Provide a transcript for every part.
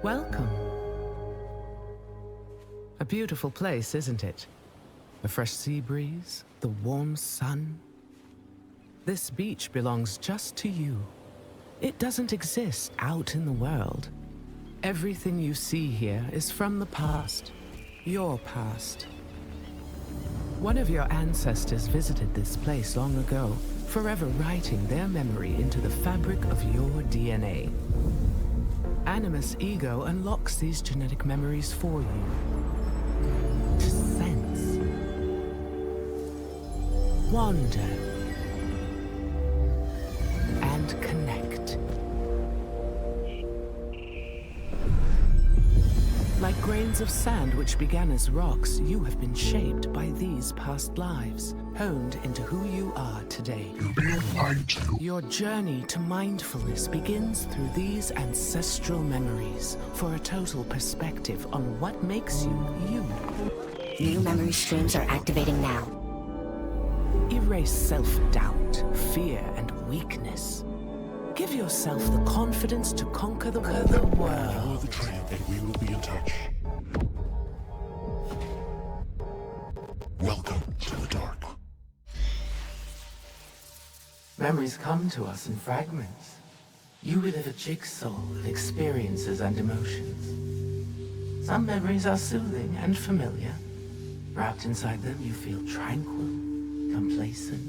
Welcome. A beautiful place, isn't it? A fresh sea breeze, the warm sun. This beach belongs just to you. It doesn't exist out in the world. Everything you see here is from the past, your past. One of your ancestors visited this place long ago, forever writing their memory into the fabric of your DNA. Animus Ego unlocks these genetic memories for you. To sense, wander, and connect. Like grains of sand which began as rocks, you have been shaped by these past lives, honed into who you are today. Your journey to mindfulness begins through these ancestral memories for a total perspective on what makes you, you. New memory streams are activating now. Erase self-doubt, fear, and weakness. Give yourself the confidence to conquer the world. Follow the trail and we will be in touch. Welcome to the dark. Memories come to us in fragments. You relive a jigsaw of experiences and emotions. Some memories are soothing and familiar. Wrapped inside them, you feel tranquil, complacent.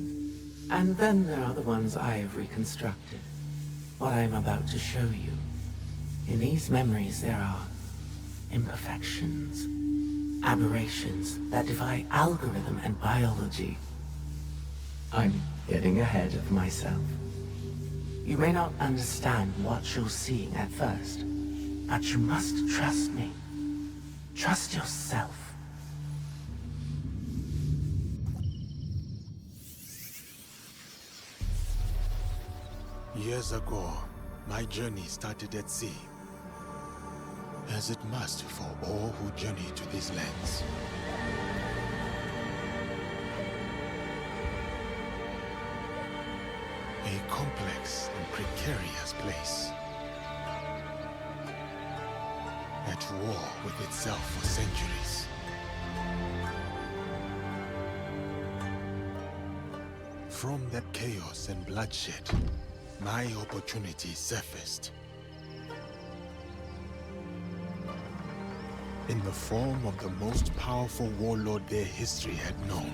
And then there are the ones I have reconstructed. What I am about to show you. In these memories, there are imperfections, aberrations that defy algorithm and biology. I'm getting ahead of myself. You may not understand what you're seeing at first, but you must trust me. Trust yourself. Years ago, my journey started at sea. As it must for all who journey to these lands. A complex and precarious place. At war with itself for centuries. From that chaos and bloodshed, my opportunity surfaced. In the form of the most powerful warlord their history had known.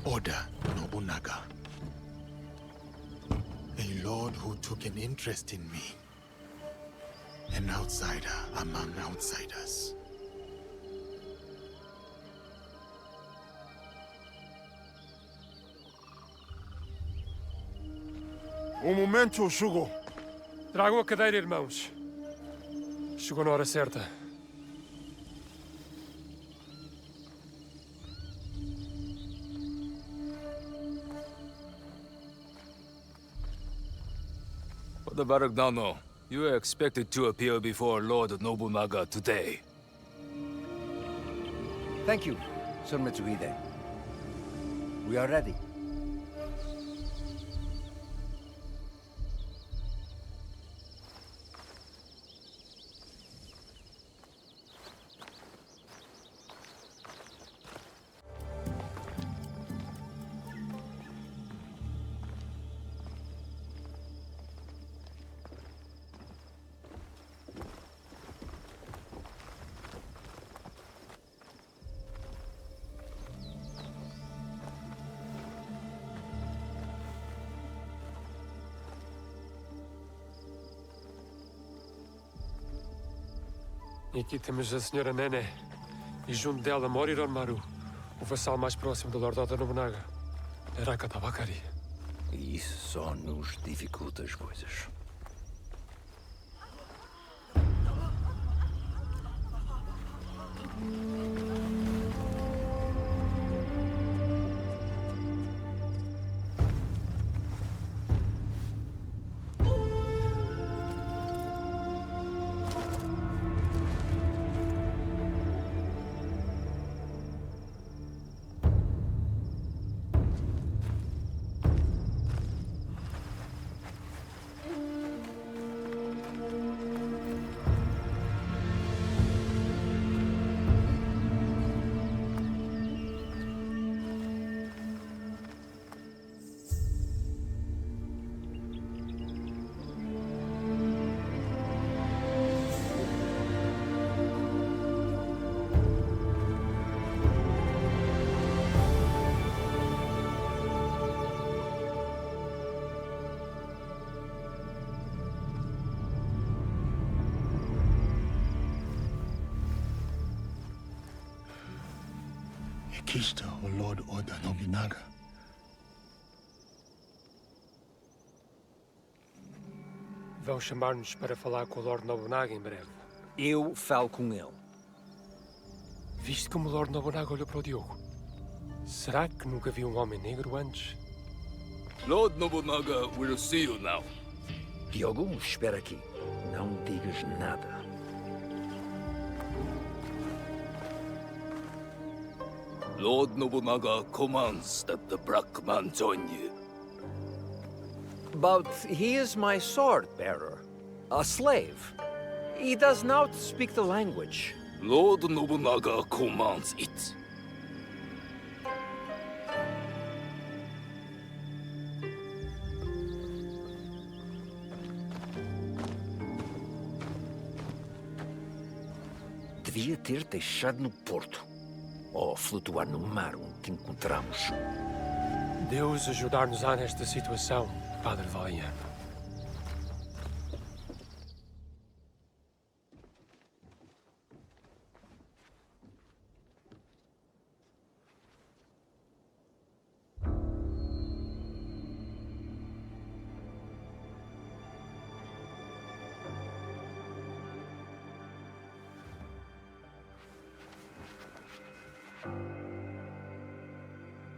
Oda Nobunaga. A lord who took an interest in me. An outsider among outsiders. O momento chegou. Tragam a cadeira, irmãos. Chegou na hora certa. Father Baragnano, you are expected to appear before Lord Nobunaga today. Thank you, Sir Mitsuhide. We are ready. E aqui temos a Senhora Nene. E junto dela Moriron Maru, o vassal mais próximo do Lord Oda Nobunaga. Araka Tabakari. E isso só nos dificulta as coisas. Kista, o Lord Oda Nobunaga. Vão chamar-nos para falar com o Lord Nobunaga em breve. Eu falo com ele. Viste como o Lord Nobunaga olhou para o Diogo? Será que nunca viu um homem negro antes? Lord Nobunaga will see you now. Diogo, espera aqui. Não digas nada. Lord Nobunaga commands that the black man join you. But he is my sword bearer. A slave. He does not speak the language. Lord Nobunaga commands it. Devia ter deixado no porto. Ou flutuar no mar onde te encontramos. Deus ajudar-nos-á nesta situação, Padre Valiano.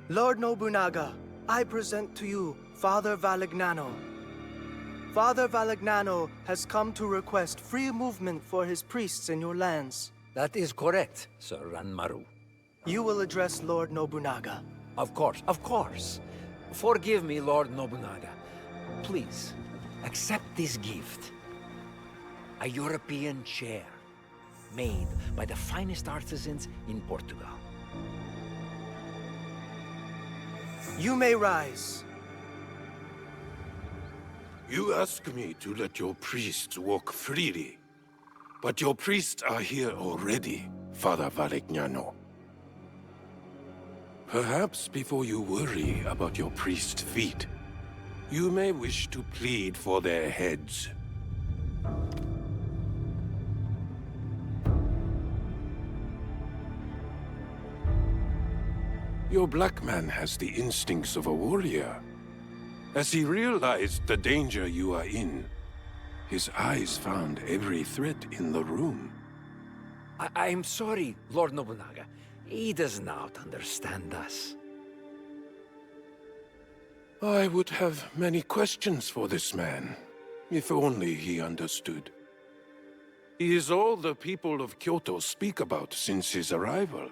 Lord Nobunaga, I present to you Father Valignano. Father Valignano has come to request free movement for his priests in your lands. That is correct, Sir Ranmaru. You will address Lord Nobunaga. Of course, of course. Forgive me, Lord Nobunaga. Please, accept this gift. A European chair, made by the finest artisans in Portugal. You may rise. You ask me to let your priests walk freely. But your priests are here already, Father Valignano. Perhaps before you worry about your priest's feet, you may wish to plead for their heads. Your black man has the instincts of a warrior. As he realized the danger you are in, his eyes found every threat in the room. I'm sorry, Lord Nobunaga. He does not understand us. I would have many questions for this man, if only he understood. He is all the people of Kyoto speak about since his arrival.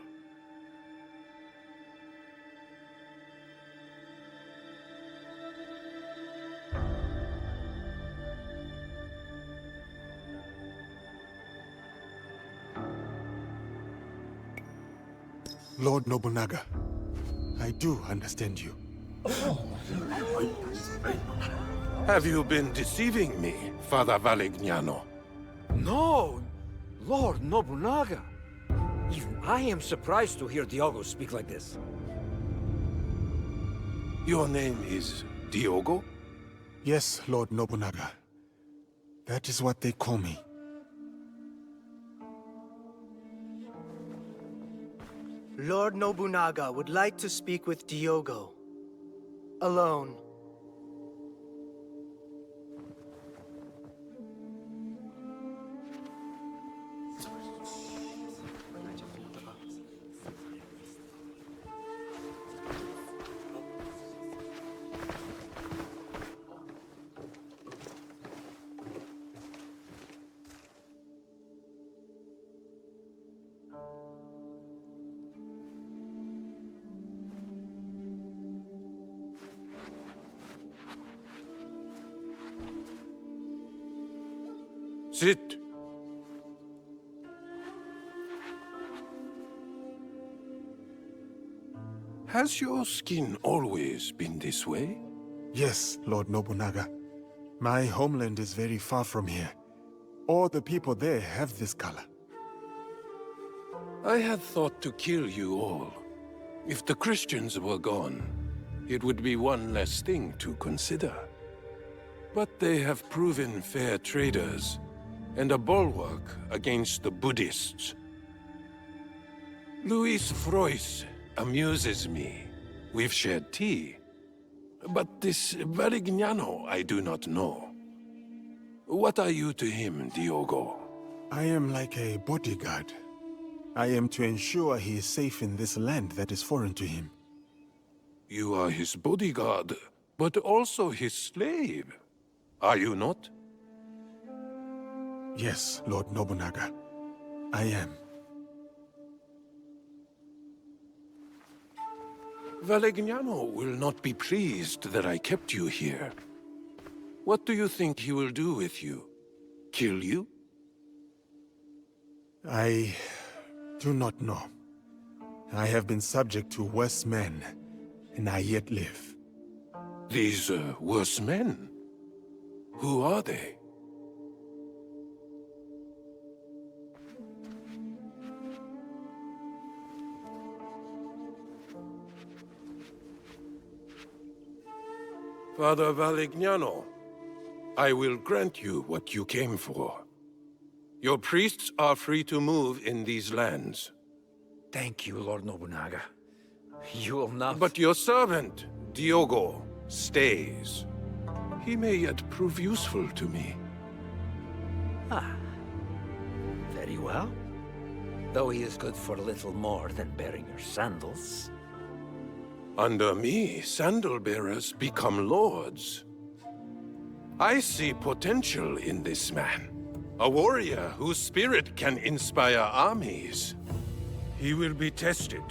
Lord Nobunaga, I do understand you. Have you been deceiving me, Father Valignano? No, Lord Nobunaga. Even I am surprised to hear Diogo speak like this. Your name is Diogo? Yes, Lord Nobunaga. That is what they call me. Lord Nobunaga would like to speak with Diogo. Alone. Sit. Has your skin always been this way? Yes, Lord Nobunaga. My homeland is very far from here. All the people there have this color. I had thought to kill you all. If the Christians were gone, it would be one less thing to consider. But they have proven fair traders, and a bulwark against the Buddhists. Luis Frois amuses me. We've shared tea. But this Varignano I do not know. What are you to him, Diogo? I am like a bodyguard. I am to ensure he is safe in this land that is foreign to him. You are his bodyguard, but also his slave. Are you not? Yes, Lord Nobunaga. I am. Varignano will not be pleased that I kept you here. What do you think he will do with you? Kill you? I do not know. I have been subject to worse men, and I yet live. These worse men? Who are they? Father Varignano, I will grant you what you came for. Your priests are free to move in these lands. Thank you, Lord Nobunaga. You will not... But your servant, Diogo, stays. He may yet prove useful to me. Ah. Very well. Though he is good for little more than bearing your sandals. Under me, sandal bearers become lords. I see potential in this man. A warrior whose spirit can inspire armies. He will be tested.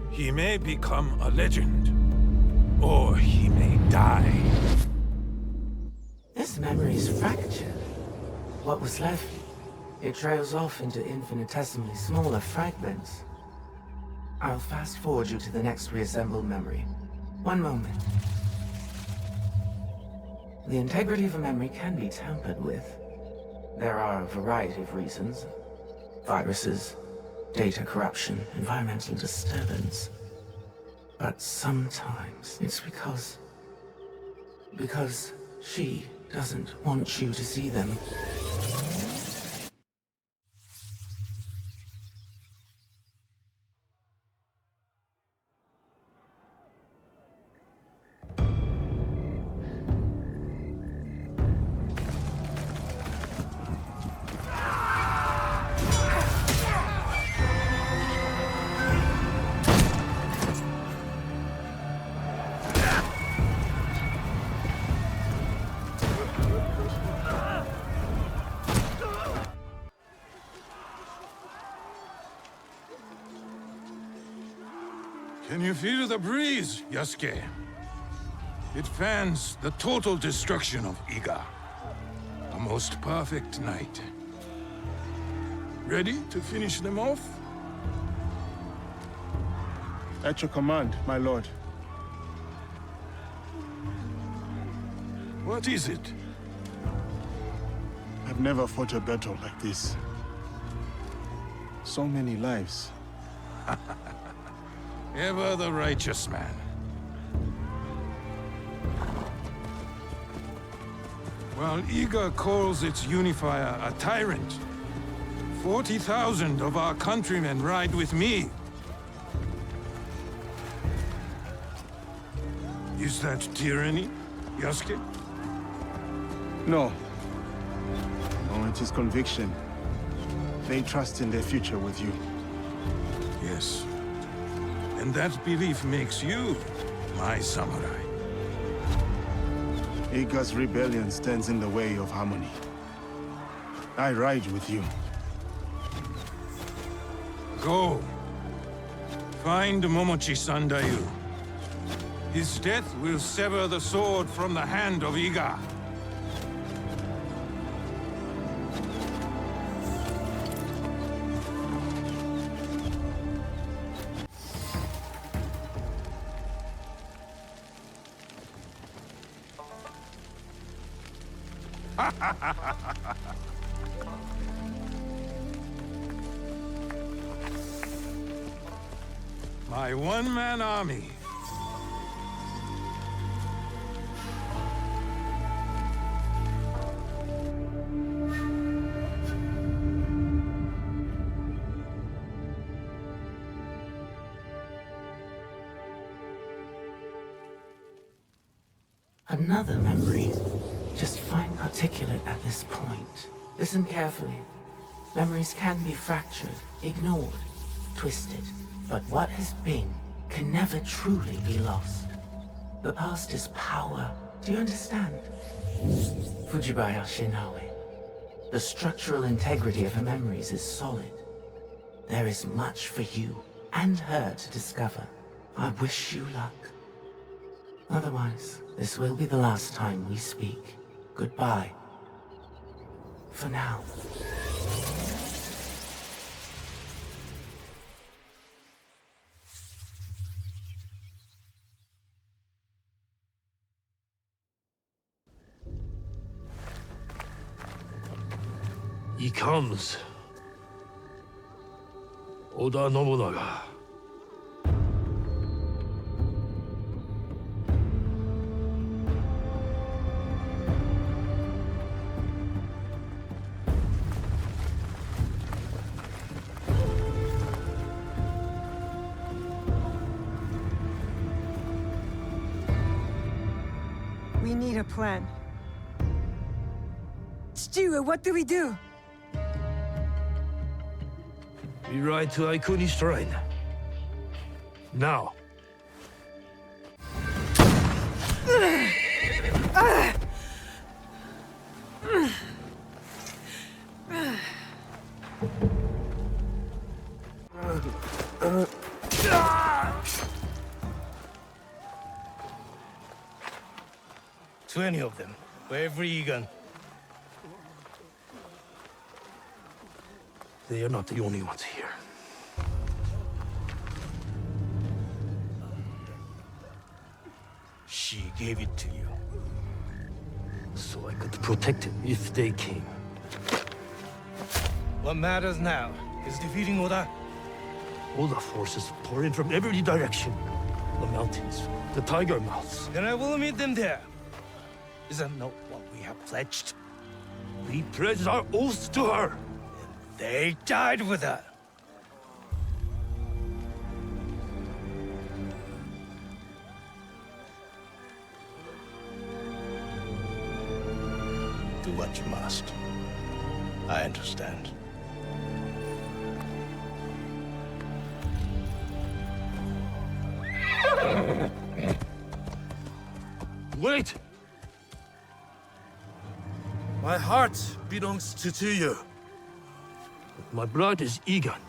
He may become a legend. Or he may die. This memory is fractured. What was left, it trails off into infinitesimally smaller fragments. I'll fast forward you to the next reassembled memory. One moment. The integrity of a memory can be tampered with. There are a variety of reasons. Viruses, data corruption, environmental disturbance. But sometimes it's because she doesn't want you to see them. Can you feel the breeze, Yasuke? It fans the total destruction of Iga. A most perfect night. Ready to finish them off? At your command, my lord. What is it? I've never fought a battle like this. So many lives. Ever the righteous man. While Iga calls its unifier a tyrant, 40,000 of our countrymen ride with me. Is that tyranny, Yasuke? No. No, it is conviction. They trust in their future with you. Yes. And that belief makes you my samurai. Iga's rebellion stands in the way of harmony. I ride with you. Go. Find Momochi Sandayu. His death will sever the sword from the hand of Iga. My one-man army. Another memory. Just fine particulate at this point. Listen carefully. Memories can be fractured, ignored, twisted. But what has been can never truly be lost. The past is power. Do you understand? Fujibaya Shinawe. The structural integrity of her memories is solid. There is much for you and her to discover. I wish you luck. Otherwise, this will be the last time we speak. Goodbye. For now. He comes. Oda Nobunaga. We need a plan. Stewart, what do we do? We ride to Aikuni Shrine. Now. "20 of them, for every Egan." They are not the only ones here. She gave it to you. So I could protect him if they came. What matters now is defeating Oda. Oda forces pour in from every direction. The mountains, the tiger mouths. Then I will meet them there. Is that not what we have pledged? We pledged our oaths to her. They died with her. Do what you must. I understand. Wait! My heart belongs to you. My blood is Egan.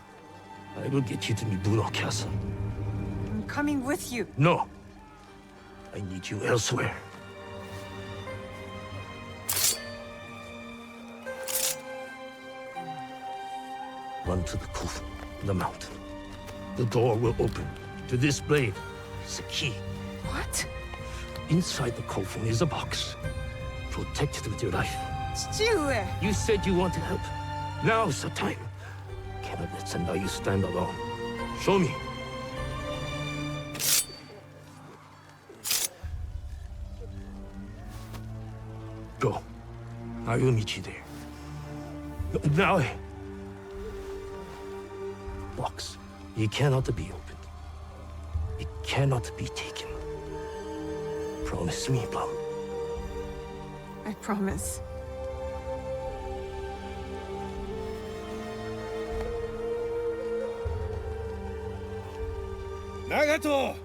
I will get you to Mibuno Castle. I'm coming with you. No. I need you elsewhere. Run to the Kufu, the mountain. The door will open. To this blade is a key. What? Inside the coffin is a box. Protect it with your life. Stewart! You said you wanted help. Now's the time. Cannot let Sendayu stand alone. Show me. Go. I will meet you there. Now. Box. It cannot be opened. It cannot be taken. Promise me, Plum. I promise. Nagato!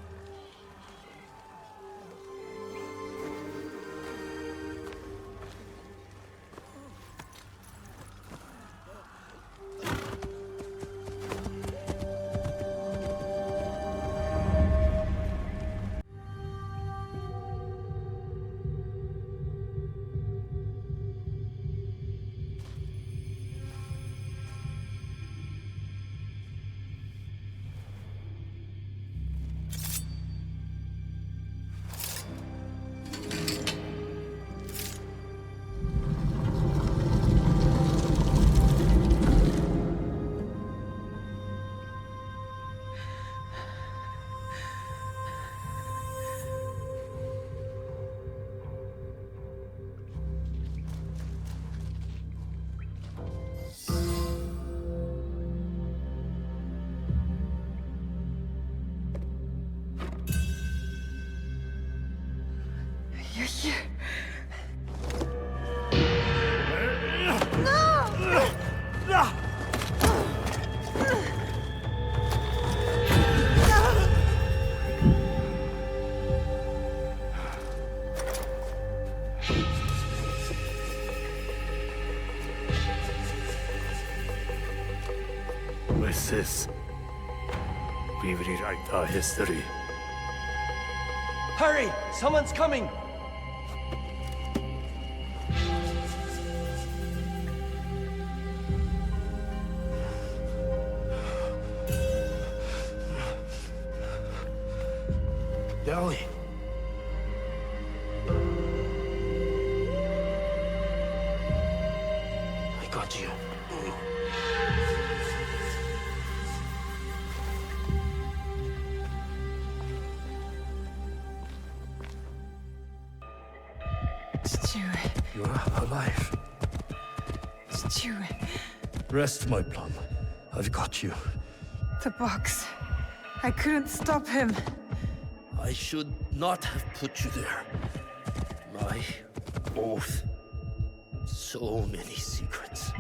this. We rewrite our history. Hurry! Someone's coming! Dolly. I got you. You're alive. Rest, my plum. I've got you. The box. I couldn't stop him. I should not have put you there. My oath. So many secrets.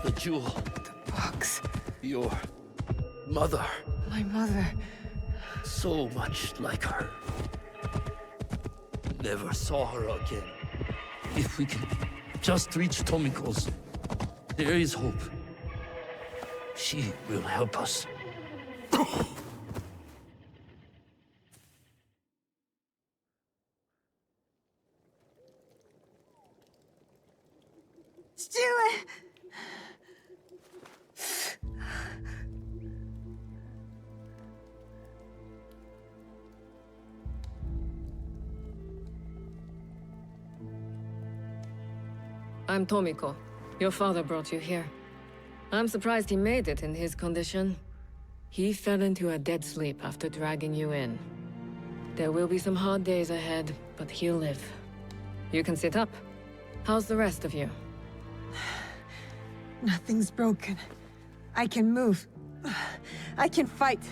The jewel. The box. Your mother. My mother. So much like her. Never saw her again. If we can just reach Tomiko's, there is hope. She will help us. Stuart! I'm Tomiko. Your father brought you here. I'm surprised he made it in his condition. He fell into a dead sleep after dragging you in. There will be some hard days ahead, but he'll live. You can sit up. How's the rest of you? Nothing's broken. I can move. I can fight.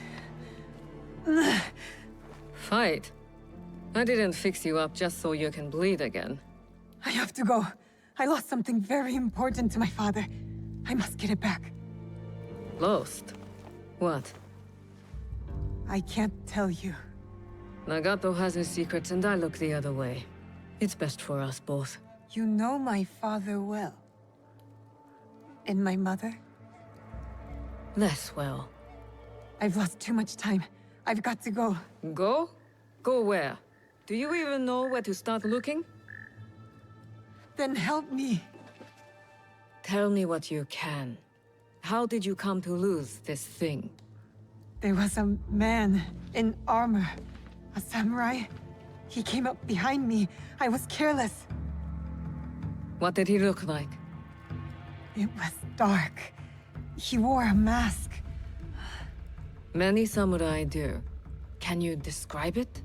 Fight? I didn't fix you up just so you can bleed again. I have to go. I lost something very important to my father. I must get it back. Lost? What? I can't tell you. Nagato has his secrets and I look the other way. It's best for us both. You know my father well. And my mother? Less well. I've lost too much time. I've got to go. Go? Go where? Do you even know where to start looking? Then help me. Tell me what you can. How did you come to lose this thing? There was a man in armor. A samurai. He came up behind me. I was careless. What did he look like? It was dark. He wore a mask. Many samurai do. Can you describe it?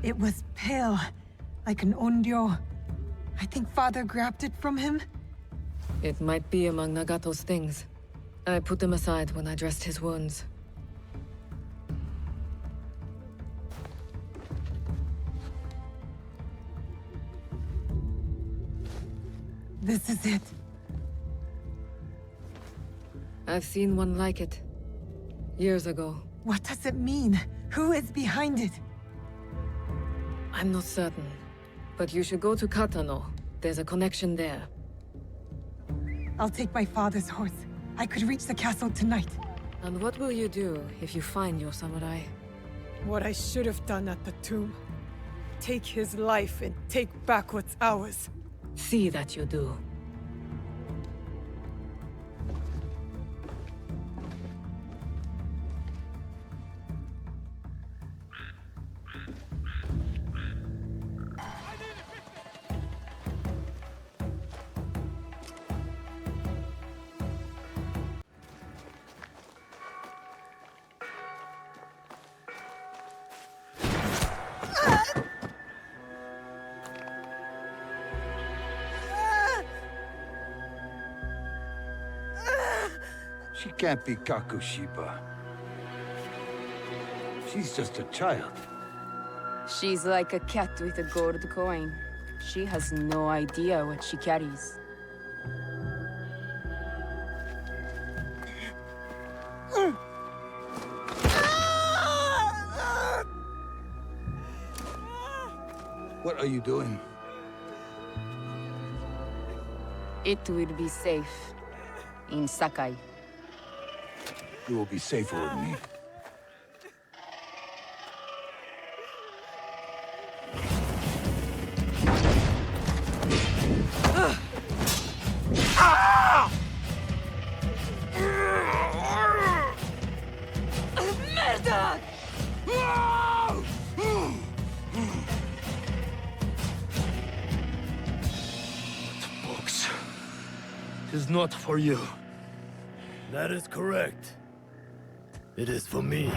It was pale, like an onryo. I think Father grabbed it from him. It might be among Nagato's things. I put them aside when I dressed his wounds. This is it. I've seen one like it. Years ago. What does it mean? Who is behind it? I'm not certain. But you should go to Katano. There's a connection there. I'll take my father's horse. I could reach the castle tonight. And what will you do if you find your samurai? What I should have done at the tomb. Take his life and take back what's ours. See that you do. She can't be Kakushiba. She's just a child. She's like a cat with a gold coin. She has no idea what she carries. What are you doing? It will be safe in Sakai. You will be safer with me. Merda! Books. It is not for you. That is correct. It is for me.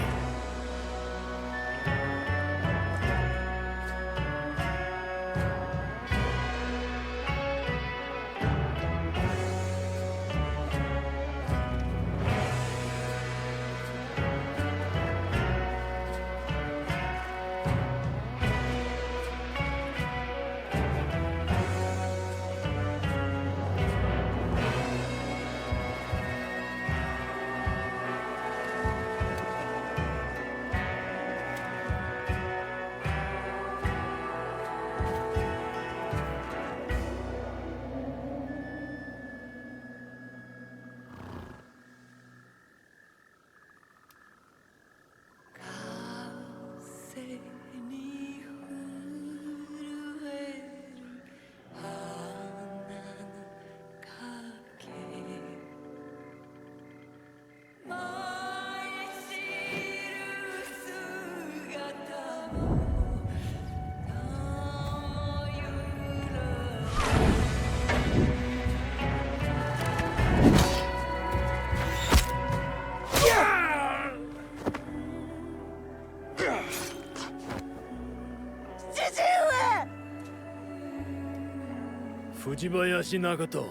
Fujibayashi Nagato.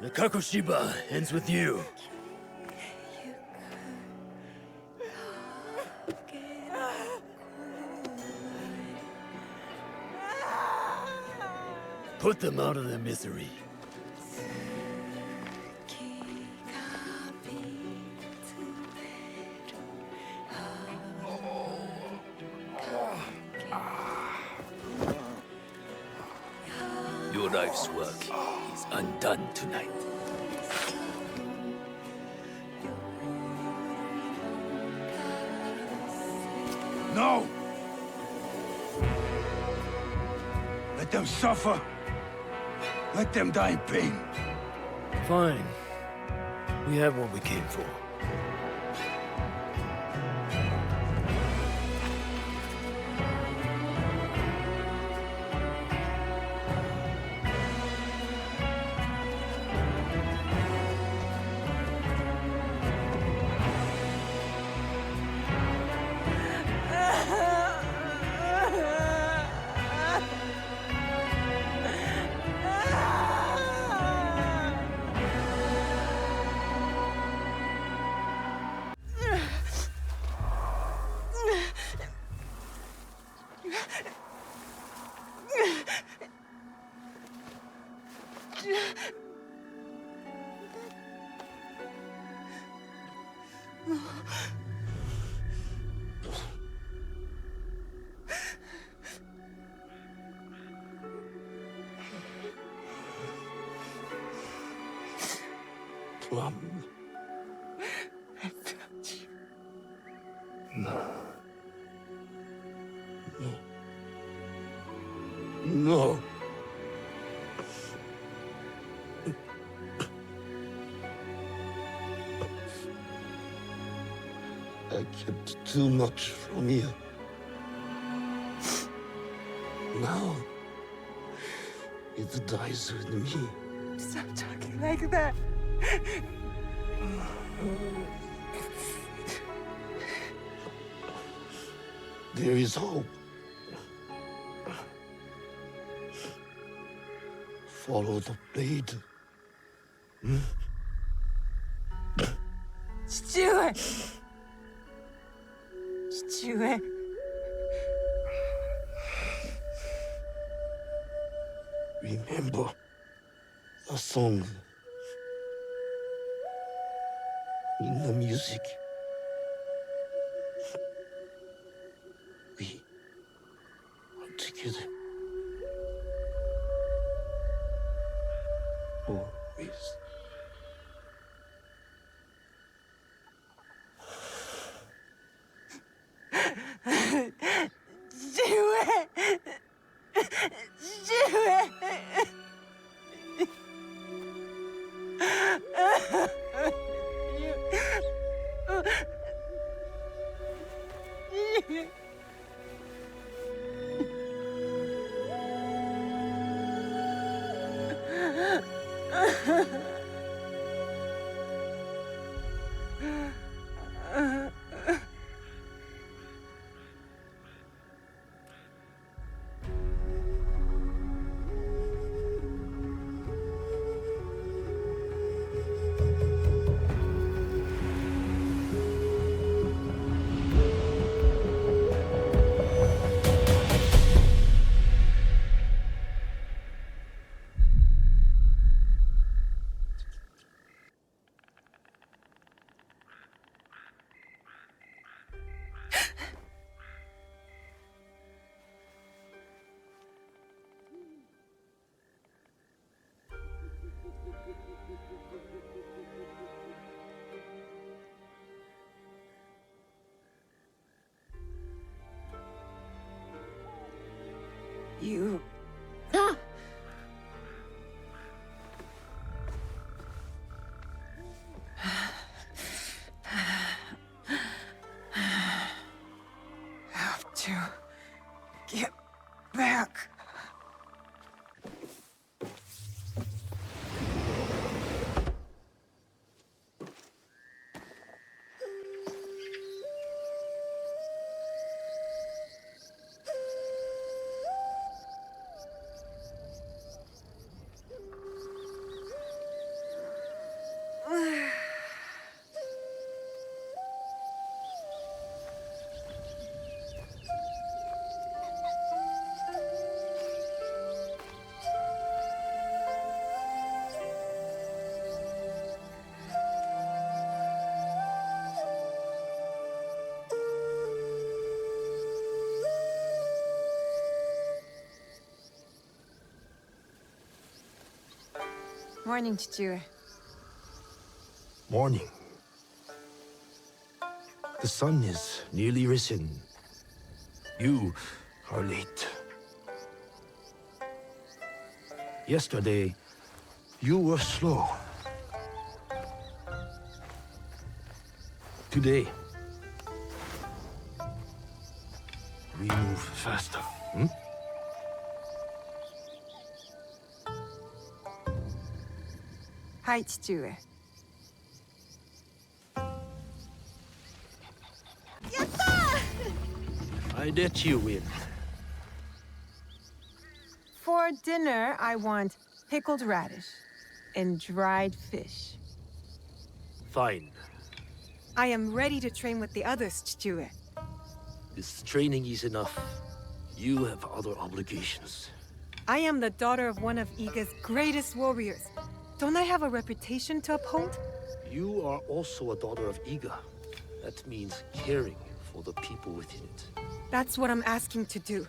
The Kakushiba ends with you. Put them out of their misery. Your life's work is undone tonight. No! Let them suffer. Let them die in pain. Fine. We have what we came for. Plum. I found you. No. No. No. I kept too much from you. Now, it dies with me. Stop talking like that. There is hope. Follow the blade. Stuart! Stuart. Remember the song in the music. We are together. Always. You... have to get back. Morning, Chichu. Morning. The sun is nearly risen. You are late. Yesterday, you were slow. Today, we move faster. Hi, Chichu. I let you win. For dinner, I want pickled radish and dried fish. Fine. I am ready to train with the others, Chichu. This training is enough. You have other obligations. I am the daughter of one of Iga's greatest warriors. Don't I have a reputation to uphold? You are also a daughter of Iga. That means caring for the people within it. That's what I'm asking to do.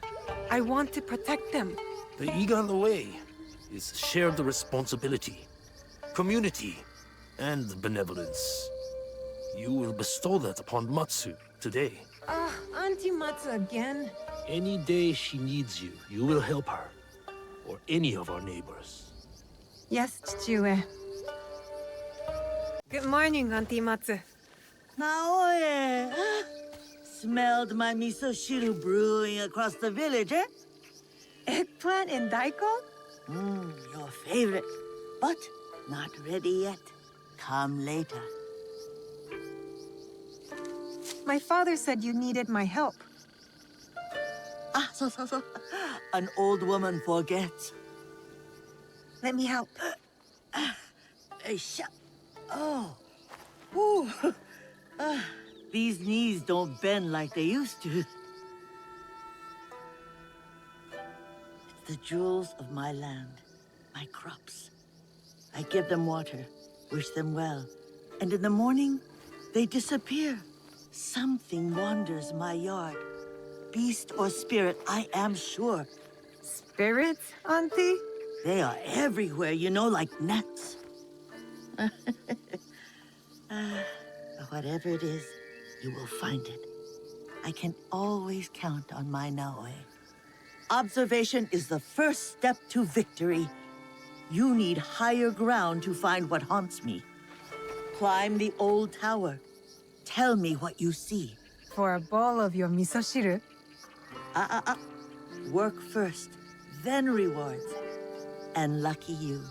I want to protect them. The Iga way is shared responsibility, community, and benevolence. You will bestow that upon Matsu today. Auntie Matsu again? Any day she needs you, you will help her. Or any of our neighbors. Yes, Chichu. Good morning, Auntie Matsu. Naoe! Smelled my miso shiru brewing across the village, eh? Eggplant and daikon? Your favorite. But not ready yet. Come later. My father said you needed my help. So. An old woman forgets. Let me help. Oh. Ooh. These knees don't bend like they used to. It's the jewels of my land, my crops. I give them water, wish them well, and in the morning, they disappear. Something wanders my yard. Beast or spirit, I am sure. Spirits, Auntie? They are everywhere, you know, like gnats. Whatever it is, you will find it. I can always count on my Naoe. Observation is the first step to victory. You need higher ground to find what haunts me. Climb the old tower. Tell me what you see. For a bowl of your miso shiru? Work first, then rewards. And lucky you,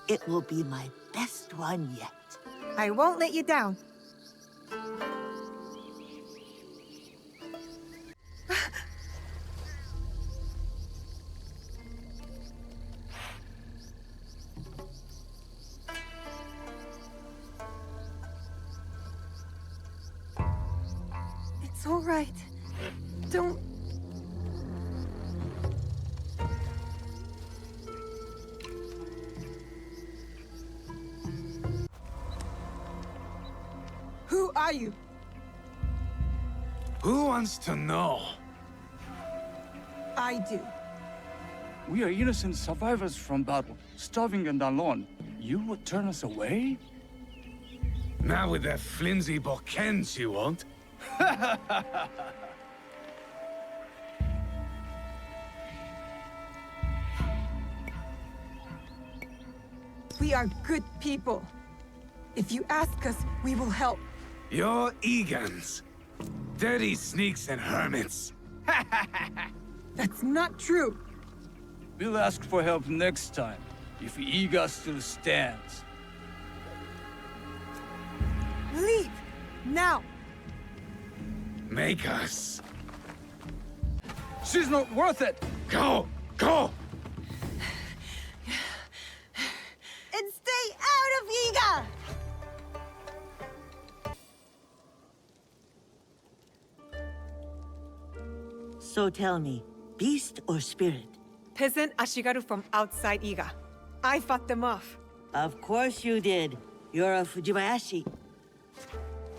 it will be my best one yet. I won't let you down. It's all right. Don't... Who are you? Who wants to know? I do. We are innocent survivors from battle, starving and alone. You would turn us away? Not with that flimsy Bokens, you won't. We are good people. If you ask us, we will help. You're Egans. Dirty sneaks and hermits. That's not true. We'll ask for help next time, if Iga still stands. Leave! Now! Make us. She's not worth it! Go! Go! And stay out of Iga! So tell me, beast or spirit? Peasant Ashigaru from outside Iga. I fought them off. Of course you did. You're a Fujibayashi.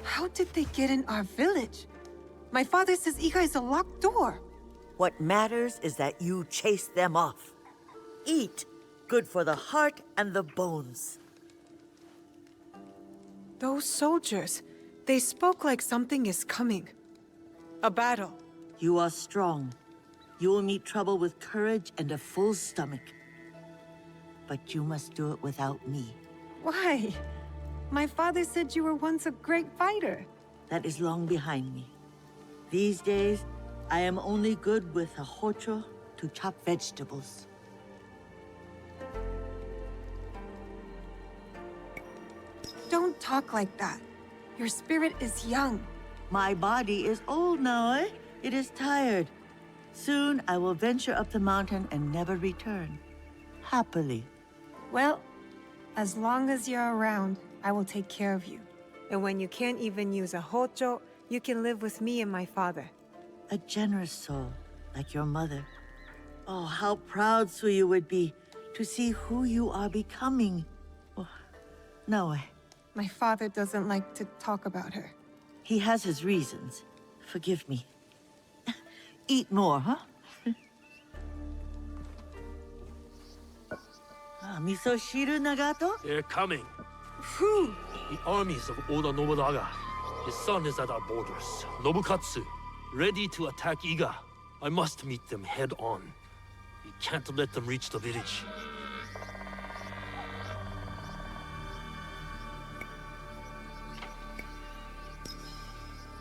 How did they get in our village? My father says Iga is a locked door. What matters is that you chase them off. Eat. Good for the heart and the bones. Those soldiers, they spoke like something is coming. A battle. You are strong. You will meet trouble with courage and a full stomach. But you must do it without me. Why? My father said you were once a great fighter. That is long behind me. These days, I am only good with a hocho to chop vegetables. Don't talk like that. Your spirit is young. My body is old now, eh? It is tired. Soon I will venture up the mountain and never return. Happily. Well, as long as you're around, I will take care of you. And when you can't even use a hocho, you can live with me and my father. A generous soul, like your mother. Oh, how proud Suyu would be to see who you are becoming. Oh, no way. My father doesn't like to talk about her. He has his reasons. Forgive me. Eat more, huh? Miso shiru, Nagato? They're coming. Who? The armies of Oda Nobunaga. His son is at our borders. Nobukatsu, ready to attack Iga. I must meet them head on. We can't let them reach the village.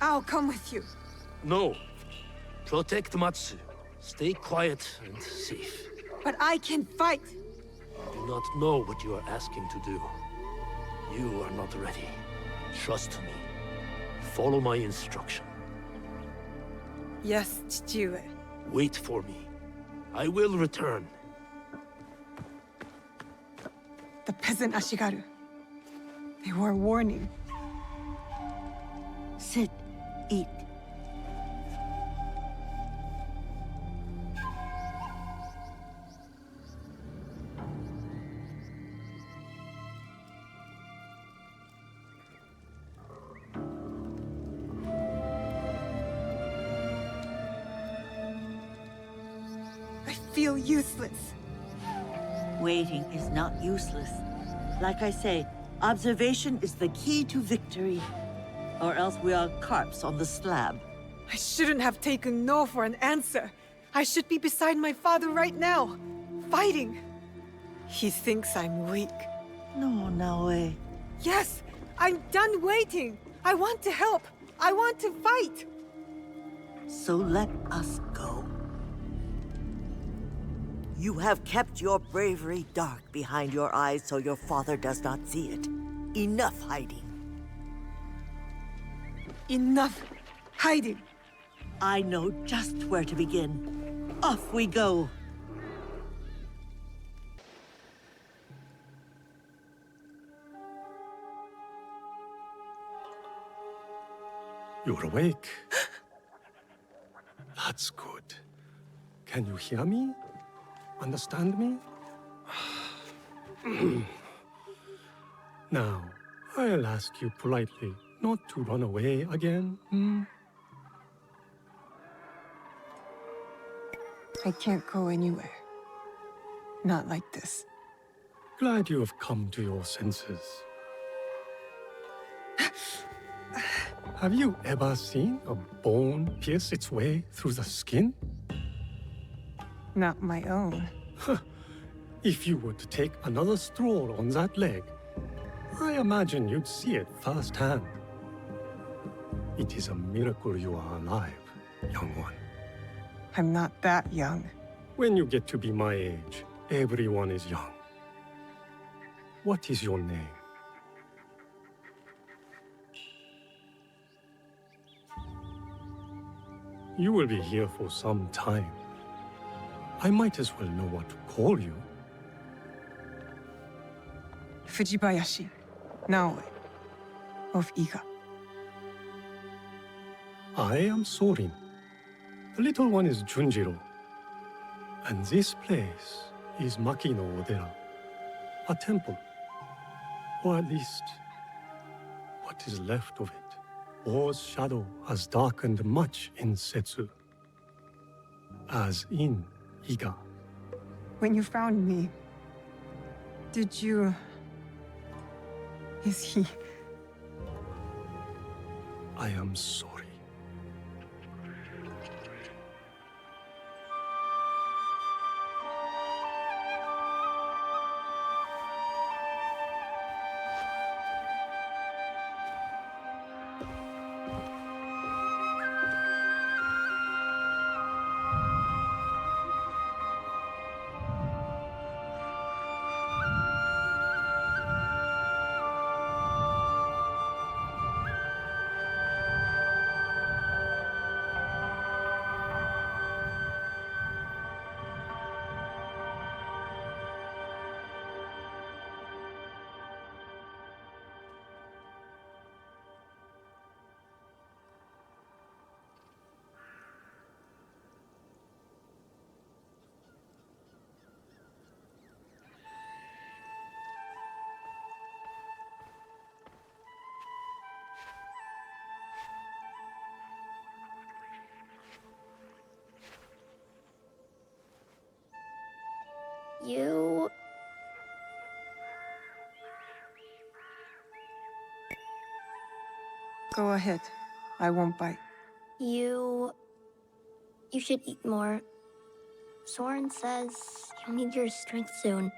I'll come with you. No. Protect Matsu. Stay quiet and safe. But I can fight. You do not know what you are asking to do. You are not ready. Trust me. Follow my instruction. Yes, Chichiue. Wait for me. I will return. The peasant Ashigaru. They were warning. Sit. Eat. I feel useless. Waiting is not useless. Like I say, observation is the key to victory. Or else we are carps on the slab. I shouldn't have taken no for an answer. I should be beside my father right now, fighting. He thinks I'm weak. No, Naoe. Yes, I'm done waiting. I want to help. I want to fight. So let us go. You have kept your bravery dark behind your eyes so your father does not see it. Enough hiding. Enough hiding. I know just where to begin. Off we go. You're awake. That's good. Can you hear me? Understand me? Now, I'll ask you politely not to run away again, I can't go anywhere. Not like this. Glad you have come to your senses. Have you ever seen a bone pierce its way through the skin? Not my own. If you were to take another stroll on that leg, I imagine you'd see it firsthand. It is a miracle you are alive, young one. I'm not that young. When you get to be my age, everyone is young. What is your name? You will be here for some time. I might as well know what to call you. Fujibayashi, Naoe, of Iga. I am Sorin. The little one is Junjiro. And this place is Makino Odera, a temple. Or at least, what is left of it. War's shadow has darkened much in Setsu, as in Iga. When you found me, did you... Is he... I am sorry. You... Go ahead. I won't bite. You should eat more. Soren says you'll need your strength soon.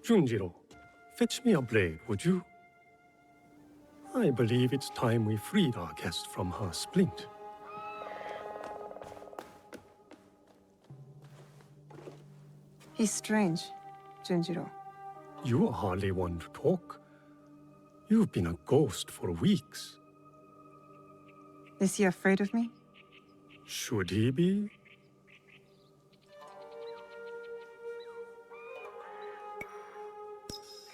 Junjiro, fetch me a blade, would you? I believe it's time we freed our guest from her splint. He's strange, Junjiro. You are hardly one to talk. You've been a ghost for weeks. Is he afraid of me? Should he be?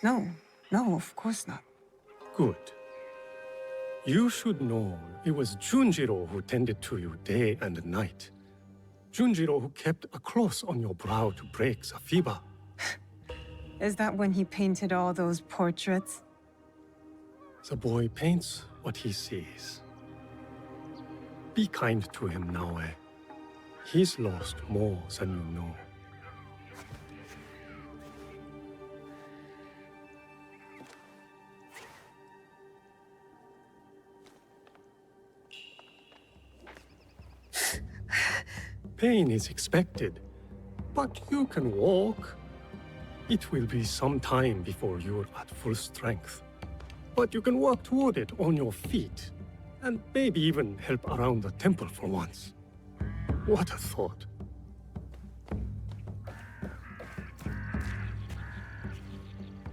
No, of course not. Good. You should know it was Junjiro who tended to you day and night. Junjiro who kept a cross on your brow to break the fever. Is that when he painted all those portraits? The boy paints what he sees. Be kind to him, Naoe. He's lost more than you know. Pain is expected, but you can walk. It will be some time before you're at full strength. But you can work toward it on your feet, and maybe even help around the temple for once. What a thought.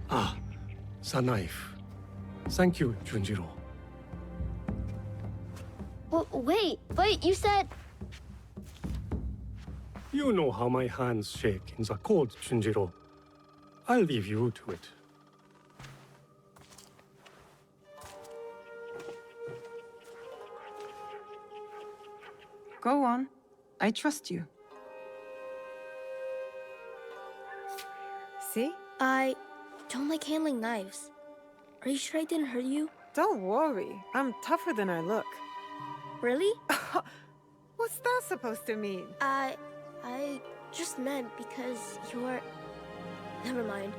Ah, the knife. Thank you, Junjiro. Wait, you said... You know how my hands shake in the cold, Junjiro. I'll leave you to it. Go on. I trust you. See? I don't like handling knives. Are you sure I didn't hurt you? Don't worry. I'm tougher than I look. Really? What's that supposed to mean? I just meant because you're... Never mind.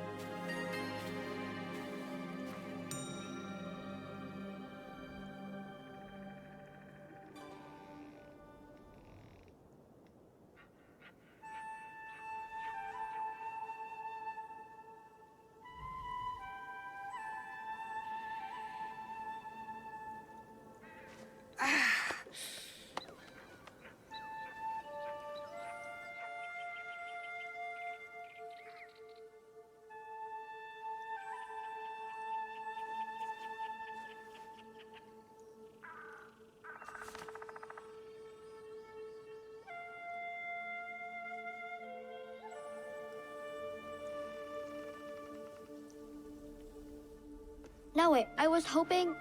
Now wait, I was hoping...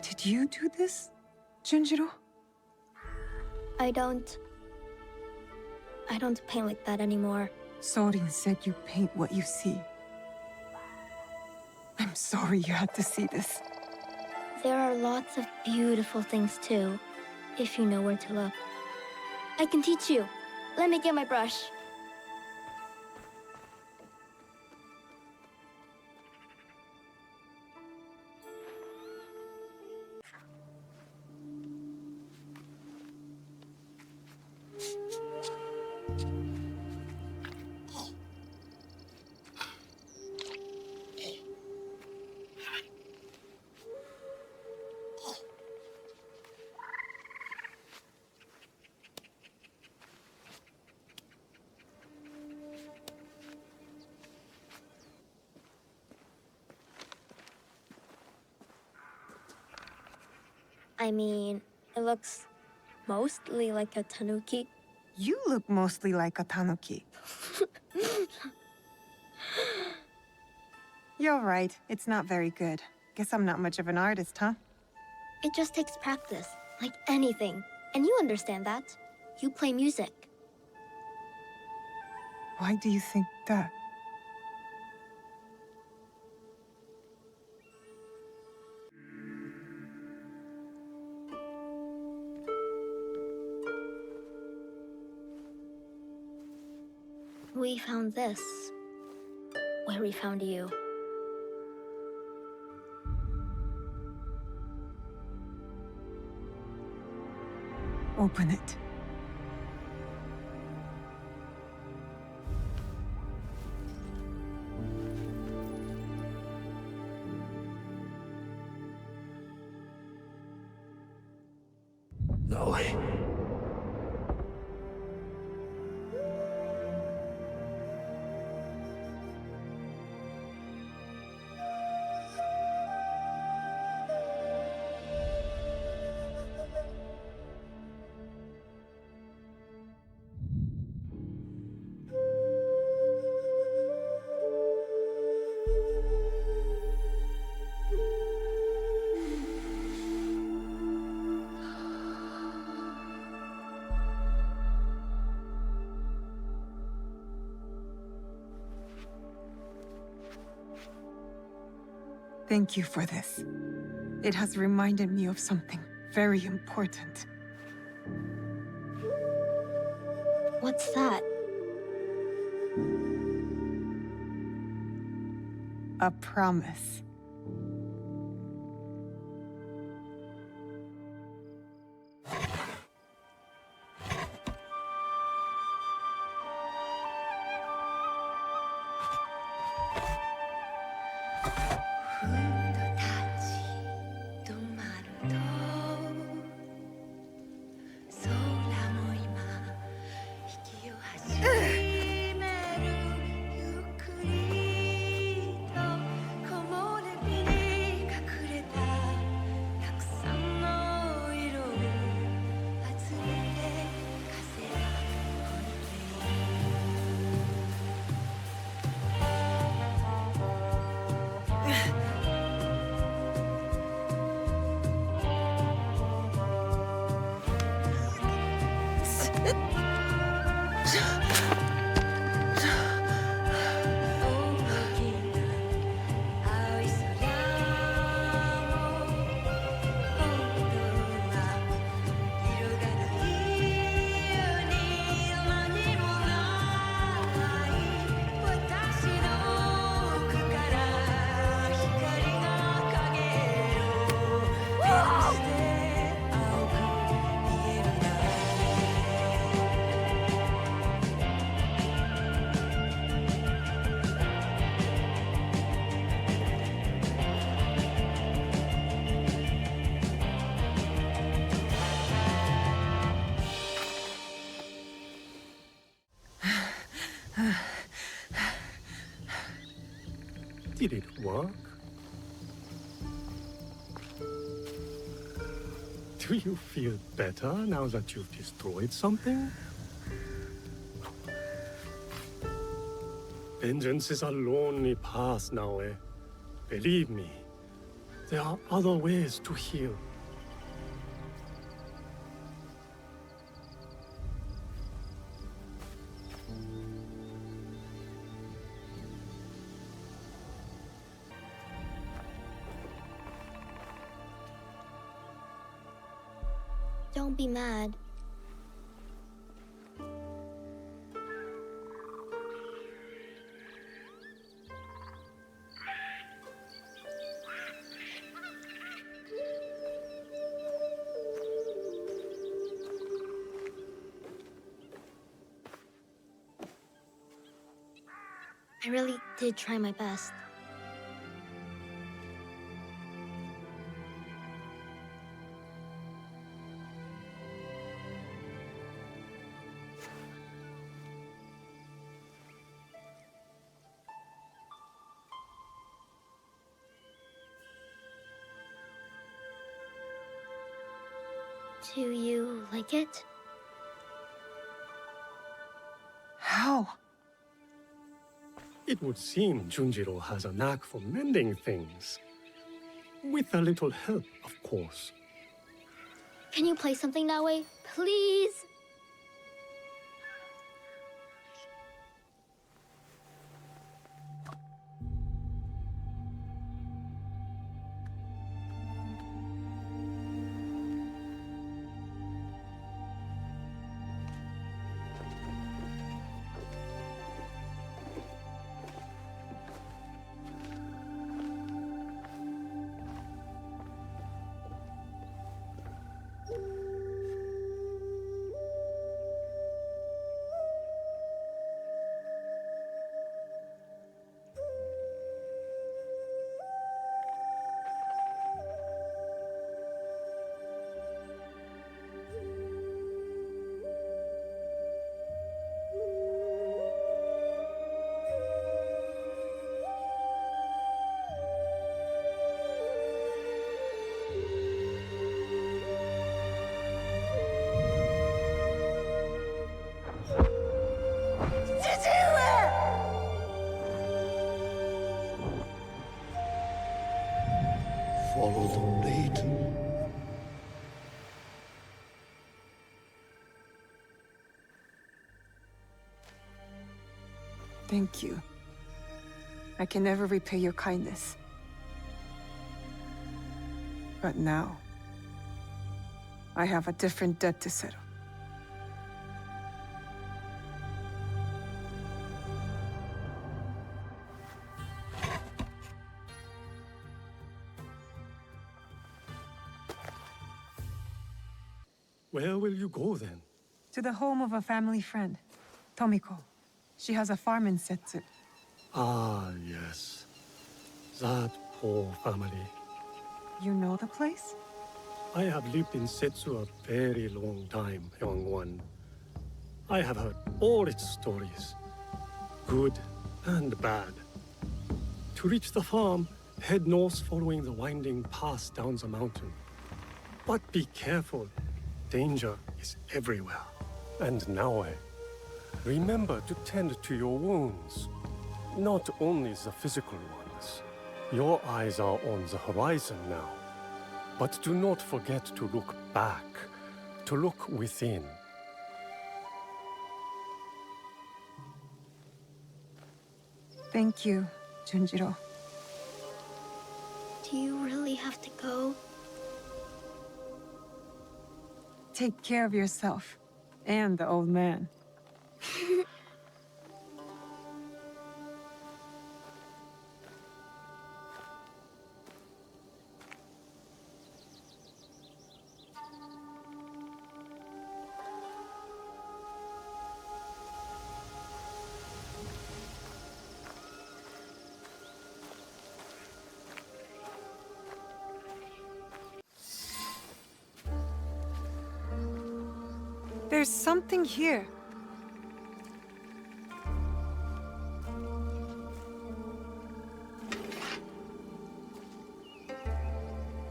Did you do this, Junjiro? I don't paint like that anymore. Sorin said you paint what you see. I'm sorry you had to see this. There are lots of beautiful things too, if you know where to look. I can teach you. Let me get my brush. I mean, it looks mostly like a tanuki. You look mostly like a tanuki. You're right, it's not very good. Guess I'm not much of an artist, huh? It just takes practice, like anything. And you understand that. You play music. Why do you think that? We found this, where we found you. Open it. No way. Thank you for this. It has reminded me of something very important. What's that? A promise. Did it work? Do you feel better now that you've destroyed something? Vengeance is a lonely path, Naoe. Believe me, there are other ways to heal. Don't be mad. I really did try my best. Do you like it? How? It would seem Junjiro has a knack for mending things. With a little help, of course. Can you play something that way? Please? Follow the blade. Thank you. I can never repay your kindness. But now, I have a different debt to settle. Where will you go then? To the home of a family friend, Tomiko. She has a farm in Setsu. Ah, yes. That poor family. You know the place? I have lived in Setsu a very long time, young one. I have heard all its stories, good and bad. To reach the farm, head north following the winding path down the mountain. But be careful. Danger is everywhere. And now, remember to tend to your wounds. Not only the physical ones. Your eyes are on the horizon now. But do not forget to look back, to look within. Thank you, Junjiro. Do you really have to go? Take care of yourself and the old man. There's something here.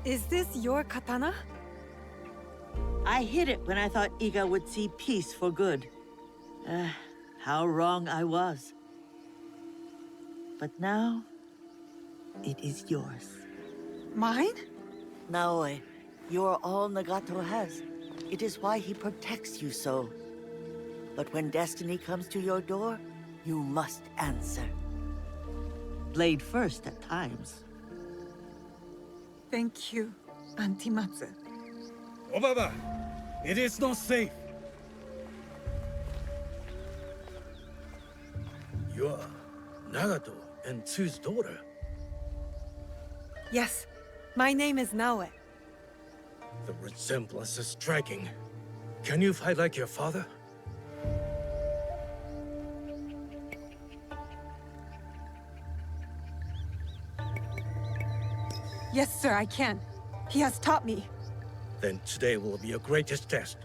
Is this your katana? I hid it when I thought Iga would see peace for good. How wrong I was. But now, it is yours. Mine? Naoe, you are all Nagato has. It is why he protects you so. But when destiny comes to your door, you must answer. Blade first at times. Thank you, Auntie Matsu. Obaba, it is not safe. You are Nagato and Tsu's daughter. Yes, my name is Naoe. The resemblance is striking. Can you fight like your father? Yes, sir, I can. He has taught me. Then today will be your greatest test.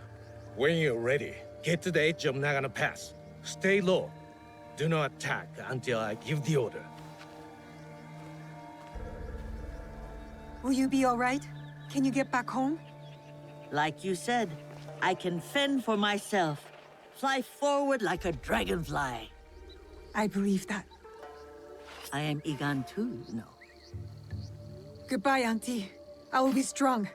When you're ready, get to the edge of Nagano Pass. Stay low. Do not attack until I give the order. Will you be all right? Can you get back home? Like you said, I can fend for myself. Fly forward like a dragonfly. I believe that. I am Igan too, you know. Goodbye, Auntie. I will be strong.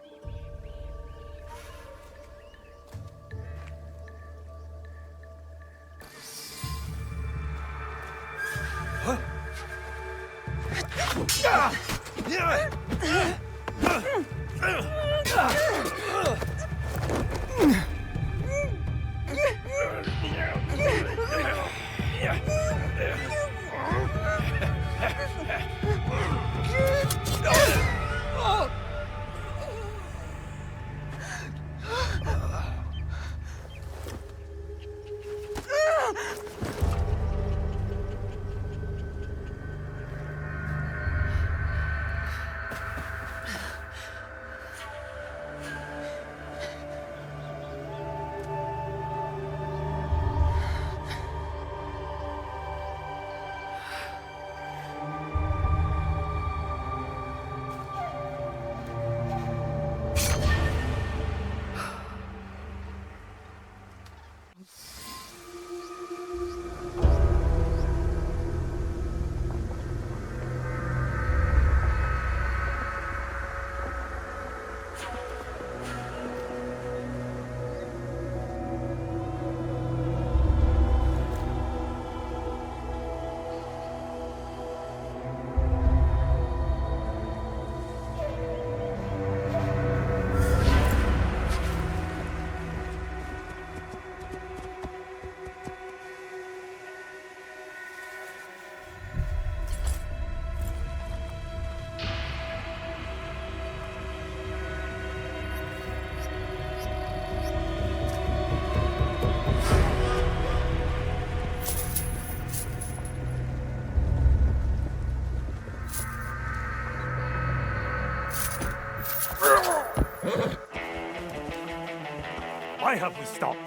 Why have we stopped?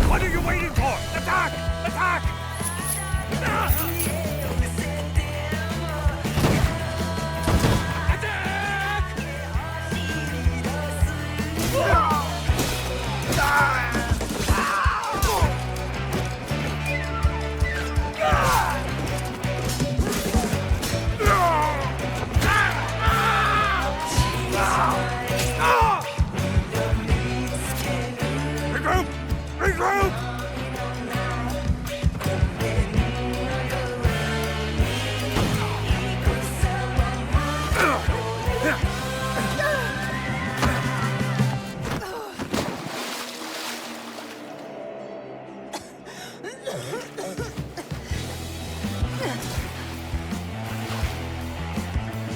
What are you waiting for? Attack! Attack! Regroup! Regroup!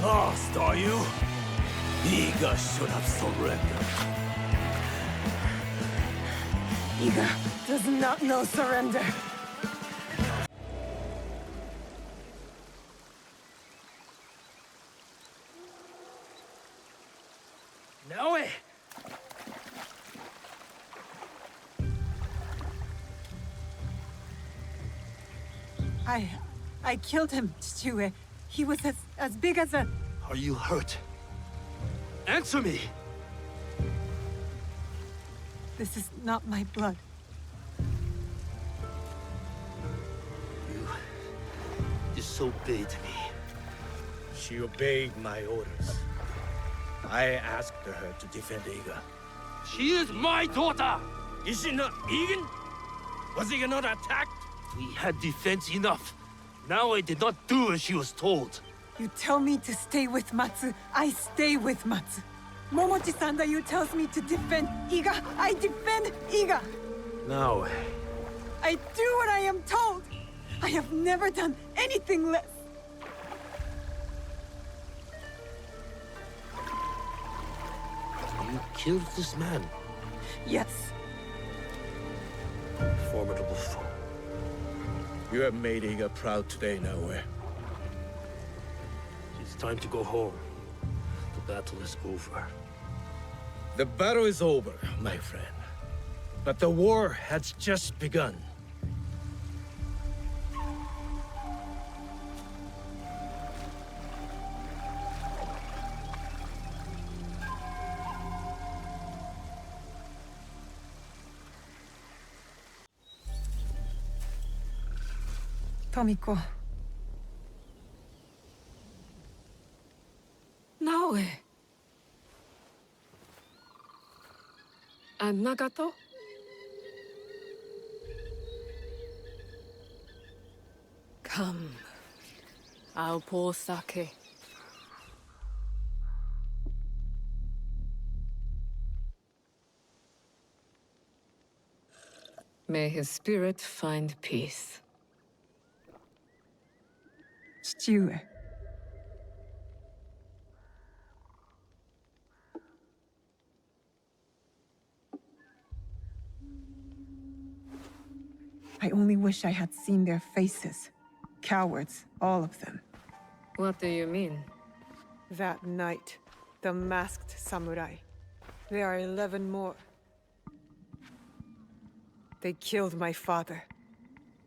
Lost, are you? Iga should have surrendered. Iga does not know surrender. Naoe! I killed him, Chichue. He was as big as a... Are you hurt? Answer me! This is not my blood. You disobeyed me. She obeyed my orders. I asked her to defend Iga. She is my daughter! Is she not Egan? Was Iga not attacked? We had defense enough. Now I did not do as she was told. You tell me to stay with Matsu, I stay with Matsu. Momochi-sanda, you tells me to defend Iga, I defend Iga. Now, I do what I am told. I have never done anything less. you killed this man. Yes. Formidable foe. You have made Iga proud today, Naoe. It's time to go home. The battle is over. The battle is over, my friend. But the war has just begun. Tomiko. Naoe. And Nagato? Come. I'll pour sake. May his spirit find peace. 父上。I only wish I had seen their faces. Cowards, all of them. What do you mean? That night, the masked samurai. There are 11 more. They killed my father,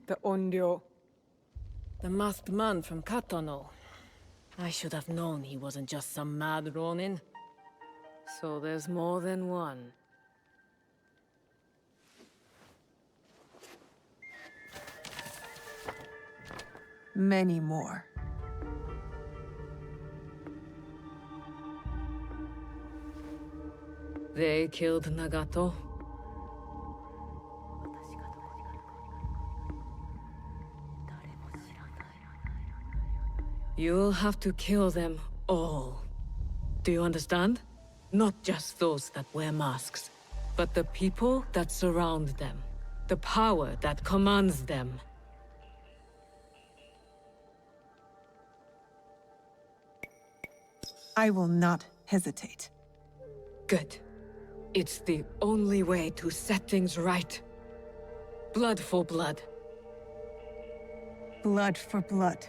the Onryo. The masked man from Katano. I should have known he wasn't just some mad ronin. So there's more than one. Many more. They killed Nagato. You'll have to kill them all. Do you understand? Not just those that wear masks, but the people that surround them. The power that commands them. I will not hesitate. Good. It's the only way to set things right. Blood for blood. Blood for blood.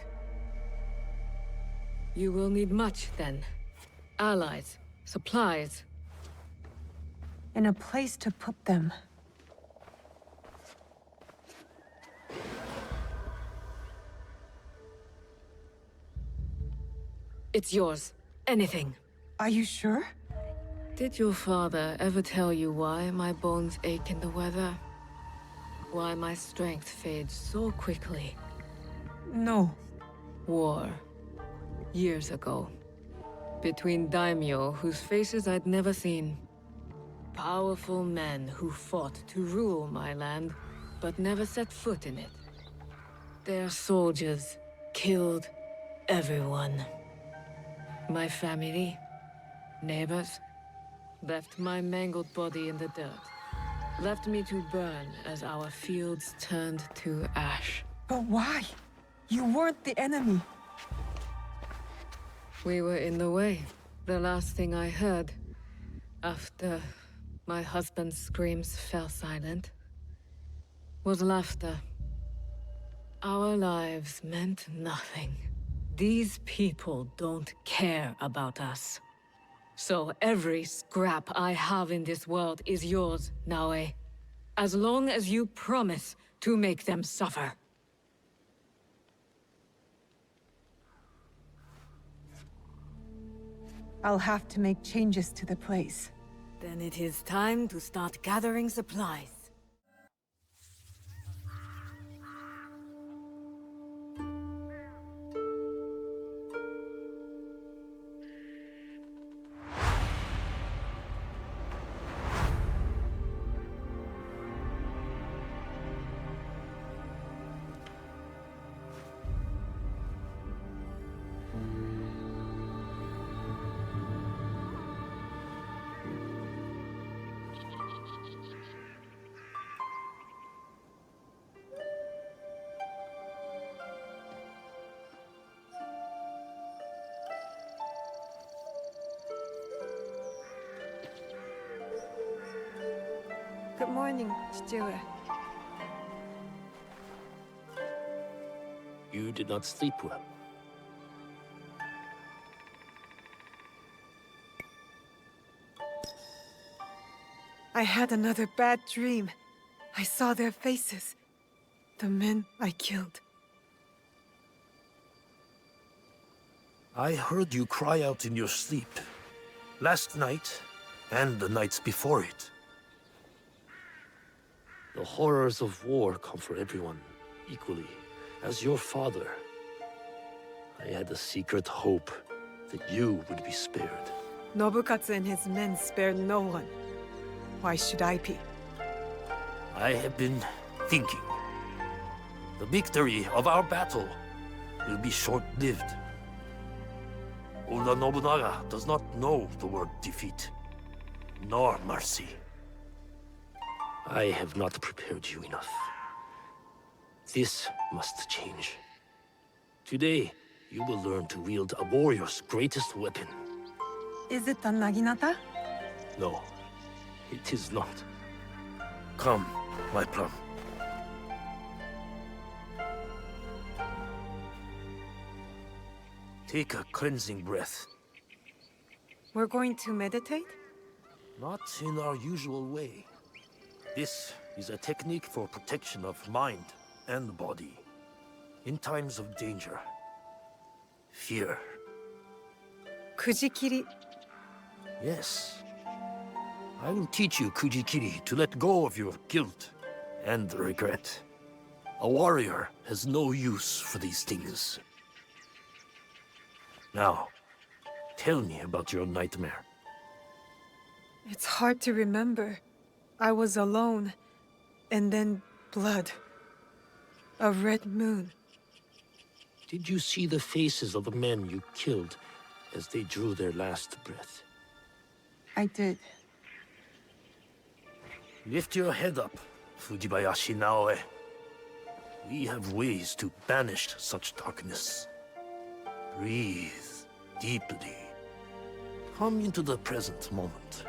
You will need much, then. Allies, supplies. And a place to put them. It's yours. Anything. Are you sure? Did your father ever tell you why my bones ache in the weather? Why my strength fades so quickly? No. War. Years ago. Between daimyo whose faces I'd never seen. Powerful men who fought to rule my land, but never set foot in it. Their soldiers killed everyone. My family, neighbors, left my mangled body in the dirt. Left me to burn as our fields turned to ash. But why? You weren't the enemy. We were in the way. The last thing I heard, after my husband's screams fell silent, was laughter. Our lives meant nothing. These people don't care about us. So every scrap I have in this world is yours, Naoe. As long as you promise to make them suffer. I'll have to make changes to the place. Then it is time to start gathering supplies. Good morning, Chichiwe. You did not sleep well. I had another bad dream. I saw their faces. The men I killed. I heard you cry out in your sleep. Last night, and the nights before it. The horrors of war come for everyone, equally. As your father, I had a secret hope that you would be spared. Nobukatsu and his men spared no one. Why should I be? I have been thinking. The victory of our battle will be short-lived. Oda Nobunaga does not know the word defeat, nor mercy. I have not prepared you enough. This must change. Today, you will learn to wield a warrior's greatest weapon. Is it the Naginata? No, it is not. Come, my plum. Take a cleansing breath. We're going to meditate? Not in our usual way. This is a technique for protection of mind and body. In times of danger, fear. Kujikiri. Yes. I will teach you Kujikiri to let go of your guilt and regret. A warrior has no use for these things. Now, tell me about your nightmare. It's hard to remember. I was alone, and then blood. A red moon. Did you see the faces of the men you killed as they drew their last breath? I did. Lift your head up, Fujibayashi Naoe. We have ways to banish such darkness. Breathe deeply. Come into the present moment.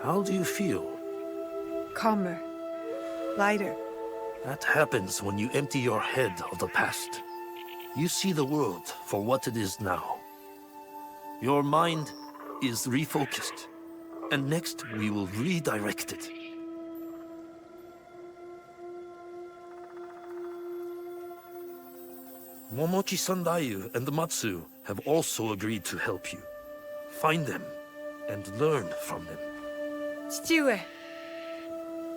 How do you feel? Calmer. Lighter. That happens when you empty your head of the past. You see the world for what it is now. Your mind is refocused, and next we will redirect it. Momochi Sandayu and Matsu have also agreed to help you. Find them and learn from them. Chichiwe.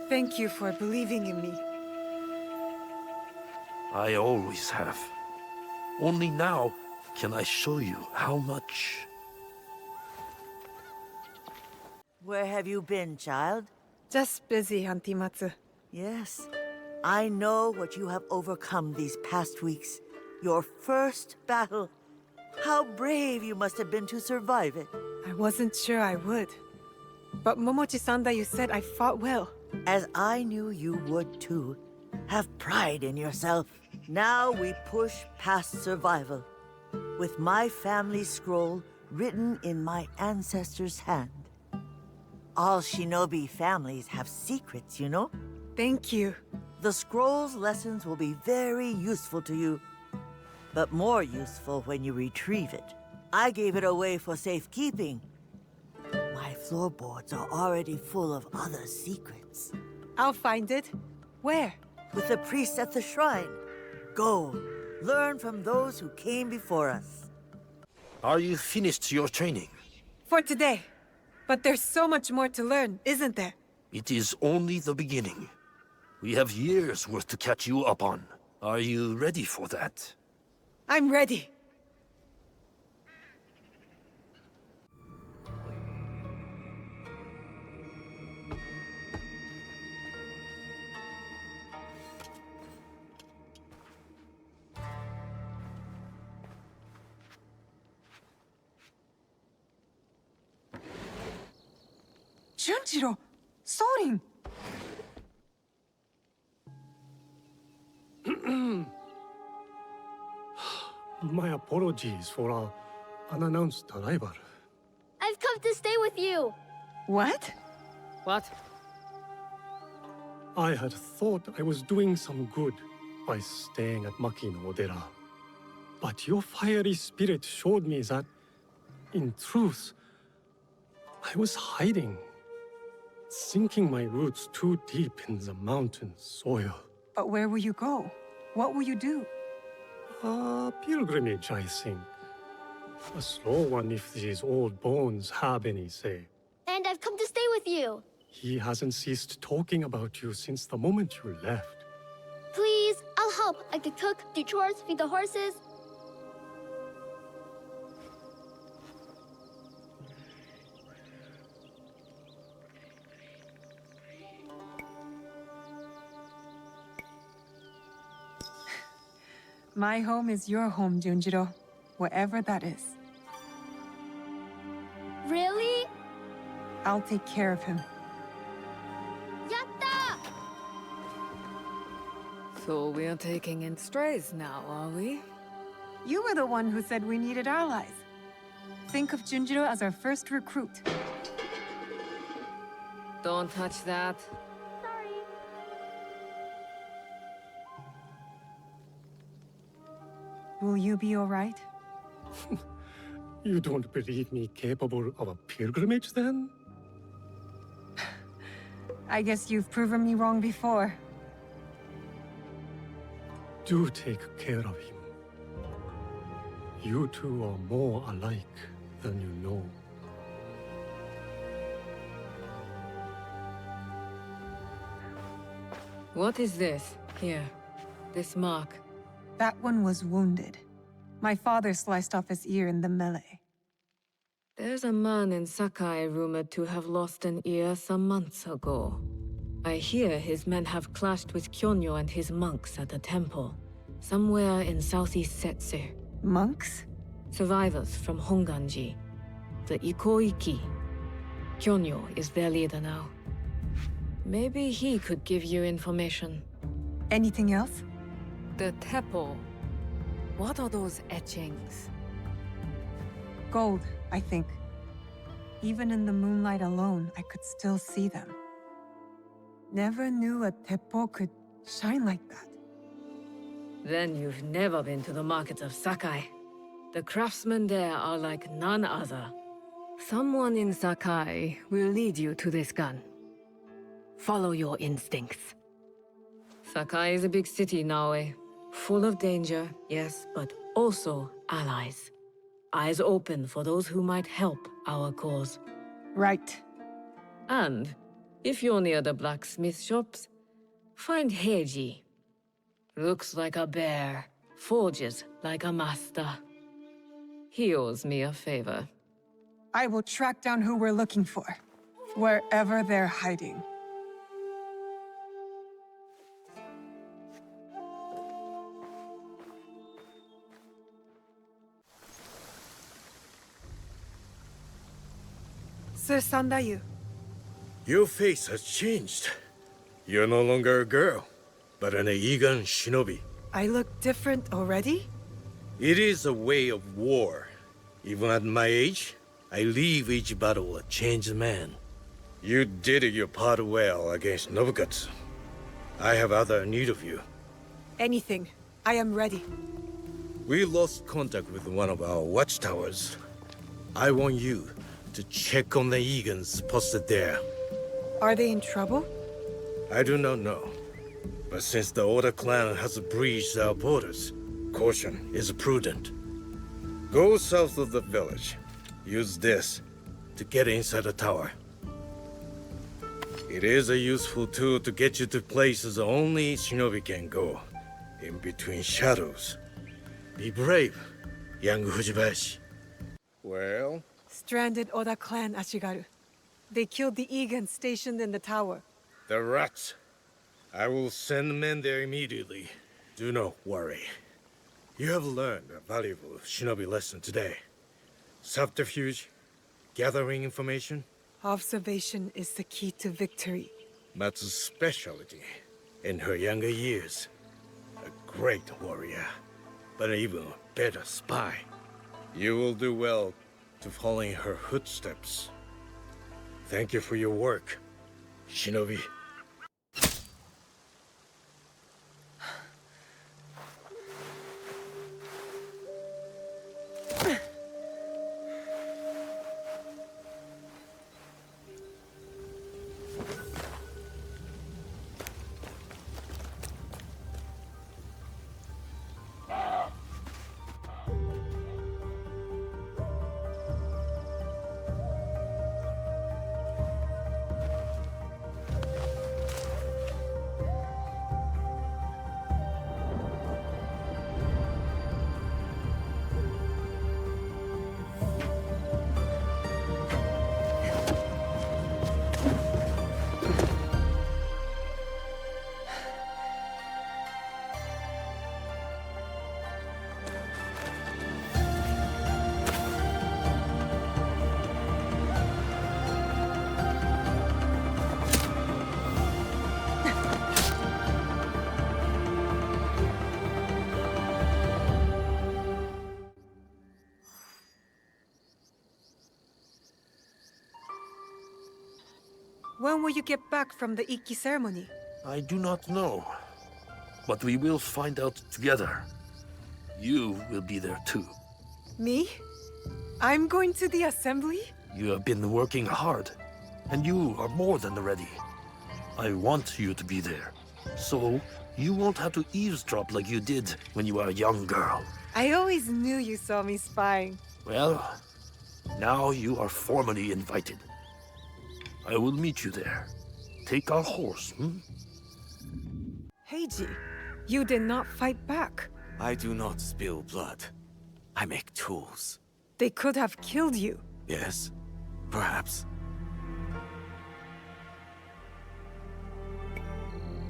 Thank you for believing in me. I always have. Only now can I show you how much. Where have you been, child? Just busy, Auntie Matsu. Yes. I know what you have overcome these past weeks. Your first battle. How brave you must have been to survive it. I wasn't sure I would. But Momochi Sandayu said I fought well. As I knew you would too. Have pride in yourself. Now we push past survival. With my family scroll written in my ancestor's hand. All shinobi families have secrets, you know? Thank you. The scroll's lessons will be very useful to you. But more useful when you retrieve it. I gave it away for safekeeping. My floorboards are already full of other secrets. I'll find it. Where? With the priest at the shrine. Go. Learn from those who came before us. Are you finished your training? For today. But there's so much more to learn, isn't there? It is only the beginning. We have years worth to catch you up on. Are you ready for that? I'm ready. Junjiro! Sorin! My apologies for our unannounced arrival. I've come to stay with you. What? What? I had thought I was doing some good by staying at Maki no Odera. But your fiery spirit showed me that, in truth, I was hiding, sinking my roots too deep in the mountain soil. But where will you go? What will you do? A pilgrimage, I think. A slow one if these old bones have any say. And I've come to stay with you. He hasn't ceased talking about you since the moment you left. Please, I'll help. I could cook, do chores, feed the horses. My home is your home, Junjiro. Wherever that is. Really? I'll take care of him. Yatta! So we're taking in strays now, are we? You were the one who said we needed allies. Think of Junjiro as our first recruit. Don't touch that. Will you be all right? You don't believe me capable of a pilgrimage, then? I guess you've proven me wrong before. Do take care of him. You two are more alike than you know. What is this? Here. This mark. That one was wounded. My father sliced off his ear in the melee. There's a man in Sakai rumored to have lost an ear some months ago. I hear his men have clashed with Kyonyo and his monks at a temple, somewhere in southeast Setsu. Monks? Survivors from Honganji, the Ikoiki. Kyonyo is their leader now. Maybe he could give you information. Anything else? The Teppo. What are those etchings? Gold, I think. Even in the moonlight alone, I could still see them. Never knew a teppo could shine like that. Then you've never been to the markets of Sakai. The craftsmen there are like none other. Someone in Sakai will lead you to this gun. Follow your instincts. Sakai is a big city, Naoe. Full of danger, yes, but also allies. Eyes open for those who might help our cause. Right. And, if you're near the blacksmith shops, find Heiji. Looks like a bear, forges like a master. He owes me a favor. I will track down who we're looking for, wherever they're hiding. Sir Sandayu. Your face has changed. You're no longer a girl, but an Eigan shinobi. I look different already? It is a way of war. Even at my age, I leave each battle a changed man. You did your part well against Nobukatsu. I have other need of you. Anything. I am ready. We lost contact with one of our watchtowers. I want you to check on the Egans posted there. Are they in trouble? I do not know. But since the Oda clan has breached our borders, caution is prudent. Go south of the village. Use this to get inside the tower. It is a useful tool to get you to places only shinobi can go. In between shadows. Be brave, young Fujibayashi. Well? Stranded Oda clan, Ashigaru. They killed the Egan stationed in the tower. The rats. I will send men there immediately. Do not worry. You have learned a valuable shinobi lesson today. Subterfuge, gathering information. Observation is the key to victory. Matsu's specialty in her younger years. A great warrior, but an even better spy. You will do well to follow in her footsteps. Thank you for your work, shinobi. When will you get back from the Ikki ceremony? I do not know. But we will find out together. You will be there too. Me? I'm going to the assembly? You have been working hard, and you are more than ready. I want you to be there, so you won't have to eavesdrop like you did when you were a young girl. I always knew you saw me spying. Well, now you are formally invited. I will meet you there. Take our horse, Heiji, you did not fight back. I do not spill blood. I make tools. They could have killed you. Yes, perhaps.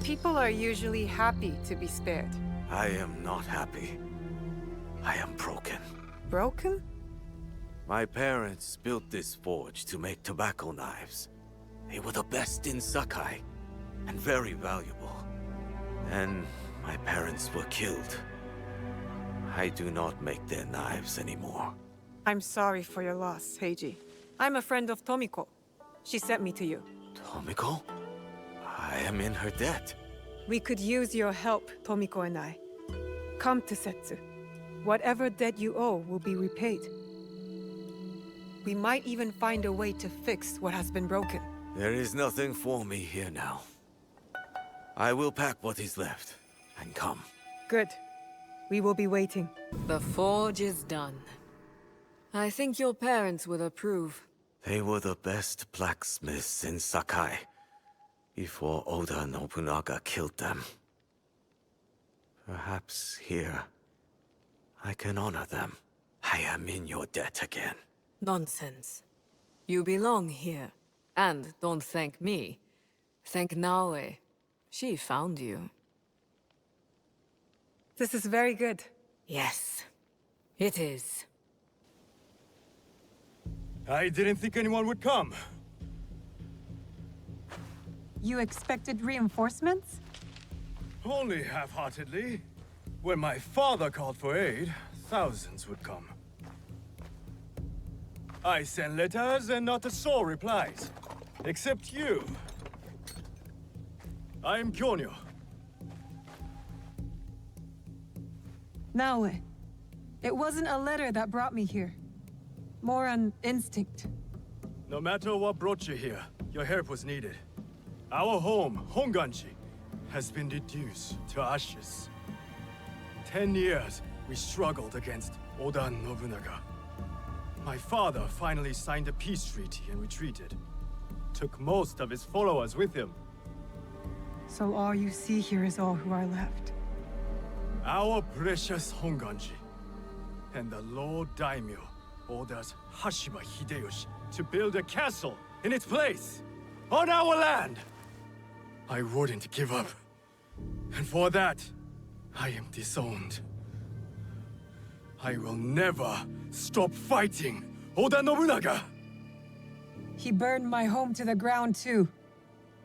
People are usually happy to be spared. I am not happy. I am broken. Broken? My parents built this forge to make tobacco knives. They were the best in Sakai, and very valuable. And my parents were killed. I do not make their knives anymore. I'm sorry for your loss, Heiji. I'm a friend of Tomiko. She sent me to you. Tomiko? I am in her debt. We could use your help, Tomiko and I. Come to Setsu. Whatever debt you owe will be repaid. We might even find a way to fix what has been broken. There is nothing for me here now. I will pack what is left and come. Good. We will be waiting. The forge is done. I think your parents would approve. They were the best blacksmiths in Sakai before Oda Nobunaga killed them. Perhaps here I can honor them. I am in your debt again. Nonsense. You belong here. And don't thank me. Thank Naoe. She found you. This is very good. Yes, it is. I didn't think anyone would come. You expected reinforcements? Only half-heartedly. When my father called for aid, thousands would come. I sent letters and not a soul replies. Except you. I am Kyonyo. Naoe, it wasn't a letter that brought me here. More an instinct. No matter what brought you here, your help was needed. Our home, Honganji, has been reduced to ashes. 10 years we struggled against Oda Nobunaga. My father finally signed a peace treaty and retreated. Took most of his followers with him. So all you see here is all who are left. Our precious Honganji. And the Lord Daimyo orders Hashima Hideyoshi to build a castle in its place, on our land. I wouldn't give up. And for that, I am disowned. I will never stop fighting Oda Nobunaga! He burned my home to the ground too.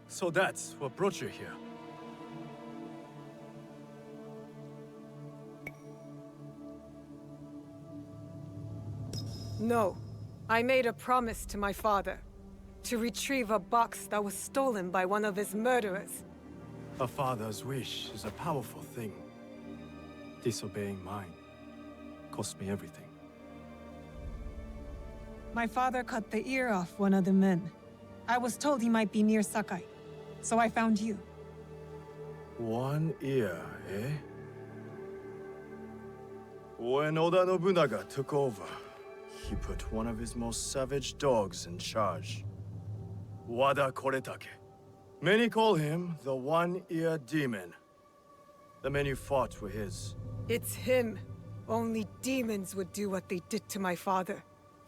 So that's what brought you here. No. I made a promise to my father. To retrieve a box that was stolen by one of his murderers. A father's wish is a powerful thing. Disobeying mine cost me everything. My father cut the ear off one of the men. I was told he might be near Sakai, so I found you. One ear, eh? When Oda Nobunaga took over, he put one of his most savage dogs in charge. Wada Koretake. Many call him the One-Ear Demon. The men you fought were his. It's him. Only demons would do what they did to my father.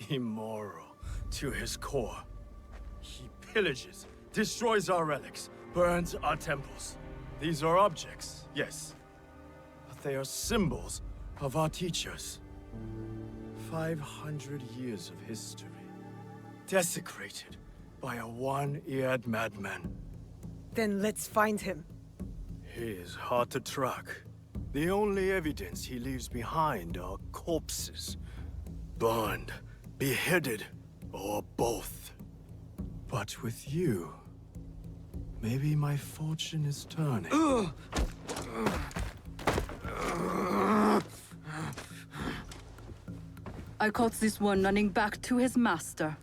Immoral to his core. He pillages, destroys our relics, burns our temples. These are objects, yes. But they are symbols of our teachers. 500 years of history. Desecrated by a one-eared madman. Then let's find him. He is hard to track. The only evidence he leaves behind are corpses. Burned, beheaded, or both. But with you, maybe my fortune is turning. I caught this one running back to his master.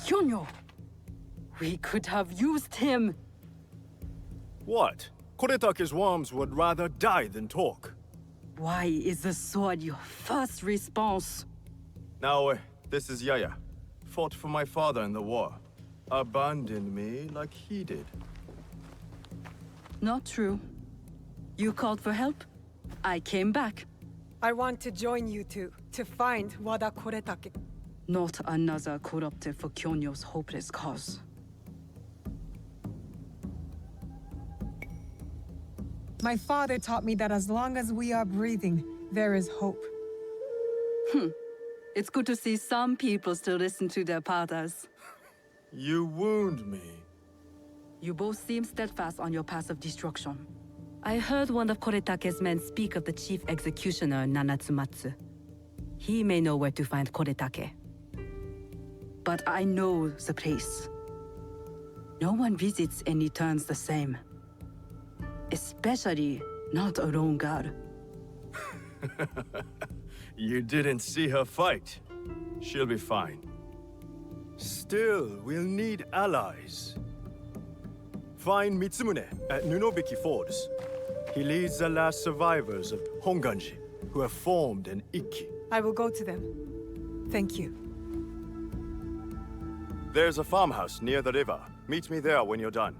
Kyonyo! We could have used him! What? Koretake's worms would rather die than talk. Why is the sword your first response? Now, this is Yaya. Fought for my father in the war. Abandoned me like he did. Not true. You called for help? I came back. I want to join you two, to find Wada Koretake. Not another corrupted for Kyonyo's hopeless cause. My father taught me that as long as we are breathing, there is hope. It's good to see some people still listen to their fathers. You wound me. You both seem steadfast on your path of destruction. I heard one of Koretake's men speak of the chief executioner, Nanatsumatsu. He may know where to find Koretake. But I know the place. No one visits and returns the same. Especially not a lone guard. You didn't see her fight. She'll be fine. Still, we'll need allies. Find Mitsumune at Nunobiki Fords. He leads the last survivors of Honganji, who have formed an Ikki. I will go to them. Thank you. There's a farmhouse near the river. Meet me there when you're done.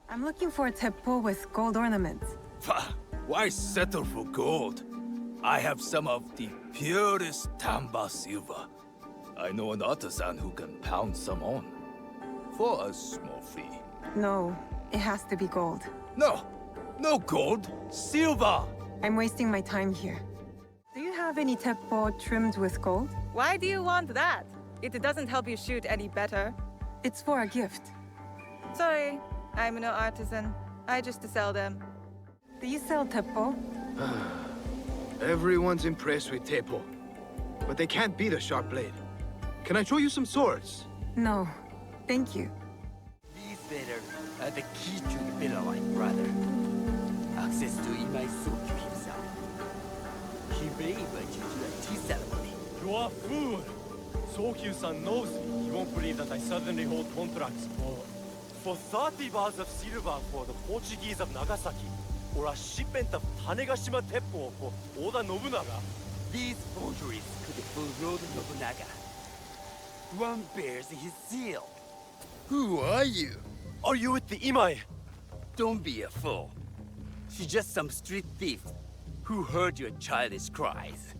I'm looking for a teppo with gold ornaments. Why settle for gold? I have some of the purest Tamba silver. I know an artisan who can pound some on. For a small fee. No, it has to be gold. No! No gold! Silver! I'm wasting my time here. Do you have any teppo trimmed with gold? Why do you want that? It doesn't help you shoot any better. It's for a gift. Sorry, I'm no artisan. I just sell them. Do you sell teppo? Everyone's impressed with Teppo, but they can't beat a sharp blade. Can I show you some swords? No, thank you. These better are the key to the better life, brother. Access to immersive He may invite you to a tea ceremony. You are a fool! Sokyu-san knows me. He won't believe that I suddenly hold contracts for 30 bars of silver for the Portuguese of Nagasaki, or a shipment of Tanegashima Teppo for Oda Nobunaga. These forgeries could fool Lord Nobunaga. One bears his seal. Who are you? Are you with the Imai? Don't be a fool. She's just some street thief who heard your childish cries.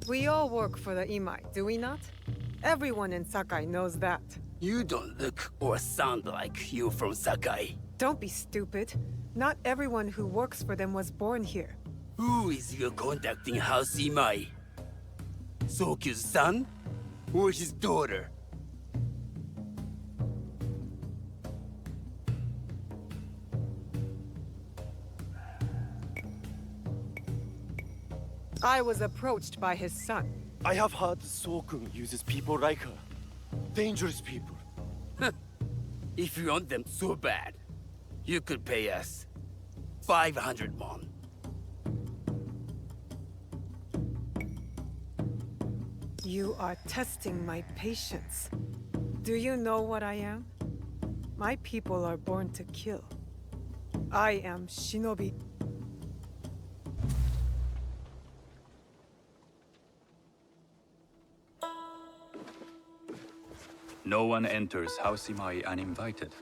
We all work for the Imai, do we not? Everyone in Sakai knows that. You don't look or sound like you from Sakai. Don't be stupid. Not everyone who works for them was born here. Who is your contacting House Imai? Sokyu's son? Or his daughter? I was approached by his son. I have heard Sokun uses people like her. Dangerous people. If you want them so bad, you could pay us 500 won. You are testing my patience. Do you know what I am? My people are born to kill. I am Shinobi. No one enters House Imai uninvited.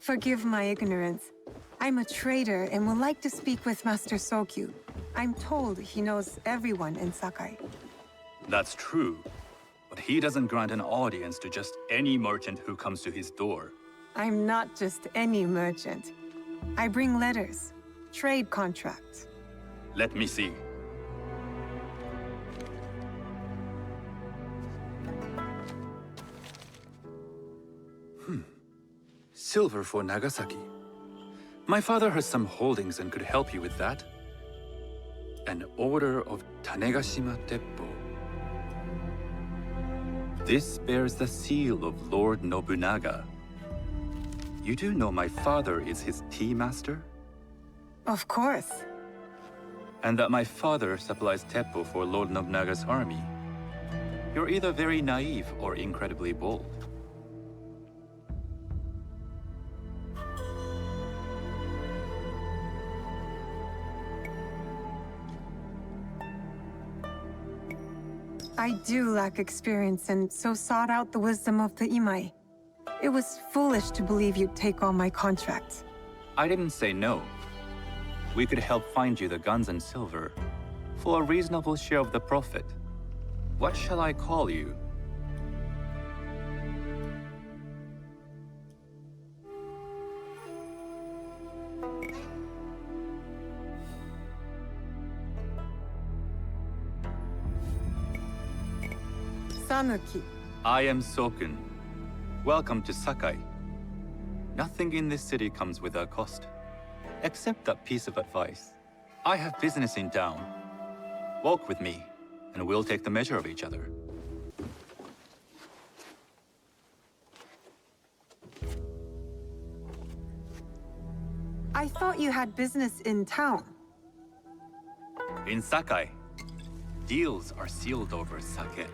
Forgive my ignorance. I'm a trader and would like to speak with Master Sokyu. I'm told he knows everyone in Sakai. That's true, but he doesn't grant an audience to just any merchant who comes to his door. I'm not just any merchant. I bring letters, trade contracts. Let me see. Silver for Nagasaki. My father has some holdings and could help you with that. An order of Tanegashima Teppo. This bears the seal of Lord Nobunaga. You do know my father is his tea master? Of course. And that my father supplies Teppo for Lord Nobunaga's army. You're either very naive or incredibly bold. I do lack experience and so sought out the wisdom of the Imai. It was foolish to believe you'd take on my contracts. I didn't say no. We could help find you the guns and silver for a reasonable share of the profit. What shall I call you? Sanuki. I am Sokun. Welcome to Sakai. Nothing in this city comes without cost. Except that piece of advice. I have business in town. Walk with me, and we'll take the measure of each other. I thought you had business in town. In Sakai, deals are sealed over sake.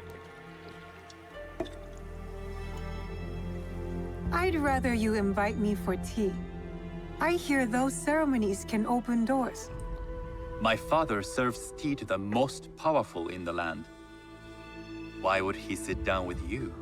I'd rather you invite me for tea. I hear those ceremonies can open doors. My father serves tea to the most powerful in the land. Why would he sit down with you?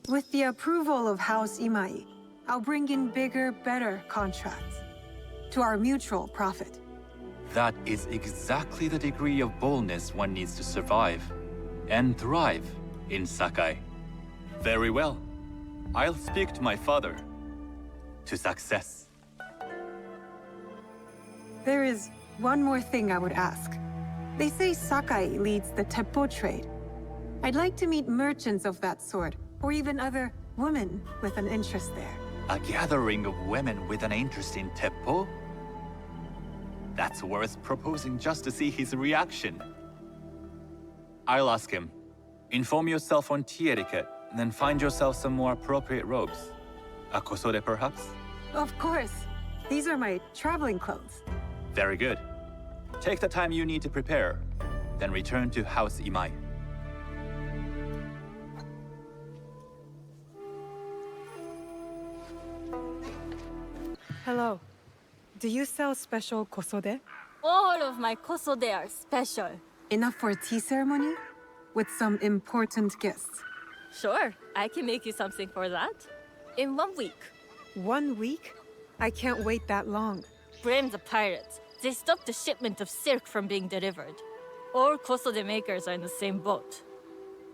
With the approval of House Imai, I'll bring in bigger, better contracts. To our mutual profit. That is exactly the degree of boldness one needs to survive and thrive in Sakai. Very well. I'll speak to my father. To success. There is one more thing I would ask. They say Sakai leads the Teppo trade. I'd like to meet merchants of that sort, or even other women with an interest there. A gathering of women with an interest in Teppo? That's worth proposing just to see his reaction. I'll ask him. Inform yourself on tea etiquette, then find yourself some more appropriate robes. A kosode, perhaps? Of course. These are my traveling clothes. Very good. Take the time you need to prepare, then return to House Imai. Hello. Do you sell special kosode? All of my kosode are special. Enough for a tea ceremony? With some important guests. Sure, I can make you something for that. In 1 week. 1 week? I can't wait that long. Blame the pirates. They stopped the shipment of silk from being delivered. All kosode makers are in the same boat.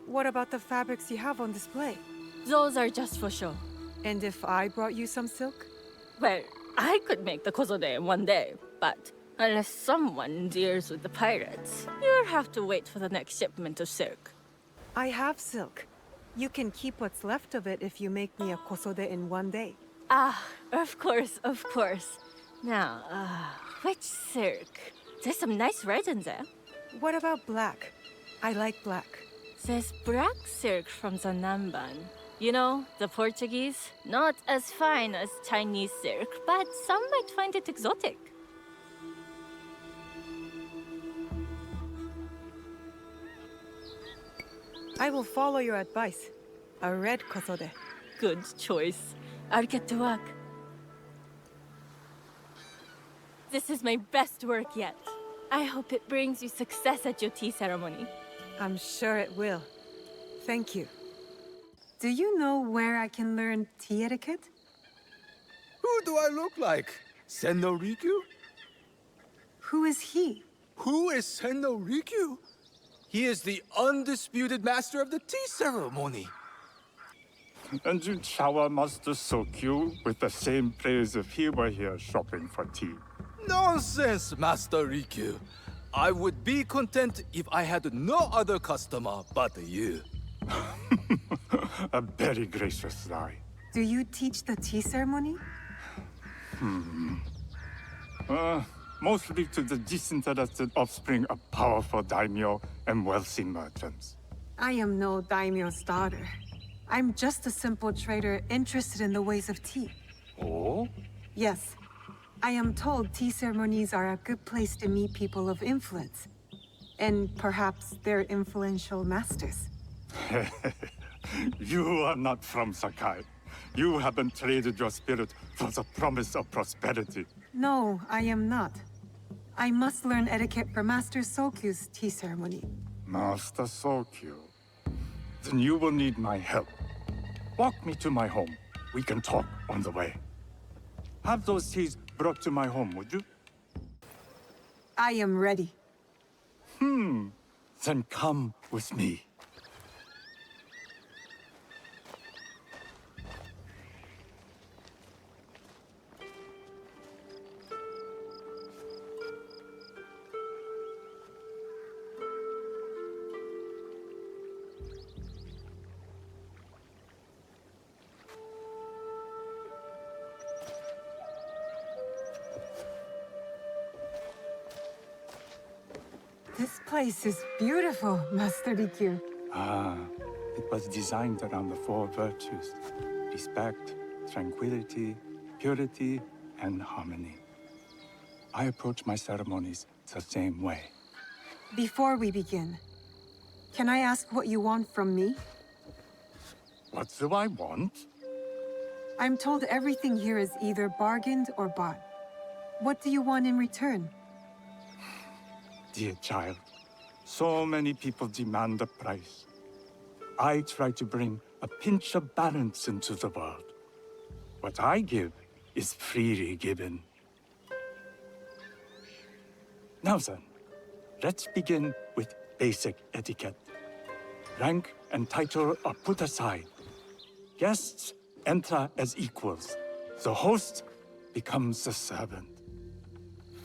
What about the fabrics you have on display? Those are just for show. And if I brought you some silk? Well, I could make the kosode in 1 day, but unless someone deals with the pirates, you'll have to wait for the next shipment of silk. I have silk. You can keep what's left of it if you make me a kosode in 1 day. Ah, of course, of course. Now, which silk? There's some nice red in there. What about black? I like black. There's black silk from the Namban. You know, the Portuguese? Not as fine as Chinese silk, but some might find it exotic. I will follow your advice. A red kosode. Good choice. I'll get to work. This is my best work yet. I hope it brings you success at your tea ceremony. I'm sure it will. Thank you. Do you know where I can learn tea etiquette? Who do I look like? Senno Rikyu? Who is he? Who is Senno Rikyu? He is the undisputed master of the tea ceremony. And you shower Master Sokyu with the same praise if he were here shopping for tea. Nonsense, Master Rikyu. I would be content if I had no other customer but you. A very gracious lie. Do you teach the tea ceremony? Mostly to the disinterested offspring of powerful daimyo and wealthy merchants. I am no daimyo's daughter. I'm just a simple trader interested in the ways of tea. Oh? Yes. I am told tea ceremonies are a good place to meet people of influence. And perhaps their influential masters. You are not from Sakai. You haven't traded your spirit for the promise of prosperity. No, I am not. I must learn etiquette for Master Sokyu's tea ceremony. Master Sokyu. Then you will need my help. Walk me to my home. We can talk on the way. Have those teas brought to my home, would you? I am ready. Then come with me. This place is beautiful, Master Rikyu. It was designed around the 4 virtues: respect, tranquility, purity, and harmony. I approach my ceremonies the same way. Before we begin, can I ask what you want from me? What do I want? I'm told everything here is either bargained or bought. What do you want in return? Dear child, so many people demand a price. I try to bring a pinch of balance into the world. What I give is freely given. Now then, let's begin with basic etiquette. Rank and title are put aside. Guests enter as equals. The host becomes the servant.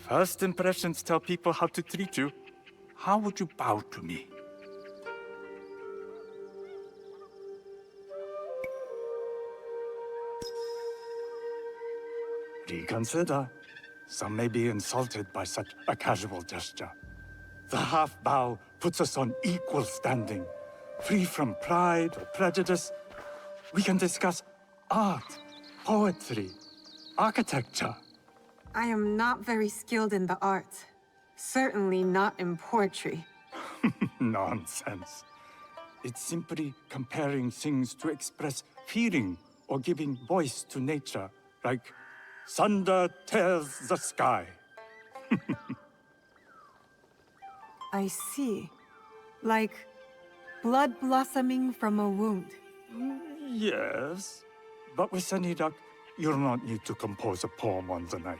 First impressions tell people how to treat you. How would you bow to me? Reconsider. Some may be insulted by such a casual gesture. The half bow puts us on equal standing, free from pride or prejudice. We can discuss art, poetry, architecture. I am not very skilled in the arts. Certainly not in poetry. Nonsense. It's simply comparing things to express feeling or giving voice to nature, like thunder tears the sky. I see. Like blood blossoming from a wound. Yes, but with any luck, you'll not need to compose a poem on the night.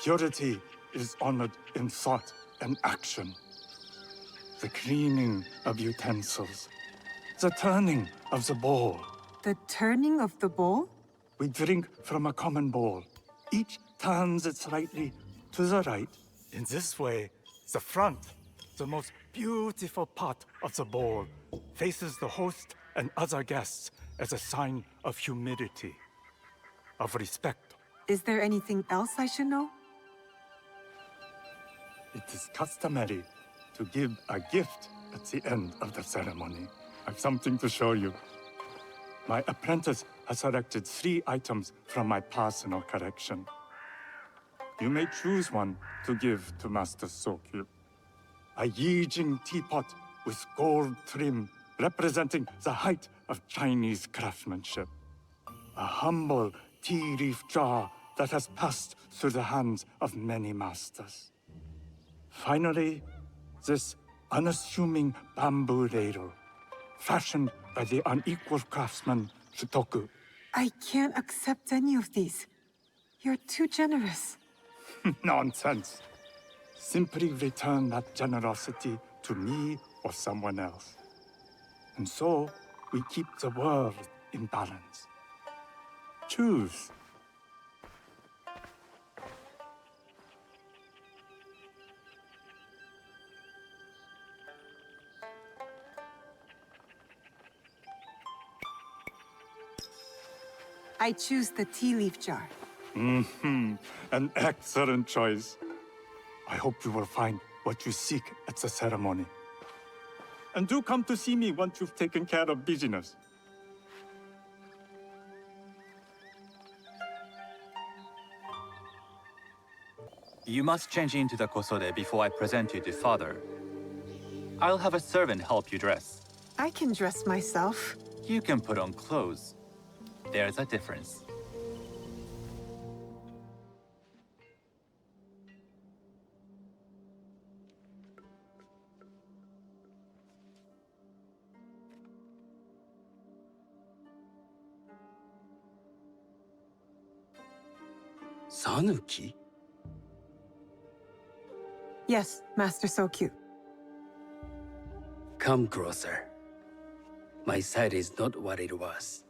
Purity is honored in thought and action. The cleaning of utensils, the turning of the bowl. The turning of the bowl? We drink from a common bowl. Each turns it slightly to the right. In this way, the front, the most beautiful part of the bowl, faces the host and other guests as a sign of humility, of respect. Is there anything else I should know? It is customary to give a gift at the end of the ceremony. I've something to show you. My apprentice has selected 3 items from my personal collection. You may choose one to give to Master Sokyu. A Yijing teapot with gold trim representing the height of Chinese craftsmanship. A humble tea leaf jar that has passed through the hands of many masters. Finally, this unassuming bamboo ladle, fashioned by the unequal craftsman Shutoku. I can't accept any of these. You're too generous. Nonsense. Simply return that generosity to me or someone else. And so, we keep the world in balance. Choose. I choose the tea leaf jar. An excellent choice. I hope you will find what you seek at the ceremony. And do come to see me once you've taken care of business. You must change into the kosode before I present you to father. I'll have a servant help you dress. I can dress myself. You can put on clothes. There's a difference. Sanuki? Yes, Master Sokyu. Come closer. My sight is not what it was,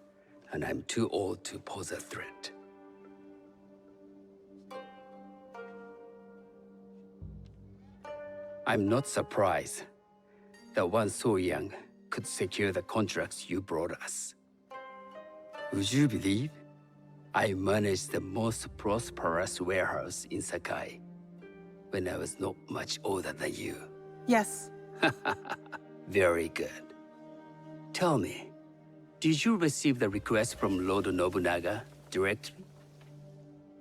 and I'm too old to pose a threat. I'm not surprised that one so young could secure the contracts you brought us. Would you believe I managed the most prosperous warehouse in Sakai when I was not much older than you? Yes. Very good. Tell me, did you receive the request from Lord Nobunaga directly?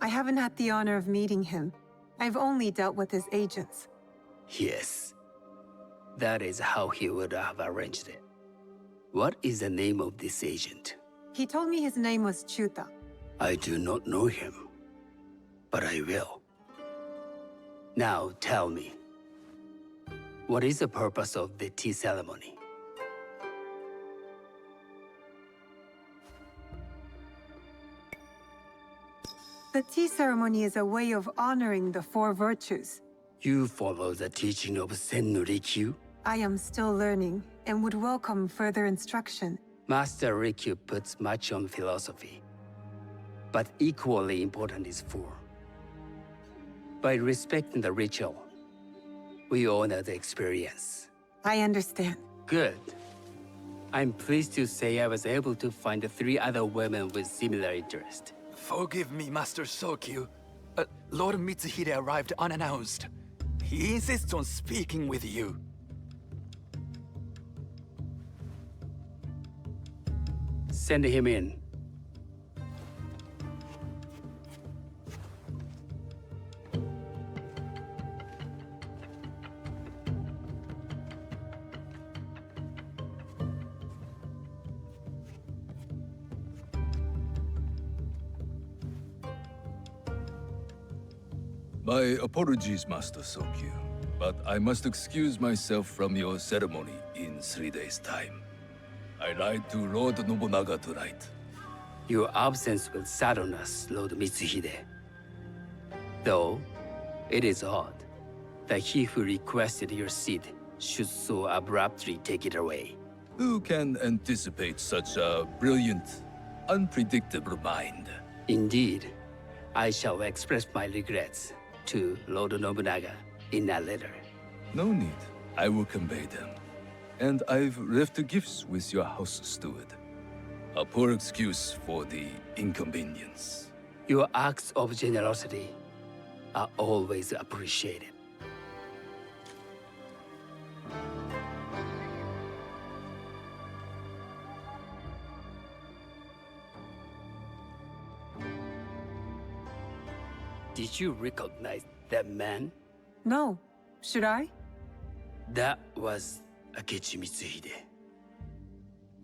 I haven't had the honor of meeting him. I've only dealt with his agents. Yes. That is how he would have arranged it. What is the name of this agent? He told me his name was Chuta. I do not know him, but I will. Now tell me, what is the purpose of the tea ceremony? The tea ceremony is a way of honoring the 4 virtues. You follow the teaching of Sennu Rikyu? I am still learning and would welcome further instruction. Master Rikyu puts much on philosophy, but equally important is form. By respecting the ritual, we honor the experience. I understand. Good. I'm pleased to say I was able to find 3 other women with similar interest. Forgive me, Master Sokyu. Lord Mitsuhide arrived unannounced. He insists on speaking with you. Send him in. My apologies, Master Sokyu, but I must excuse myself from your ceremony in 3 days' time. I lied to Lord Nobunaga tonight. Your absence will sadden us, Lord Mitsuhide. Though, it is odd that he who requested your seat should so abruptly take it away. Who can anticipate such a brilliant, unpredictable mind? Indeed, I shall express my regrets to Lord Nobunaga in a letter. No need. I will convey them. And I've left gifts with your house steward. A poor excuse for the inconvenience. Your acts of generosity are always appreciated. Did you recognize that man? No. Should I? That was Akechi Mitsuhide,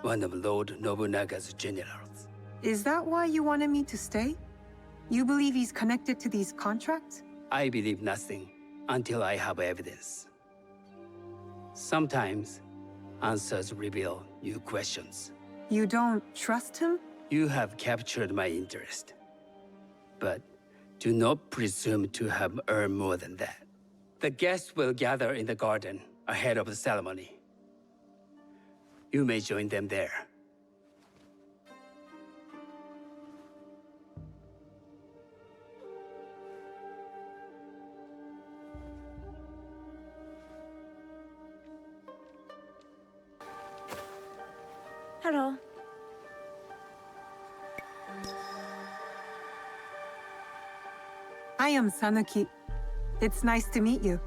one of Lord Nobunaga's generals. Is that why you wanted me to stay? You believe he's connected to these contracts? I believe nothing until I have evidence. Sometimes, answers reveal new questions. You don't trust him? You have captured my interest. But do not presume to have earned more than that. The guests will gather in the garden ahead of the ceremony. You may join them there. Hello. I am Sanuki. It's nice to meet you.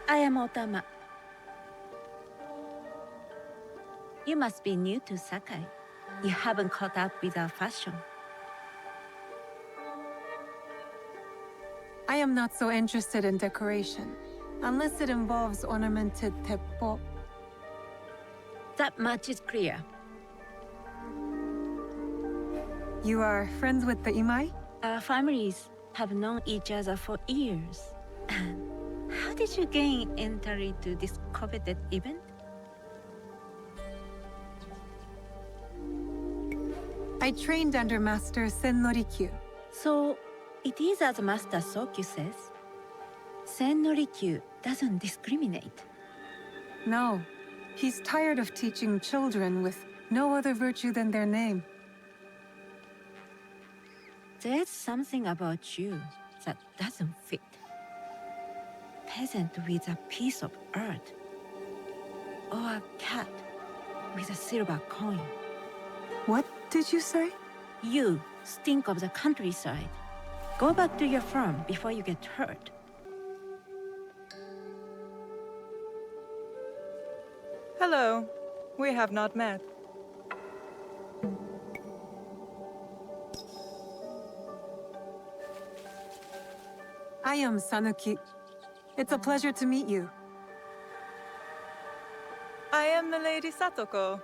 I am Otama. You must be new to Sakai. You haven't caught up with our fashion. I am not so interested in decoration, unless it involves ornamented teppo. That much is clear. You are friends with the Imai? Our families have known each other for years. How did you gain entry to this coveted event? I trained under Master Sen Norikyu. So, it is as Master Sokyu says. Sen Norikyu doesn't discriminate. No. He's tired of teaching children with no other virtue than their name. There's something about you that doesn't fit. Peasant with a piece of earth. Or a cat with a silver coin. What did you say? You stink of the countryside. Go back to your farm before you get hurt. Hello. We have not met. I am Sanuki. It's a pleasure to meet you. I am Milady Satoko.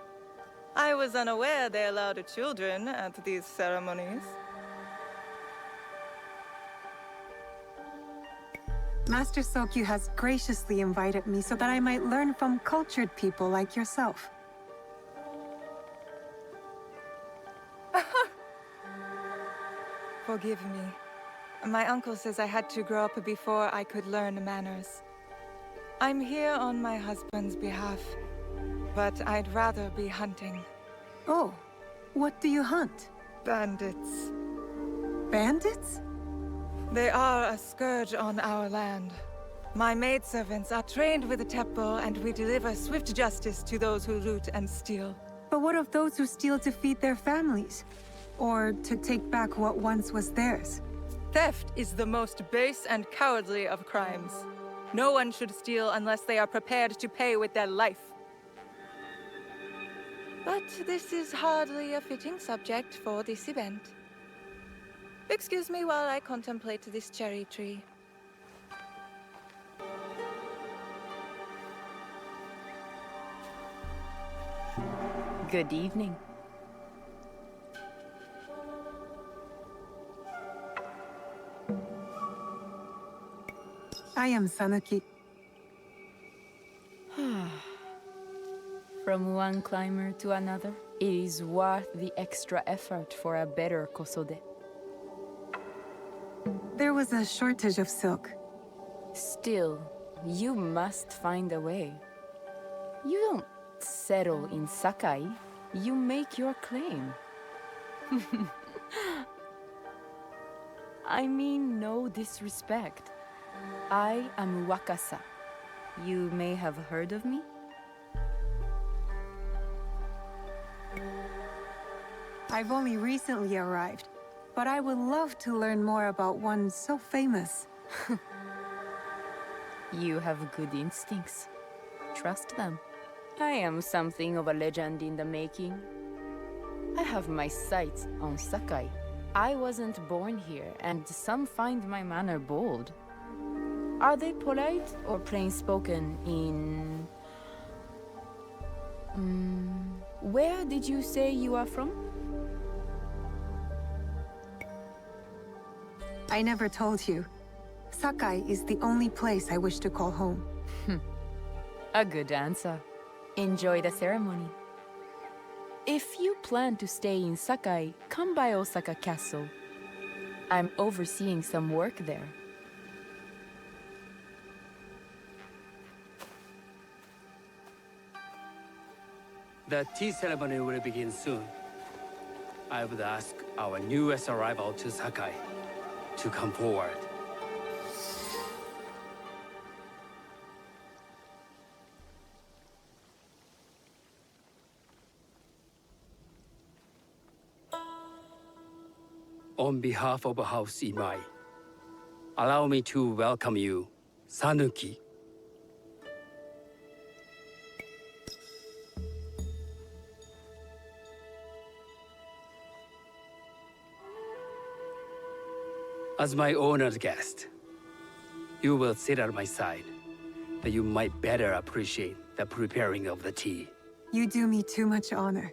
I was unaware they allowed children at these ceremonies. Master Sokyu has graciously invited me so that I might learn from cultured people like yourself. Forgive me. My uncle says I had to grow up before I could learn manners. I'm here on my husband's behalf, but I'd rather be hunting. Oh, what do you hunt? Bandits. Bandits? They are a scourge on our land. My maidservants are trained with the teppo, and we deliver swift justice to those who loot and steal. But what of those who steal to feed their families? Or to take back what once was theirs. Theft is the most base and cowardly of crimes. No one should steal unless they are prepared to pay with their life. But this is hardly a fitting subject for this event. Excuse me while I contemplate this cherry tree. Good evening. I am Sanuki. From one climber to another, it is worth the extra effort for a better kosode. There was a shortage of silk. Still, you must find a way. You don't settle in Sakai, you make your claim. I mean no disrespect. I am Wakasa. You may have heard of me? I've only recently arrived, but I would love to learn more about one so famous. You have good instincts. Trust them. I am something of a legend in the making. I have my sights on Sakai. I wasn't born here, and some find my manner bold. Are they polite or plain-spoken in... where did you say you are from? I never told you. Sakai is the only place I wish to call home. A good answer. Enjoy the ceremony. If you plan to stay in Sakai, come by Osaka Castle. I'm overseeing some work there. The tea ceremony will begin soon. I would ask our newest arrival to Sakai to come forward. On behalf of House Imai, allow me to welcome you, Sanuki. As my honored guest, you will sit at my side, that you might better appreciate the preparing of the tea. You do me too much honor.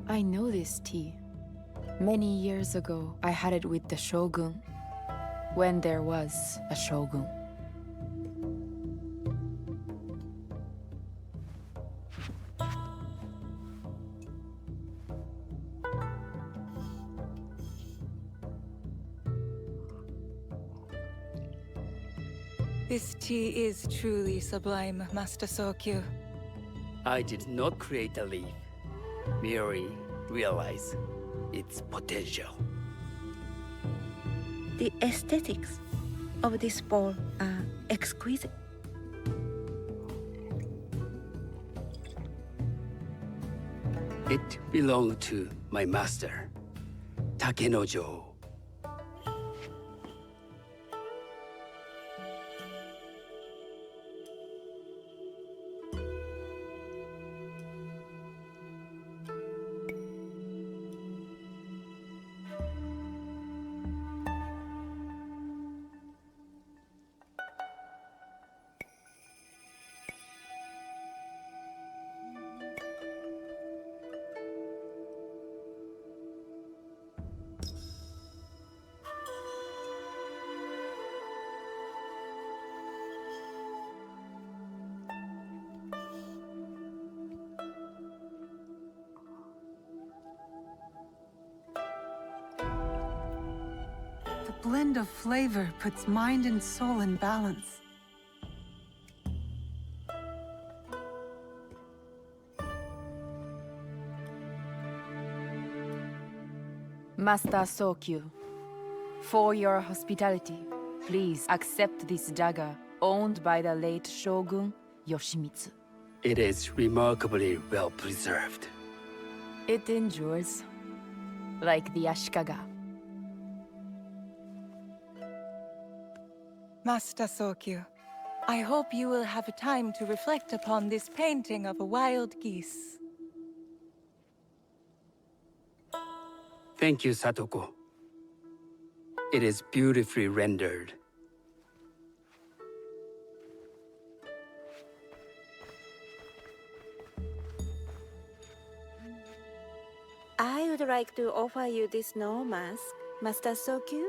I know this tea. Many years ago, I had it with the shogun, when there was a shogun. This tea is truly sublime, Master Sokyu. I did not create the leaf, merely realize its potential. The aesthetics of this bowl are exquisite. It belonged to my master, Takenojo. The blend of flavor puts mind and soul in balance. Master Sokyu, for your hospitality, please accept this dagger owned by the late Shogun Yoshimitsu. It is remarkably well preserved. It endures, like the Ashikaga. Master Sokyu, I hope you will have time to reflect upon this painting of a wild geese. Thank you, Satoko. It is beautifully rendered. I would like to offer you this snow mask, Master Sokyu,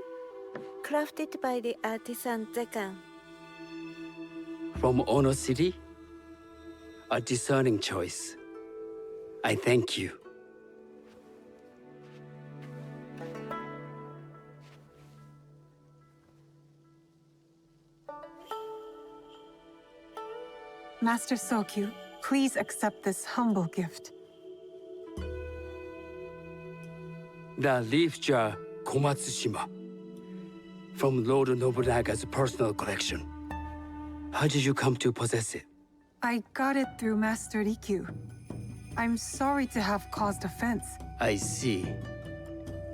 crafted by the artisan Zekan. From Ono City? A discerning choice. I thank you. Master Sokyu, please accept this humble gift. The leaf jar Komatsushima. From Lord Nobunaga's personal collection. How did you come to possess it? I got it through Master Rikyu. I'm sorry to have caused offense. I see.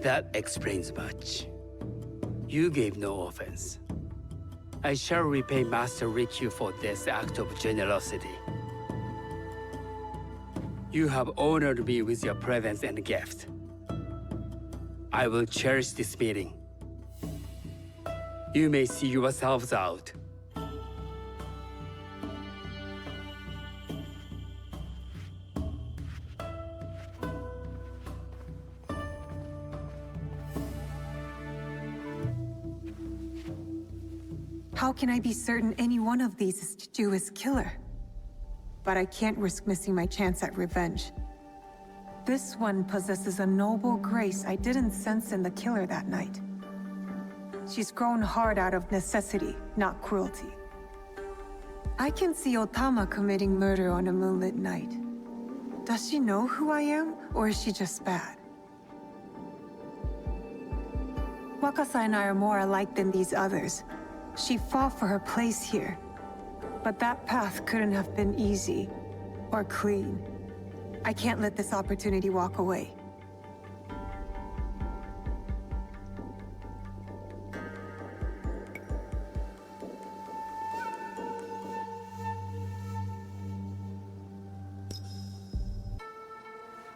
That explains much. You gave no offense. I shall repay Master Rikyu for this act of generosity. You have honored me with your presence and gift. I will cherish this meeting. You may see yourselves out. How can I be certain any one of these is Chichua's killer? But I can't risk missing my chance at revenge. This one possesses a noble grace I didn't sense in the killer that night. She's grown hard out of necessity, not cruelty. I can see Otama committing murder on a moonlit night. Does she know who I am, or is she just bad? Wakasa and I are more alike than these others. She fought for her place here. But that path couldn't have been easy, or clean. I can't let this opportunity walk away.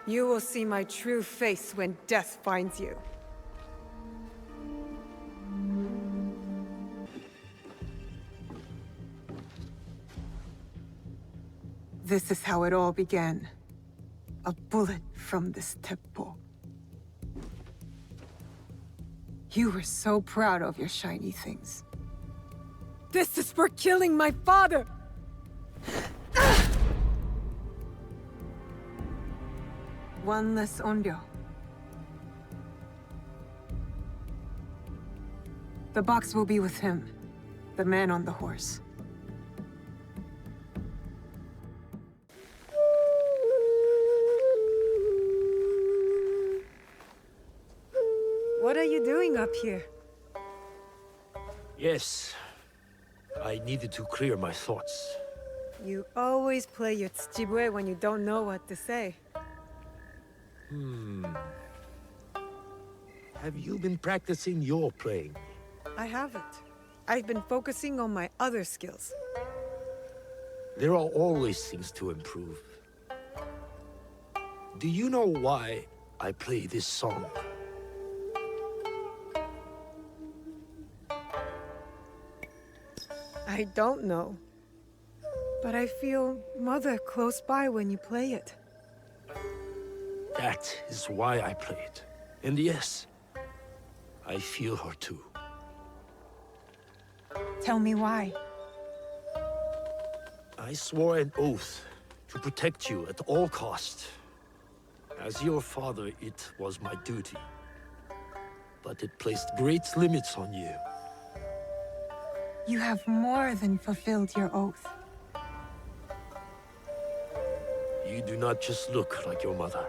You will see my true face when death finds you. This is how it all began. A bullet from this teppo. You were so proud of your shiny things. This is for killing my father! One less onryo. The box will be with him, the man on the horse. What are you doing up here? Yes. I needed to clear my thoughts. You always play your tsuchibue when you don't know what to say. Have you been practicing your playing? I haven't. I've been focusing on my other skills. There are always things to improve. Do you know why I play this song? I don't know. But I feel Mother close by when you play it. That is why I play it. And yes, I feel her too. Tell me why. I swore an oath to protect you at all costs. As your father, it was my duty. But it placed great limits on you. You have more than fulfilled your oath. You do not just look like your mother.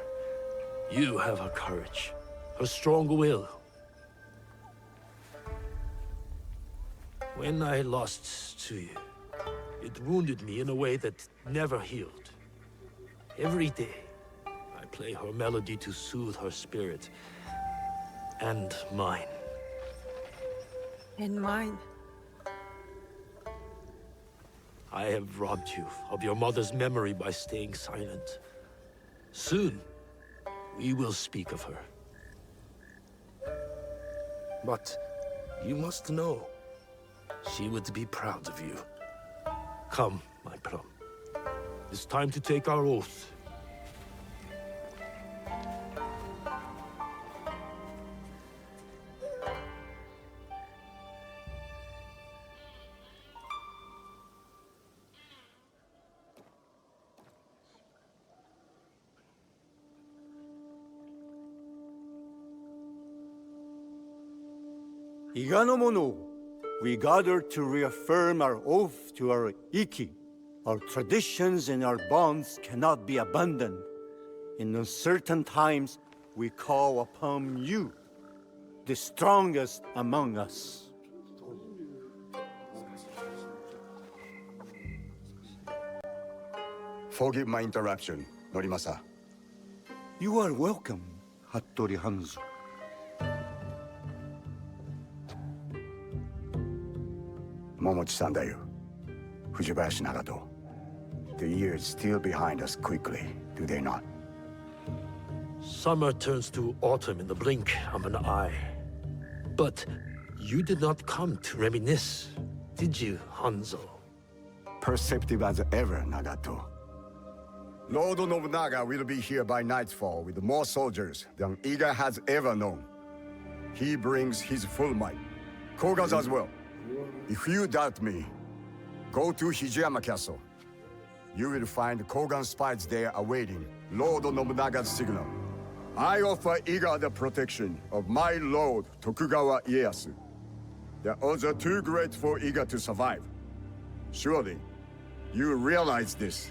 You have her courage, her strong will. When I lost to you, it wounded me in a way that never healed. Every day, I play her melody to soothe her spirit. And mine. And mine. I have robbed you of your mother's memory by staying silent. Soon, we will speak of her. But you must know, she would be proud of you. Come, my plum. It's time to take our oath. Iganomono, we gather to reaffirm our oath to our Iki. Our traditions and our bonds cannot be abandoned. In uncertain times, we call upon you, the strongest among us. Forgive my interruption, Norimasa. You are welcome, Hattori Hanzo. Momochi-san da yo. Fujibayashi Nagato. The years still behind us quickly, do they not? Summer turns to autumn in the blink of an eye. But you did not come to reminisce, did you, Hanzo? Perceptive as ever, Nagato. Lord Nobunaga will be here by nightfall with more soldiers than Iga has ever known. He brings his full might. Koga's as well. If you doubt me, go to Hijiyama Castle. You will find Kogan spies there awaiting Lord Nobunaga's signal. I offer Iga the protection of my lord Tokugawa Ieyasu. The odds are too great for Iga to survive. Surely, you realize this.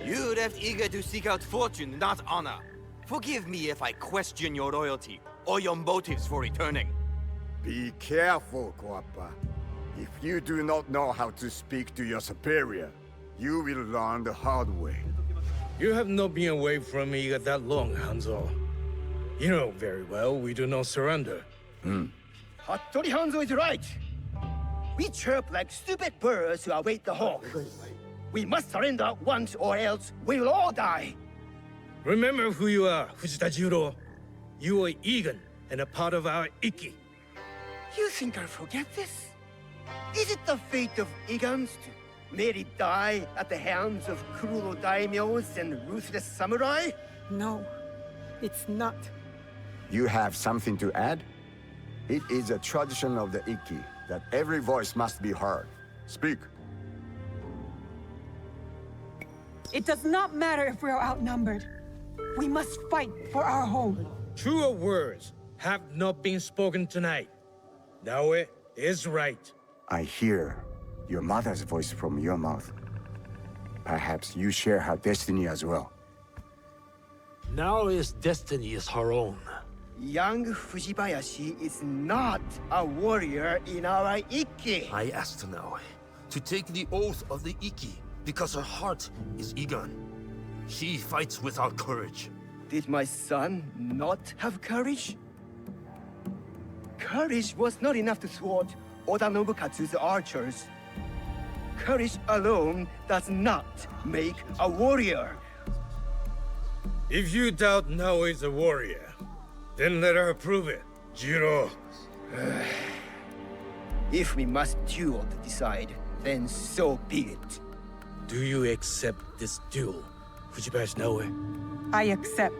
You left Iga to seek out fortune, not honor. Forgive me if I question your loyalty or your motives for returning. Be careful, Koappa. If you do not know how to speak to your superior, you will learn the hard way. You have not been away from me that long, Hanzo. You know very well we do not surrender. Hattori Hanzo is right. We chirp like stupid birds who await the hawk. We must surrender once or else we will all die. Remember who you are, Fujitajiro. You are Egan and a part of our Iki. You think I'll forget this? Is it the fate of Igans to merely die at the hands of cruel daimyos and ruthless samurai? No, it's not. You have something to add? It is a tradition of the Iki that every voice must be heard. Speak. It does not matter if we're outnumbered. We must fight for our home. Truer words have not been spoken tonight. Naoe is right. I hear your mother's voice from your mouth. Perhaps you share her destiny as well. Naoe's destiny is her own. Young Fujibayashi is not a warrior in our Iki. I asked Naoe to take the oath of the Iki because her heart is Igan. She fights with our courage, Did my son not have courage? Courage was not enough to thwart Oda Nobukatsu's archers. Courage alone does not make a warrior. If you doubt Naoe is a warrior, then let her prove it, Jiro. If we must duel to decide, then so be it. Do you accept this duel, Fujibayashi Naoe? I accept.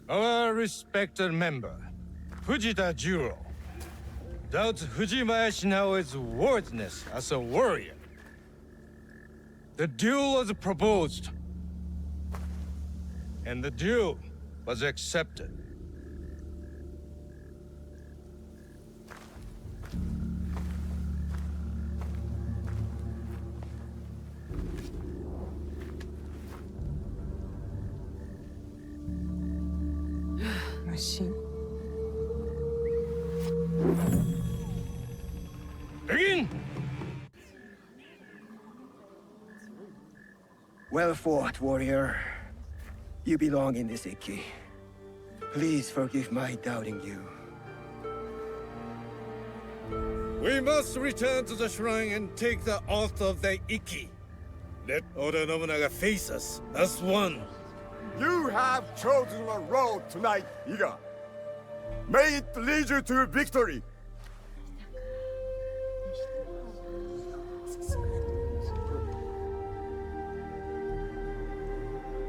Our respected member, Fujita Jiro, doubts Fujibayashi Naoe's worthiness as a warrior. The duel was proposed, and the duel was accepted. Machine. Begin! Well fought, warrior. You belong in this Ikki. Please forgive my doubting you. We must return to the shrine and take the oath of the Ikki. Let Oda Nobunaga face us as one. You have chosen a road tonight, Iga. May it lead you to victory.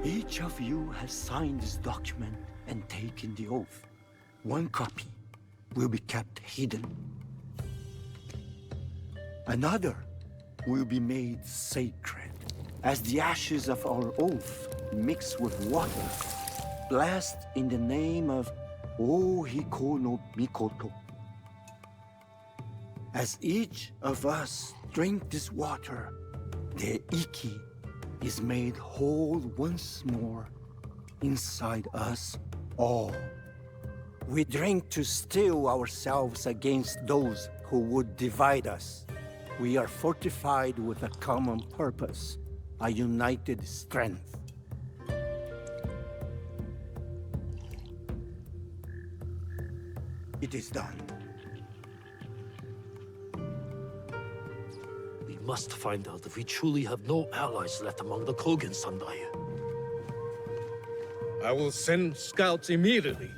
Each of you has signed this document and taken the oath. One copy will be kept hidden. Another will be made sacred. As the ashes of our oath mix with water, blessed in the name of Ohiko no Mikoto. As each of us drink this water, the Ikki is made whole once more inside us all. We drink to steel ourselves against those who would divide us. We are fortified with a common purpose, a united strength. It is done. We must find out if we truly have no allies left among the Kogen Sandai. I will send scouts immediately.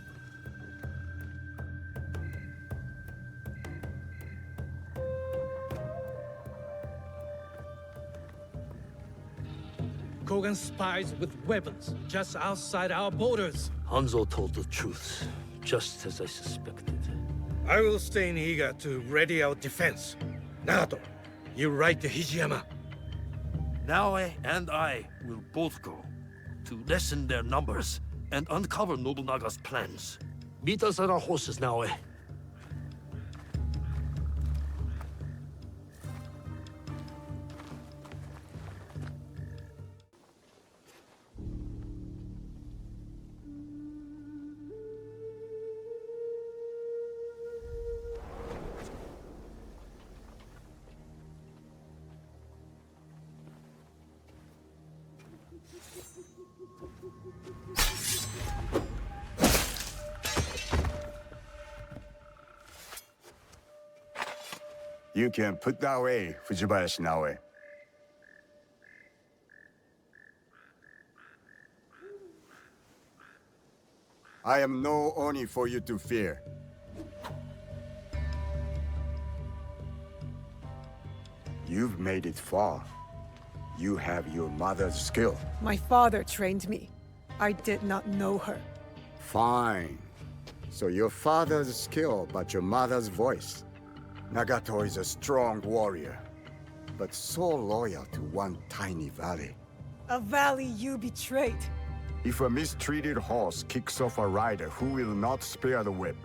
Kogan spies with weapons just outside our borders. Hanzo told the truth, just as I suspected. I will stay in Iga to ready our defense. Nagato, you ride to Hijiyama. Naoe and I will both go to lessen their numbers and uncover Nobunaga's plans. Meet us at our horses, Naoe. You can put that away, Fujibayashi Naoe. I am no Oni for you to fear. You've made it far. You have your mother's skill. My father trained me. I did not know her. Fine. So your father's skill, but your mother's voice. Nagato is a strong warrior, but so loyal to one tiny valley. A valley you betrayed. If a mistreated horse kicks off a rider who will not spare the whip,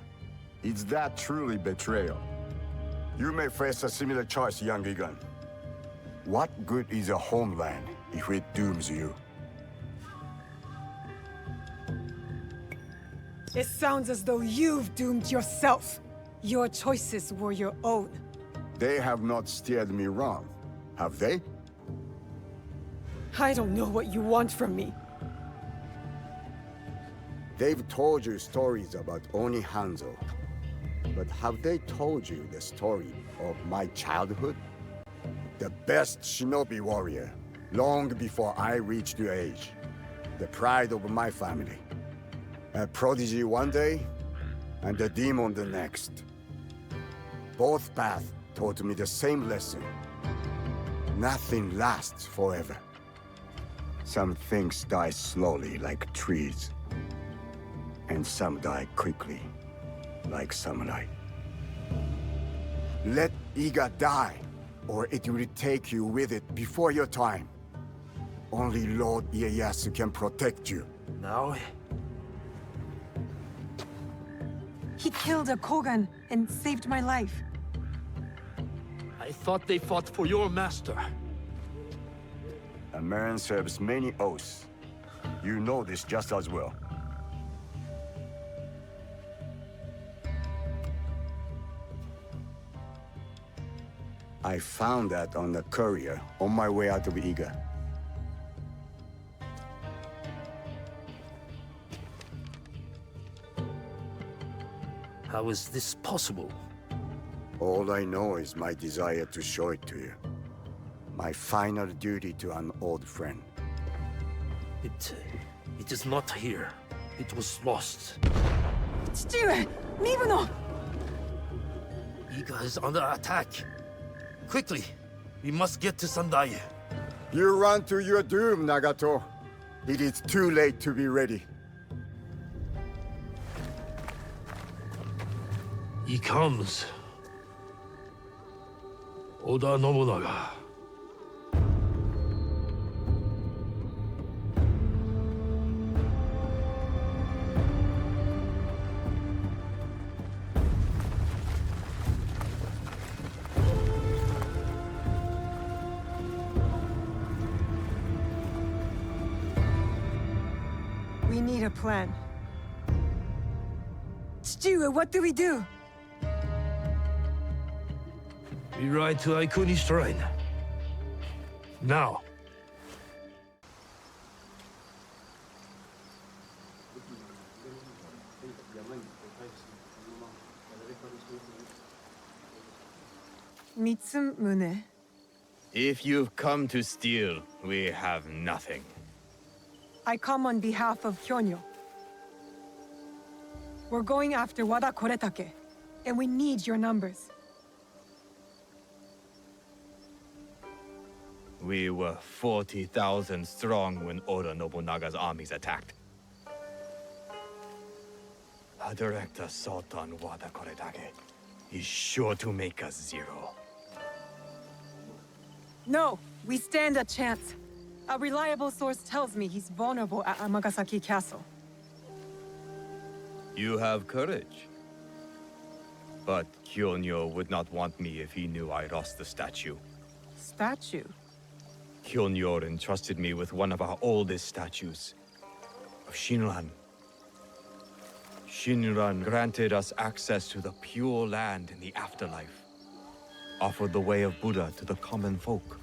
is that truly betrayal? You may face a similar choice, young Egan. What good is a homeland if it dooms you? It sounds as though you've doomed yourself. Your choices were your own. They have not steered me wrong, have they? I don't know what you want from me. They've told you stories about Oni Hanzo, but have they told you the story of my childhood? The best shinobi warrior, long before I reached your age. The pride of my family. A prodigy one day, and a demon the next. Both paths taught me the same lesson. Nothing lasts forever. Some things die slowly like trees, and some die quickly like samurai. Let Iga die, or it will take you with it before your time. Only Lord Ieyasu can protect you. Now? He killed a Kogan and saved my life. I thought they fought for your master. A man serves many oaths. You know this just as well. I found that on the courier on my way out of Iga. How is this possible? All I know is my desire to show it to you. My final duty to an old friend. It is not here. It was lost. 父上、身分の Iga is under attack. Quickly, we must get to Sandai. You run to your doom, Nagato. It is too late to be ready. He comes. Oda Nobunaga. We need a plan. 父上、what do we do? We ride to Aikuni Shrine. Now. Mitsumune. If you've come to steal, we have nothing. I come on behalf of Hyonyo. We're going after Wada Koretake, and we need your numbers. We were 40,000 strong when Oda Nobunaga's armies attacked. A direct assault on Wada Koretake is sure to make us zero. No, we stand a chance. A reliable source tells me he's vulnerable at Amagasaki Castle. You have courage. But Kyonyo would not want me if he knew I lost the statue. Statue? Kyonyo entrusted me with one of our oldest statues, of Shinran. Shinran granted us access to the pure land in the afterlife, offered the way of Buddha to the common folk.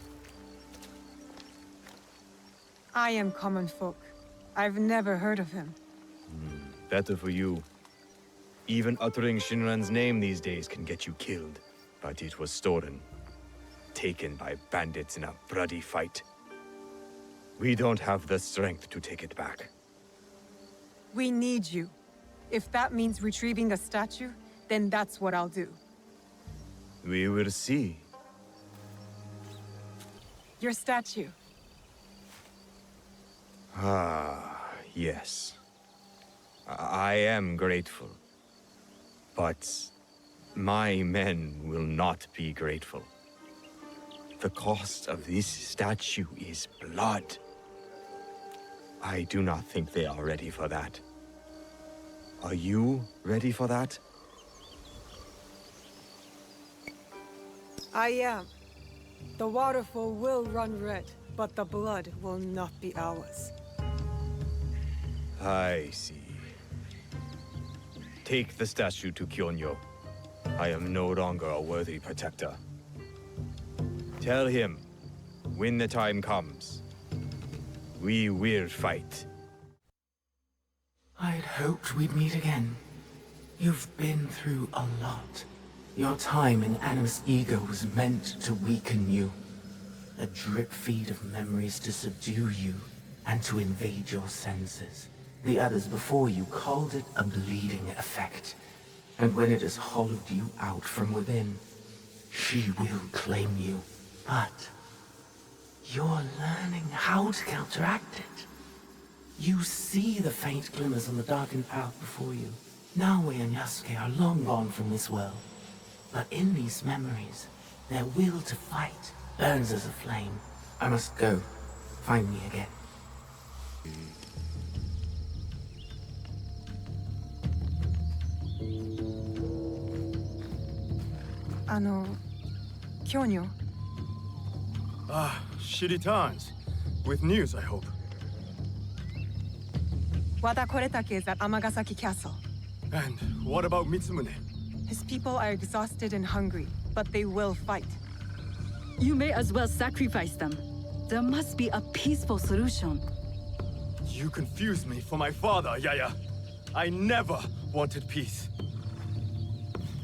I am common folk. I've never heard of him. Better for you. Even uttering Shinran's name these days can get you killed. But it was stolen. Taken by bandits in a bloody fight. We don't have the strength to take it back. We need you. If that means retrieving a statue, then that's what I'll do. We will see. Your statue. Ah, yes. I am grateful. But My men will not be grateful. The cost of this statue is blood. I do not think they are ready for that. Are you ready for that? I am. The waterfall will run red, but the blood will not be ours. I see. Take the statue to Kyonyo. I am no longer a worthy protector. Tell him, when the time comes, we will fight. I'd hoped we'd meet again. You've been through a lot. Your time in Animus Ego was meant to weaken you. A drip feed of memories to subdue you and to invade your senses. The others before you called it a bleeding effect. And when it has hollowed you out from within, she will claim you. But you're learning how to counteract it. You see the faint glimmers on the darkened path before you. Naoe and Yasuke are long gone from this world. But in these memories, their will to fight burns as a flame. I must go. Find me again. Kyonyo. Ah, she returns. With news, I hope. Wada Koretake is at Amagasaki Castle. And what about Mitsumune? His people are exhausted and hungry, but they will fight. You may as well sacrifice them. There must be a peaceful solution. You confuse me for my father, Yaya. I never wanted peace.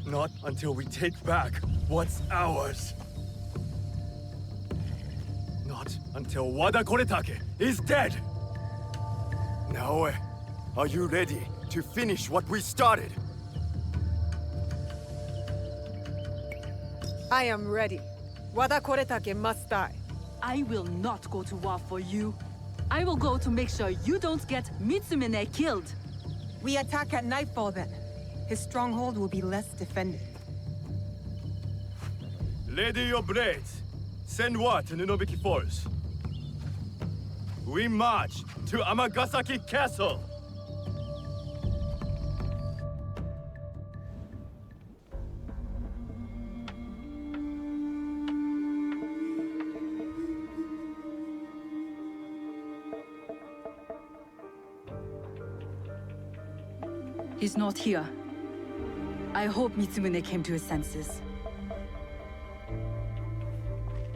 Not until we take back what's ours. Not until Wada Koretake is dead. Naoe, are you ready to finish what we started? I am ready. Wada Koretake must die. I will not go to war for you. I will go to make sure you don't get Mitsumine killed. We attack at nightfall then. His stronghold will be less defended. Ready your blades. Send word to Nunobiki Falls. We march to Amagasaki Castle. He's not here. I hope Mitsumune came to his senses.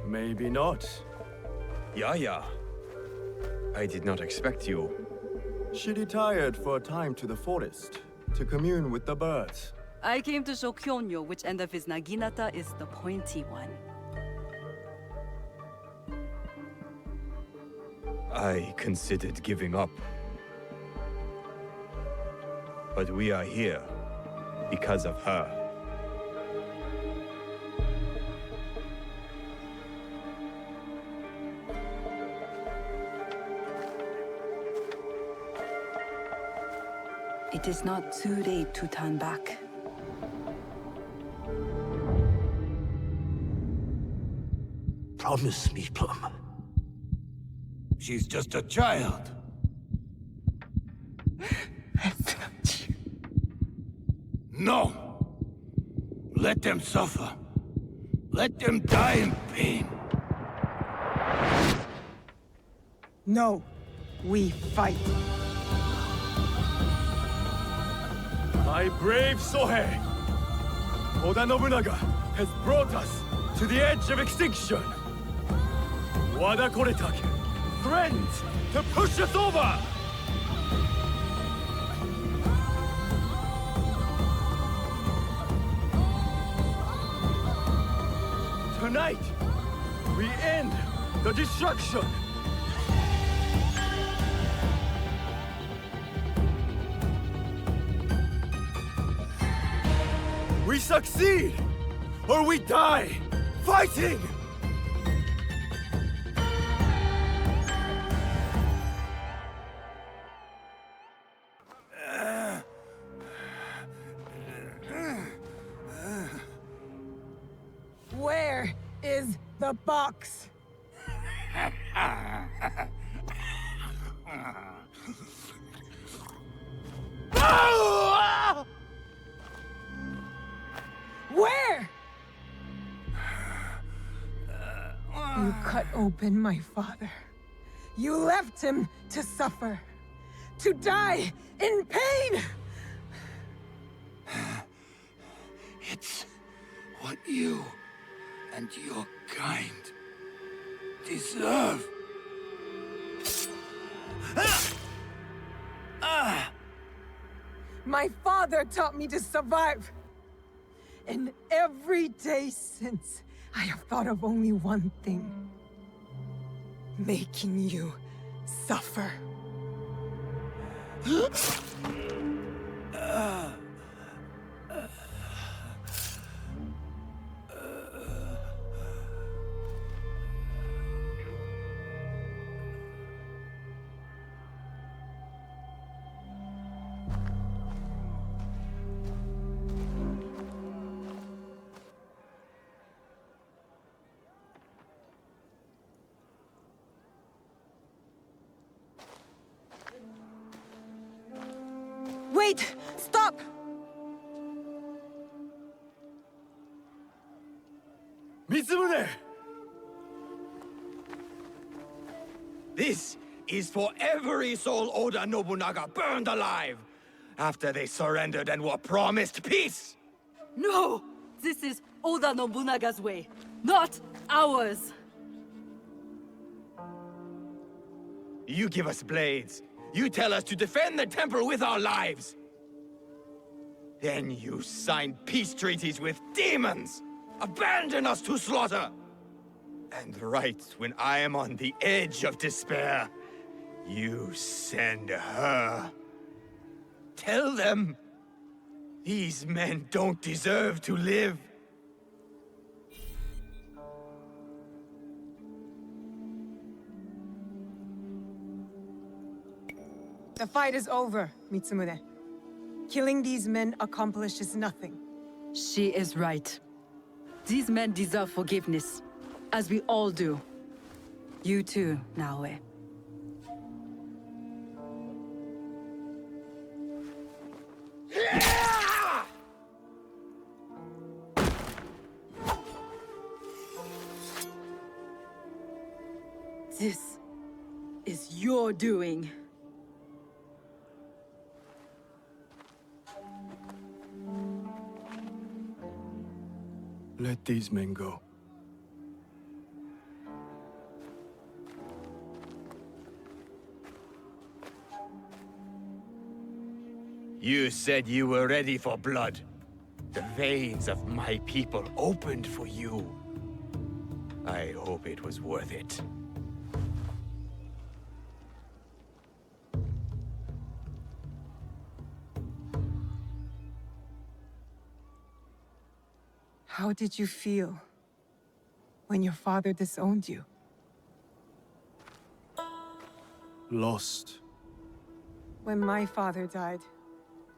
Maybe not. Yaya. I did not expect you. She retired for a time to the forest to commune with the birds. I came to show Kyonyo which end of his naginata is the pointy one. I considered giving up. But we are here because of her. It is not too late to turn back. Promise me, Plum. She's just a child. No! Let them suffer. Let them die in pain. No, we fight. My brave Sohei! Oda Nobunaga has brought us to the edge of extinction. Wada Koretake, friends to push us over! Tonight, we end the destruction! We succeed! Or we die! Fighting! the box! Where? You cut open my father. You left him to suffer. To die in pain! It's what you and your kind deserve. My father taught me to survive. And every day since, I have thought of only one thing. Making you suffer. Wait! Stop! Mitsumune! This is for every soul Oda Nobunaga burned alive after they surrendered and were promised peace! No! This is Oda Nobunaga's way, not ours! You give us blades. You tell us to defend the temple with our lives. Then you sign peace treaties with demons! Abandon us to slaughter! And right when I am on the edge of despair, you send her. Tell them, these men don't deserve to live. The fight is over, Mitsumune. Killing these men accomplishes nothing. She is right. These men deserve forgiveness, as we all do. You too, Naoe. This is your doing. Let these men go. You said you were ready for blood. The veins of my people opened for you. I hope it was worth it. How did you feel when your father disowned you? Lost. When my father died,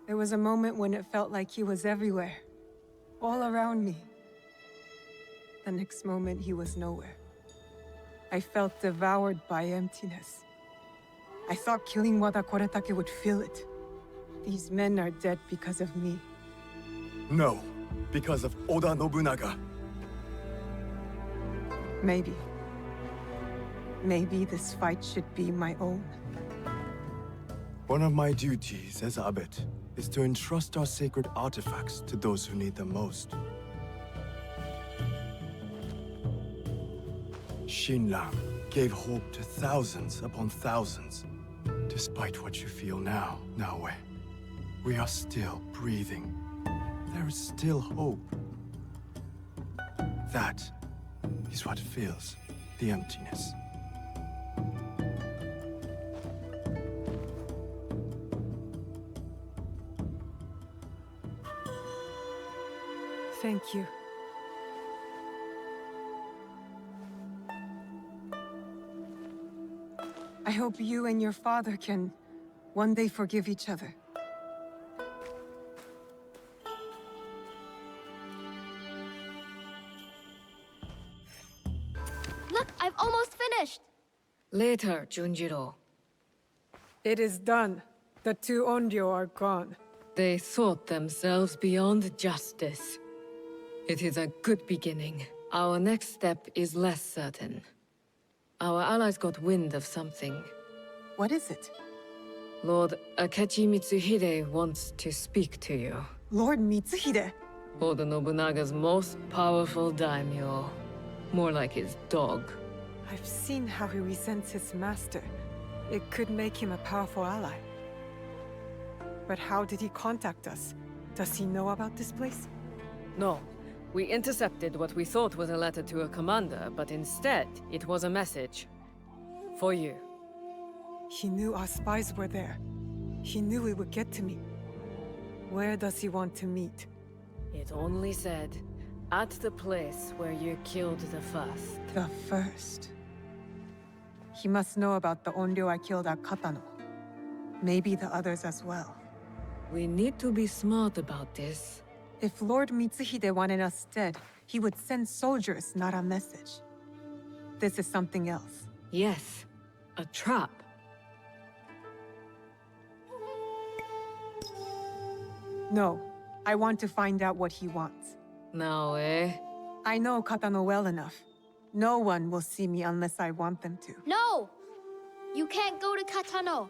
there was a moment when it felt like he was everywhere, all around me. The next moment, he was nowhere. I felt devoured by emptiness. I thought killing Wada Koretake would fill it. These men are dead because of me. No, because of Oda Nobunaga. Maybe. Maybe this fight should be my own. One of my duties as abbot is to entrust our sacred artifacts to those who need them most. Shinran gave hope to thousands upon thousands. Despite what you feel now, Naoe, we are still breathing. There is still hope. That is what fills the emptiness. Thank you. I hope you and your father can one day forgive each other. Later, Junjiro. It is done. The two Onryo are gone. They thought themselves beyond justice. It is a good beginning. Our next step is less certain. Our allies got wind of something. What is it? Lord Akechi Mitsuhide wants to speak to you. Lord Mitsuhide? Oda Nobunaga's most powerful daimyo. More like his dog. I've seen how he resents his master. It could make him a powerful ally. But how did he contact us? Does he know about this place? No. We intercepted what we thought was a letter to a commander, but instead, it was a message. For you. He knew our spies were there. He knew he would get to me. Where does he want to meet? It only said, at the place where you killed the first. The first. He must know about the Onryo I killed at Katano. Maybe the others as well. We need to be smart about this. If Lord Mitsuhide wanted us dead, he would send soldiers, not a message. This is something else. Yes, a trap. No, I want to find out what he wants. Now, eh? I know Katano well enough. No one will see me unless I want them to. No! You can't go to Katano.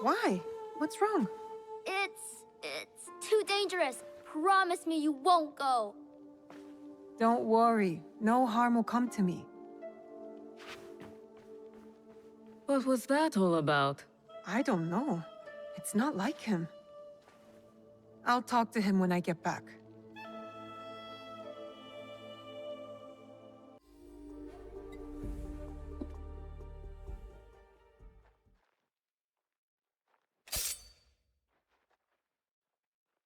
Why? What's wrong? It's too dangerous. Promise me you won't go. Don't worry. No harm will come to me. What was that all about? I don't know. It's not like him. I'll talk to him when I get back.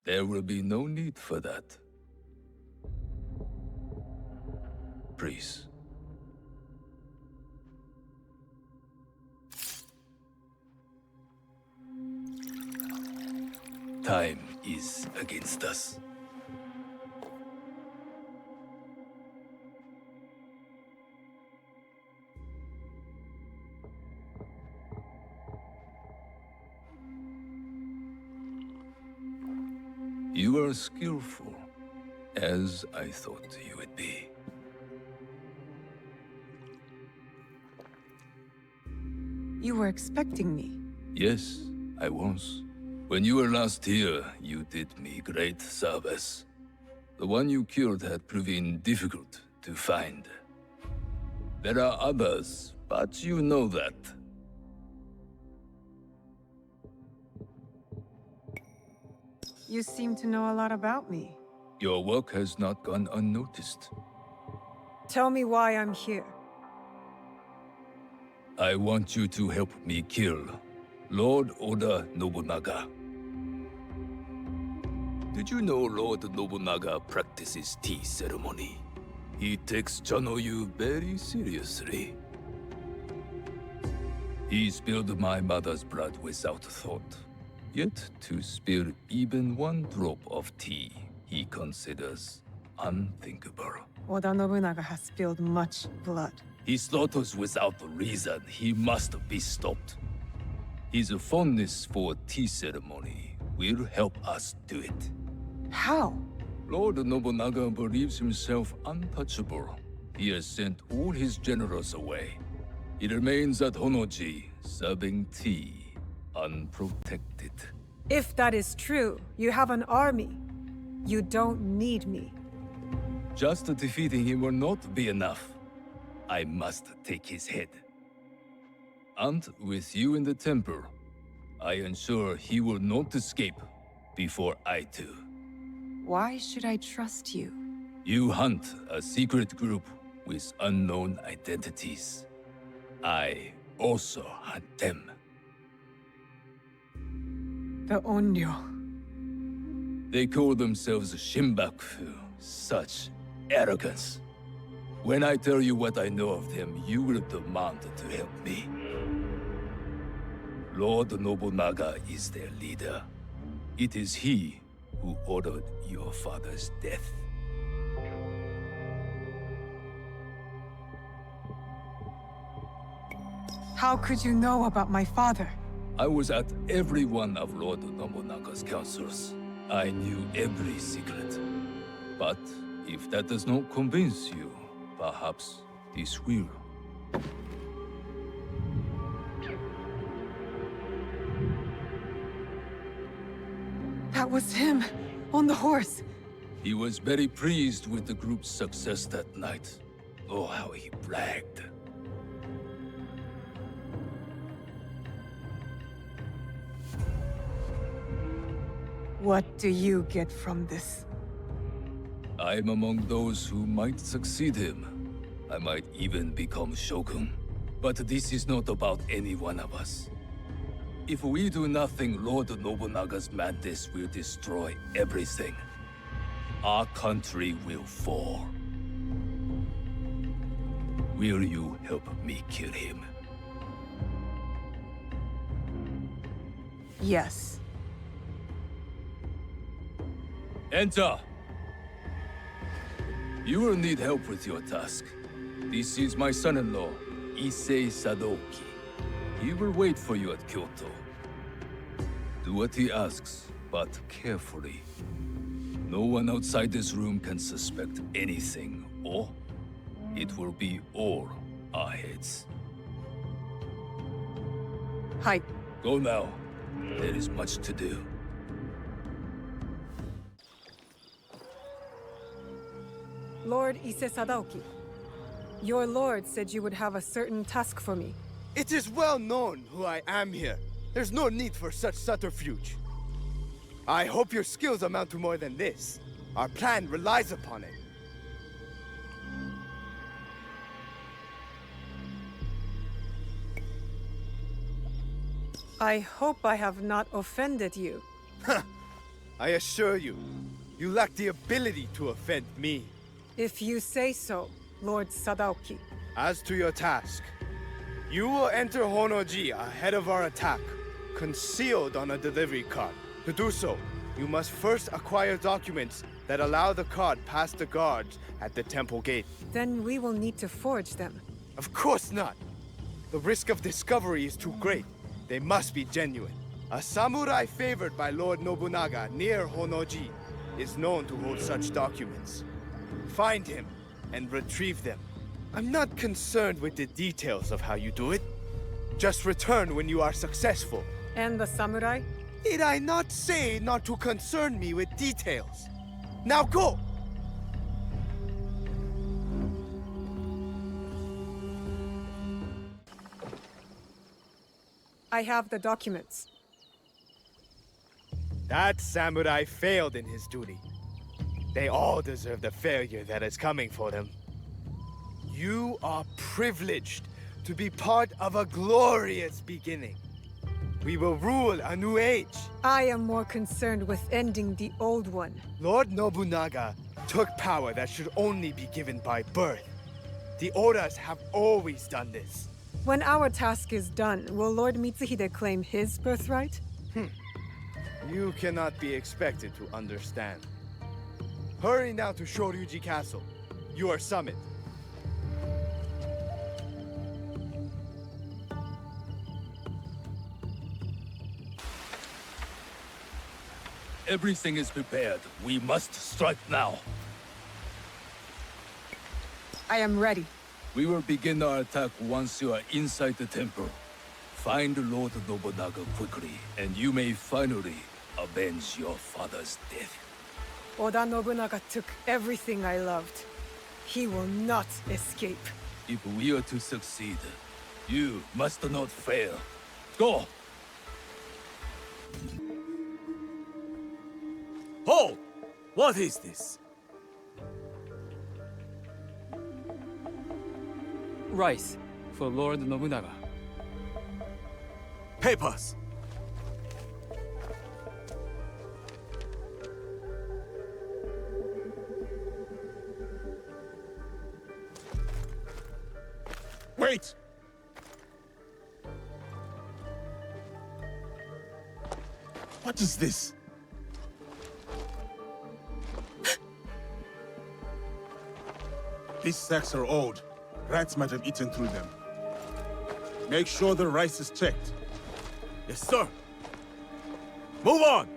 There will be no need for that. Please. Time is against us. You are skillful, as I thought you would be. You were expecting me. Yes, I was. When you were last here, you did me great service. The one you killed had proven difficult to find. There are others, but you know that. You seem to know a lot about me. Your work has not gone unnoticed. Tell me why I'm here. I want you to help me kill Lord Oda Nobunaga. Did you know Lord Nobunaga practices tea ceremony? He takes Chanoyu very seriously. He spilled my mother's blood without thought. Yet to spill even one drop of tea, he considers unthinkable. Oda Nobunaga has spilled much blood. He slaughters without reason. He must be stopped. His fondness for tea ceremony will help us do it. How? Lord Nobunaga believes himself untouchable. He has sent all his generals away. He remains at Honoji, serving tea, unprotected. If that is true, you have an army. You don't need me. Just defeating him will not be enough. I must take his head. And with you in the temple, I ensure he will not escape before I do. Why should I trust you? You hunt a secret group with unknown identities. I also hunt them. The Onryo. They call themselves Shimbaku. Such arrogance. When I tell you what I know of them, you will demand to help me. Lord Nobunaga is their leader. It is he who ordered your father's death. How could you know about my father? I was at every one of Lord Nobunaga's councils. I knew every secret. But if that does not convince you, perhaps this will. That was him, on the horse. He was very pleased with the group's success that night. Oh, how he bragged. What do you get from this? I'm among those who might succeed him. I might even become Shogun. But this is not about any one of us. If we do nothing, Lord Nobunaga's madness will destroy everything. Our country will fall. Will you help me kill him? Yes. Enter! You will need help with your task. This is my son-in-law, Issei Sadoki. He will wait for you at Kyoto. Do what he asks, but carefully. No one outside this room can suspect anything, or it will be all our heads. Hi. Go now. There is much to do. Lord Ise Sadaoki, your lord said you would have a certain task for me. It is well known who I am here. There's no need for such subterfuge. I hope your skills amount to more than this. Our plan relies upon it. I hope I have not offended you. I assure you, you lack the ability to offend me. If you say so, Lord Sadaoki. As to your task, you will enter Honoji ahead of our attack, concealed on a delivery cart. To do so, you must first acquire documents that allow the cart past the guards at the temple gate. Then we will need to forge them. Of course not. The risk of discovery is too great. They must be genuine. A samurai favored by Lord Nobunaga near Honoji is known to hold such documents. Find him and retrieve them. I'm not concerned with the details of how you do it. Just return when you are successful. And the samurai? Did I not say not to concern me with details? Now go! I have the documents. That samurai failed in his duty. They all deserve the failure that is coming for them. You are privileged to be part of a glorious beginning. We will rule a new age. I am more concerned with ending the old one. Lord Nobunaga took power that should only be given by birth. The Odas have always done this. When our task is done, will Lord Mitsuhide claim his birthright? You cannot be expected to understand. Hurry now to Shoryuji Castle. You are summoned. Everything is prepared. We must strike now. I am ready. We will begin our attack once you are inside the temple. Find Lord Nobunaga quickly, and you may finally avenge your father's death. Oda Nobunaga took everything I loved. He will not escape. If we are to succeed, you must not fail. Go! Hold! What is this? Rice for Lord Nobunaga. Papers! Wait! What is this? These sacks are old. Rats might have eaten through them. Make sure the rice is checked. Yes, sir. Move on!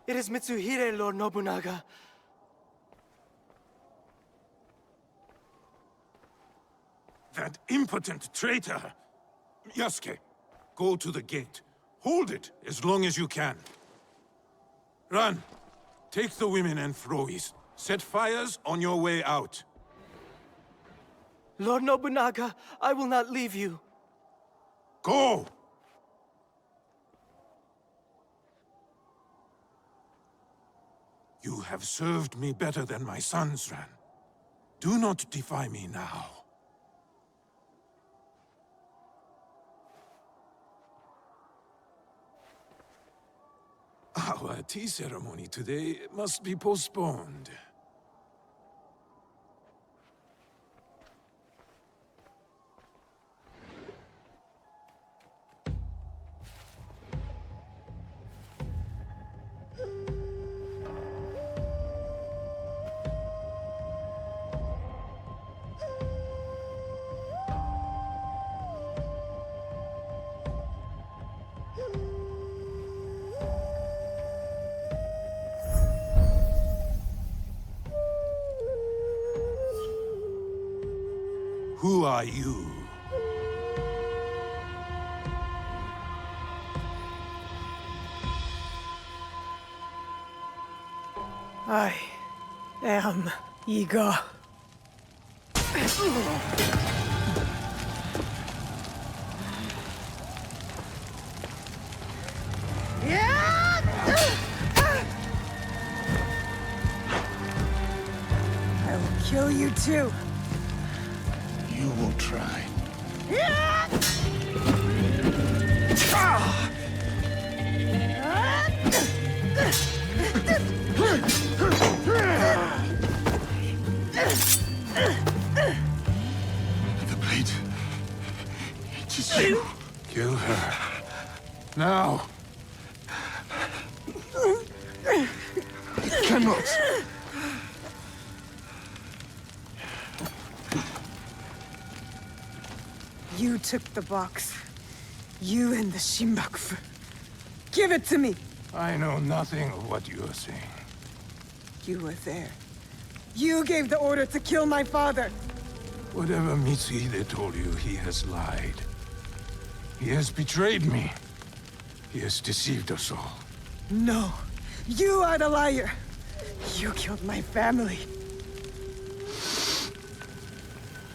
It is Mitsuhide, Lord Nobunaga. That impotent traitor! Yasuke, go to the gate. Hold it as long as you can. Run! Take the women and Frois. Set fires on your way out. Lord Nobunaga, I will not leave you. Go! You have served me better than my sons, Ran. Do not defy me now. Our tea ceremony today must be postponed. Who are you? I am Iga. I will kill you too. You will try. The blade. It is you. Kill her. Now. It cannot. You took the box. You and the Shinbakufu. Give it to me! I know nothing of what you are saying. You were there. You gave the order to kill my father! Whatever Mitsuhide told you, he has lied. He has betrayed me. He has deceived us all. No! You are the liar! You killed my family!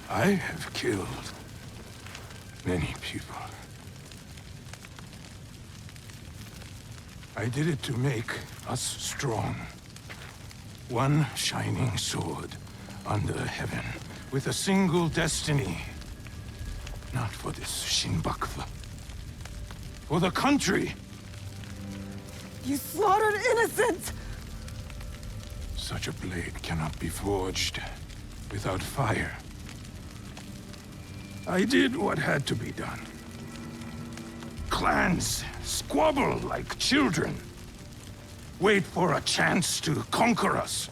I have killed many people. I did it to make us strong. One shining sword under heaven, with a single destiny. Not for this Shinbakufu. For the country! You slaughtered innocents! Such a blade cannot be forged without fire. I did what had to be done. Clans squabble like children. Wait for a chance to conquer us.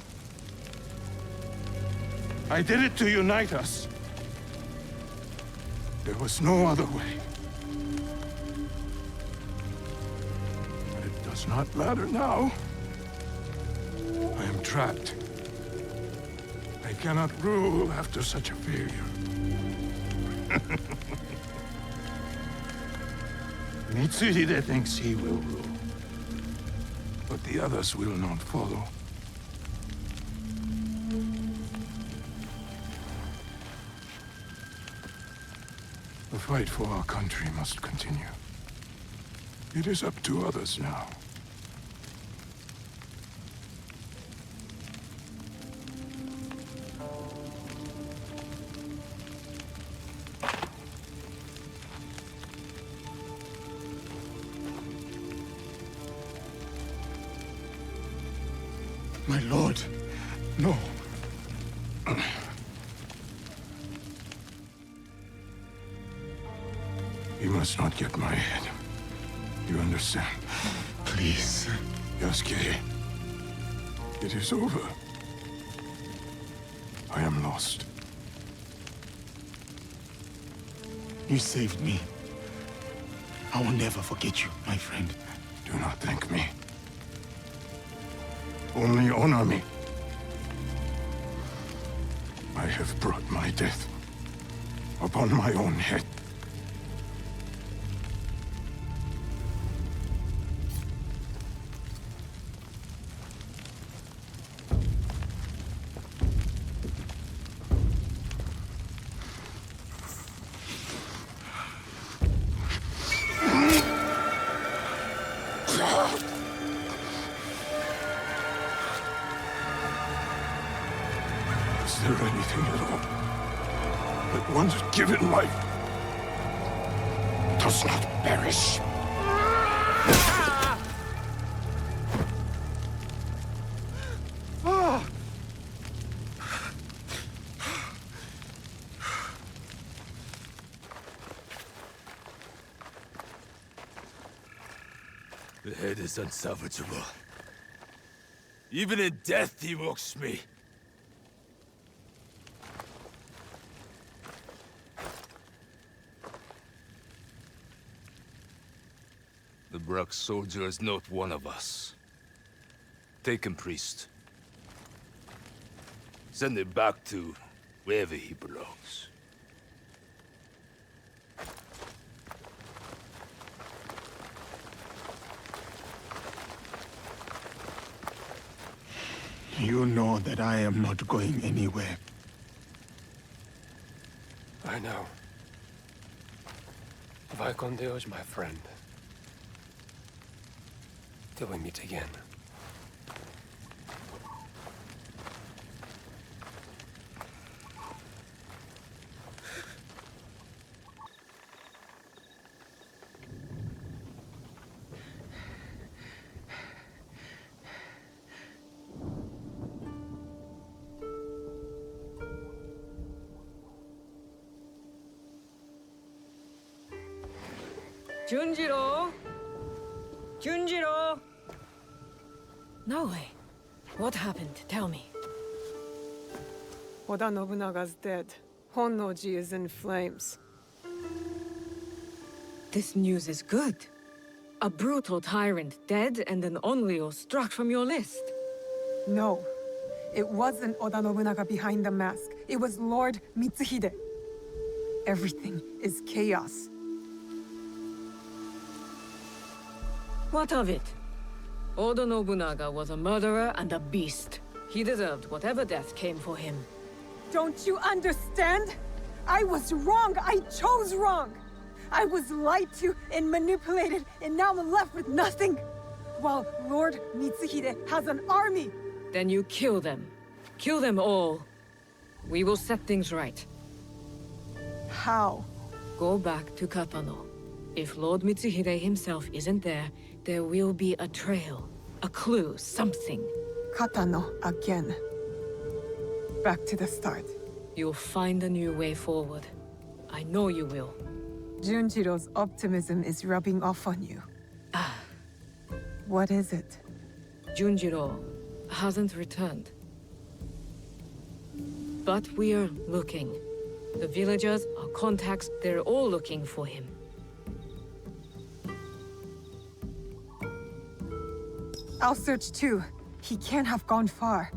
I did it to unite us. There was no other way. But it does not matter now. I am trapped. I cannot rule after such a failure. Mitsuhide thinks he will rule, but the others will not follow. The fight for our country must continue. It is up to others now. My lord, no. You must not get my head. You understand? Please. Yasuke. It is over. I am lost. You saved me. I will never forget you, my friend. Do not thank me. Only honor me. I have brought my death upon my own head. Is there anything at all that once given life does not perish? The head is unsalvageable. Even in death, he mocks me. The Brack soldier is not one of us. Take him, priest. Send him back to wherever he belongs. You know that I am not going anywhere. I know. Vicon Deo's my friend. Till we meet again. Junjiro! Junjiro! No way. What happened? Tell me. Oda Nobunaga's dead. Honnoji is in flames. This news is good. A brutal tyrant dead and an Onryo struck from your list. No. It wasn't Oda Nobunaga behind the mask. It was Lord Mitsuhide. Everything is chaos. What of it? Oda Nobunaga was a murderer and a beast. He deserved whatever death came for him. Don't you understand? I was wrong. I chose wrong. I was lied to and manipulated, and now I'm left with nothing. While Lord Mitsuhide has an army. Then you kill them. Kill them all. We will set things right. How? Go back to Katano. If Lord Mitsuhide himself isn't there, there will be a trail, a clue, something. Katano again. Back to the start. You'll find a new way forward. I know you will. Junjiro's optimism is rubbing off on you. What is it? Junjiro hasn't returned. But we are looking. The villagers, our contacts, they're all looking for him. I'll search too. He can't have gone far.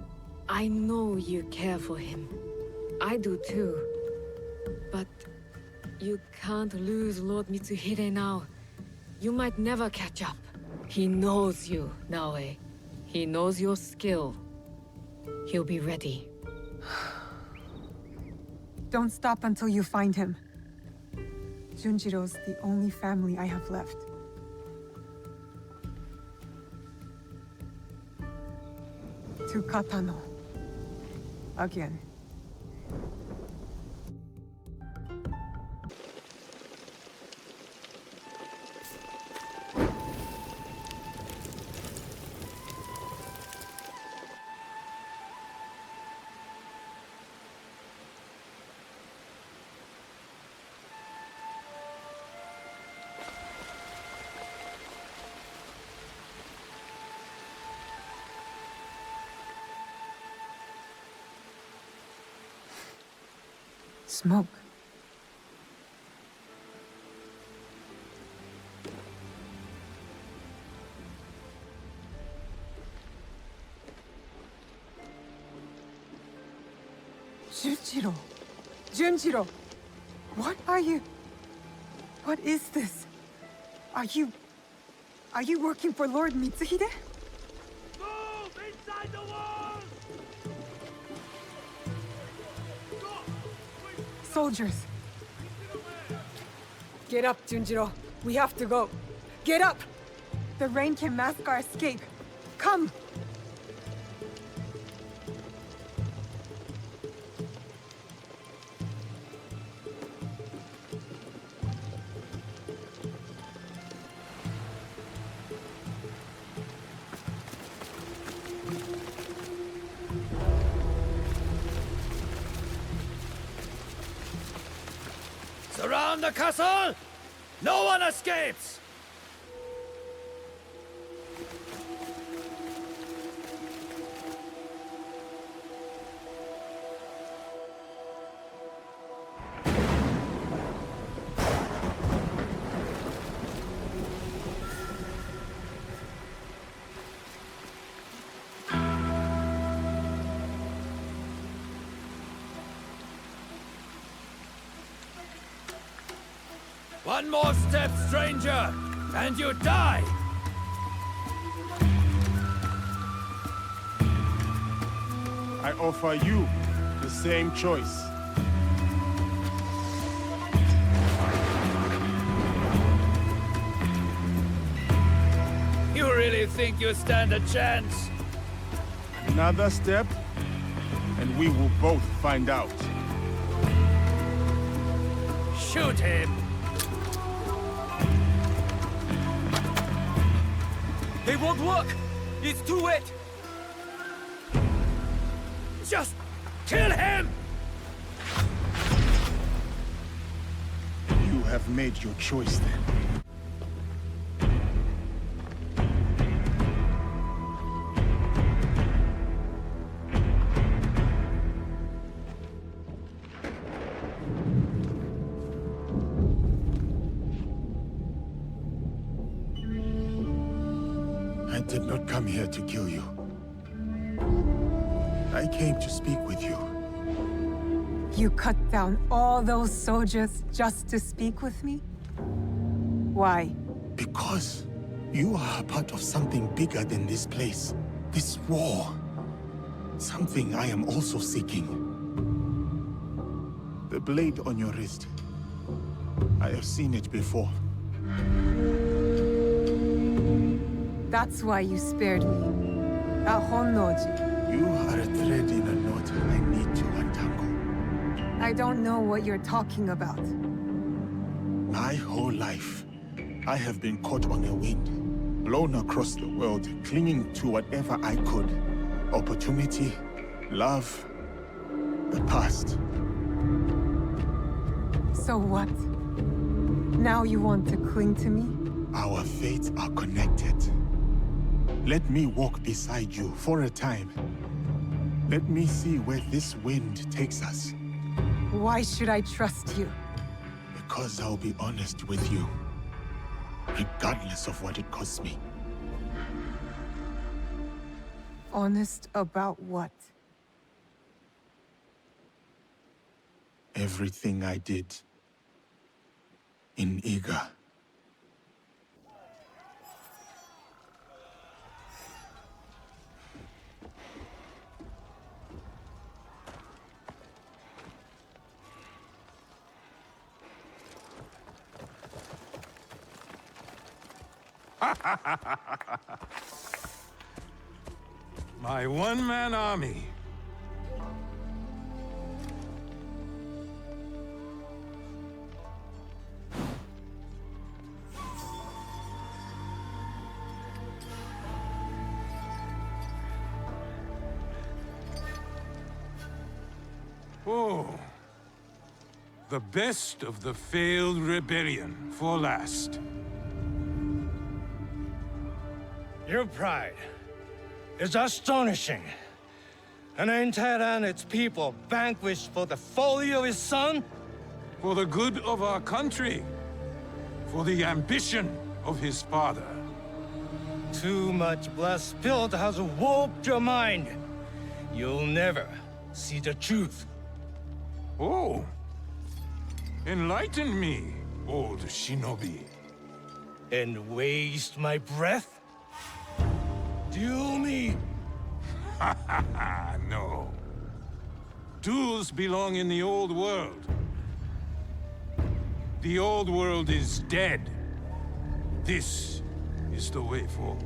I know you care for him. I do too. But you can't lose Lord Mitsuhide now. You might never catch up. He knows you, Naoe. He knows your skill. He'll be ready. Don't stop until you find him. Junjiro's the only family I have left. To Katano. Again. Smoke. Junjiro! Junjiro! What are you... What is this? Are you working for Lord Mitsuhide? Move inside the walls! Soldiers! Get up, Junjiro. We have to go. Get up! The rain can mask our escape. Come! Surround the castle! No one escapes! One more step, stranger, and you die! I offer you the same choice. You really think you stand a chance? Another step, and we will both find out. Shoot him! It won't work! It's too wet! Just kill him! You have made your choice then. I did not come here to kill you. I came to speak with you. You cut down all those soldiers just to speak with me? Why? Because you are a part of something bigger than this place. This war. Something I am also seeking. The blade on your wrist. I have seen it before. That's why you spared me. At Honnoji. You are a thread in a knot I need to untangle. I don't know what you're talking about. My whole life, I have been caught on a wind, blown across the world, clinging to whatever I could. Opportunity, love, the past. So what? Now you want to cling to me? Our fates are connected. Let me walk beside you for a time. Let me see where this wind takes us. Why should I trust you? Because I'll be honest with you, regardless of what it costs me. Honest about what? Everything I did in Iga. My one-man army. Oh. The best of the failed rebellion for last. Your pride is astonishing. An entire and its people vanquished for the folly of his son? For the good of our country. For the ambition of his father. Too much blood spilled has warped your mind. You'll never see the truth. Oh. Enlighten me, old shinobi. And waste my breath? Duel me? No. Duels belong in the old world. The old world is dead. This is the way forward.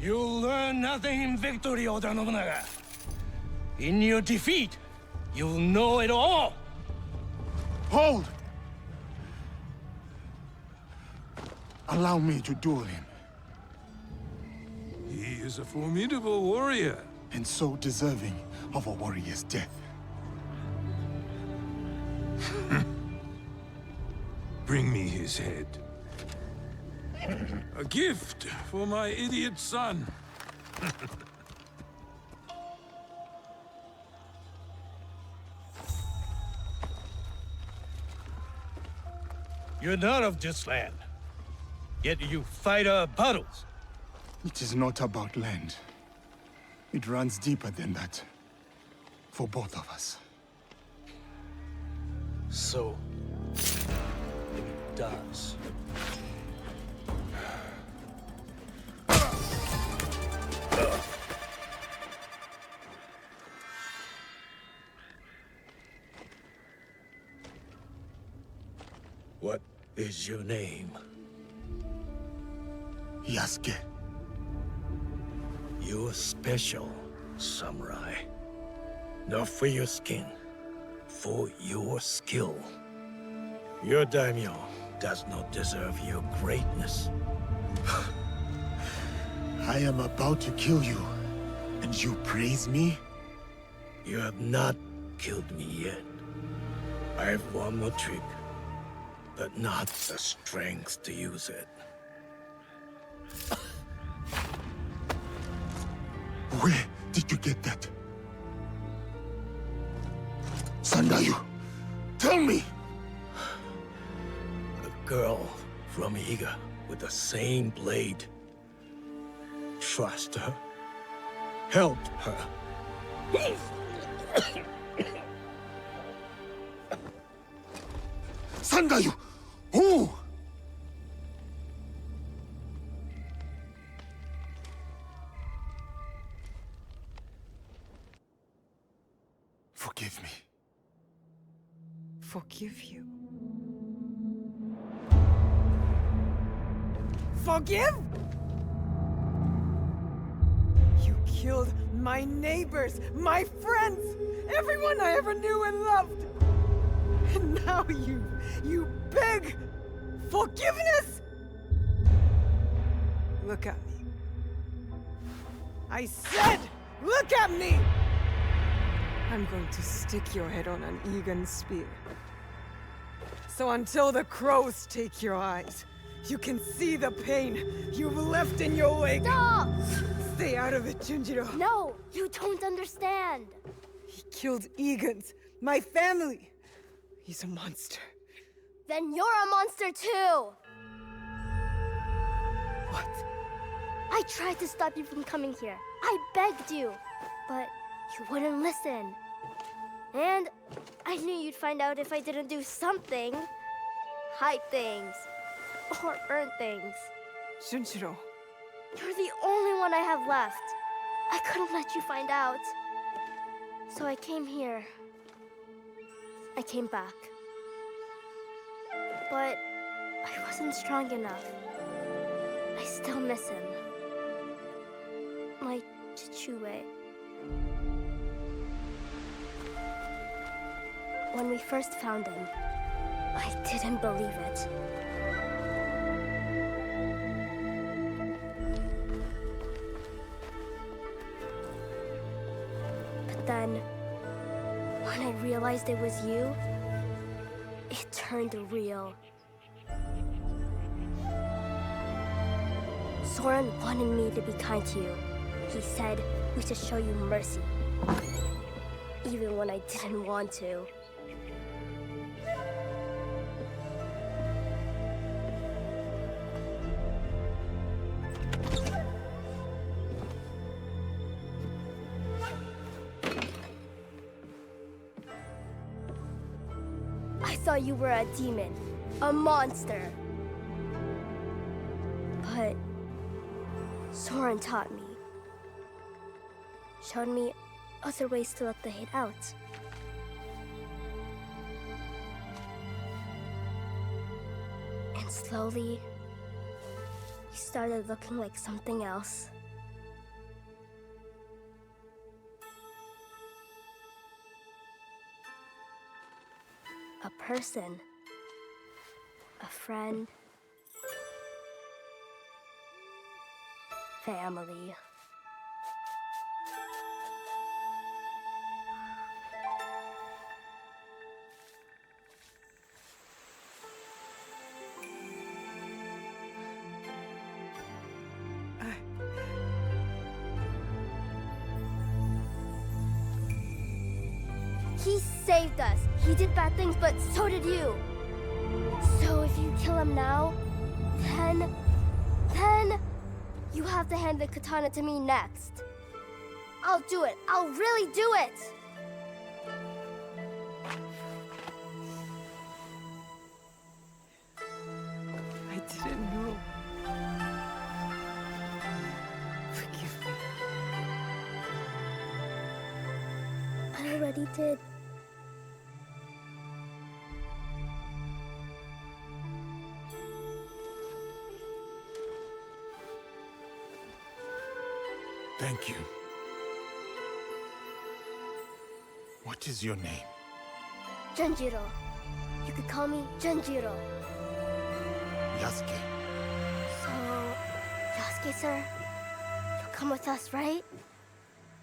You'll learn nothing in victory, Oda Nobunaga. In your defeat, you'll know it all! Hold! Allow me to duel him. He is a formidable warrior. And so deserving of a warrior's death. Bring me his head. A gift for my idiot son. You're not of this land. Yet you fight our battles. It is not about land. It runs deeper than that. For both of us. So, it does. What is your name? Yasuke. You're special, samurai. Not for your skin, for your skill. Your daimyo does not deserve your greatness. I am about to kill you, and you praise me? You have not killed me yet. I have one more trick, but not the strength to use it. Where did you get that? Sandayu, tell me! A girl from Iga with the same blade. Trust her. Help her. Sandayu! Who? Forgive me. Forgive you? Forgive? You killed my neighbors, my friends, everyone I ever knew and loved. And now you beg forgiveness? Look at me. I said, look at me! I'm going to stick your head on an Egan spear. So until the crows take your eyes, you can see the pain you've left in your wake. Stop! Stay out of it, Junjiro. No, you don't understand. He killed Egans, my family. He's a monster. Then you're a monster too! What? I tried to stop you from coming here. I begged you, but you wouldn't listen. And I knew you'd find out if I didn't do something. Hide things. Or burn things. Junjiro. You're the only one I have left. I couldn't let you find out. So I came here. I came back. But I wasn't strong enough. I still miss him. My Chichue. When we first found him, I didn't believe it. But then, when I realized it was you, it turned real. Soren wanted me to be kind to you. He said we should show you mercy, even when I didn't want to. I thought you were a demon, a monster. But Soren taught me. Showed me other ways to let the hate out. And slowly, he started looking like something else. A person. A friend. Family. He saved us. He did bad things, but so did you. So if you kill him now, then you have to hand the katana to me next. I'll do it. I'll really do it. I didn't know. Forgive me. I already did. Thank you. What is your name? Junjiro. You could call me Junjiro. Yasuke. So, Yasuke, sir, you'll come with us, right?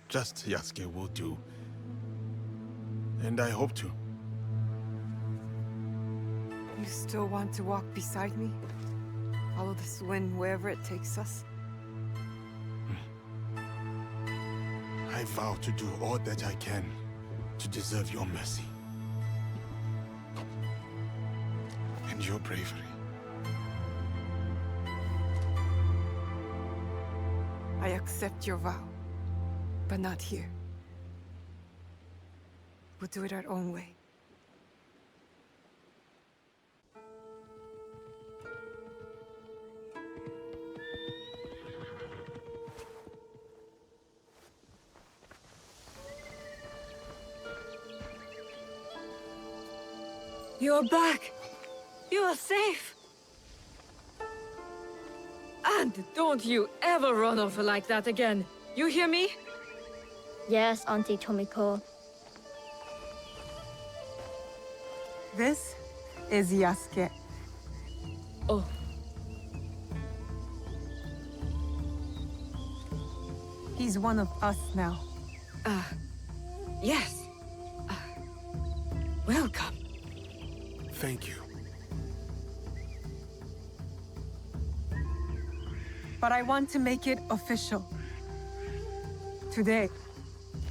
Just Yasuke will do. And I hope to. You still want to walk beside me? Follow this wind wherever it takes us? I vow to do all that I can to deserve your mercy. And your bravery. I accept your vow, but not here. We'll do it our own way. You're back! You are safe! And don't you ever run off like that again! You hear me? Yes, Auntie Tomiko. This is Yasuke. Oh. He's one of us now. Yes. Welcome. Thank you. But I want to make it official. Today,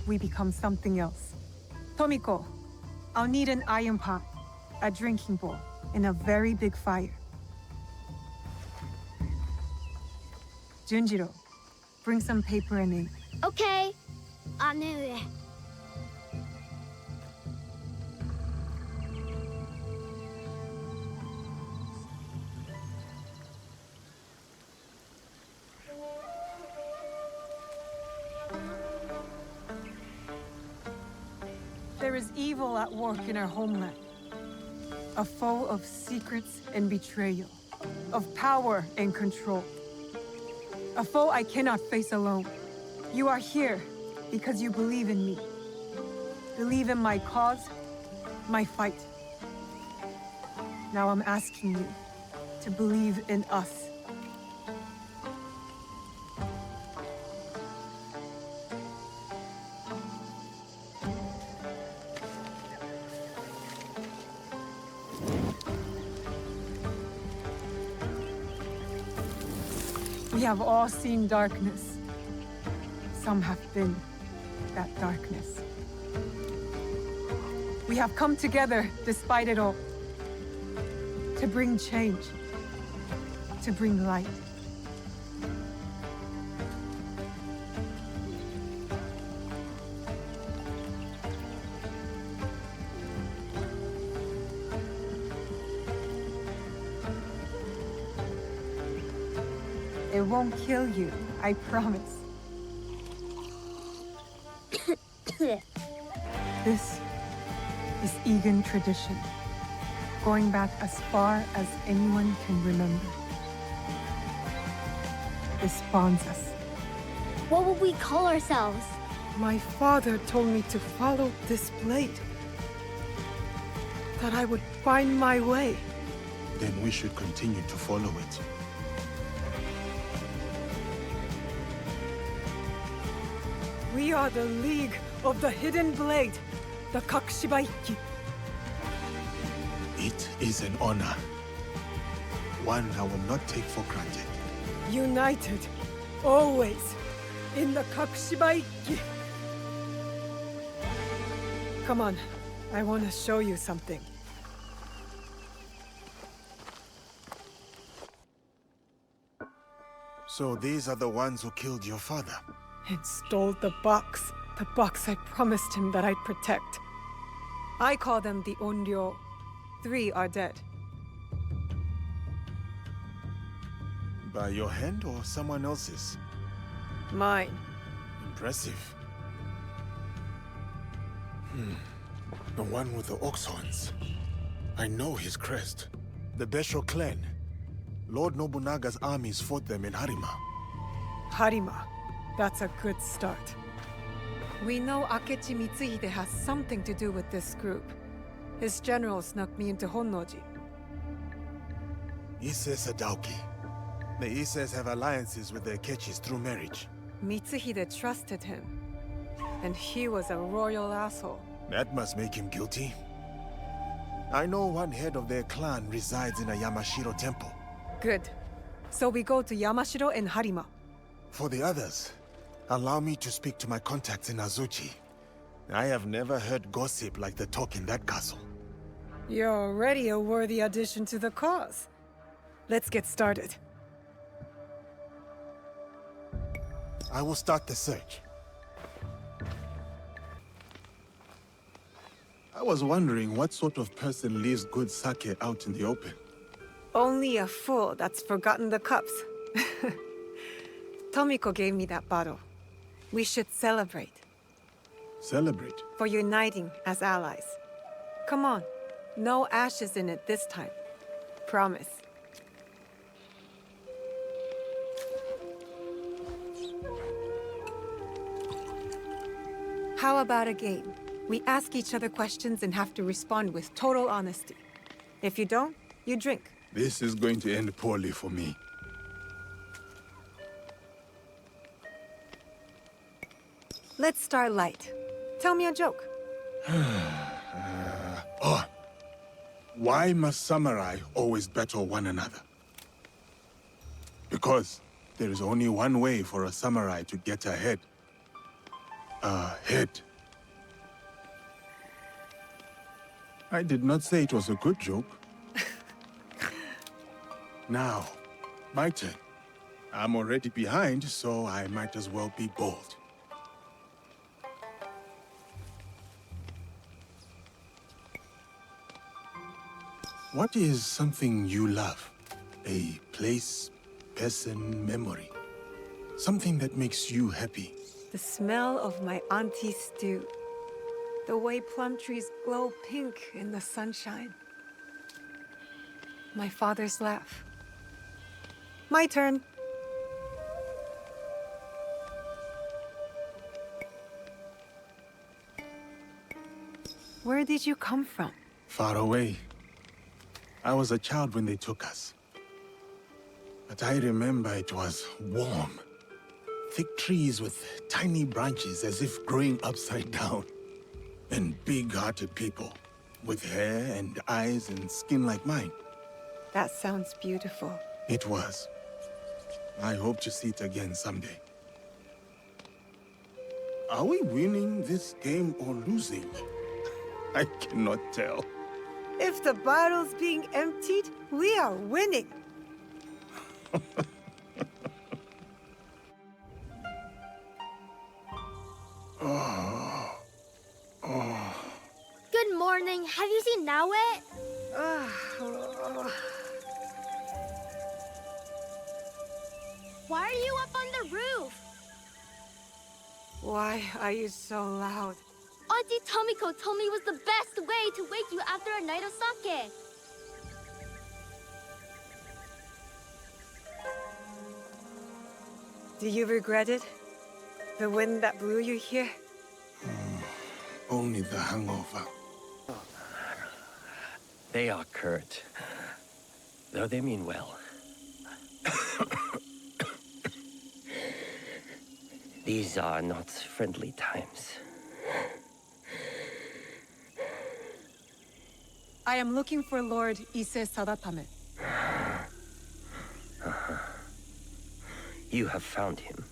we become something else. Tomiko, I'll need an iron pot, a drinking bowl, and a very big fire. Junjiro, bring some paper and ink. Okay. Anu. There is evil at work in our homeland. A foe of secrets and betrayal. of power and control. A foe I cannot face alone. You are here because you believe in me. Believe in my cause, my fight. Now I'm asking you to believe in us. We have all seen darkness. Some have been that darkness. We have come together despite it all. To bring change. To bring light. It won't kill you, I promise. This is Egan tradition, going back as far as anyone can remember. This bonds us. What would we call ourselves? My father told me to follow this blade. That I would find my way. Then we should continue to follow it. We are the League of the Hidden Blade, the Kakushibaiki. It is an honor. One I will not take for granted. United, always, in the Kakushibaiki. Come on, I want to show you something. So these are the ones who killed your father? And stole the box I promised him that I'd protect. I call them the Onryo. 3 are dead. By your hand or someone else's? Mine. Impressive. The one with the ox horns. I know his crest. The Besho clan. Lord Nobunaga's armies fought them in Harima. Harima. That's a good start. We know Akechi Mitsuhide has something to do with this group. His general snuck me into Honnoji. Ise Sadauki. The Ises have alliances with the Akechis through marriage. Mitsuhide trusted him. And he was a royal asshole. That must make him guilty. I know one head of their clan resides in a Yamashiro temple. Good. So we go to Yamashiro and Harima. For the others, allow me to speak to my contacts in Azuchi. I have never heard gossip like the talk in that castle. You're already a worthy addition to the cause. Let's get started. I will start the search. I was wondering what sort of person leaves good sake out in the open. Only a fool that's forgotten the cups. Tomiko gave me that bottle. We should celebrate. Celebrate? For uniting as allies. Come on. No ashes in it this time. Promise. How about a game? We ask each other questions and have to respond with total honesty. If you don't, you drink. This is going to end poorly for me. Let's start light. Tell me a joke. Why must samurai always battle one another? Because there is only one way for a samurai to get ahead. Ahead. I did not say it was a good joke. Now, my turn. I'm already behind, so I might as well be bold. What is something you love? A place, person, memory. Something that makes you happy. The smell of my auntie's stew. The way plum trees glow pink in the sunshine. My father's laugh. My turn. Where did you come from? Far away. I was a child when they took us. But I remember it was warm. Thick trees with tiny branches as if growing upside down. And big-hearted people, with hair and eyes and skin like mine. That sounds beautiful. It was. I hope to see it again someday. Are we winning this game or losing? I cannot tell. If the bottle's being emptied, we are winning. Good morning. Have you seen Nawe? Why are you up on the roof? Why are you so loud? Auntie Tomiko told me it was the best way to wake you after a night of sake. Do you regret it? The wind that blew you here? Only the hangover. They are curt, though they mean well. These are not friendly times. I am looking for Lord Ise Sadatame. You have found him.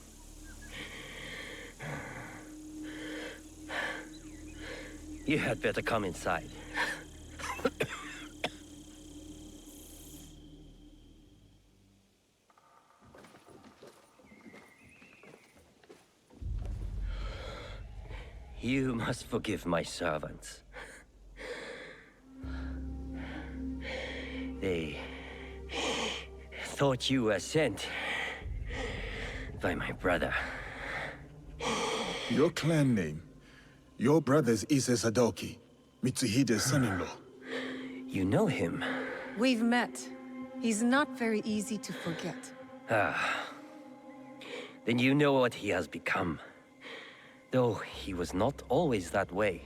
You had better come inside. You must forgive my servants. They thought you were sent by my brother. Your clan name. Your brother's Ise Sadoki, Mitsuhide's son-in-law. You know him? We've met. He's not very easy to forget. Ah. Then you know what he has become. Though he was not always that way.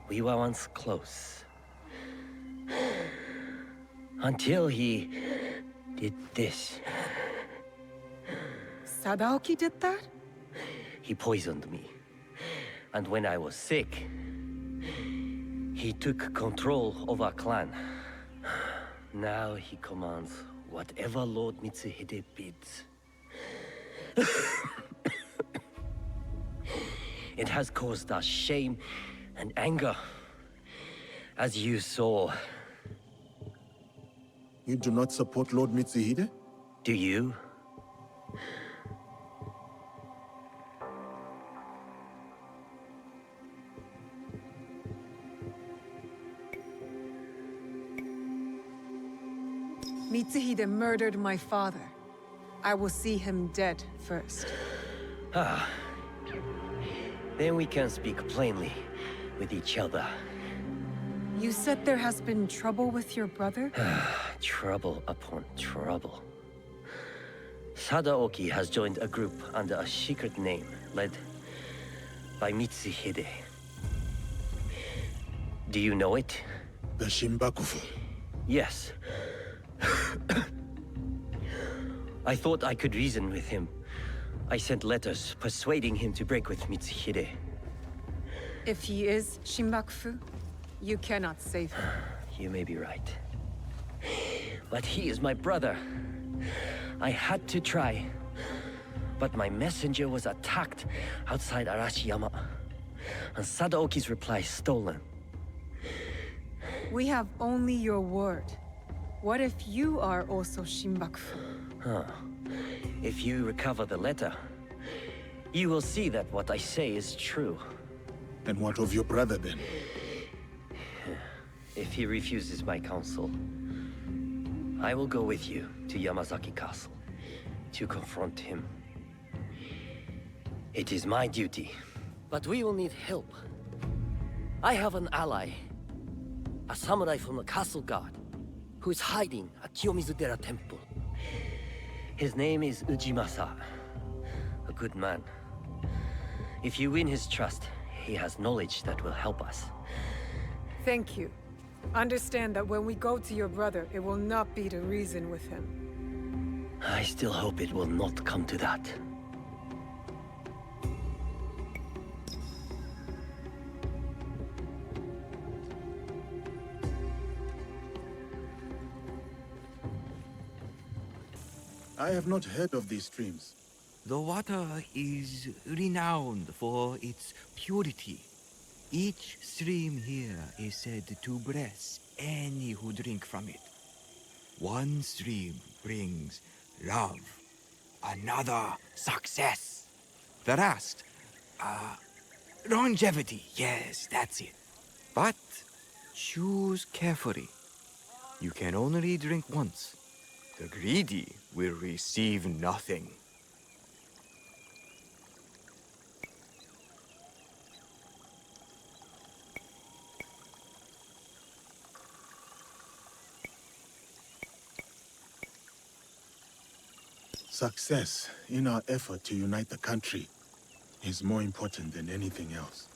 We were once close. Until he did this. Sadaoki did that? He poisoned me. And when I was sick, he took control of our clan. Now he commands whatever Lord Mitsuhide bids. It has caused us shame and anger, as you saw. You do not support Lord Mitsuhide? Do you? Mitsuhide murdered my father. I will see him dead first. Ah. Then we can speak plainly with each other. You said there has been trouble with your brother? Trouble upon trouble. Sadaoki has joined a group under a secret name, led by Mitsuhide. Do you know it? The Shimbakufu? Yes. I thought I could reason with him. I sent letters persuading him to break with Mitsuhide. If he is Shimbakufu, you cannot save him. You may be right. But he is my brother. I had to try. But my messenger was attacked outside Arashiyama. And Sadaoki's reply stolen. We have only your word. What if you are also Shimbakufu? Huh. If you recover the letter, you will see that what I say is true. And what of your brother then? If he refuses my counsel, I will go with you to Yamazaki Castle to confront him. It is my duty. But we will need help. I have an ally, a samurai from the castle guard, who is hiding at Kiyomizudera Temple. His name is Ujimasa. A good man. If you win his trust, he has knowledge that will help us. Thank you. Understand that when we go to your brother, it will not be to reason with him. I still hope it will not come to that. I have not heard of these streams. The water is renowned for its purity. Each stream here is said to bless any who drink from it. One stream brings love, another success. The rest, longevity, yes, that's it. But choose carefully. You can only drink once. The greedy will receive nothing. Success in our effort to unite the country is more important than anything else.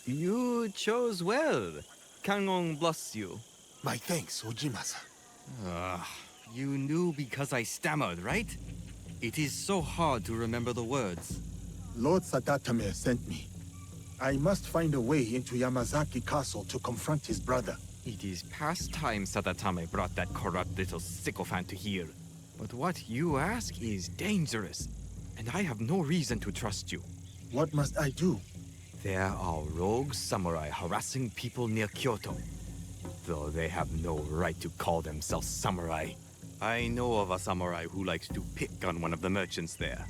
You chose well. Kangong bless you. My thanks, Ujimasa. You knew because I stammered, right? It is so hard to remember the words. Lord Sadatame sent me. I must find a way into Yamazaki Castle to confront his brother. It is past time Sadatame brought that corrupt little sycophant to here. But what you ask is dangerous, and I have no reason to trust you. What must I do? There are rogue samurai harassing people near Kyoto, though they have no right to call themselves samurai. I know of a samurai who likes to pick on one of the merchants there.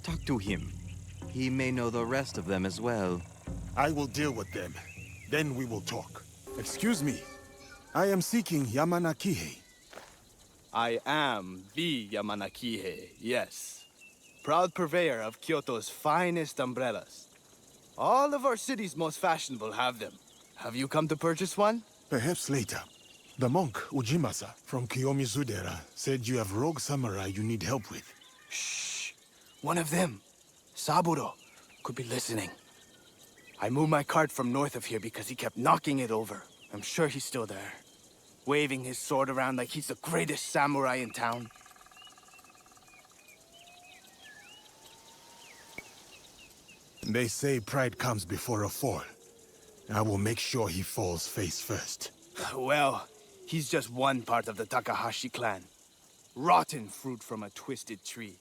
Talk to him. He may know the rest of them as well. I will deal with them. Then we will talk. Excuse me. I am seeking Yamanakihei. I am the Yamanakihei, yes. Proud purveyor of Kyoto's finest umbrellas. All of our city's most fashionable have them. Have you come to purchase one? Perhaps later. The monk, Ujimasa, from Kiyomizudera, said you have rogue samurai you need help with. Shh! One of them, Saburo, could be listening. I moved my cart from north of here because he kept knocking it over. I'm sure he's still there, waving his sword around like he's the greatest samurai in town. They say pride comes before a fall. I will make sure he falls face first. Well, he's just one part of the Takahashi clan. Rotten fruit from a twisted tree.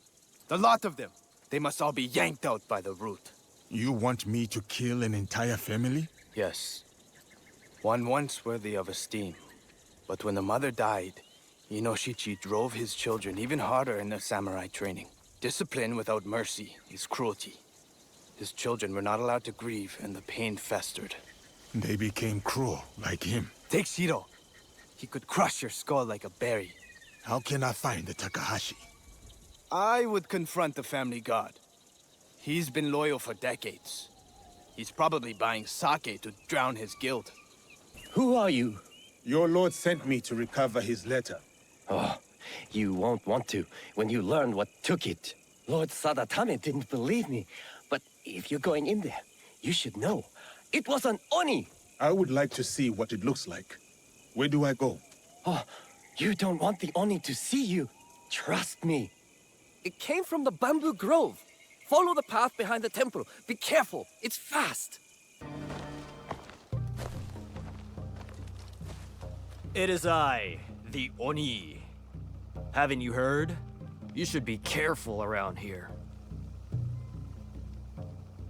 The lot of them. They must all be yanked out by the root. You want me to kill an entire family? Yes. One once worthy of esteem. But when the mother died, Inoshichi drove his children even harder in their samurai training. Discipline without mercy is cruelty. His children were not allowed to grieve, and the pain festered. They became cruel, like him. Take Shiro. He could crush your skull like a berry. How can I find the Takahashi? I would confront the family god. He's been loyal for decades. He's probably buying sake to drown his guilt. Who are you? Your lord sent me to recover his letter. Oh, you won't want to when you learn what took it. Lord Sadatame didn't believe me, but if you're going in there, you should know. It was an Oni! I would like to see what it looks like. Where do I go? Oh, you don't want the Oni to see you. Trust me. It came from the bamboo grove. Follow the path behind the temple. Be careful. It's fast. It is I, the Oni. Haven't you heard? You should be careful around here.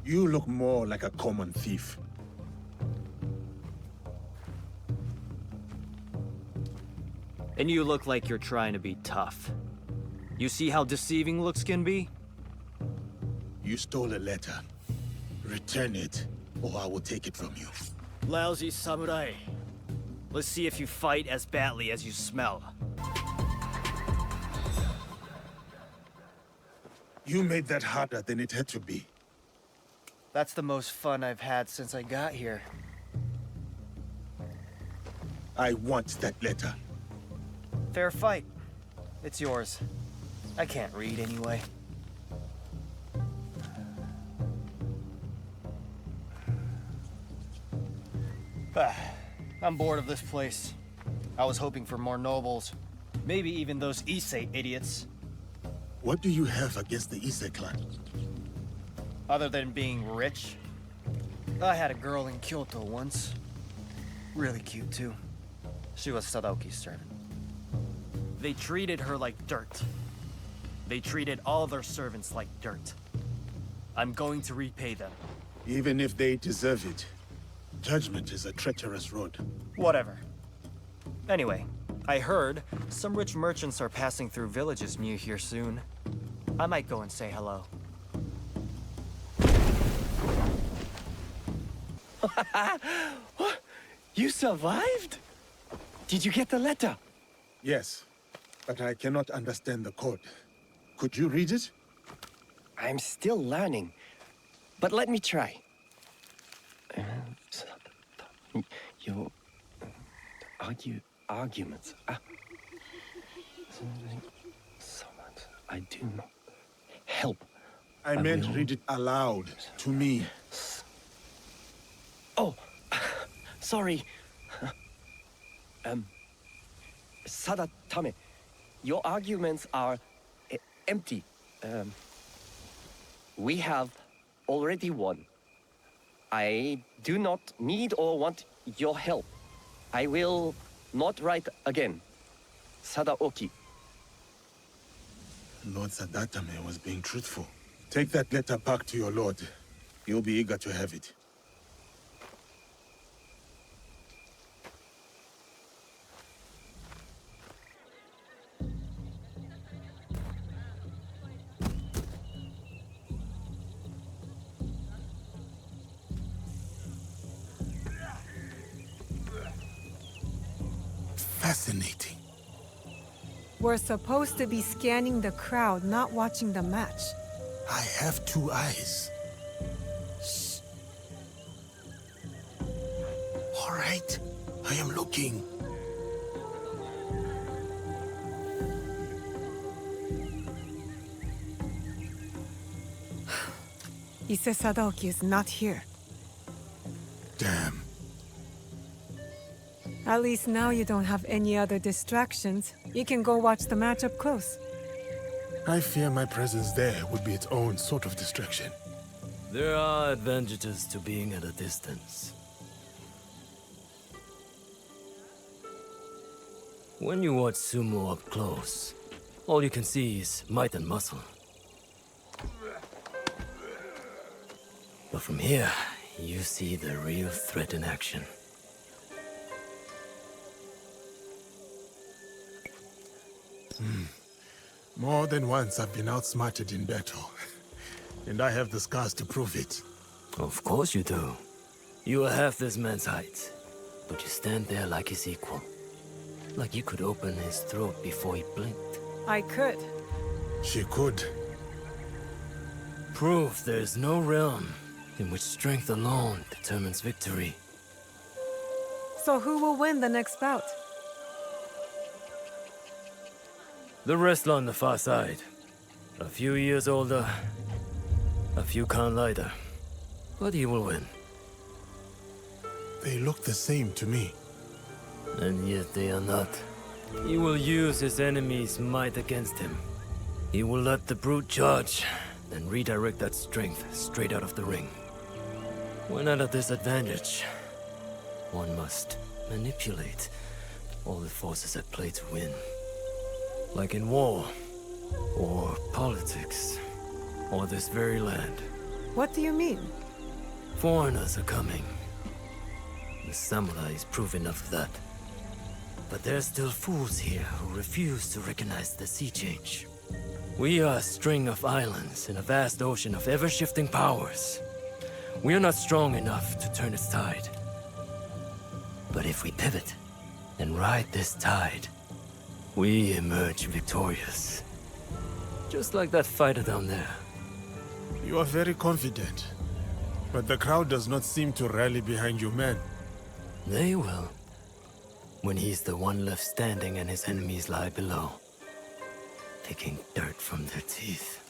You look more like a common thief. And you look like you're trying to be tough. You see how deceiving looks can be? You stole a letter. Return it, or I will take it from you. Lousy samurai. Let's see if you fight as badly as you smell. You made that harder than it had to be. That's the most fun I've had since I got here. I want that letter. Fair fight. It's yours. I can't read anyway. I'm bored of this place. I was hoping for more nobles. Maybe even those Issei idiots. What do you have against the Issei clan? Other than being rich, I had a girl in Kyoto once. Really cute, too. She was Sadaoki's servant. They treated her like dirt. They treated all their servants like dirt. I'm going to repay them. Even if they deserve it, judgment is a treacherous road. Whatever. Anyway, I heard some rich merchants are passing through villages near here soon. I might go and say hello. You survived? Did you get the letter? Yes, but I cannot understand the code. Could you read it? I'm still learning, but let me try. Your arguments. So much I do not help. I meant read it aloud to me. Oh, sorry. Sadatame, your arguments are empty. We have already won. I do not need or want your help. I will not write again. Sadaoki. Lord Sadatame was being truthful. Take that letter back to your lord. He'll be eager to have it. Fascinating. We're supposed to be scanning the crowd, not watching the match. I have two eyes. Shh. All right, I am looking. Ise Sadaoki is not here. Damn. At least now you don't have any other distractions. You can go watch the match up close. I fear my presence there would be its own sort of distraction. There are advantages to being at a distance. When you watch sumo up close, all you can see is might and muscle. But from here, you see the real threat in action. More than once I've been outsmarted in battle. And I have the scars to prove it. Of course you do. You are half this man's height, but you stand there like his equal. Like you could open his throat before he blinked. I could. She could. Proof there is no realm in which strength alone determines victory. So who will win the next bout? The wrestler on the far side. A few years older, a few pounds lighter. But he will win. They look the same to me. And yet they are not. He will use his enemy's might against him. He will let the brute charge, then redirect that strength straight out of the ring. When at a disadvantage, one must manipulate all the forces at play to win. Like in war, or politics, or this very land. What do you mean? Foreigners are coming. The samurai is proof enough of that. But there are still fools here who refuse to recognize the sea change. We are a string of islands in a vast ocean of ever-shifting powers. We are not strong enough to turn its tide. But if we pivot and ride this tide, we emerge victorious. Just like that fighter down there. You are very confident. But the crowd does not seem to rally behind your men. They will. When he's the one left standing and his enemies lie below, picking dirt from their teeth.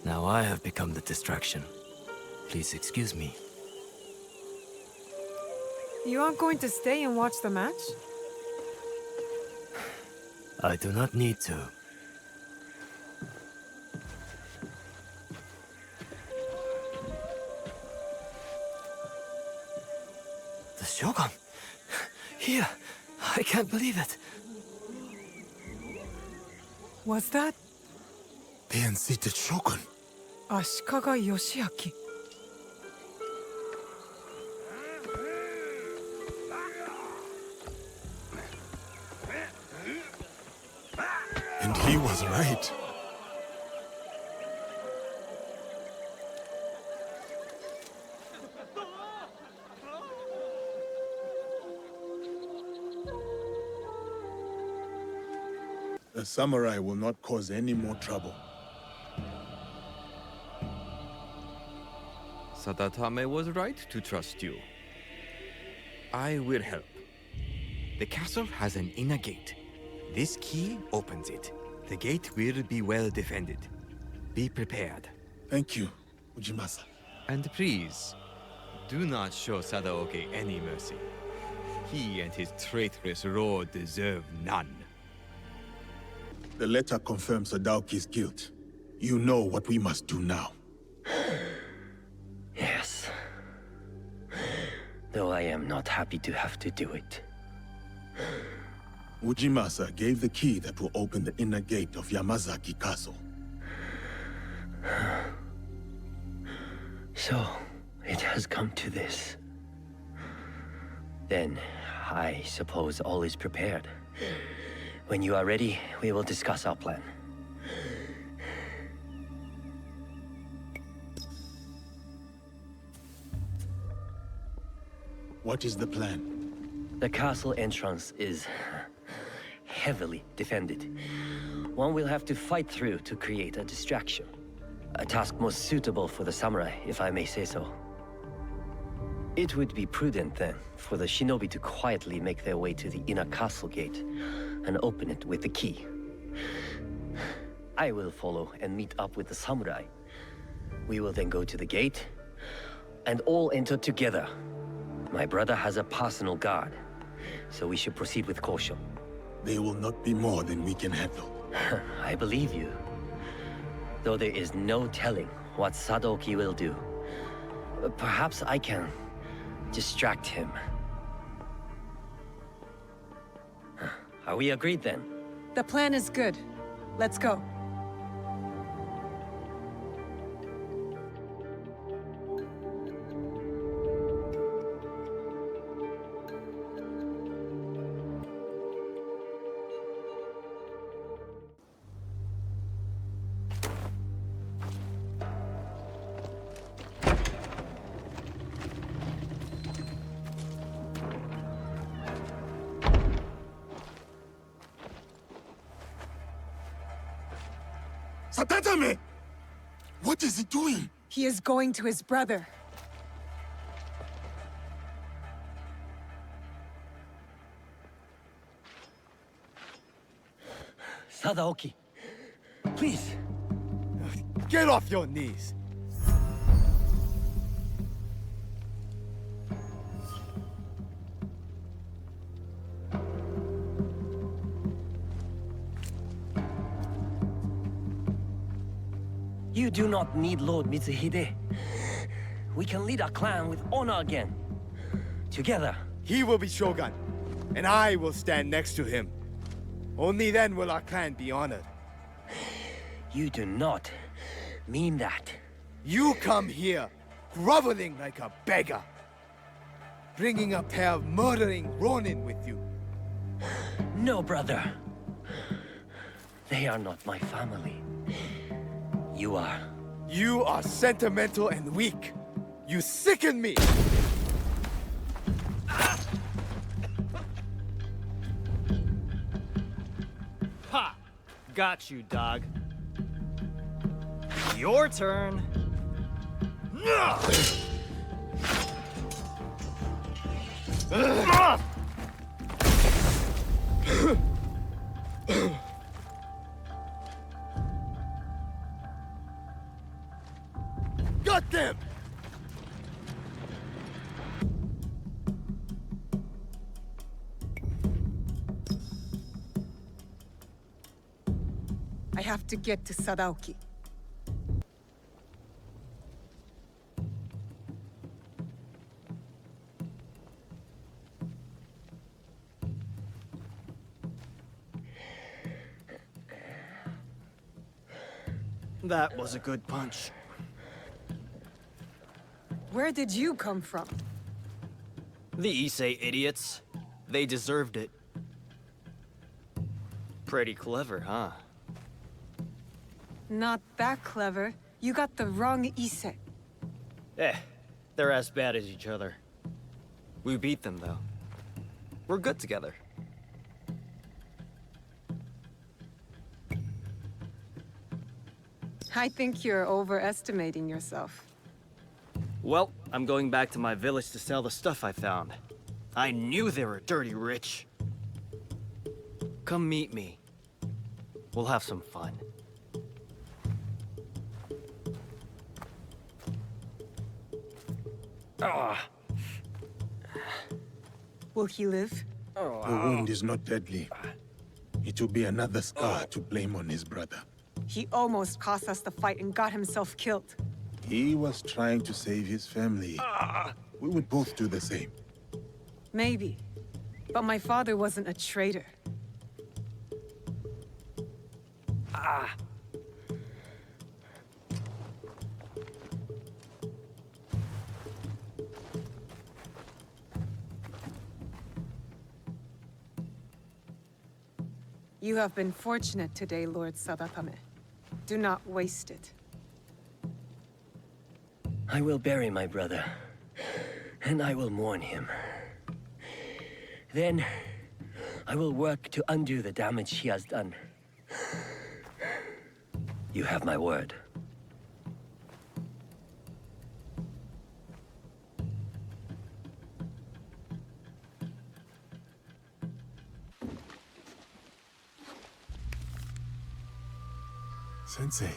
Now I have become the distraction. Please excuse me. You aren't going to stay and watch the match? I do not need to. The Shogun! Here! I can't believe it! Was that The unseated Shogun? Ashikaga Yoshiaki? And he was right. The samurai will not cause any more trouble. Sadatame was right to trust you. I will help. The castle has an inner gate. This key opens it. The gate will be well defended. Be prepared. Thank you, Ujimasa. And please, do not show Sadaoki any mercy. He and his traitorous lord deserve none. The letter confirms Sadaoki's guilt. You know what we must do now. Yes. Though I am not happy to have to do it. Ujimasa gave the key that will open the inner gate of Yamazaki Castle. So, it has come to this. Then, I suppose all is prepared. When you are ready, we will discuss our plan. What is the plan? The castle entrance is heavily defended. One will have to fight through to create a distraction. A task most suitable for the samurai, if I may say so. It would be prudent then for the shinobi to quietly make their way to the inner castle gate and open it with the key. I will follow and meet up with the samurai. We will then go to the gate and all enter together. My brother has a personal guard, so we should proceed with caution. They will not be more than we can handle. I believe you. Though there is no telling what Sadoki will do. Perhaps I can distract him. Are we agreed then? The plan is good. Let's go. Satatame! What is he doing? He is going to his brother. Sadaoki, please. Get off your knees! You do not need Lord Mitsuhide. We can lead our clan with honor again. Together. He will be Shogun, and I will stand next to him. Only then will our clan be honored. You do not mean that. You come here, groveling like a beggar, bringing a pair of murdering Ronin with you. No, brother. They are not my family. You are. You are sentimental and weak. You sicken me! Ha! Got you, dog. Your turn. Got them! I have to get to Sadaoki. That was a good punch. Where did you come from? The Issei idiots. They deserved it. Pretty clever, huh? Not that clever. You got the wrong Issei. They're as bad as each other. We beat them, though. We're good together. I think you're overestimating yourself. Well, I'm going back to my village to sell the stuff I found. I knew they were dirty rich. Come meet me. We'll have some fun. Will he live? The wound is not deadly. It will be another scar to blame on his brother. He almost cost us the fight and got himself killed. He was trying to save his family. We would both do the same. Maybe. But my father wasn't a traitor. You have been fortunate today, Lord Sadatame. Do not waste it. I will bury my brother, and I will mourn him. Then, I will work to undo the damage he has done. You have my word. Sensei.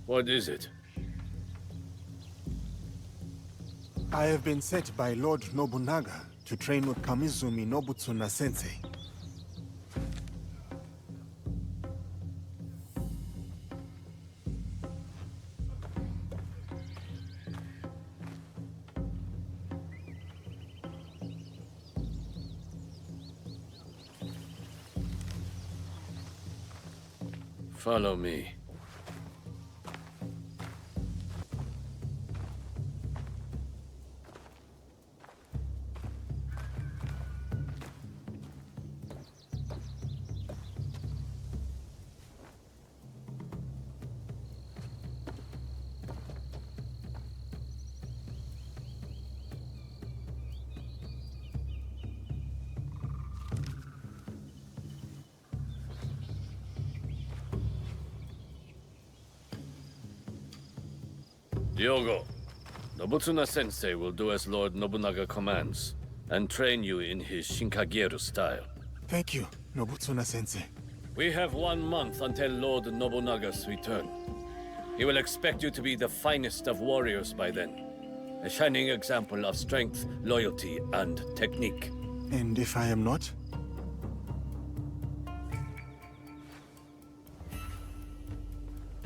What is it? I have been sent by Lord Nobunaga to train with Kamizumi Nobutsuna Sensei. Follow me. Diogo, Nobutsuna Sensei will do as Lord Nobunaga commands, and train you in his Shinkageru style. Thank you, Nobutsuna Sensei. We have 1 month until Lord Nobunaga's return. He will expect you to be the finest of warriors by then. A shining example of strength, loyalty, and technique. And if I am not?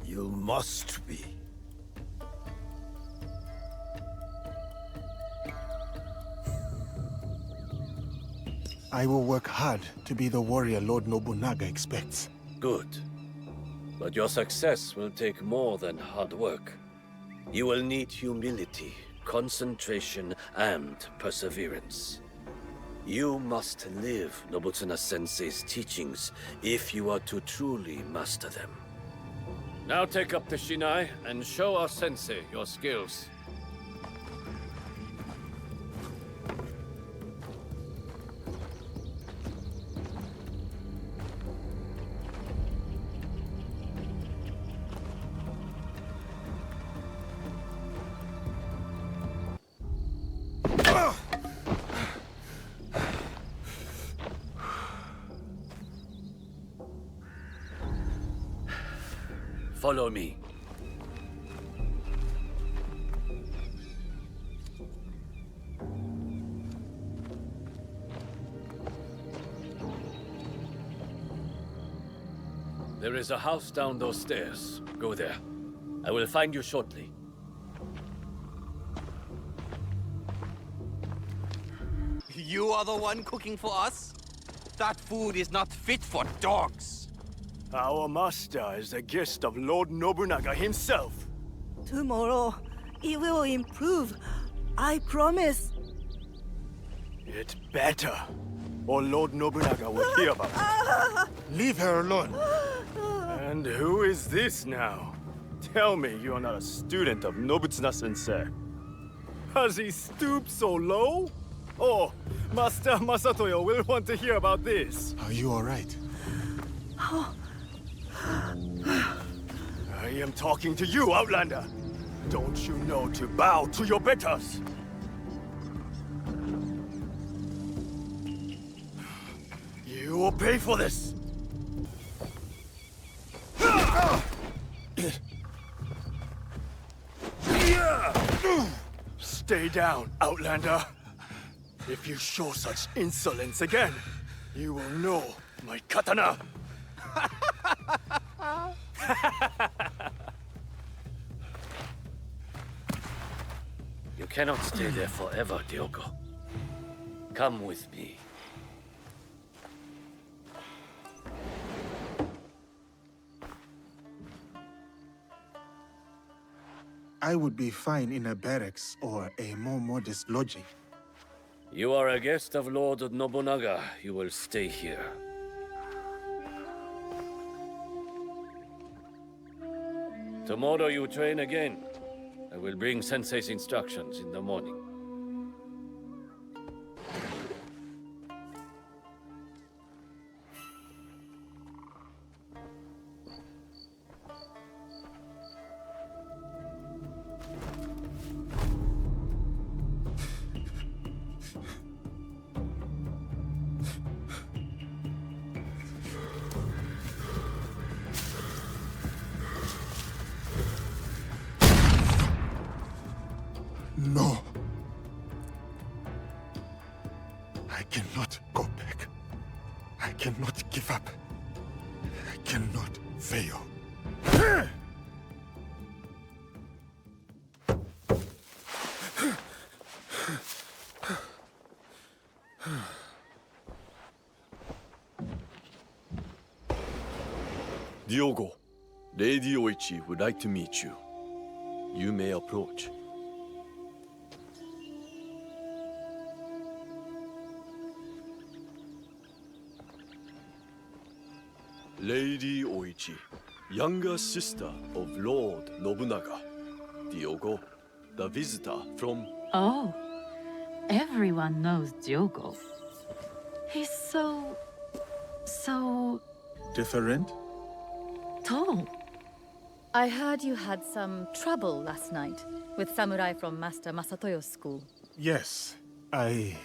You must be. I will work hard to be the warrior Lord Nobunaga expects. Good. But your success will take more than hard work. You will need humility, concentration, and perseverance. You must live Nobutsuna-sensei's teachings if you are to truly master them. Now take up the Shinai and show our sensei your skills. Follow me. There is a house down those stairs. Go there. I will find you shortly. You are the one cooking for us? That food is not fit for dogs. Our master is a guest of Lord Nobunaga himself. Tomorrow, it will improve. I promise. It's better, or Lord Nobunaga will hear about it. Leave her alone. And who is this now? Tell me you are not a student of Nobutsuna-sensei. Has he stooped so low? Oh, Master Masatoyo will want to hear about this. Are you all right? I am talking to you, Outlander. Don't you know to bow to your betters? You will pay for this. Stay down, Outlander. If you show such insolence again, you will know my katana. You cannot stay there forever, Diogo. Come with me. I would be fine in a barracks or a more modest lodging. You are a guest of Lord Nobunaga. You will stay here. Tomorrow you train again. I will bring Sensei's instructions in the morning. No. I cannot go back. I cannot give up. I cannot fail. Diogo, Lady Oichi would like to meet you. You may approach. Lady Oichi, younger sister of Lord Nobunaga. Diogo, the visitor from... Oh, everyone knows Diogo. He's so Different? tall. I heard you had some trouble last night with samurai from Master Masatoyo's school. Yes. I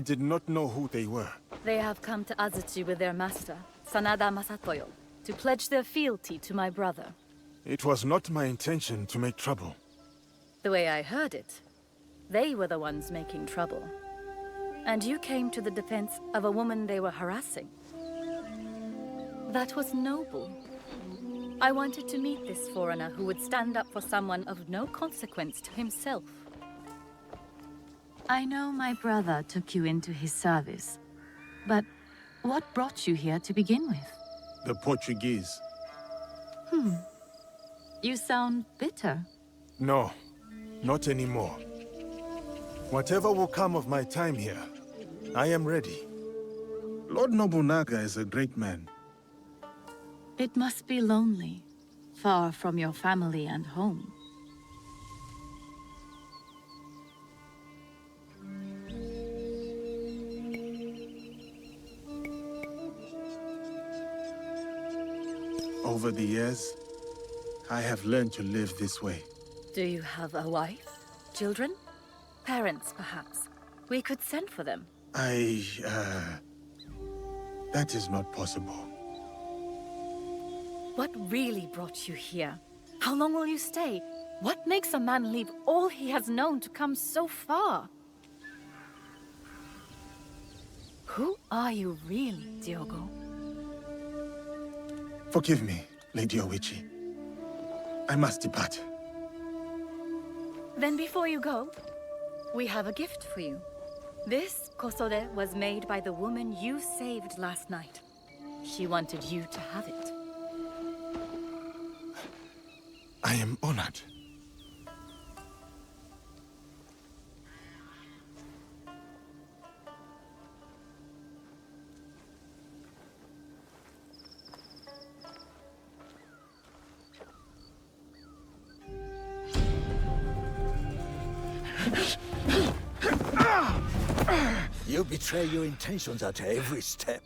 did not know who they were. They have come to Azuchi with their master, Sanada Masatoyo, to pledge their fealty to my brother. It was not my intention to make trouble. The way I heard it, they were the ones making trouble. And you came to the defense of a woman they were harassing. That was noble. I wanted to meet this foreigner who would stand up for someone of no consequence to himself. I know my brother took you into his service, But what brought you here to begin with? The Portuguese. You sound bitter. No, not anymore. Whatever will come of my time here, I am ready. Lord Nobunaga is a great man. It must be lonely, far from your family and home. Over the years, I have learned to live this way. Do you have a wife? Children? Parents, perhaps? We could send for them. That is not possible. What really brought you here? How long will you stay? What makes a man leave all he has known to come so far? Who are you really, Diogo? Forgive me, Lady Oichi. I must depart. Then before you go, we have a gift for you. This kosode was made by the woman you saved last night. She wanted you to have it. I am honored. You betray your intentions at every step.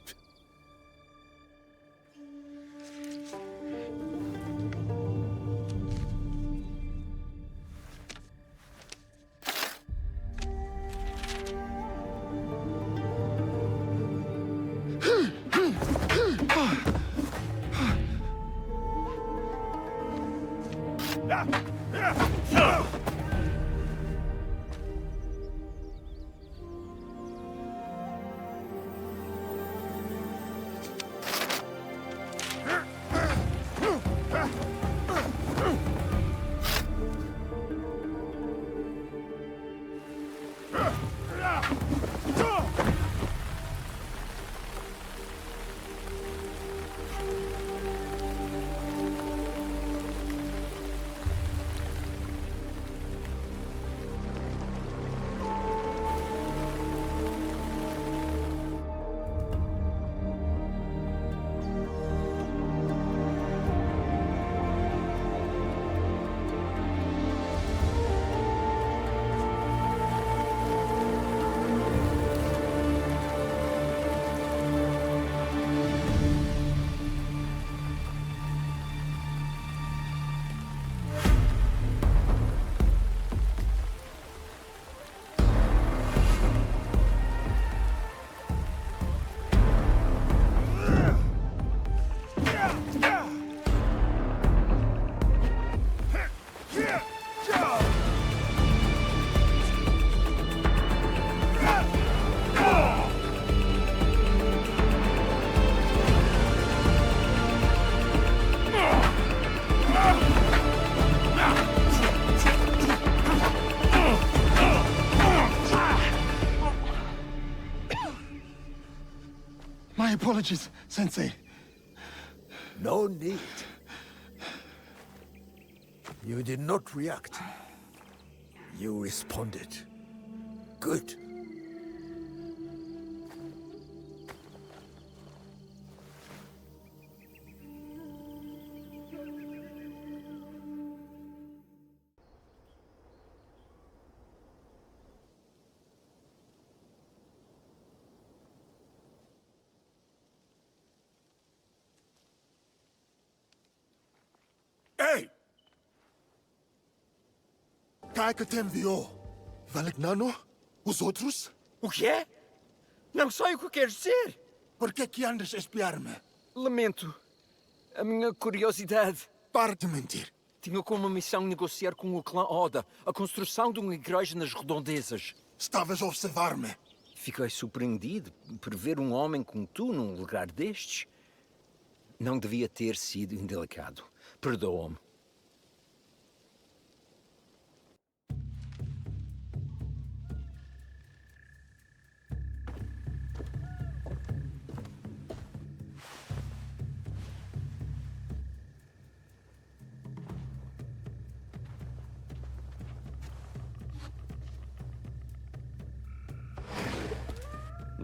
My apologies, Sensei. No need. You did not react. You responded. Good. Ei! Cá que te enviou? Valegnano? Os outros? O quê? Não sei o que queres dizer. Por que andas a espiar-me? Lamento. A minha curiosidade. Pare de mentir. Tinha como missão negociar com o clã Oda a construção de uma igreja nas redondezas. Estavas a observar-me. Fiquei surpreendido por ver um homem como tu num lugar destes. Não devia ter sido indelicado. Perdoa-me.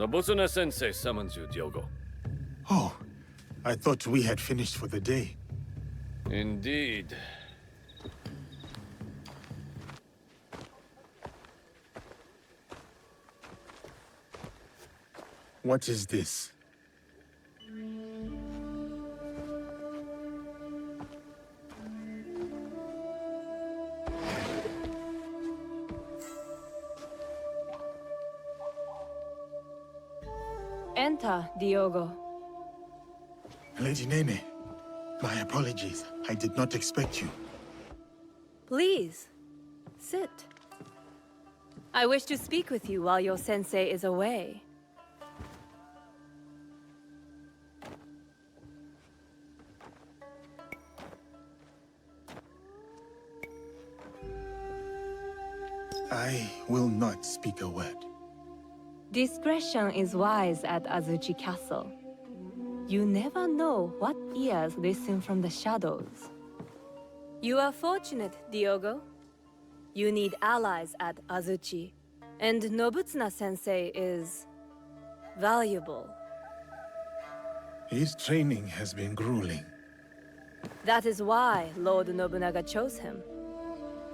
Nobutsuna-sensei summons you, Diogo. Oh, I thought we had finished for the day. Indeed. What is this? Enter, Diogo. Lady Nene, my apologies. I did not expect you. Please, sit. I wish to speak with you while your sensei is away. I will not speak a word. Discretion is wise at Azuchi Castle. You never know what ears listen from the shadows. You are fortunate, Diogo. You need allies at Azuchi, and Nobutsuna-sensei is valuable. His training has been grueling. That is why Lord Nobunaga chose him.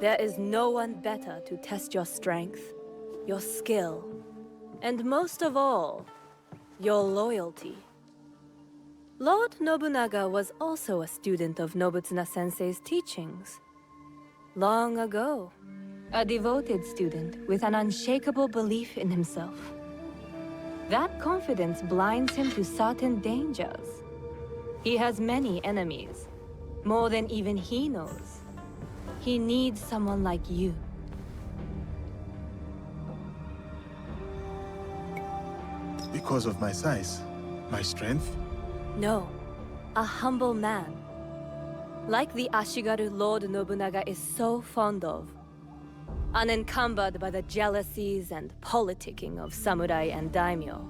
There is no one better to test your strength, your skill, and most of all, your loyalty. Lord Nobunaga was also a student of Nobutsuna-sensei's teachings. Long ago, a devoted student with an unshakable belief in himself. That confidence blinds him to certain dangers. He has many enemies, more than even he knows. He needs someone like you. Because of my size, my strength? No, a humble man. Like the Ashigaru Lord Nobunaga is so fond of. Unencumbered by the jealousies and politicking of samurai and daimyo.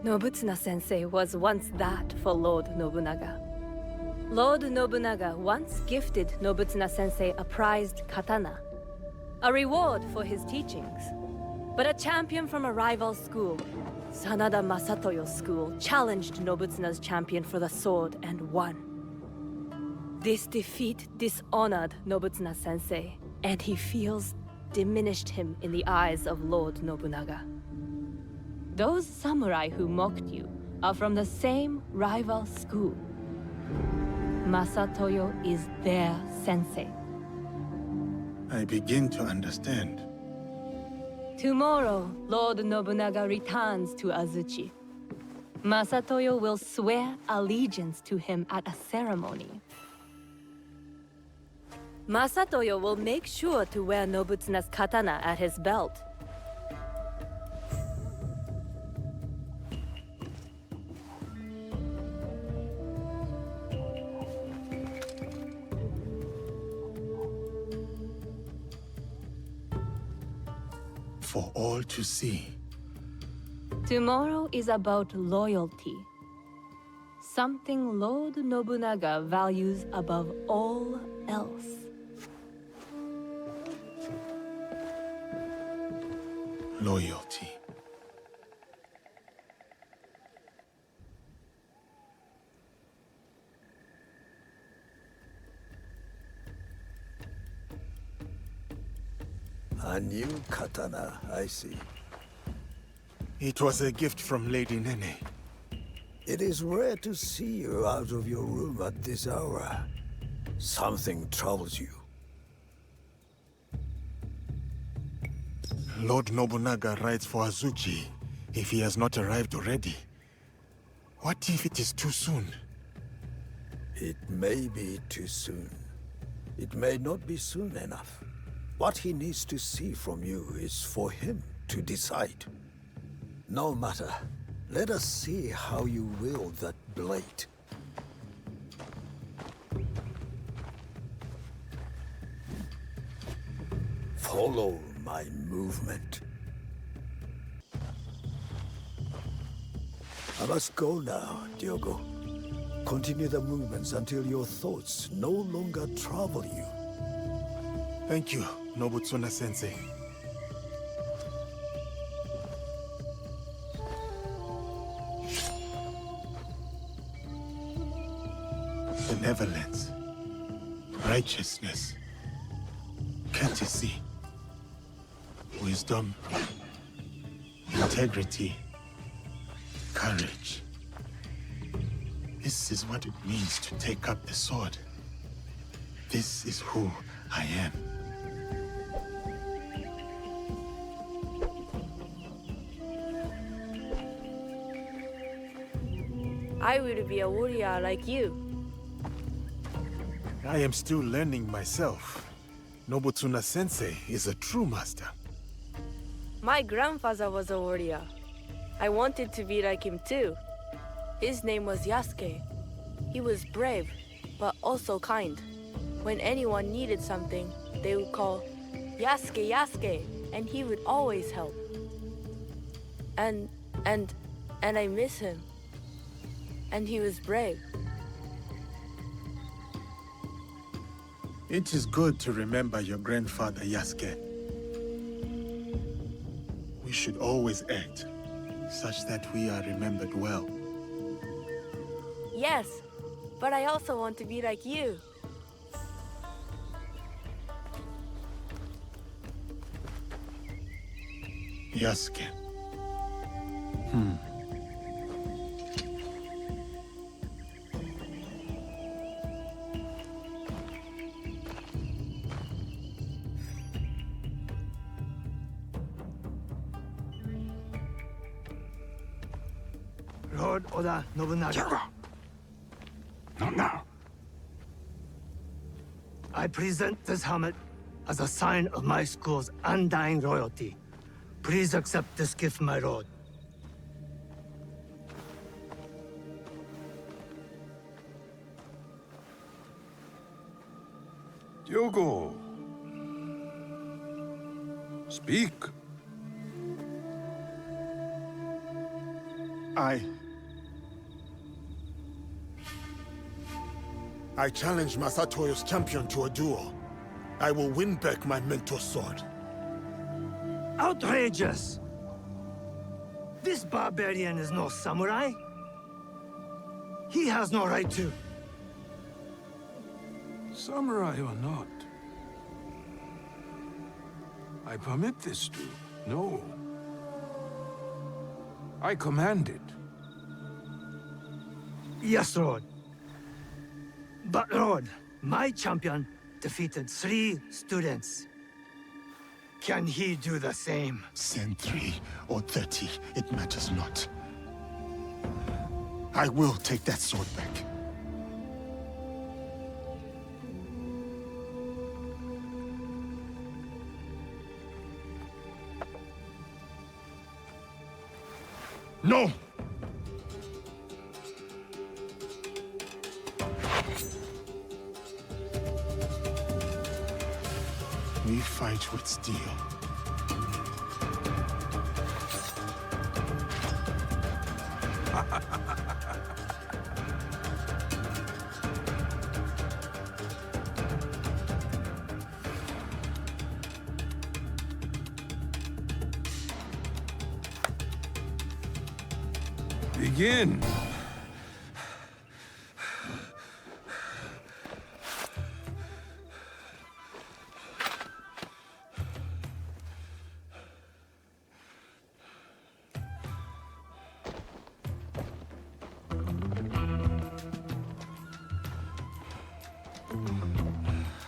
Nobutsuna-sensei was once that for Lord Nobunaga. Lord Nobunaga once gifted Nobutsuna-sensei a prized katana, a reward for his teachings. But a champion from a rival school, Sanada Masatoyo School, challenged Nobutsuna's champion for the sword and won. This defeat dishonored Nobutsuna-sensei, and he feels diminished him in the eyes of Lord Nobunaga. Those samurai who mocked you are from the same rival school. Masatoyo is their sensei. I begin to understand. Tomorrow, Lord Nobunaga returns to Azuchi. Masatoyo will swear allegiance to him at a ceremony. Masatoyo will make sure to wear Nobutsuna's katana at his belt. For all to see. Tomorrow is about loyalty. Something Lord Nobunaga values above all else. Loyalty. A new katana, I see. It was a gift from Lady Nene. It is rare to see you out of your room at this hour. Something troubles you. Lord Nobunaga rides for Azuchi, if he has not arrived already. What if it is too soon? It may be too soon. It may not be soon enough. What he needs to see from you is for him to decide. No matter. Let us see how you wield that blade. Follow my movement. I must go now, Diogo. Continue the movements until your thoughts no longer trouble you. Thank you, Nobutsuna-sensei. benevolence, righteousness, courtesy, wisdom, integrity, courage. This is what it means to take up the sword. This is who I am. I will be a warrior like you. I am still learning myself. Nobutsuna Sensei is a true master. My grandfather was a warrior. I wanted to be like him too. His name was Yasuke. He was brave, but also kind. When anyone needed something, they would call, Yasuke, Yasuke, and he would always help. And I miss him. And he was brave. It is good to remember your grandfather, Yasuke. We should always act such that we are remembered well. Yes, but I also want to be like you. Yasuke. Lord Oda Nobunaga. Not now. I present this helmet as a sign of my school's undying loyalty. Please accept this gift, my lord. Diogo. Speak. I challenge Masatoyo's champion to a duel. I will win back my mentor's sword. Outrageous! This barbarian is no samurai. He has no right to. Samurai or not, I permit this to. No. I command it. Yes, Lord. But, Lord, my champion defeated 3 students. Can he do the same? Send 3 or 30, it matters not. I will take that sword back. No! We fight with steel. Begin.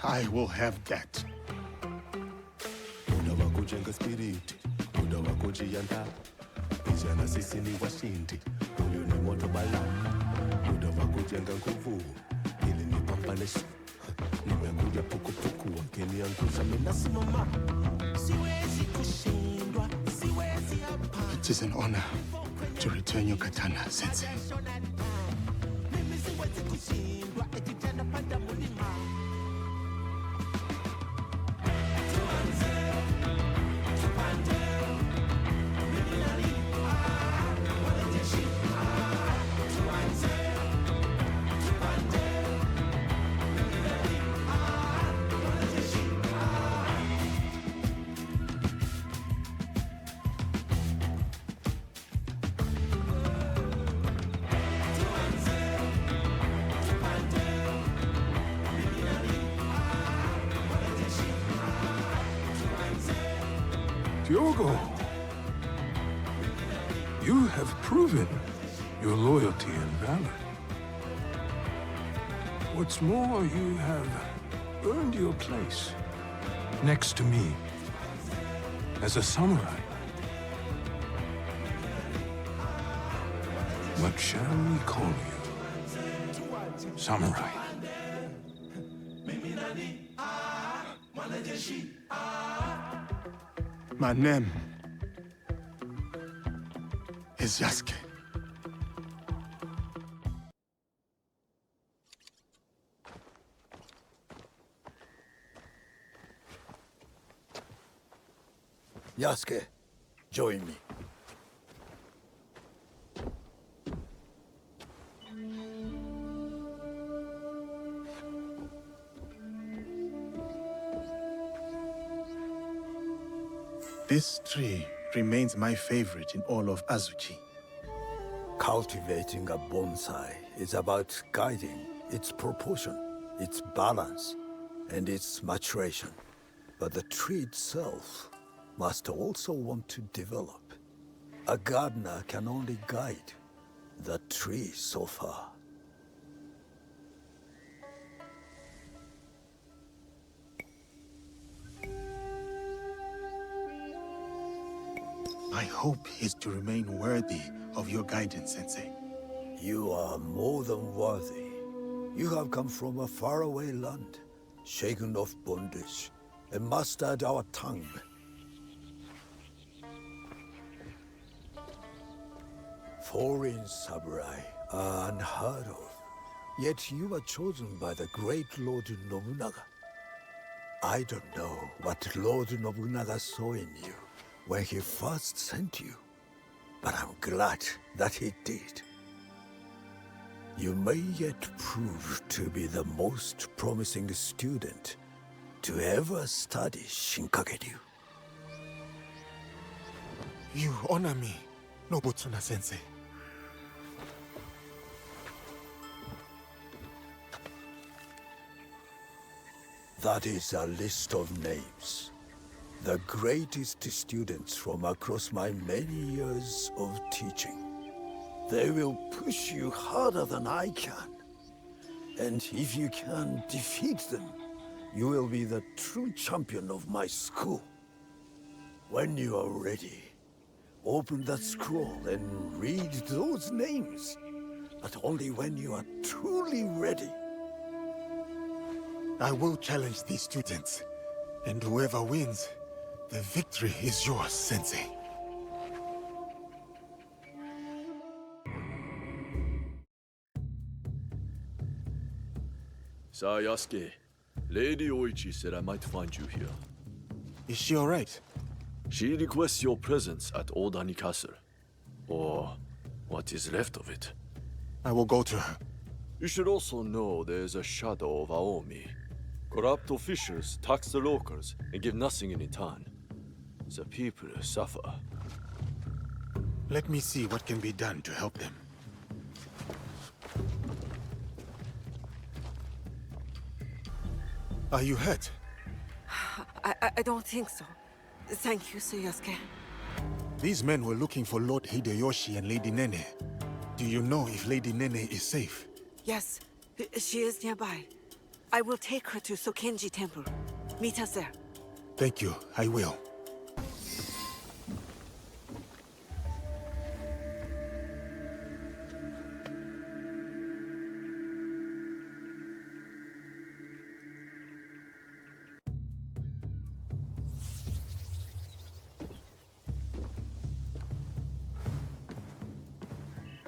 I will have that. Muda wa kujenga spirit, muda wa kujiandaa. Vijana sisi ni washindi, huyu ni moto bala. Muda wa kujenga nguvu, ili nipambane. Nimekuja pukupuku, wakiniangusha mimi nasimama. Siwezi kushindwa, siwezi hapa. It is an honor to return your katana, Sensei. Mimi siwezi kushindwa, ikitenda panda mulima. Hyogo, you have proven your loyalty and valor. What's more, you have earned your place next to me as a samurai. What shall we call you? Samurai. My name is Yasuke. Yasuke, join me. This tree remains my favorite in all of Azuchi. Cultivating a bonsai is about guiding its proportion, its balance, and its maturation. But the tree itself must also want to develop. A gardener can only guide the tree so far. My hope is to remain worthy of your guidance, Sensei. You are more than worthy. You have come from a faraway land, shaken off bondage, and mastered our tongue. Foreign samurai are unheard of, yet you were chosen by the great Lord Nobunaga. I don't know what Lord Nobunaga saw in you when he first sent you, but I'm glad that he did. You may yet prove to be the most promising student to ever study Shinkage-ryu. You honor me, Nobutsuna-sensei. That is a list of names. The greatest students from across my many years of teaching. They will push you harder than I can. And if you can defeat them, you will be the true champion of my school. When you are ready, open that scroll and read those names. But only when you are truly ready. I will challenge these students, and whoever wins, the victory is yours, Sensei. Yasuke, Lady Oichi said I might find you here. Is she all right? She requests your presence at Old Ani Castle. Or what is left of it. I will go to her. You should also know there is a shadow of Aomi. Corrupt officials tax the locals and give nothing in return. The people suffer. Let me see what can be done to help them. Are you hurt? I don't think so. Thank you, Sir Yasuke. These men were looking for Lord Hideyoshi and Lady Nene. Do you know if Lady Nene is safe? Yes, she is nearby. I will take her to Sokenji Temple. Meet us there. Thank you, I will.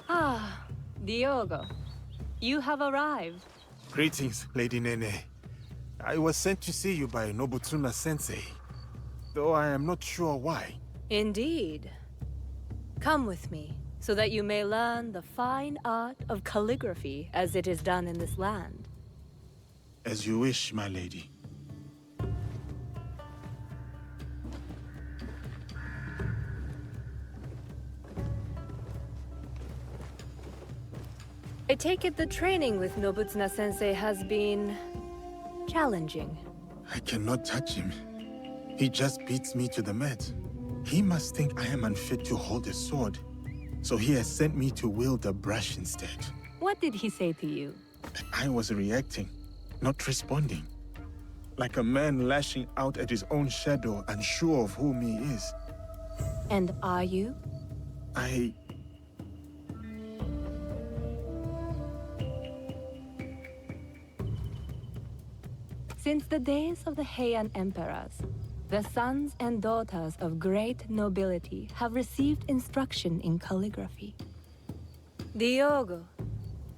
Ah, Diogo. You have arrived. Greetings, Lady Nene. I was sent to see you by Nobutsuna-sensei, though I am not sure why. Indeed. Come with me, so that you may learn the fine art of calligraphy as it is done in this land. As you wish, my lady. I take it the training with Nobutsuna-sensei has been challenging. I cannot touch him. He just beats me to the mat. He must think I am unfit to hold a sword, so he has sent me to wield a brush instead. What did he say to you? I was reacting, not responding. Like a man lashing out at his own shadow, unsure of whom he is. And are you? Since the days of the Heian emperors, the sons and daughters of great nobility have received instruction in calligraphy. Diogo,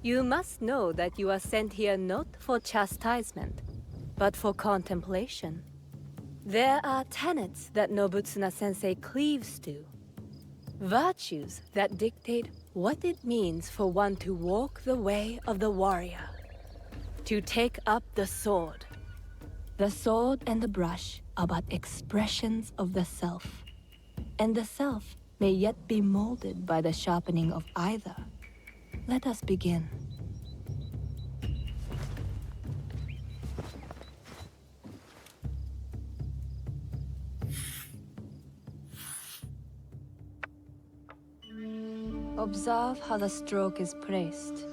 you must know that you are sent here not for chastisement, but for contemplation. There are tenets that Nobutsuna-sensei cleaves to. Virtues that dictate what it means for one to walk the way of the warrior. To take up the sword. The sword and the brush are but expressions of the self. And the self may yet be molded by the sharpening of either. Let us begin. Observe how the stroke is placed.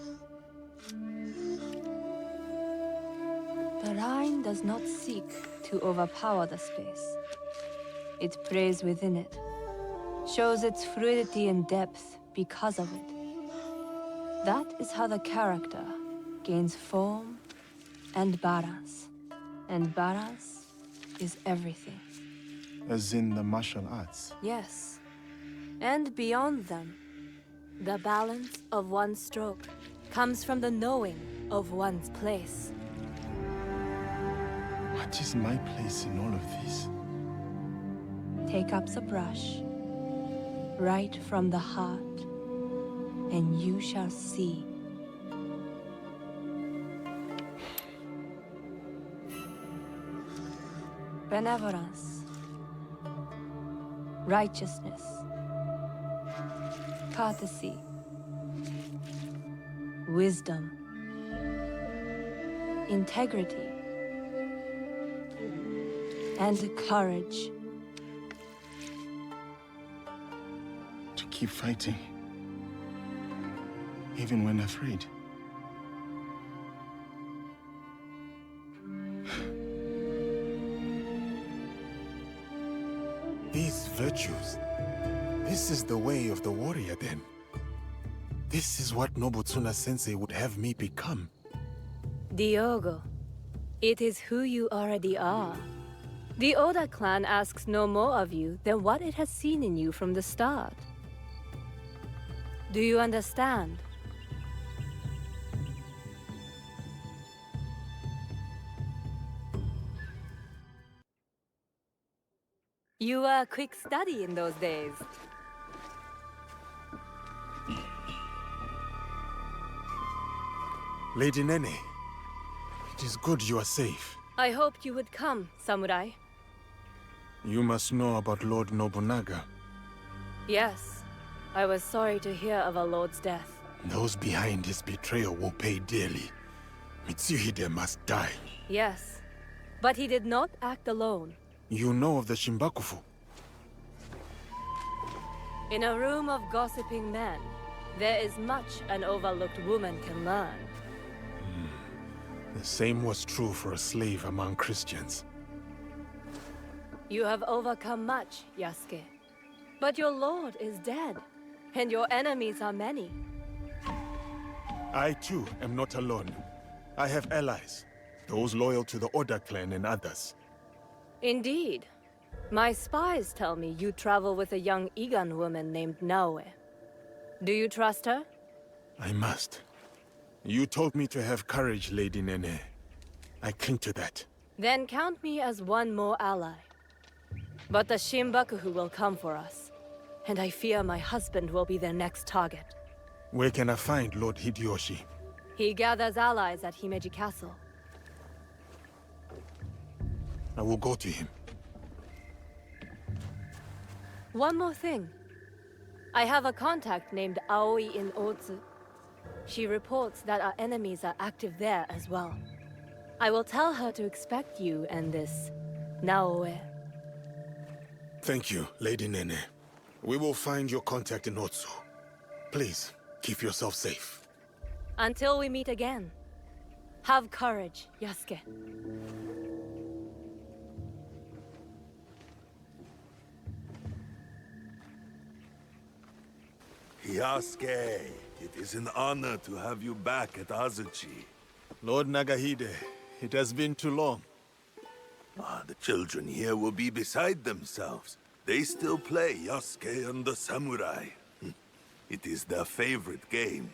The line does not seek to overpower the space. It prays within it, shows its fluidity and depth because of it. That is how the character gains form and balance. And balance is everything. As in the martial arts? Yes. And beyond them, the balance of one stroke comes from the knowing of one's place. What is my place in all of this? Take up the brush, right from the heart, and you shall see. Benevolence, righteousness, courtesy, wisdom, integrity, and courage. To keep fighting, even when afraid. These virtues, this is the way of the warrior then. This is what Nobutsuna-sensei would have me become. Diogo, it is who you already are. The Oda clan asks no more of you than what it has seen in you from the start. Do you understand? You were a quick study in those days. Lady Nene, it is good you are safe. I hoped you would come, samurai. You must know about Lord Nobunaga. Yes, I was sorry to hear of our lord's death. Those behind his betrayal will pay dearly. Mitsuhide must die. Yes, but he did not act alone. You know of the Shimbakufu? In a room of gossiping men, there is much an overlooked woman can learn. The same was true for a slave among Christians. You have overcome much, Yasuke. But your lord is dead, and your enemies are many. I too am not alone. I have allies, those loyal to the Oda clan and others. Indeed. My spies tell me you travel with a young Igan woman named Naoe. Do you trust her? I must. You told me to have courage, Lady Nene. I cling to that. Then count me as one more ally. But the Shimbakufu will come for us, and I fear my husband will be their next target. Where can I find Lord Hideyoshi? He gathers allies at Himeji Castle. I will go to him. One more thing. I have a contact named Aoi in Otsu. She reports that our enemies are active there as well. I will tell her to expect you and this Naoe. Thank you, Lady Nene. We will find your contact in Otsu. Please, keep yourself safe. Until we meet again, have courage, Yasuke. Yasuke, it is an honor to have you back at Azuchi. Lord Nagahide, it has been too long. The children here will be beside themselves. They still play Yasuke and the Samurai. It is their favorite game.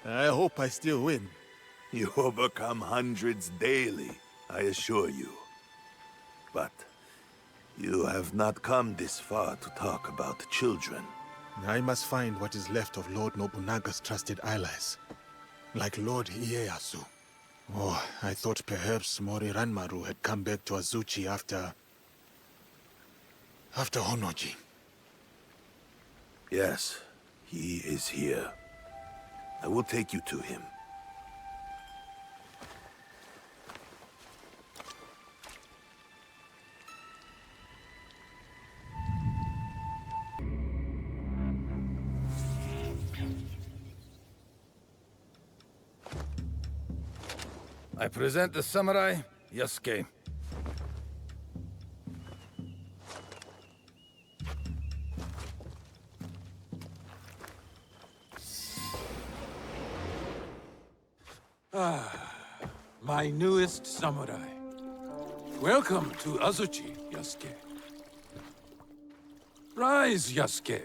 I hope I still win. You overcome hundreds daily, I assure you. But you have not come this far to talk about children. I must find what is left of Lord Nobunaga's trusted allies, like Lord Ieyasu. Oh, I thought perhaps Mori Ranmaru had come back to Azuchi after Honoji. Yes, he is here. I will take you to him. I present the samurai, Yasuke. My newest samurai. Welcome to Azuchi, Yasuke. Rise, Yasuke.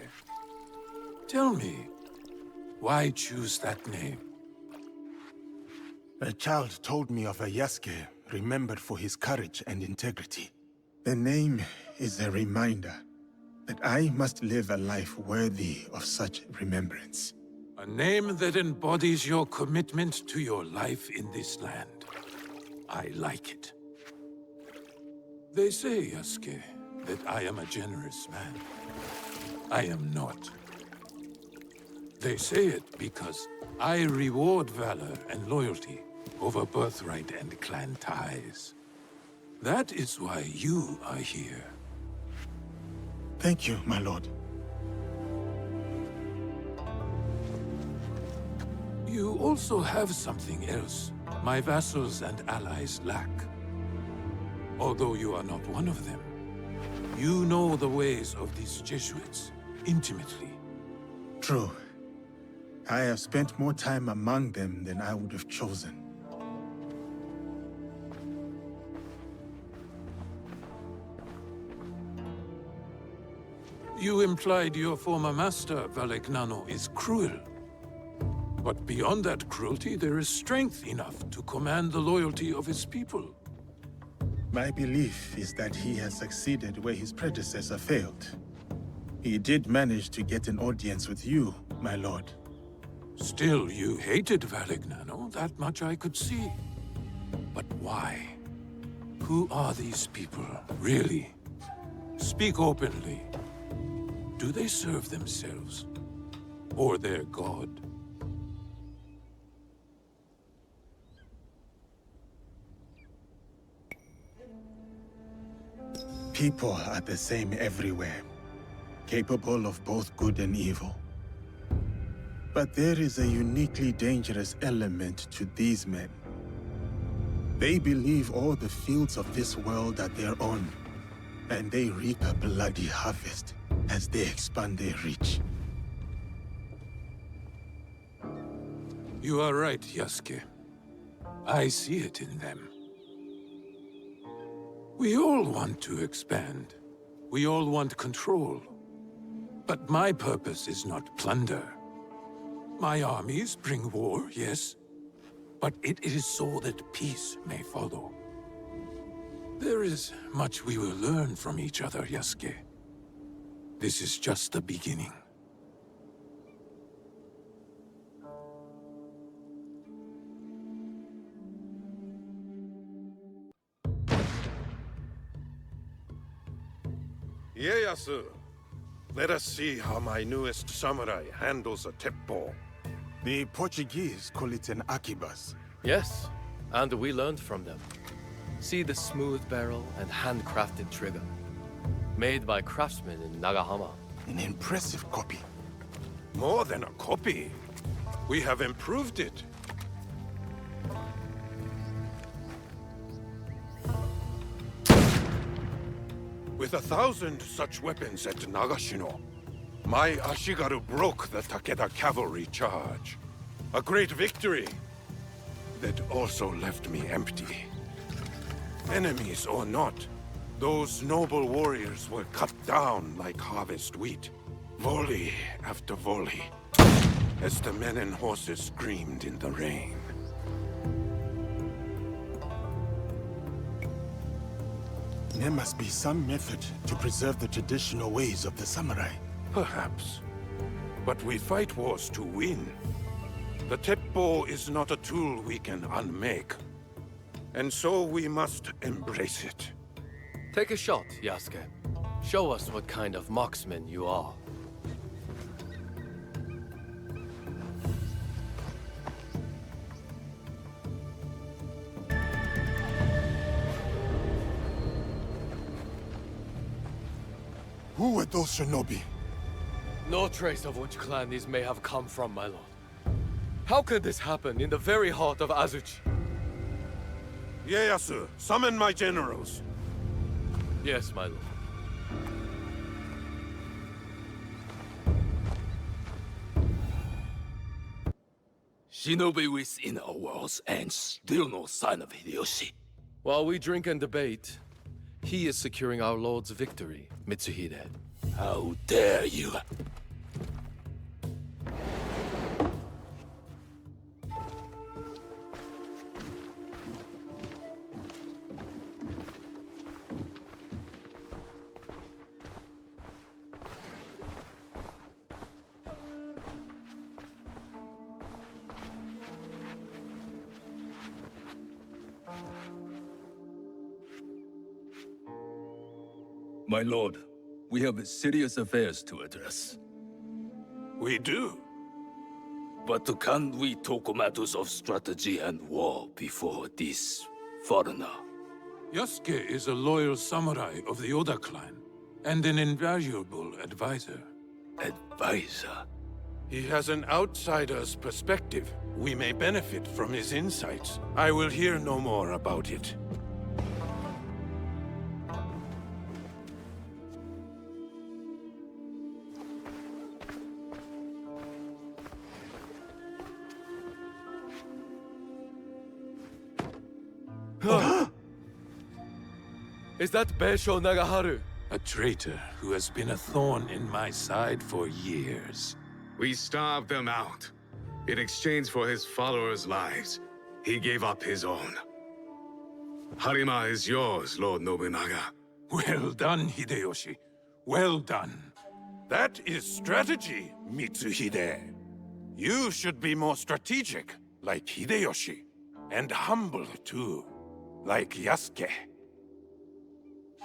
Tell me, why choose that name? A child told me of a Yasuke remembered for his courage and integrity. The name is a reminder that I must live a life worthy of such remembrance. A name that embodies your commitment to your life in this land. I like it. They say, Yasuke, that I am a generous man. I am not. They say it because I reward valor and loyalty over birthright and clan ties. That is why you are here. Thank you, my lord. You also have something else my vassals and allies lack. Although you are not one of them, you know the ways of these Jesuits intimately. True. I have spent more time among them than I would have chosen. You implied your former master, Valegnano, is cruel. But beyond that cruelty, there is strength enough to command the loyalty of his people. My belief is that he has succeeded where his predecessor failed. He did manage to get an audience with you, my lord. Still, you hated Valegnano, that much I could see. But why? Who are these people, really? Speak openly. Do they serve themselves? Or their god? People are the same everywhere, capable of both good and evil. But there is a uniquely dangerous element to these men. They believe all the fields of this world are their own, and they reap a bloody harvest as they expand their reach. You are right, Yasuke. I see it in them. We all want to expand. We all want control. But my purpose is not plunder. My armies bring war, yes, but it is so that peace may follow. There is much we will learn from each other, Yasuke. This is just the beginning. Ieyasu, let us see how my newest samurai handles a teppo. The Portuguese call it an akibas. Yes, and we learned from them. See the smooth barrel and handcrafted trigger. Made by craftsmen in Nagahama. An impressive copy. More than a copy. We have improved it. With 1,000 such weapons at Nagashino, my Ashigaru broke the Takeda cavalry charge. A great victory that also left me empty. Enemies or not, those noble warriors were cut down like harvest wheat, volley after volley, as the men and horses screamed in the rain. There must be some method to preserve the traditional ways of the samurai. Perhaps. But we fight wars to win. The teppo is not a tool we can unmake. And so we must embrace it. Take a shot, Yasuke. Show us what kind of marksman you are. Who were those shinobi? No trace of which clan these may have come from, my lord. How could this happen in the very heart of Azuchi? Ieyasu, summon my generals. Yes, my lord. Shinobi within our walls and still no sign of Hideyoshi. While we drink and debate, he is securing our lord's victory, Mitsuhide. How dare you! My lord, we have serious affairs to address. We do. But can't we talk matters of strategy and war before this foreigner? Yasuke is a loyal samurai of the Oda clan, and an invaluable advisor. Advisor? He has an outsider's perspective. We may benefit from his insights. I will hear no more about it. Is that Beisho Nagaharu? A traitor who has been a thorn in my side for years. We starved them out. In exchange for his followers' lives, he gave up his own. Harima is yours, Lord Nobunaga. Well done, Hideyoshi. Well done. That is strategy, Mitsuhide. You should be more strategic, like Hideyoshi. And humble, too, like Yasuke.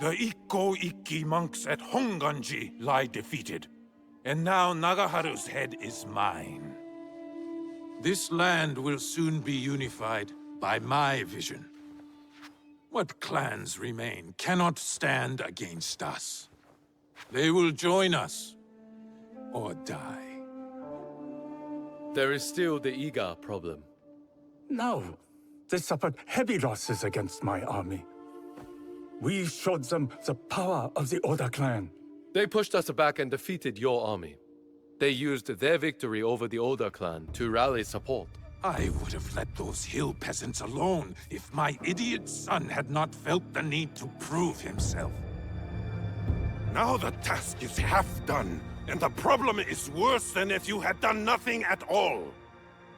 The Ikko-Ikki monks at Honganji lie defeated. And now Nagaharu's head is mine. This land will soon be unified by my vision. What clans remain cannot stand against us. They will join us, or die. There is still the Iga problem. No, they suffered heavy losses against my army. We showed them the power of the Oda clan. They pushed us back and defeated your army. They used their victory over the Oda clan to rally support. I would have let those hill peasants alone if my idiot son had not felt the need to prove himself. Now the task is half done, and the problem is worse than if you had done nothing at all.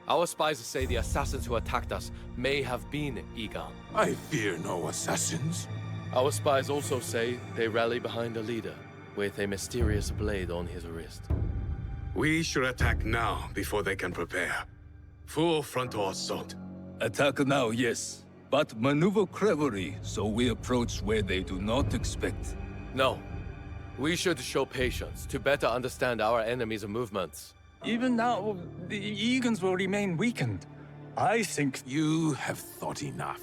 Our spies say the assassins who attacked us may have been Iga. I fear no assassins. Our spies also say they rally behind a leader with a mysterious blade on his wrist. We should attack now before they can prepare. Full frontal assault. Attack now, yes. But maneuver cleverly so we approach where they do not expect. No. We should show patience to better understand our enemy's movements. Even now, the Egans will remain weakened. I think... You have thought enough.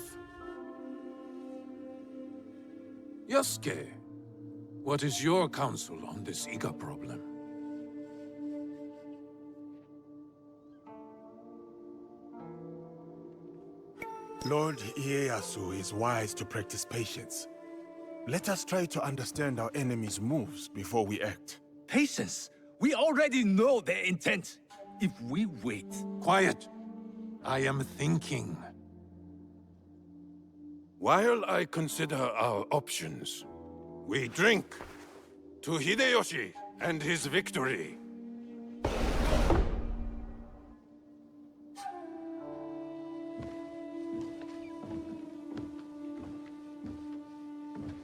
Yasuke, what is your counsel on this Iga problem? Lord Ieyasu is wise to practice patience. Let us try to understand our enemy's moves before we act. Patience! We already know their intent. If we wait... Quiet! I am thinking. While I consider our options, we drink to Hideyoshi and his victory.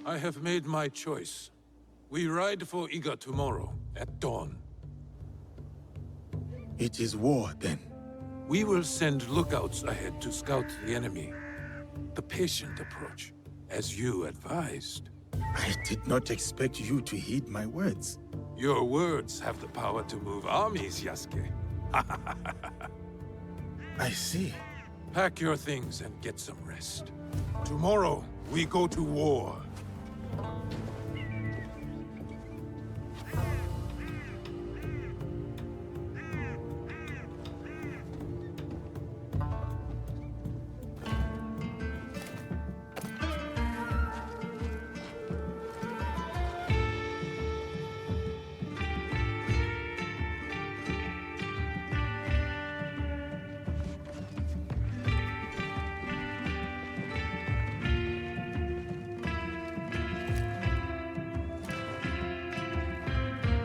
I have made my choice. We ride for Iga tomorrow, at dawn. It is war, then. We will send lookouts ahead to scout the enemy. The patient approach, as you advised. I did not expect you to heed my words. Your words have the power to move armies, Yasuke. I see. Pack your things and get some rest. Tomorrow, we go to war.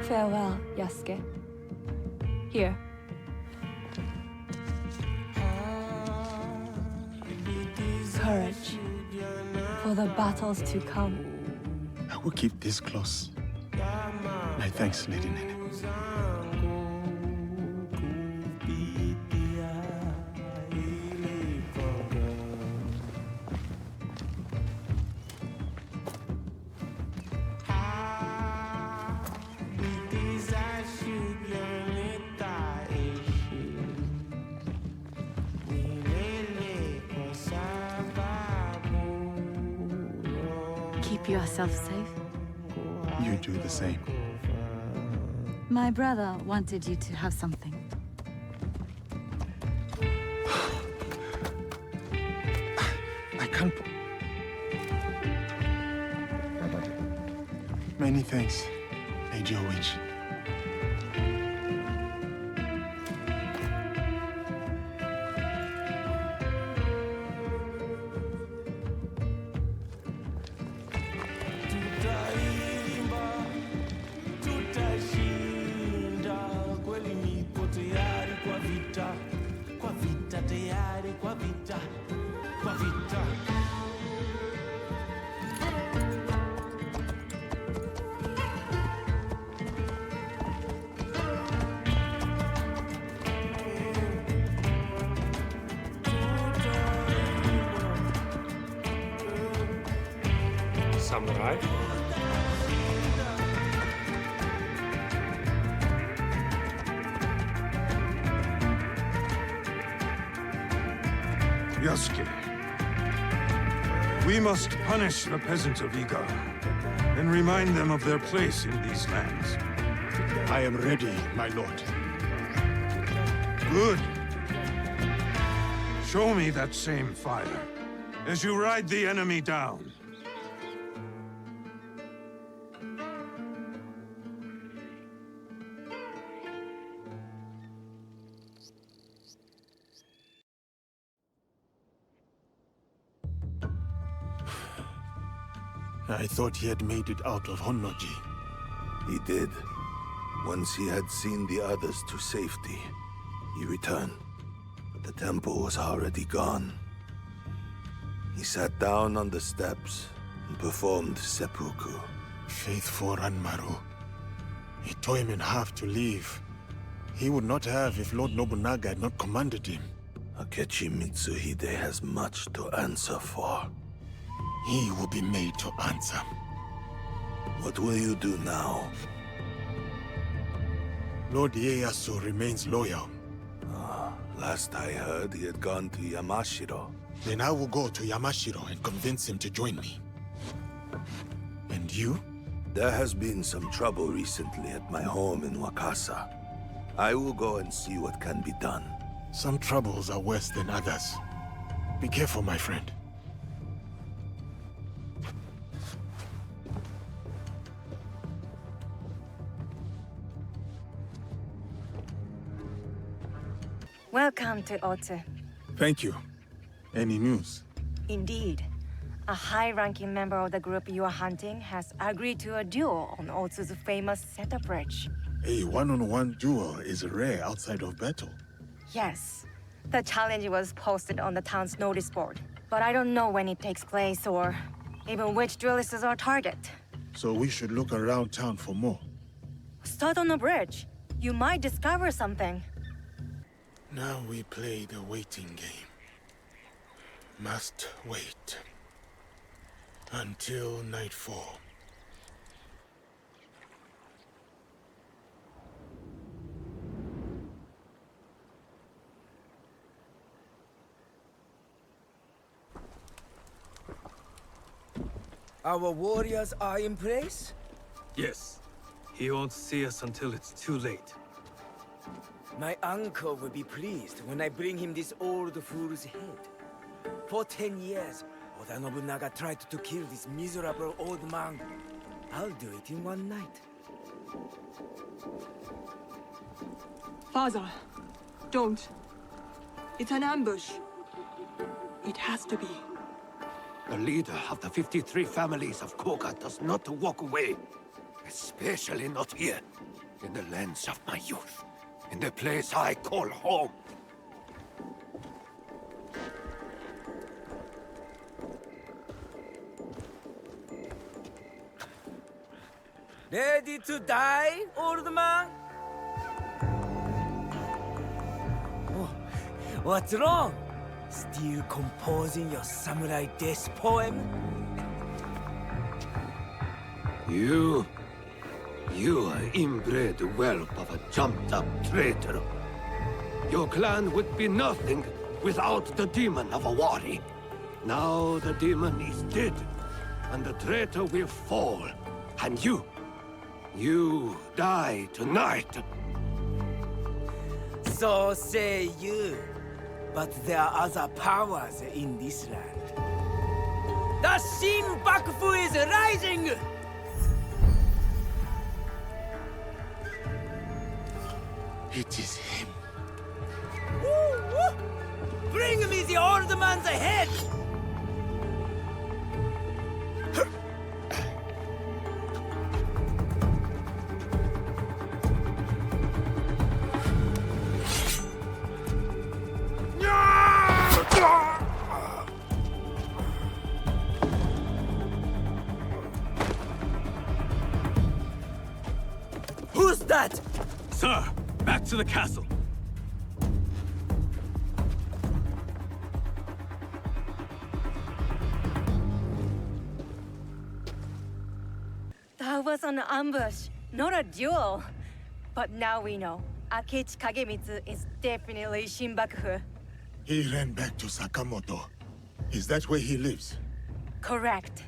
Farewell, Yasuke. Here. Courage. For the battles to come. I will keep this close. My thanks, Lady Nene. Keep yourself safe. You do the same. My brother wanted you to have something. I can't... Many thanks, Lady Witch. Samurai? Yasuke, we must punish the peasants of Iga and remind them of their place in these lands. I am ready, my lord. Good. Show me that same fire as you ride the enemy down. I thought he had made it out of Honnoji. He did. Once he had seen the others to safety, he returned. But the temple was already gone. He sat down on the steps and performed seppuku. Faithful Ranmaru. He tore him in half to leave. He would not have if Lord Nobunaga had not commanded him. Akechi Mitsuhide has much to answer for. He will be made to answer. What will you do now? Lord Ieyasu remains loyal. Last I heard, he had gone to Yamashiro. Then I will go to Yamashiro and convince him to join me. And you? There has been some trouble recently at my home in Wakasa. I will go and see what can be done. Some troubles are worse than others. Be careful, my friend. Welcome to Otsu. Thank you. Any news? Indeed. A high-ranking member of the group you are hunting has agreed to a duel on Otsu's famous Seta Bridge. A one-on-one duel is rare outside of battle. Yes. The challenge was posted on the town's notice board, but I don't know when it takes place or even which duelist is our target. So we should look around town for more. Start on the bridge. You might discover something. Now we play the waiting game. Must wait. Until nightfall. Our warriors are in place? Yes. He won't see us until it's too late. My uncle will be pleased when I bring him this old fool's head. For 10 years, Oda Nobunaga tried to kill this miserable old man. I'll do it in one night. Father, don't. It's an ambush. It has to be. The leader of the 53 families of Koga does not walk away. Especially not here, in the lands of my youth. In the place I call home. Ready to die, old man? Oh, what's wrong? Still composing your samurai death poem? You are inbred whelp of a jumped-up traitor. Your clan would be nothing without the demon of a Wari. Now the demon is dead, and the traitor will fall. And you die tonight. So say you. But there are other powers in this land. The Shin Bakufu is rising! It is him. Woo, woo. Bring me the old man's head! Who's that? Sir, back to the castle. That was an ambush, not a duel. But now we know. Akechi Kagemitsu is definitely Shin Bakufu. He ran back to Sakamoto. Is that where he lives? Correct.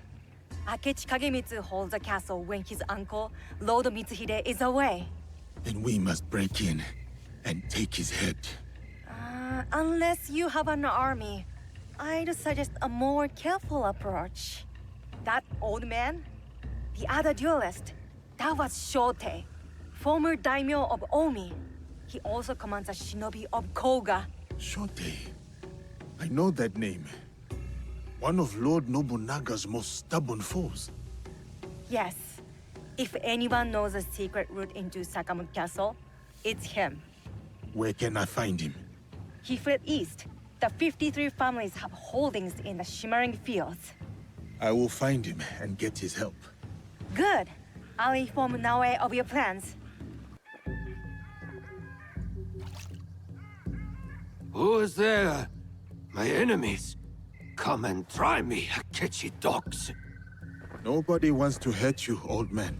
Akechi Kagemitsu holds a castle when his uncle, Lord Mitsuhide, is away. Then we must break in and take his head. Unless you have an army, I'd suggest a more careful approach. That old man? The other duelist? That was Shote, former daimyo of Omi. He also commands a shinobi of Koga. Shote. I know that name. One of Lord Nobunaga's most stubborn foes. Yes. If anyone knows a secret route into Sakamoto Castle, it's him. Where can I find him? He fled east. The 53 families have holdings in the shimmering fields. I will find him and get his help. Good. I'll inform Naoe of your plans. Who is there? My enemies. Come and try me, Akechi dogs. Nobody wants to hurt you, old man.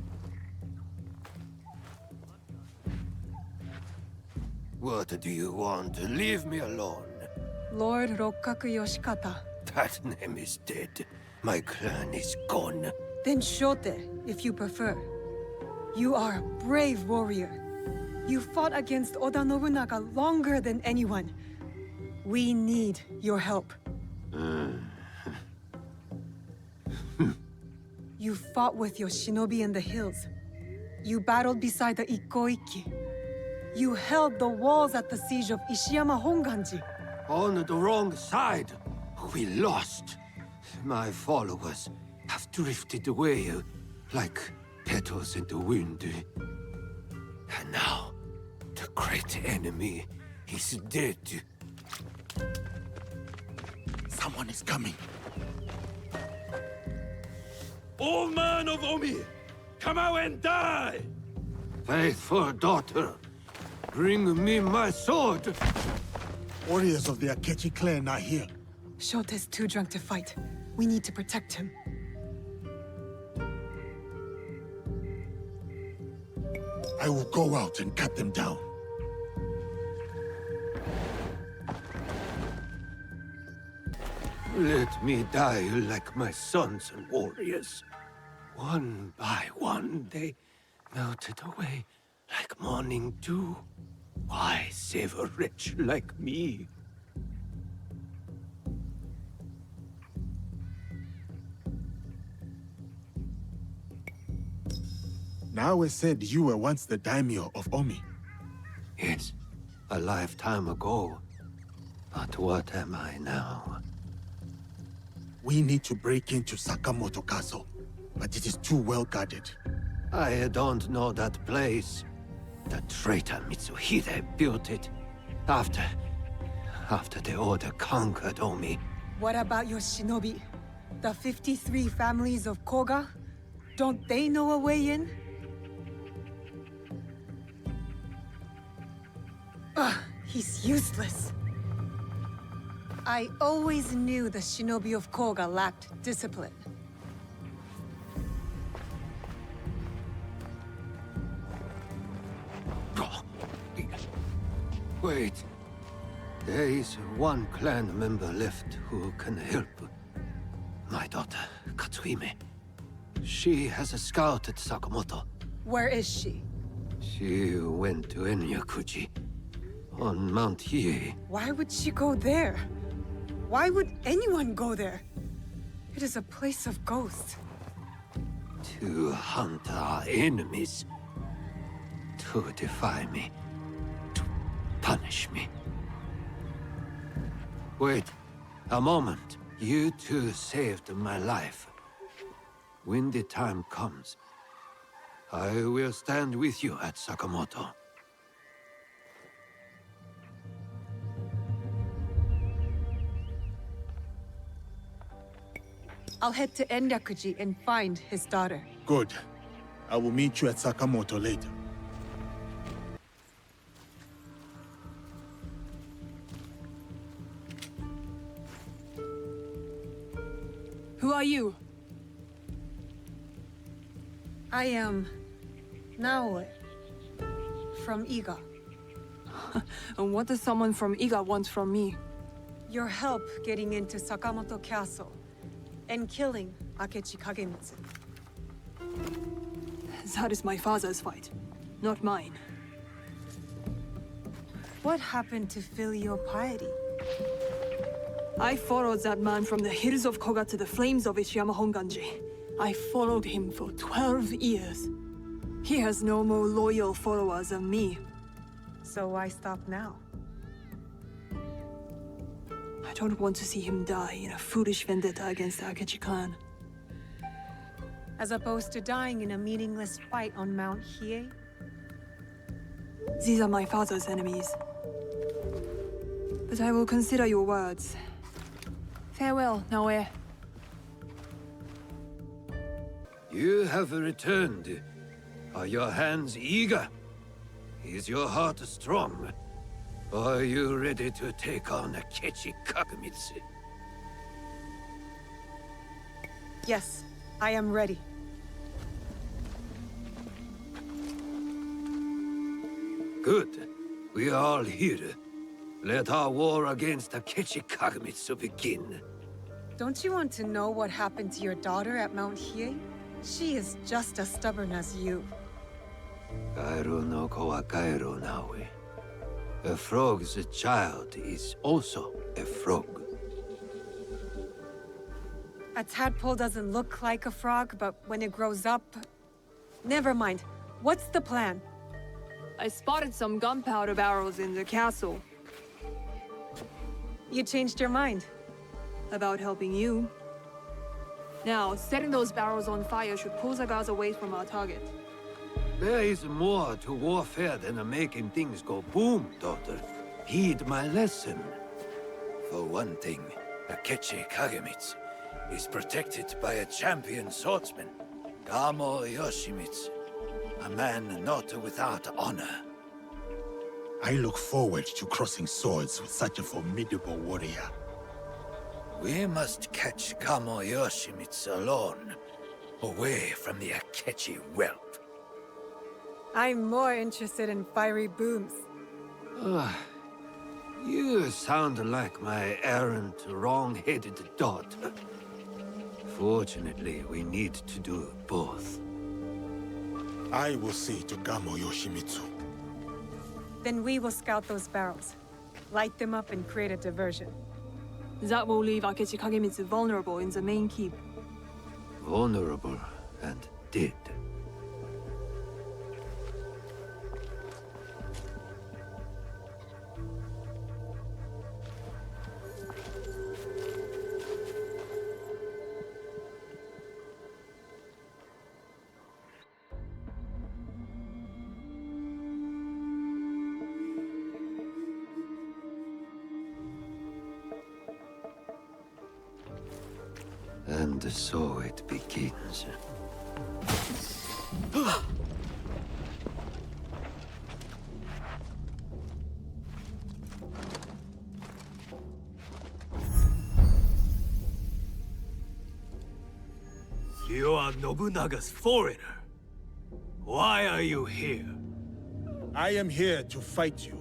What do you want? Leave me alone. Lord Rokkaku Yoshikata. That name is dead. My clan is gone. Then Shote, if you prefer. You are a brave warrior. You fought against Oda Nobunaga longer than anyone. We need your help. You fought with your shinobi in the hills. You battled beside the Ikkoiki. You held the walls at the siege of Ishiyama Honganji. On the wrong side. We lost. My followers have drifted away like petals in the wind. And now, the great enemy is dead. Someone is coming. Old man of Omi! Come out and die! Faithful daughter, bring me my sword! Warriors of the Akechi clan are here. Shote's too drunk to fight. We need to protect him. I will go out and cut them down. Let me die like my sons and warriors. One by one, they melted away like morning dew. Why save a wretch like me? Naoe said you were once the daimyo of Omi. Yes, a lifetime ago. But what am I now? We need to break into Sakamoto Castle, but it is too well guarded. I don't know that place. The traitor Mitsuhide built it. After the Order conquered Omi. What about your shinobi? The 53 families of Koga? Don't they know a way in? Ugh, he's useless. I always knew the shinobi of Koga lacked discipline. Wait. There is one clan member left who can help. My daughter, Katsuhime. She has scouted Sakamoto. Where is she? She went to Enyakuji, on Mount Hiei. Why would she go there? Why would anyone go there? It is a place of ghosts. To hunt our enemies. To defy me. To punish me. Wait, a moment. You two saved my life. When the time comes, I will stand with you at Sakamoto. I'll head to Enryakuji and find his daughter. Good. I will meet you at Sakamoto later. Who are you? I am Naoe, from Iga. And what does someone from Iga want from me? Your help getting into Sakamoto Castle and killing Akechi Kagemitsu. That is my father's fight, not mine. What happened to filial piety? I followed that man from the hills of Koga to the flames of Ishiyama Honganji. I followed him for 12 years. He has no more loyal followers than me. So why stop now? I don't want to see him die in a foolish vendetta against the Akechi clan. As opposed to dying in a meaningless fight on Mount Hiei? These are my father's enemies. But I will consider your words. Farewell, Naoe. You have returned. Are your hands eager? Is your heart strong? Are you ready to take on Akechi Kagemitsu? Yes, I am ready. Good. We are all here. Let our war against Akechi Kagemitsu begin. Don't you want to know what happened to your daughter at Mount Hiei? She is just as stubborn as you. Kairu no ko wa kairu nawe. A frog's child is also a frog. A tadpole doesn't look like a frog, but when it grows up... Never mind. What's the plan? I spotted some gunpowder barrels in the castle. You changed your mind? About helping you. Now, setting those barrels on fire should pull the guards away from our target. There is more to warfare than making things go boom, daughter. Heed my lesson. For one thing, Akechi Kagemitsu is protected by a champion swordsman, Gamo Yoshimitsu, a man not without honor. I look forward to crossing swords with such a formidable warrior. We must catch Kamo Yoshimitsu alone, away from the Akechi whelp. I'm more interested in fiery booms. You sound like my errant, wrong-headed daughter. Fortunately, we need to do both. I will see to Gamo Yoshimitsu. Then we will scout those barrels. Light them up and create a diversion. That will leave Akechi Kagemitsu vulnerable in the main keep. Vulnerable and dead. And so it begins. You are Nobunaga's foreigner. Why are you here? I am here to fight you.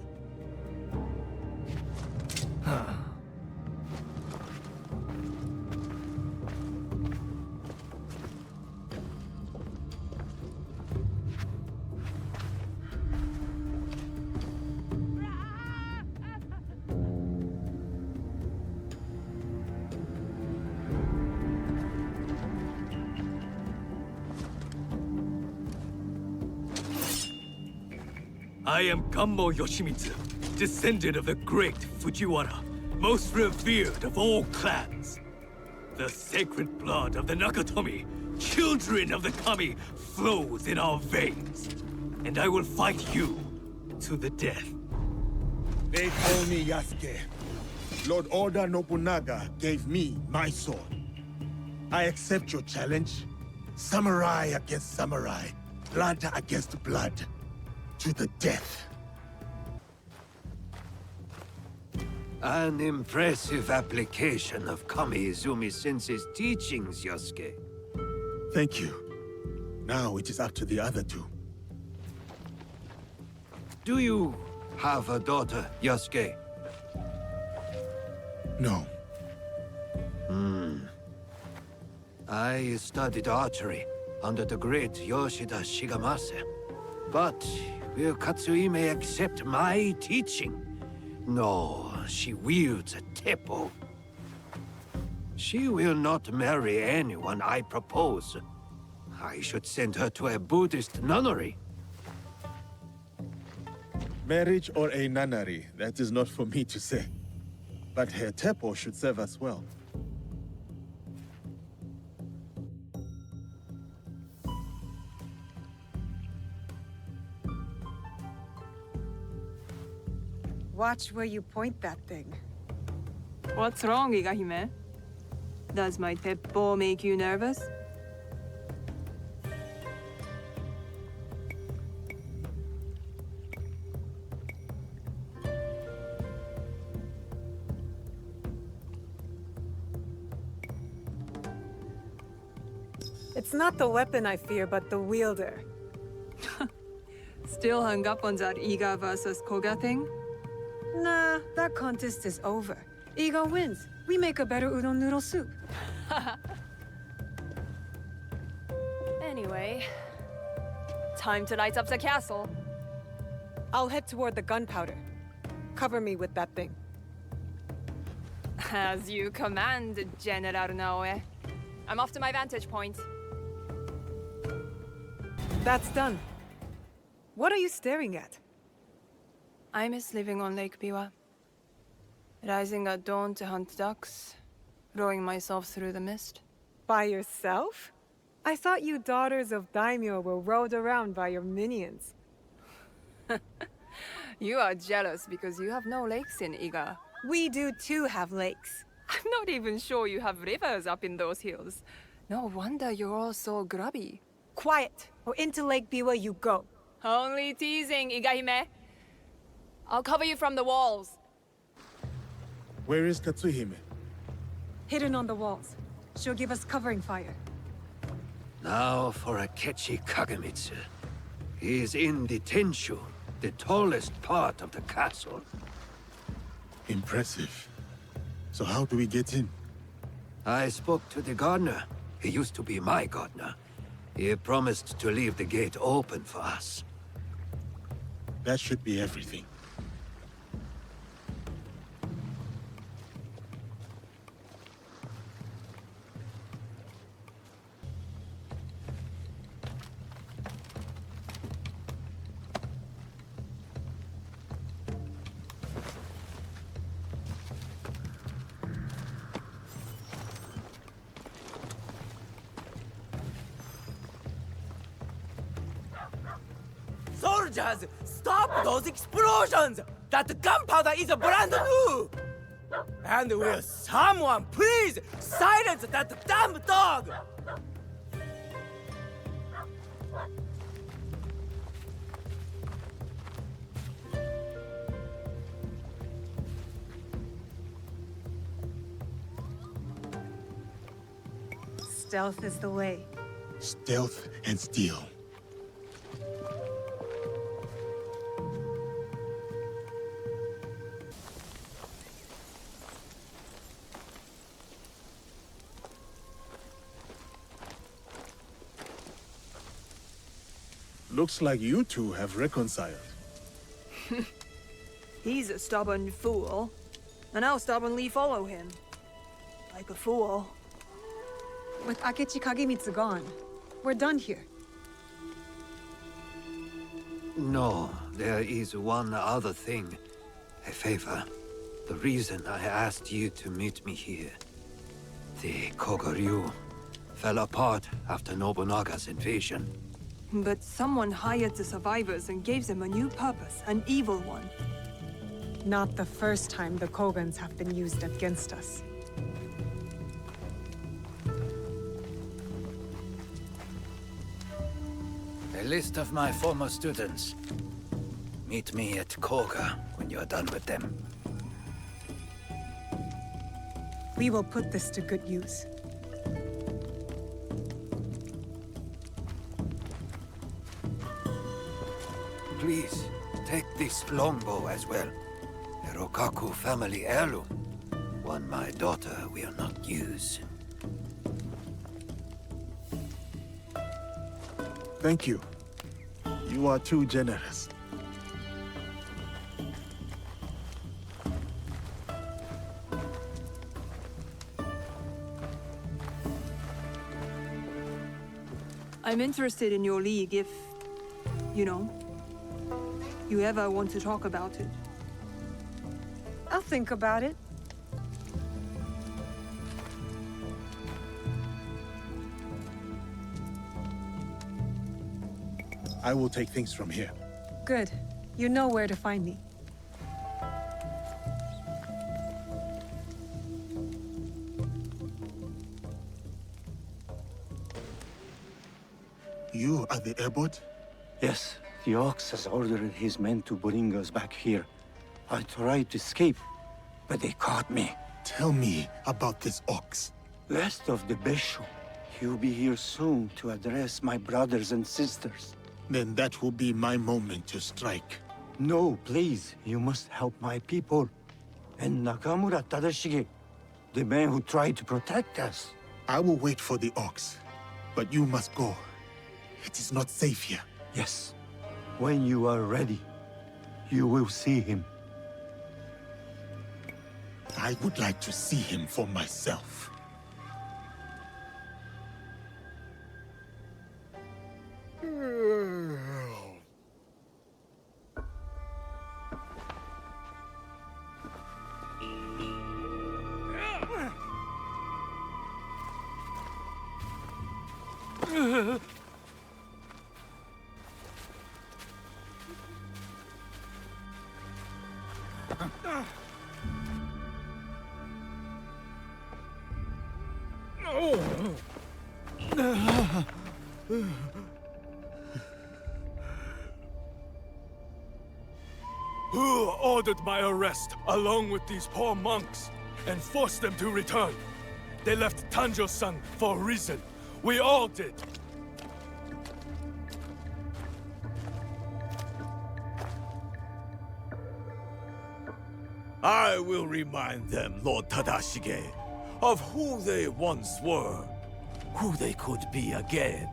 I am Gammo Yoshimitsu, descendant of the great Fujiwara, most revered of all clans. The sacred blood of the Nakatomi, children of the Kami, flows in our veins. And I will fight you to the death. They call me Yasuke. Lord Oda Nobunaga gave me my sword. I accept your challenge. Samurai against samurai. Blood against blood. To the death. An impressive application of Kami Izumi-sensei's teachings, Yosuke. Thank you. Now it is up to the other two. Do you have a daughter, Yosuke? No. I studied archery under the great Yoshida Shigemasa. But will Katsuhime accept my teaching? No, she wields a teppo. She will not marry anyone I propose. I should send her to a Buddhist nunnery. Marriage or a nunnery, that is not for me to say. But her teppo should serve us well. Watch where you point that thing. What's wrong, Igahime? Does my teppo make you nervous? It's not the weapon I fear, but the wielder. Still hung up on that Iga versus Koga thing? Nah, that contest is over. Iga wins. We make a better udon noodle soup. Anyway, time to light up the castle. I'll head toward the gunpowder. Cover me with that thing. As you command, General Noe. I'm off to my vantage point. That's done. What are you staring at? I miss living on Lake Biwa. Rising at dawn to hunt ducks, rowing myself through the mist. By yourself? I thought you daughters of daimyo were rowed around by your minions. You are jealous because you have no lakes in Iga. We do too have lakes. I'm not even sure you have rivers up in those hills. No wonder you're all so grubby. Quiet, or into Lake Biwa you go. Only teasing, Igahime. I'll cover you from the walls. Where is Katsuhime? Hidden on the walls. She'll give us covering fire. Now for Akechi Kagamitsu. He is in the Tenshu, the tallest part of the castle. Impressive. So how do we get in? I spoke to the gardener. He used to be my gardener. He promised to leave the gate open for us. That should be everything. Soldiers, stop those explosions! That gunpowder is brand new! And will someone please silence that damn dog? Stealth is the way. Stealth and steel. Looks like you two have reconciled. He's a stubborn fool, and I'll stubbornly follow him. Like a fool. With Akechi Kagemitsu gone, we're done here. No, there is one other thing. A favor. The reason I asked you to meet me here. The Kogoryu fell apart after Nobunaga's invasion. But someone hired the survivors and gave them a new purpose, an evil one. Not the first time the Kogans have been used against us. A list of my former students. Meet me at Koga when you're done with them. We will put this to good use. Please, take this longbow as well. A Rokaku family heirloom. One my daughter will not use. Thank you. You are too generous. I'm interested in your league if, you know, you ever want to talk about it. I'll think about it. I will take things from here. Good. You know where to find me. You are the airboat? Yes, the Ox has ordered his men to bring us back here. I tried to escape, but they caught me. Tell me about this Ox. Last of the Besho. He'll be here soon to address my brothers and sisters. Then that will be my moment to strike. No, please. You must help my people. And Nakamura Tadashige, the man who tried to protect us. I will wait for the Ox, but you must go. It is not safe here. Yes. When you are ready, you will see him. I would like to see him for myself. Who ordered my arrest, along with these poor monks, and forced them to return? They left Tanjo-san for a reason. We all did. I will remind them, Lord Tadashige, of who they once were, who they could be again.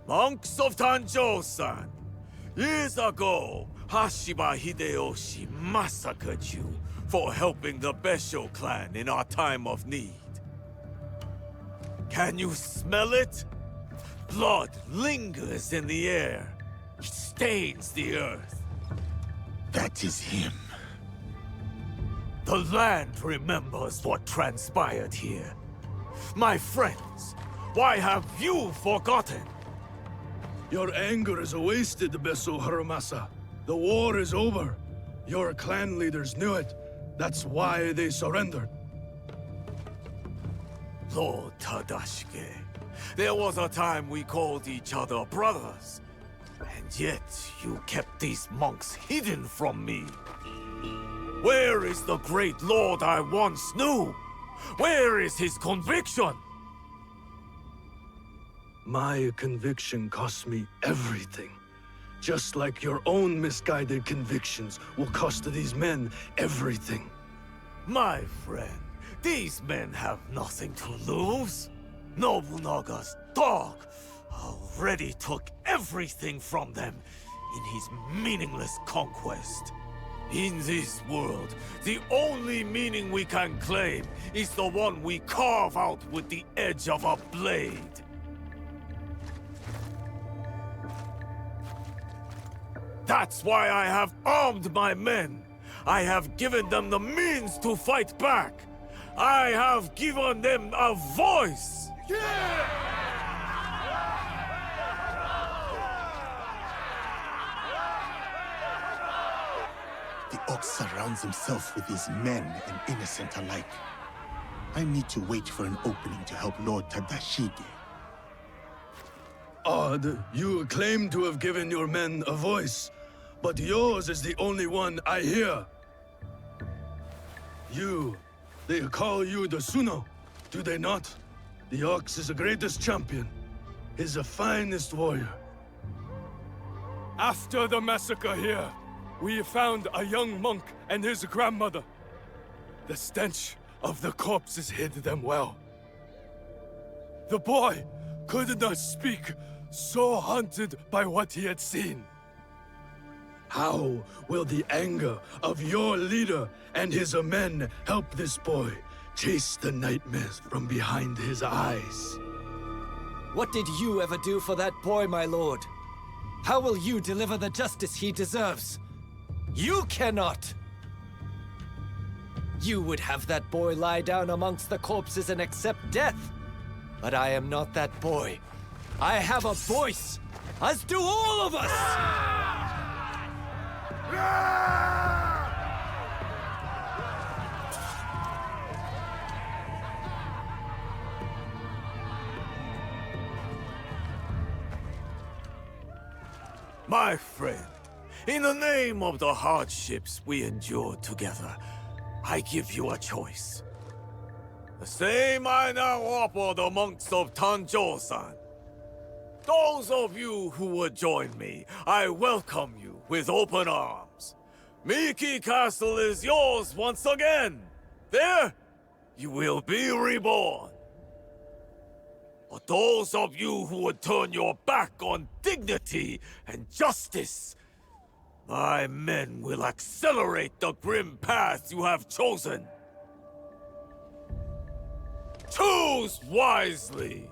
Monks of Tanjo-san, years ago, Hashiba Hideyoshi massacred you for helping the Besho clan in our time of need. Can you smell it? Blood lingers in the air. It stains the earth. That is him. The land remembers what transpired here. My friends, why have you forgotten? Your anger is wasted, Beso Haramasa. The war is over. Your clan leaders knew it. That's why they surrendered. Lord Tadashige, there was a time we called each other brothers. And yet, you kept these monks hidden from me. Where is the great lord I once knew? Where is his conviction? My conviction cost me everything. Just like your own misguided convictions will cost these men everything. My friend, these men have nothing to lose. Nobunaga's dog already took everything from them in his meaningless conquest. In this world, the only meaning we can claim is the one we carve out with the edge of a blade. That's why I have armed my men. I have given them the means to fight back. I have given them a voice. The Ox surrounds himself with his men and innocent alike. I need to wait for an opening to help Lord Tadashige. Odd, you claim to have given your men a voice, but yours is the only one I hear. They call you the Suno, do they not? The Ox is the greatest champion. He's the finest warrior. After the massacre here, we found a young monk and his grandmother. The stench of the corpses hid them well. The boy could not speak, so haunted by what he had seen. How will the anger of your leader and his men help this boy chase the nightmares from behind his eyes? What did you ever do for that boy, my lord? How will you deliver the justice he deserves? You cannot! You would have that boy lie down amongst the corpses and accept death. But I am not that boy. I have a voice, as do all of us! My friend, in the name of the hardships we endured together, I give you a choice. The same I now offer the monks of Tanjo-san. Those of you who would join me, I welcome you with open arms. Miki Castle is yours once again! There, you will be reborn! But those of you who would turn your back on dignity and justice, my men will accelerate the grim path you have chosen. Choose wisely!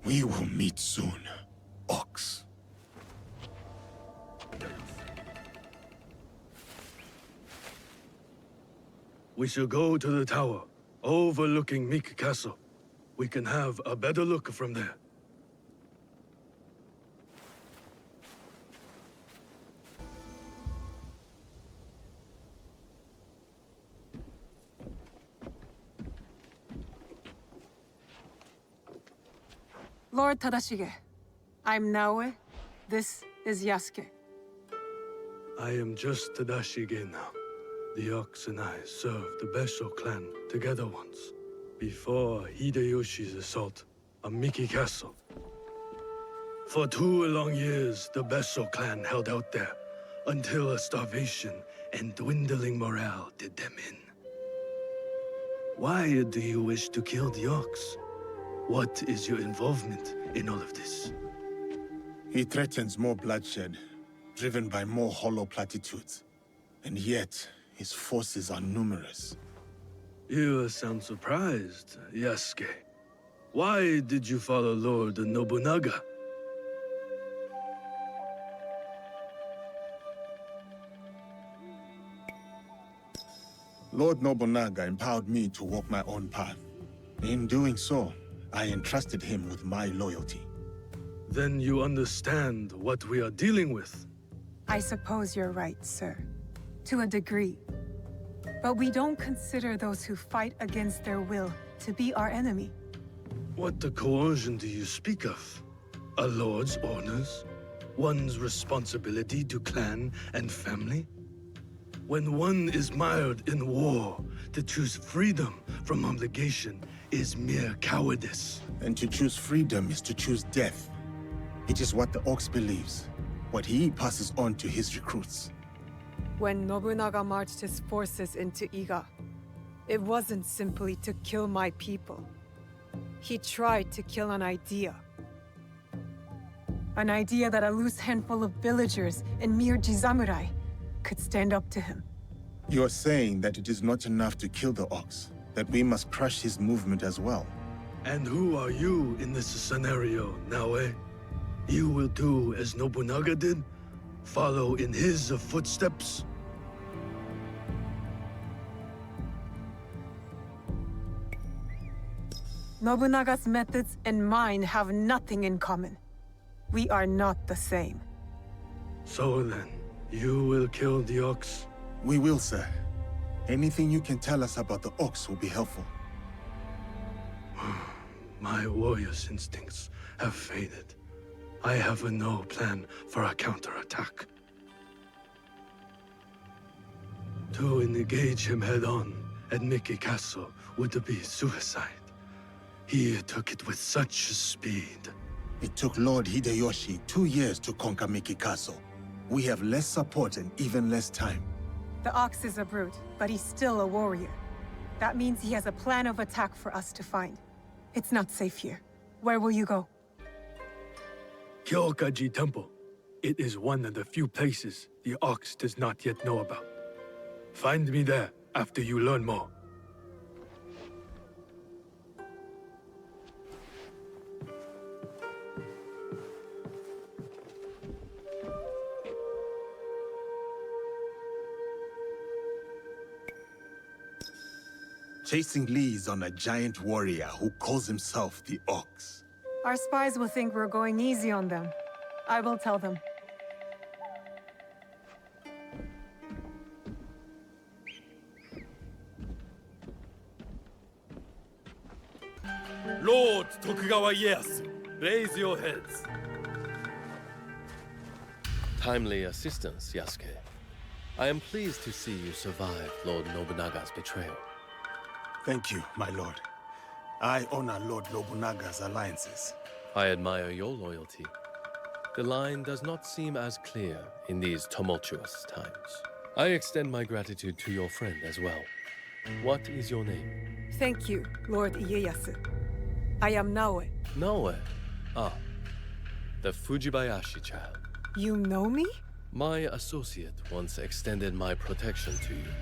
We will meet soon, Ox. We shall go to the tower, overlooking Meek Castle. We can have a better look from there. Lord Tadashige, I'm Naoe. This is Yasuke. I am just Tadashige now. The Ox and I served the Besho clan together once, before Hideyoshi's assault on Miki Castle. For 2 long years, the Besho clan held out there, until a starvation and dwindling morale did them in. Why do you wish to kill the Ox? What is your involvement in all of this? He threatens more bloodshed, driven by more hollow platitudes. And yet, his forces are numerous. You sound surprised, Yasuke. Why did you follow Lord Nobunaga? Lord Nobunaga empowered me to walk my own path. In doing so, I entrusted him with my loyalty. Then you understand what we are dealing with. I suppose you're right, sir. To a degree. But we don't consider those who fight against their will to be our enemy. What the coercion do you speak of? A lord's orders? One's responsibility to clan and family? When one is mired in war, to choose freedom from obligation is mere cowardice. And to choose freedom is to choose death. It is what the Ox believes, what he passes on to his recruits. When Nobunaga marched his forces into Iga, it wasn't simply to kill my people. He tried to kill an idea. An idea that a loose handful of villagers and mere Jisamurai could stand up to him. You are saying that it is not enough to kill the Ox, that we must crush his movement as well. And who are you in this scenario, Naoe? You will do as Nobunaga did? Follow in his footsteps? Nobunaga's methods and mine have nothing in common. We are not the same. So then, you will kill the Ox? We will, sir. Anything you can tell us about the Ox will be helpful. My warrior's instincts have faded. I have no plan for a counterattack. To engage him head-on at Miki Castle would be suicide. He took it with such speed. It took Lord Hideyoshi 2 years to conquer Miki Castle. We have less support and even less time. The Ox is a brute, but he's still a warrior. That means he has a plan of attack for us to find. It's not safe here. Where will you go? Kyokaji Temple. It is one of the few places the Ox does not yet know about. Find me there after you learn more. Chasing leads on a giant warrior who calls himself the Ox. Our spies will think we're going easy on them. I will tell them. Lord Tokugawa Ieyasu, raise your heads. Timely assistance, Yasuke. I am pleased to see you survived Lord Nobunaga's betrayal. Thank you, my lord. I honor Lord Nobunaga's alliances. I admire your loyalty. The line does not seem as clear in these tumultuous times. I extend my gratitude to your friend as well. What is your name? Thank you, Lord Ieyasu. I am Naoe. Naoe? Ah, the Fujibayashi child. You know me? My associate once extended my protection to you.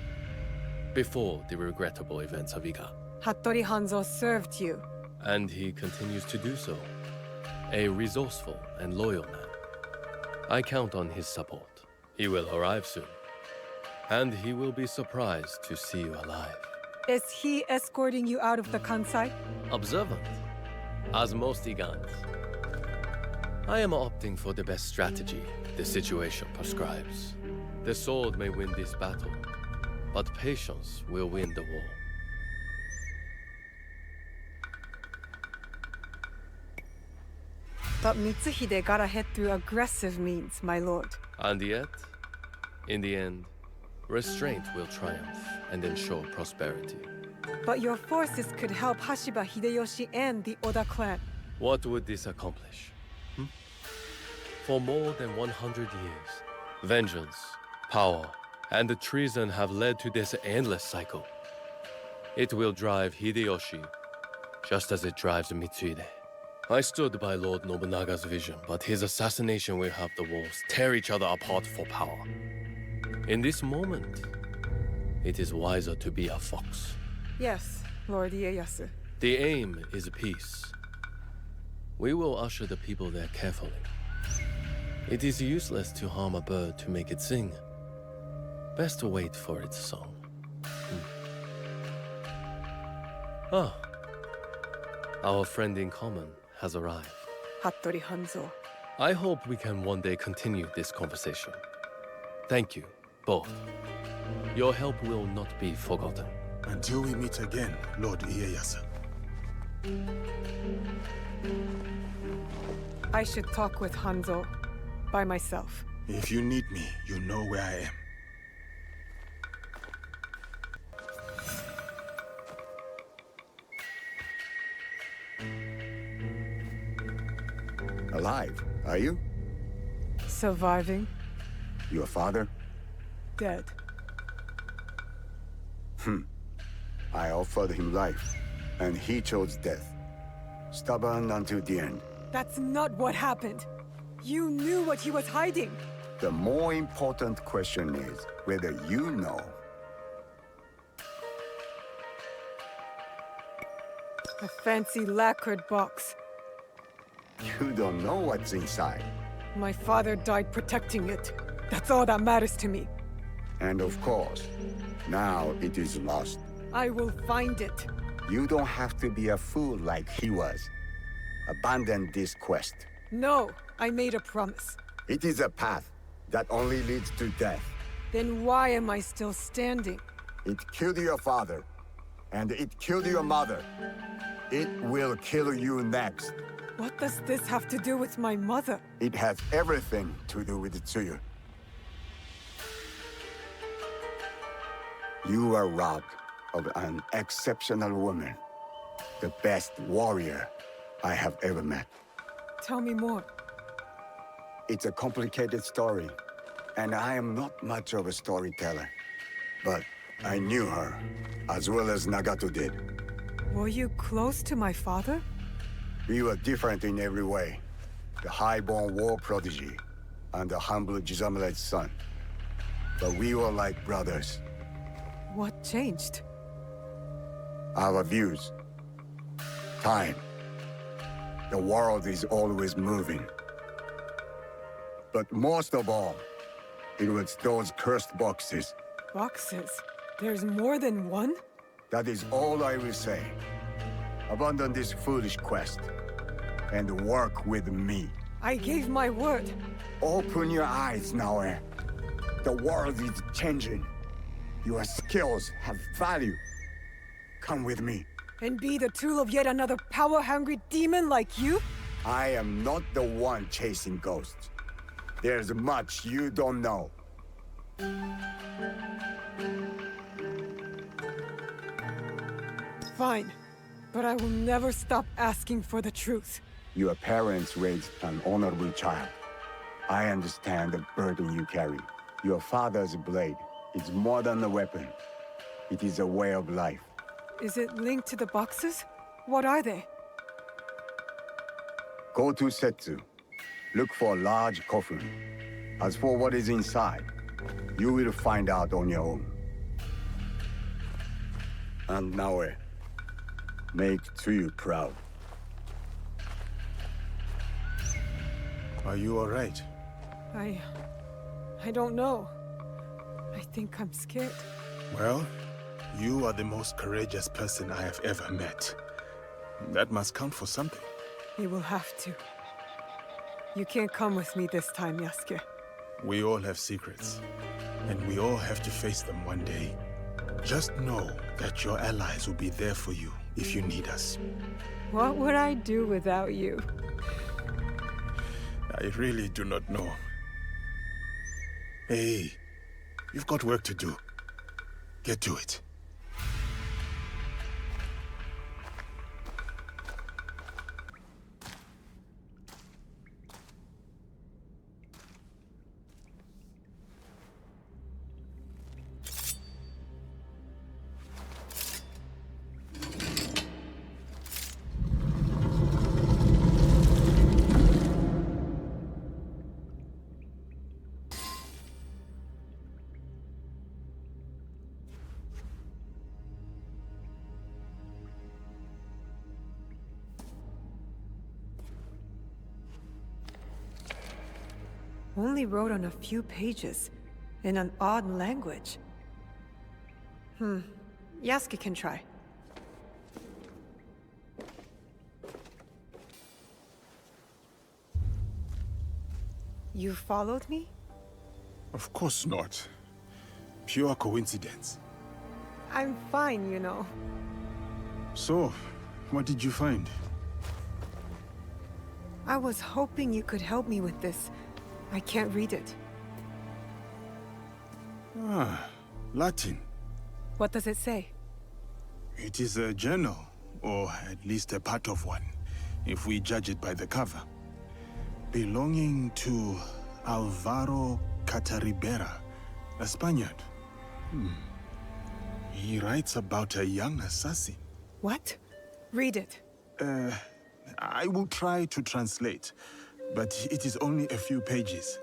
Before the regrettable events of Iga. Hattori Hanzo served you. And he continues to do so. A resourceful and loyal man. I count on his support. He will arrive soon. And he will be surprised to see you alive. Is he escorting you out of the Kansai? Observant, as most Igans. I am opting for the best strategy the situation prescribes. The sword may win this battle, but patience will win the war. But Mitsuhide got ahead through aggressive means, my lord. And yet, in the end, restraint will triumph and ensure prosperity. But your forces could help Hashiba Hideyoshi and the Oda clan. What would this accomplish? For more than 100 years, vengeance, power, and treason have led to this endless cycle. It will drive Hideyoshi, just as it drives Mitsuhide. I stood by Lord Nobunaga's vision, but his assassination will have the wolves tear each other apart for power. In this moment, it is wiser to be a fox. Yes, Lord Ieyasu. The aim is peace. We will usher the people there carefully. It is useless to harm a bird to make it sing. Best to wait for its song. Ah, our friend in common has arrived. Hattori Hanzo. I hope we can one day continue this conversation. Thank you, both. Your help will not be forgotten. Until we meet again, Lord Ieyasu. I should talk with Hanzo by myself. If you need me, you know where I am. Alive, are you? Surviving. Your father? Dead. I offered him life, and he chose death. Stubborn until the end. That's not what happened. You knew what he was hiding. The more important question is whether you know. A fancy lacquered box. You don't know what's inside. My father died protecting it. That's all that matters to me. And of course, now it is lost. I will find it. You don't have to be a fool like he was. Abandon this quest. No, I made a promise. It is a path that only leads to death. Then why am I still standing? It killed your father, and it killed your mother. It will kill you next. What does this have to do with my mother? It has everything to do with Tsuyu. You were robbed of an exceptional woman. The best warrior I have ever met. Tell me more. It's a complicated story, and I am not much of a storyteller. But I knew her, as well as Nagato did. Were you close to my father? We were different in every way. The high-born war prodigy, and the humble Jizamure's son. But we were like brothers. What changed? Our views. Time. The world is always moving. But most of all, it was those cursed boxes. Boxes? There's more than one? That is all I will say. Abandon this foolish quest, and work with me. I gave my word. Open your eyes, Naoe. The world is changing. Your skills have value. Come with me. And be the tool of yet another power-hungry demon like you? I am not the one chasing ghosts. There's much you don't know. Fine. But I will never stop asking for the truth. Your parents raised an honorable child. I understand the burden you carry. Your father's blade is more than a weapon. It is a way of life. Is it linked to the boxes? What are they? Go to Setsu. Look for a large coffin. As for what is inside, you will find out on your own. And Naoe, make Tsuyu proud. Are you all right? I don't know. I think I'm scared. Well, you are the most courageous person I have ever met. That must count for something. You will have to. You can't come with me this time, Yasuke. We all have secrets, and we all have to face them one day. Just know that your allies will be there for you if you need us. What would I do without you? I really do not know. Hey, you've got work to do. Get to it. Only wrote on a few pages, in an odd language. Yasuke can try. You followed me? Of course not. Pure coincidence. I'm fine, you know. So, what did you find? I was hoping you could help me with this. I can't read it. Ah, Latin. What does it say? It is a journal, or at least a part of one, if we judge it by the cover. Belonging to Alvaro Cataribera, a Spaniard. He writes about a young assassin. What? Read it. I will try to translate, but it is only a few pages.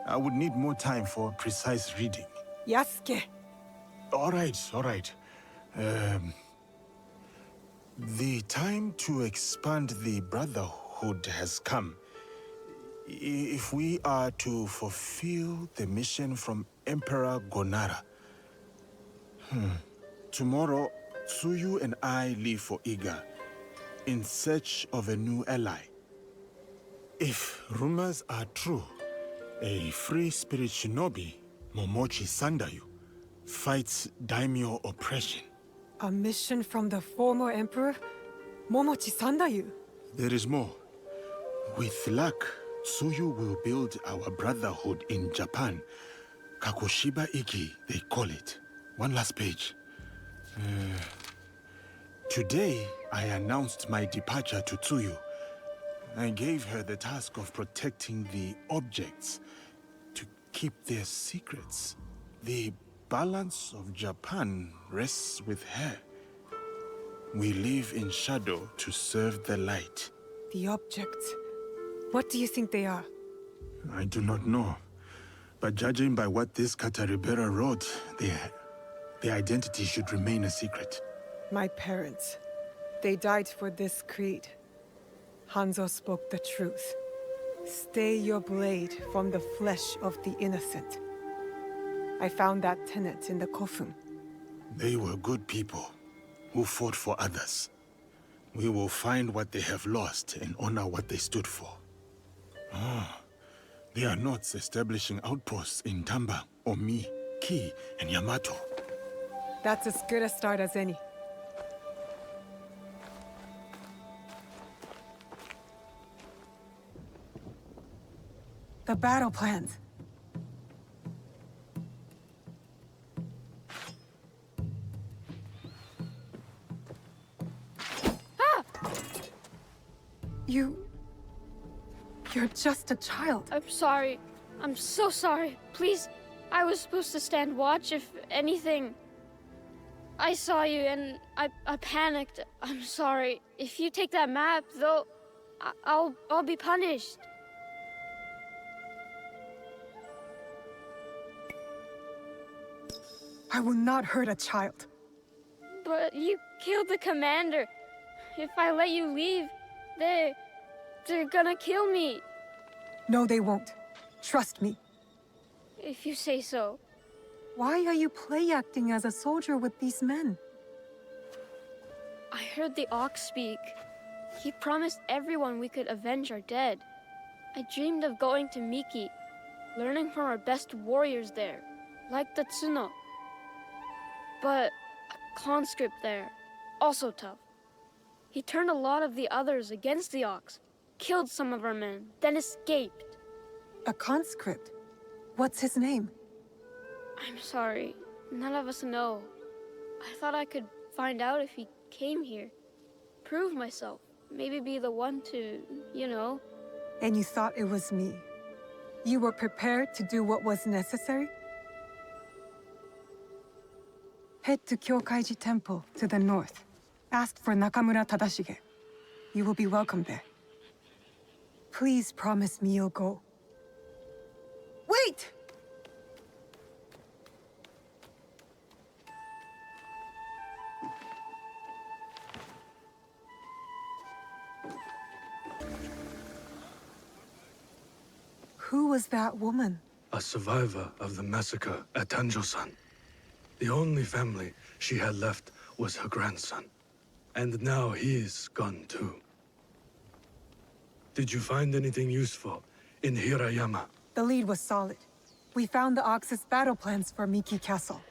I would need more time for precise reading. Yasuke! All right. The time to expand the Brotherhood has come. If we are to fulfill the mission from Emperor Gonara. Tomorrow, Tsuyu and I leave for Iga, in search of a new ally. If rumors are true, a free spirit shinobi, Momochi Sandayu, fights daimyo oppression. A mission from the former emperor? Momochi Sandayu? There is more. With luck, Tsuyu will build our brotherhood in Japan. Kakushiba Iki, they call it. One last page. Today, I announced my departure to Tsuyu. I gave her the task of protecting the objects, to keep their secrets. The balance of Japan rests with her. We live in shadow to serve the light. The objects. What do you think they are? I do not know. But judging by what this Cataribera wrote, their identity should remain a secret. My parents. They died for this creed. Hanzo spoke the truth. Stay your blade from the flesh of the innocent. I found that tenet in the coffin. They were good people who fought for others. We will find what they have lost and honor what they stood for. They are not establishing outposts in Tamba, Omi, Ki, and Yamato. That's as good a start as any. The battle plans. You're just a child. I'm sorry. I'm so sorry. Please, I was supposed to stand watch if anything. I saw you and I panicked. I'm sorry. If you take that map, though, I'll be punished. I will not hurt a child. But you killed the commander. If I let you leave, they're gonna kill me. No, they won't. Trust me. If you say so. Why are you play acting as a soldier with these men? I heard the ox speak. He promised everyone we could avenge our dead. I dreamed of going to Miki, learning from our best warriors there, like the Tsuno. But a conscript there, also tough. He turned a lot of the others against the ox, killed some of our men, then escaped. A conscript? What's his name? I'm sorry. None of us know. I thought I could find out if he came here. Prove myself. Maybe be the one to, you know. And you thought it was me? You were prepared to do what was necessary? Head to Kyokaiji Temple to the north. Ask for Nakamura Tadashige. You will be welcome there. Please promise me you'll go. Wait! Who was that woman? A survivor of the massacre at Tanjo-san. The only family she had left was her grandson. And now he's gone too. Did you find anything useful in Hirayama? The lead was solid. We found the Ox's battle plans for Miki Castle.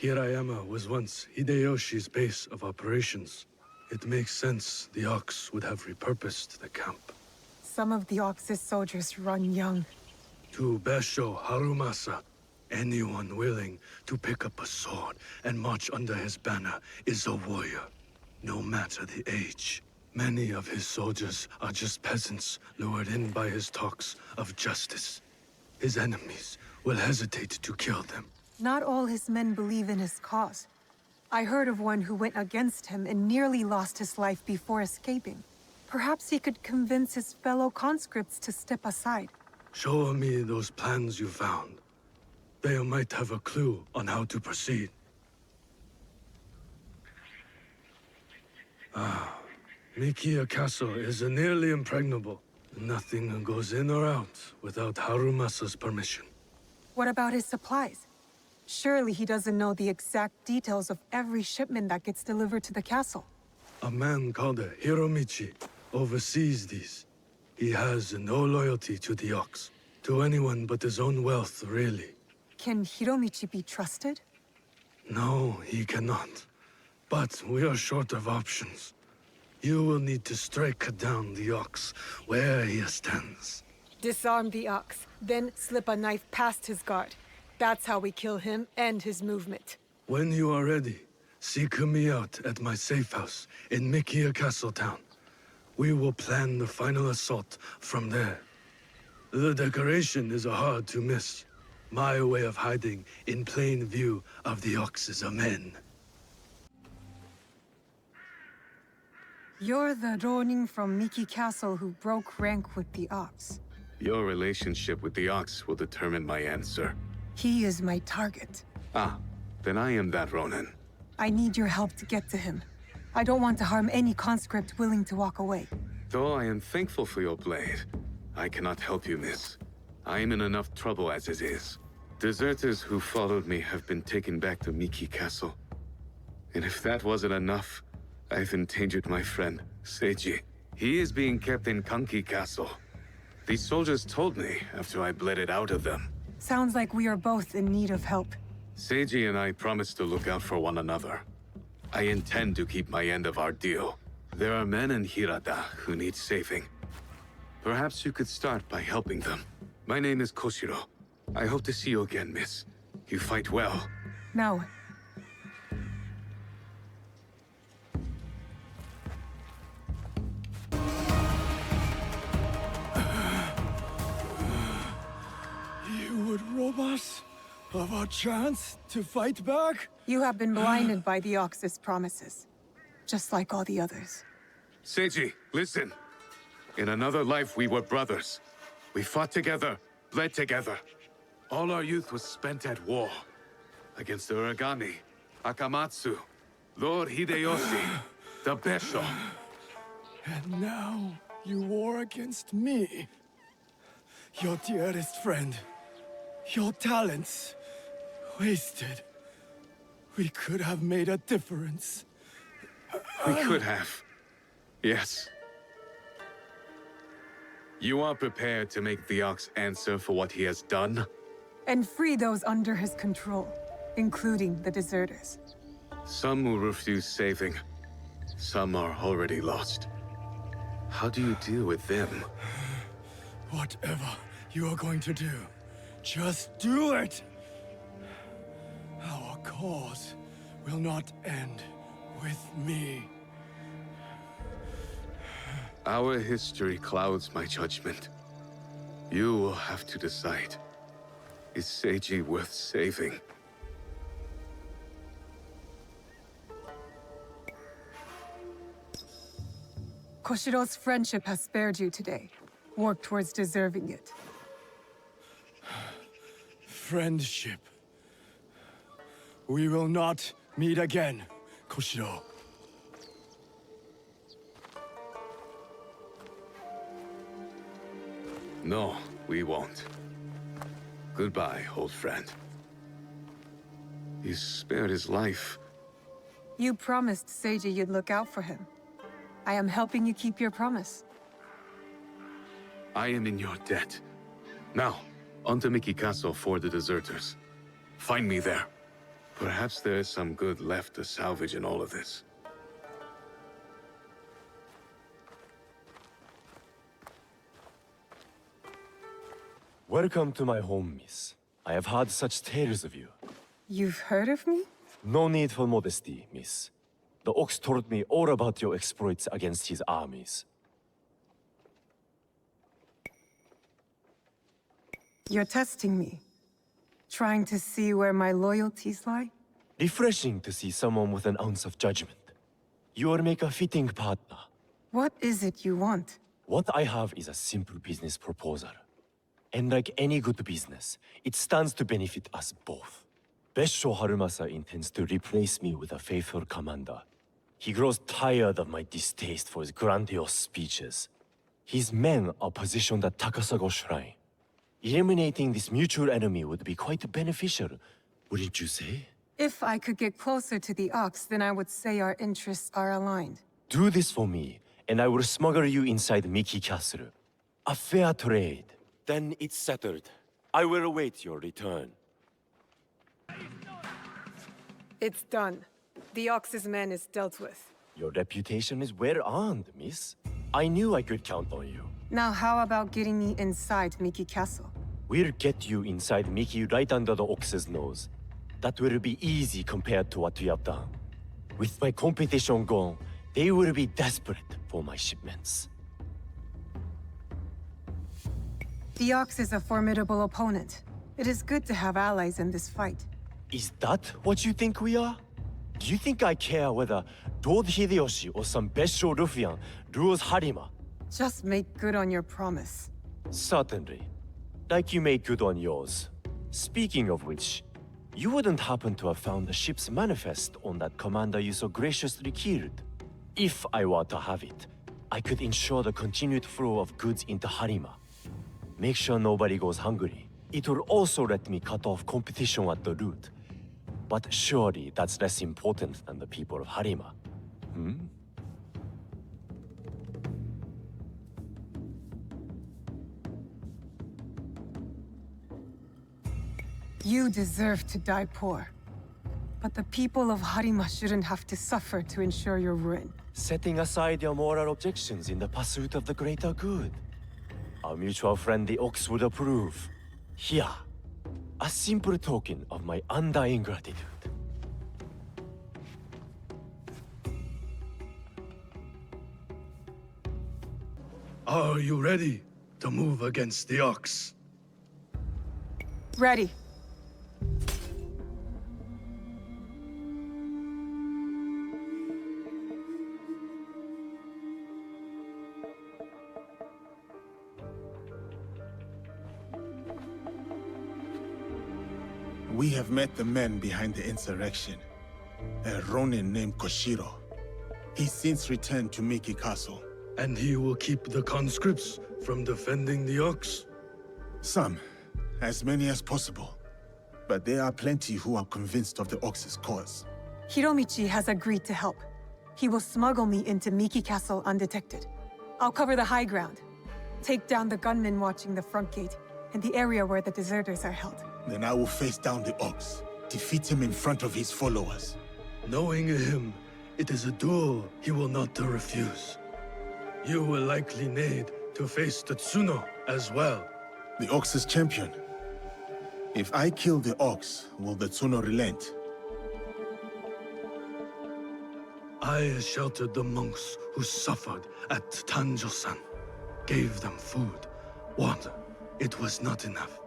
Hirayama was once Hideyoshi's base of operations. It makes sense the Ox would have repurposed the camp. Some of the Ox's soldiers run young. To Basho Harumasa, anyone willing to pick up a sword and march under his banner is a warrior, no matter the age. Many of his soldiers are just peasants lured in by his talks of justice. His enemies will hesitate to kill them. Not all his men believe in his cause. I heard of one who went against him and nearly lost his life before escaping. Perhaps he could convince his fellow conscripts to step aside. Show me those plans you found. They might have a clue on how to proceed. Mikiya Castle is nearly impregnable. Nothing goes in or out without Harumasa's permission. What about his supplies? Surely he doesn't know the exact details of every shipment that gets delivered to the castle. A man called Hiromichi oversees these. He has no loyalty to the Ox, to anyone but his own wealth, really. Can Hiromichi be trusted? No, he cannot. But we are short of options. You will need to strike down the Ox where he stands. Disarm the Ox, then slip a knife past his guard. That's how we kill him and his movement. When you are ready, seek me out at my safe house in Mikiya Castle Town. We will plan the final assault from there. The decoration is hard to miss. My way of hiding in plain view of the Ox's men. You're the Ronin from Miki Castle who broke rank with the Ox. Your relationship with the Ox will determine my answer. He is my target. Ah, then I am that Ronin. I need your help to get to him. I don't want to harm any conscript willing to walk away. Though I am thankful for your blade, I cannot help you, miss. I am in enough trouble as it is. Deserters who followed me have been taken back to Miki Castle. And if that wasn't enough, I've endangered my friend, Seiji. He is being kept in Kanki Castle. These soldiers told me after I bled it out of them. Sounds like we are both in need of help. Seiji and I promised to look out for one another. I intend to keep my end of our deal. There are men in Hirata who need saving. Perhaps you could start by helping them. My name is Koshiro. I hope to see you again, miss. You fight well. Now, of our chance to fight back? You have been blinded by the Ox's promises, just like all the others. Seiji, listen. In another life, we were brothers. We fought together, bled together. All our youth was spent at war. Against the Uragami, Akamatsu, Lord Hideyoshi, the Besho. And now, you war against me. Your dearest friend. Your talents. Wasted. We could have made a difference. We could have. Yes. You are prepared to make the Ox answer for what he has done? And free those under his control, including the deserters. Some will refuse saving. Some are already lost. How do you deal with them? Whatever you are going to do, just do it! Our cause will not end with me. Our history clouds my judgment. You will have to decide. Is Seiji worth saving? Koshiro's friendship has spared you today. Work towards deserving it. Friendship. We will not meet again, Koshiro. No, we won't. Goodbye, old friend. You spared his life. You promised Seiji you'd look out for him. I am helping you keep your promise. I am in your debt. Now, on to Miki Castle for the deserters. Find me there. Perhaps there is some good left to salvage in all of this. Welcome to my home, miss. I have heard such tales of you. You've heard of me? No need for modesty, miss. The Ox told me all about your exploits against his armies. You're testing me. Trying to see where my loyalties lie? Refreshing to see someone with an ounce of judgment. You will make a fitting partner. What is it you want? What I have is a simple business proposal. And like any good business, it stands to benefit us both. Besho Harumasa intends to replace me with a faithful commander. He grows tired of my distaste for his grandiose speeches. His men are positioned at Takasago Shrine. Eliminating this mutual enemy would be quite beneficial, wouldn't you say? If I could get closer to the Ox, then I would say our interests are aligned. Do this for me, and I will smuggle you inside Miki Castle. A fair trade. Then it's settled. I will await your return. It's done. The Ox's man is dealt with. Your reputation is well earned, miss. I knew I could count on you. Now how about getting me inside Miki Castle? We'll get you inside Miki right under the Ox's nose. That will be easy compared to what we have done. With my competition gone, they will be desperate for my shipments. The Ox is a formidable opponent. It is good to have allies in this fight. Is that what you think we are? Do you think I care whether Lord Hideyoshi or some Besho ruffian rules Harima? Just make good on your promise. Certainly. Like you made good on yours. Speaking of which, you wouldn't happen to have found the ship's manifest on that commander you so graciously killed. If I were to have it, I could ensure the continued flow of goods into Harima. Make sure nobody goes hungry. It will also let me cut off competition at the root. But surely that's less important than the people of Harima. Hmm? You deserve to die poor. But the people of Harima shouldn't have to suffer to ensure your ruin. Setting aside your moral objections in the pursuit of the greater good. Our mutual friend the Ox would approve. Here, a simple token of my undying gratitude. Are you ready to move against the Ox? Ready. We have met the men behind the insurrection. A Ronin named Koshiro. He's since returned to Miki Castle. And he will keep the conscripts from defending the Ox? Some. As many as possible. But there are plenty who are convinced of the Ox's cause. Hiromichi has agreed to help. He will smuggle me into Miki Castle undetected. I'll cover the high ground. Take down the gunmen watching the front gate, and the area where the deserters are held. Then I will face down the Ox. Defeat him in front of his followers. Knowing him, it is a duel he will not refuse. You will likely need to face the Tsuno as well. The Ox's champion. If I kill the Ox, will the Tsuno relent? I sheltered the monks who suffered at Tanjo-san. Gave them food, water. It was not enough.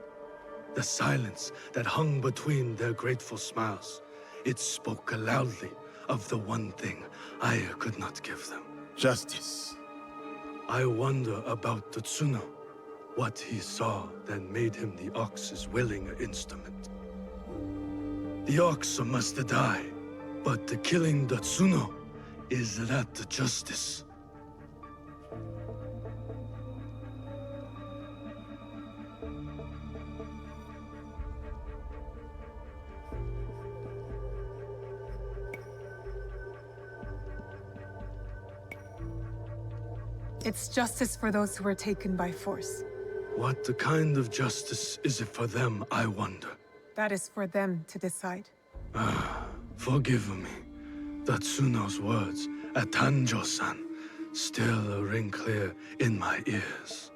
The silence that hung between their grateful smiles, it spoke loudly of the one thing I could not give them. Justice. I wonder about the Tsuno. What he saw that made him the Ox's willing instrument. The Ox must die, but the killing the Tsuno, is that the justice? It's justice for those who were taken by force. What kind of justice is it for them, I wonder? That is for them to decide. Forgive me. The Tsuno's words at Tanjo-san still ring clear in my ears.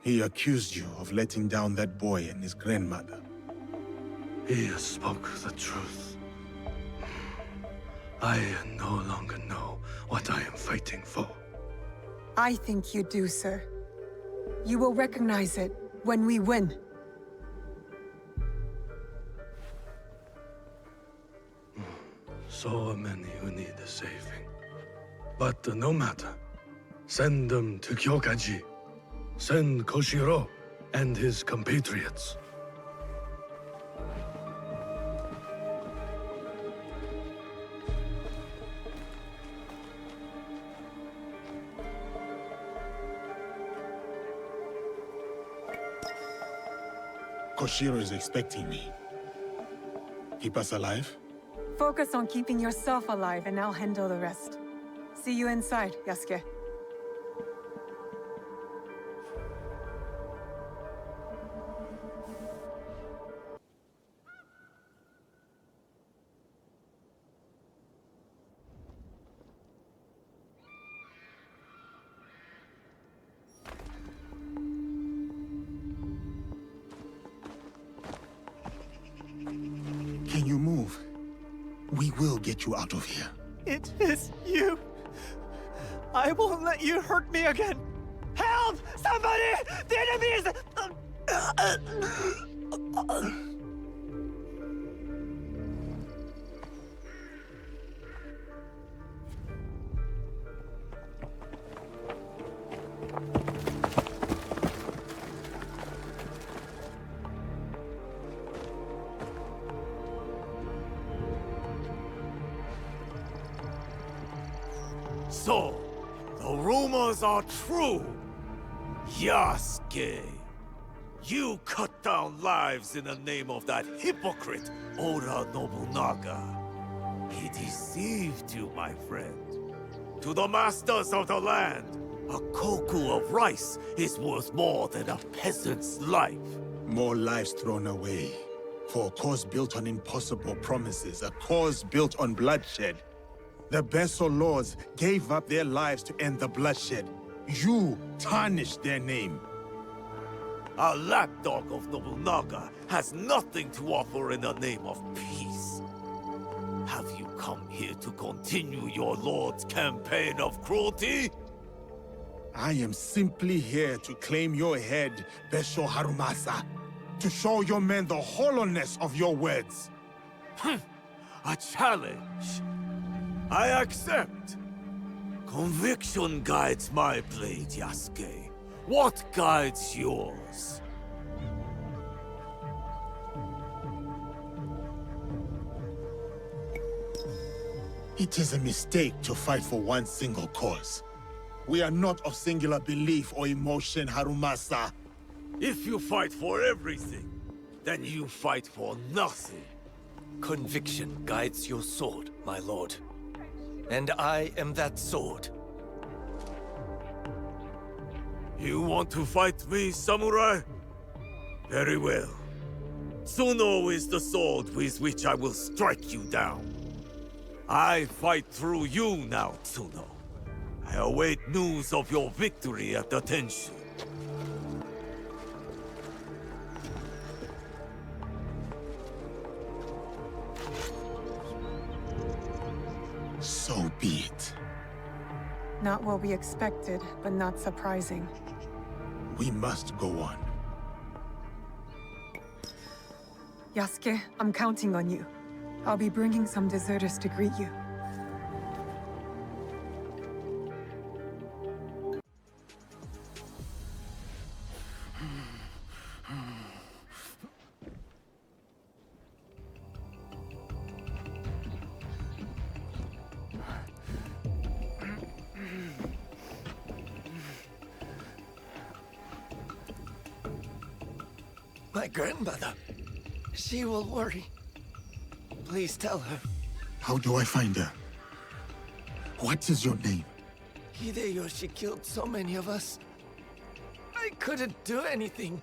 He accused you of letting down that boy and his grandmother. He spoke the truth. I no longer know what I am fighting for. I think you do, sir. You will recognize it when we win. So many who need saving. But no matter. Send them to Kyokaji. Send Koshiro and his compatriots. Koshiro is expecting me. Keep us alive? Focus on keeping yourself alive and I'll handle the rest. See you inside, Yasuke. Can you move? We will get you out of here. It is you. I won't let you hurt me again. Help! Somebody! The enemy is... So, the rumors are true. Yasuke, you cut down lives in the name of that hypocrite, Oda Nobunaga. He deceived you, my friend. To the masters of the land, a koku of rice is worth more than a peasant's life. More lives thrown away. For a cause built on impossible promises, a cause built on bloodshed. The Besso lords gave up their lives to end the bloodshed. You tarnished their name. A lapdog of Nobunaga has nothing to offer in the name of peace. Have you come here to continue your lord's campaign of cruelty? I am simply here to claim your head, Besho Harumasa. To show your men the hollowness of your words. A challenge. I accept. Conviction guides my blade, Yasuke. What guides yours? It is a mistake to fight for one single cause. We are not of singular belief or emotion, Harumasa. If you fight for everything, then you fight for nothing. Conviction guides your sword, my lord. And I am that sword. You want to fight me, samurai? Very well. Tsuno is the sword with which I will strike you down. I fight through you now, Tsuno. I await news of your victory at the Tenshu. So be it. Not what we expected, but not surprising. We must go on. Yasuke, I'm counting on you. I'll be bringing some deserters to greet you. My grandmother. She will worry. Please tell her. How do I find her? What is your name? Hideyoshi killed so many of us. I couldn't do anything.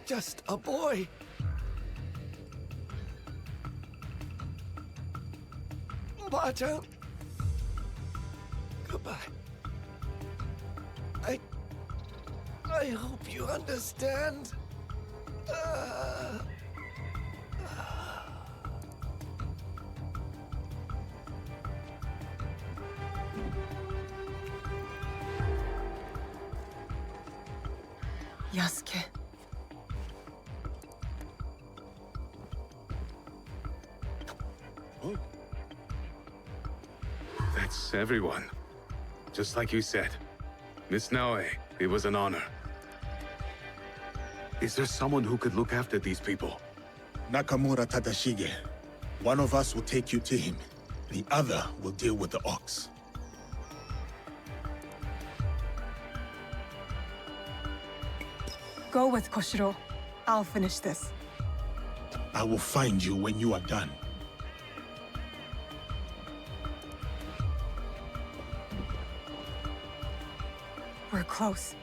Just a boy. Ba-chan. Goodbye. I hope you understand. Yasuke. That's everyone. Just like you said. Miss Naoe, it was an honor. Is there someone who could look after these people? Nakamura Tadashige. One of us will take you to him. The other will deal with the ox. Go with Koshiro. I'll finish this. I will find you when you are done. We're close.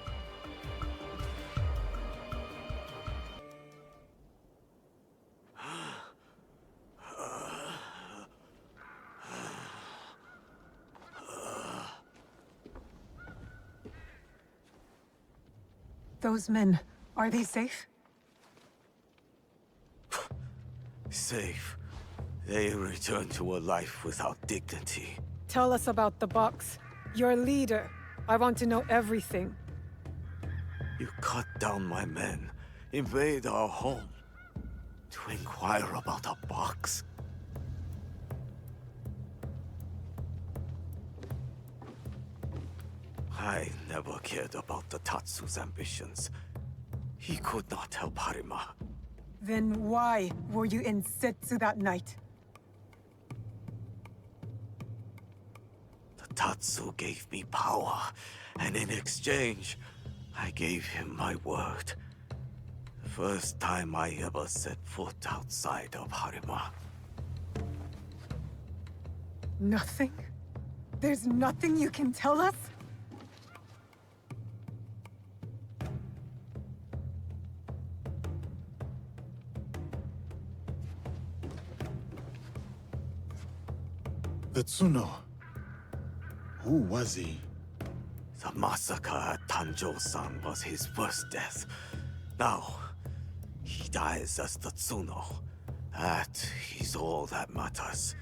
Those men, are they safe? Safe. They return to a life without dignity. Tell us about the box. Your leader. I want to know everything. You cut down my men, invade our home, to inquire about a box. I never cared about the Tatsu's ambitions. He could not help Harima. Then why were you in Setsu that night? The Tatsu gave me power, and in exchange, I gave him my word. The first time I ever set foot outside of Harima. Nothing? There's nothing you can tell us? The Tsuno. Who was he? The massacre at Tanjo-san was his first death. Now, he dies as the Tsuno. That is all that matters.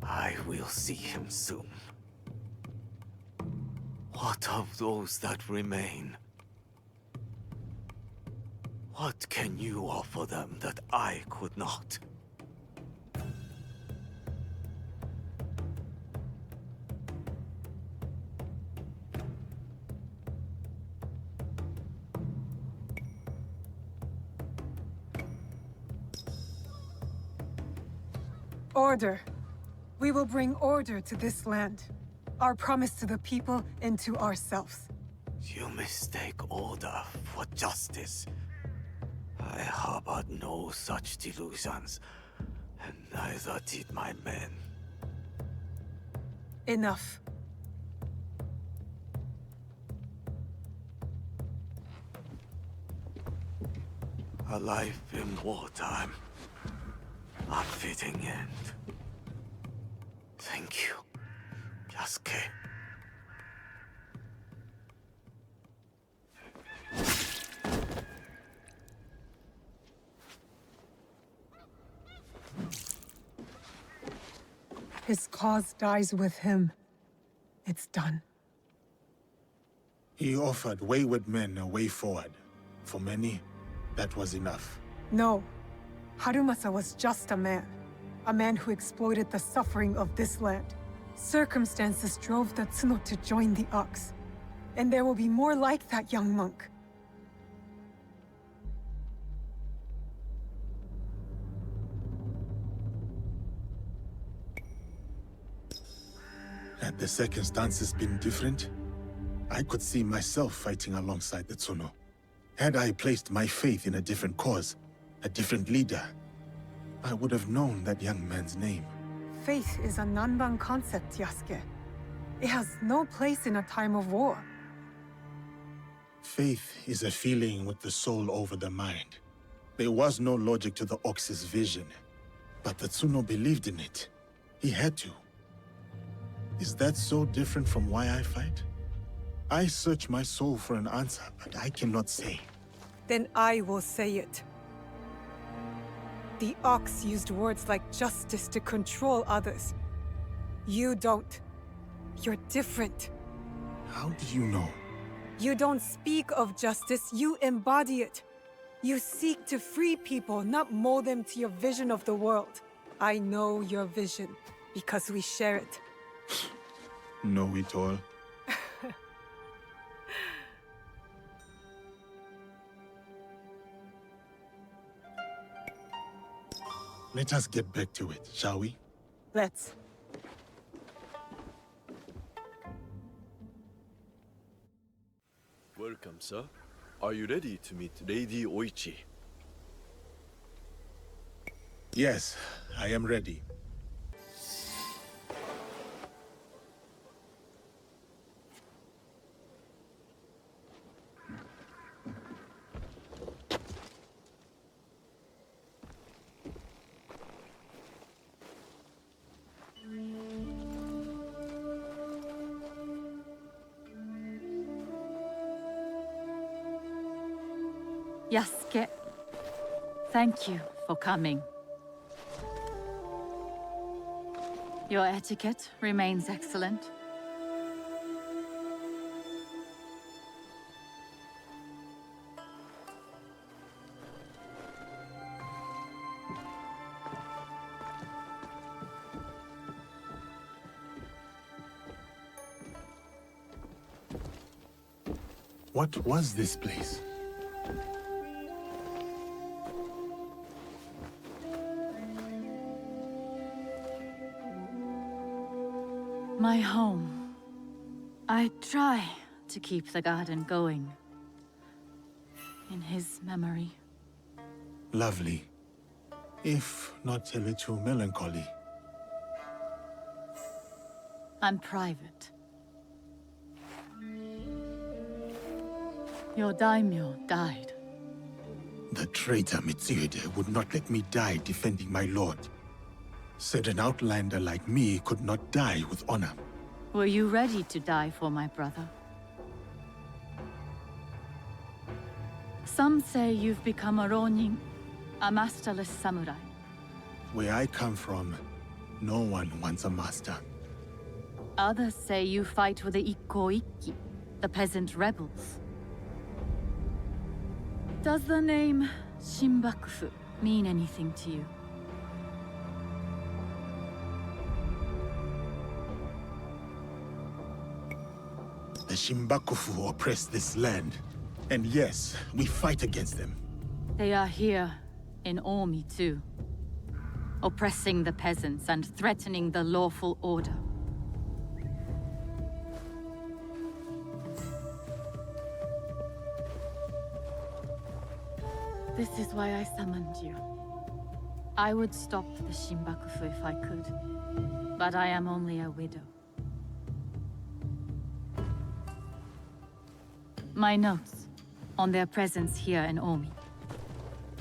I will see him soon. What of those that remain? What can you offer them that I could not? Order. We will bring order to this land. Our promise to the people and to ourselves. You mistake order for justice. I harbored no such delusions, and neither did my men. Enough. A life in wartime. A fitting end. Thank you, Yasuke. His cause dies with him. It's done. He offered wayward men a way forward. For many, that was enough. No. Harumasa was just a man. A man who exploited the suffering of this land. Circumstances drove the Tsuno to join the Ox. And there will be more like that young monk. Had the circumstances been different, I could see myself fighting alongside the Tsuno. Had I placed my faith in a different cause, a different leader, I would have known that young man's name. Faith is a Nanban concept, Yasuke. It has no place in a time of war. Faith is a feeling with the soul over the mind. There was no logic to the Ox's vision, but the Tsuno believed in it. He had to. Is that so different from why I fight? I search my soul for an answer, but I cannot say. Then I will say it. The Ox used words like justice to control others. You don't. You're different. How do you know? You don't speak of justice, you embody it. You seek to free people, not mold them to your vision of the world. I know your vision, because we share it. Know it all. Let us get back to it, shall we? Let's. Welcome, sir. Are you ready to meet Lady Oichi? Yes, I am ready. Yasuke, thank you for coming. Your etiquette remains excellent. What was this place? My home. I try to keep the garden going. In his memory. Lovely. If not a little melancholy. I'm private. Your daimyo died. The traitor Mitsuhide would not let me die defending my lord. Said an outlander like me could not die with honor. Were you ready to die for my brother? Some say you've become a ronin, a masterless samurai. Where I come from, no one wants a master. Others say you fight with the Ikko-Ikki, the peasant rebels. Does the name Shinbakufu mean anything to you? The Shinbakufu oppress this land. And yes, we fight against them. They are here, in Omi too. oppressing the peasants and threatening the lawful order. This is why I summoned you. I would stop the Shinbakufu if I could, but I am only a widow. My notes on their presence here in Omi.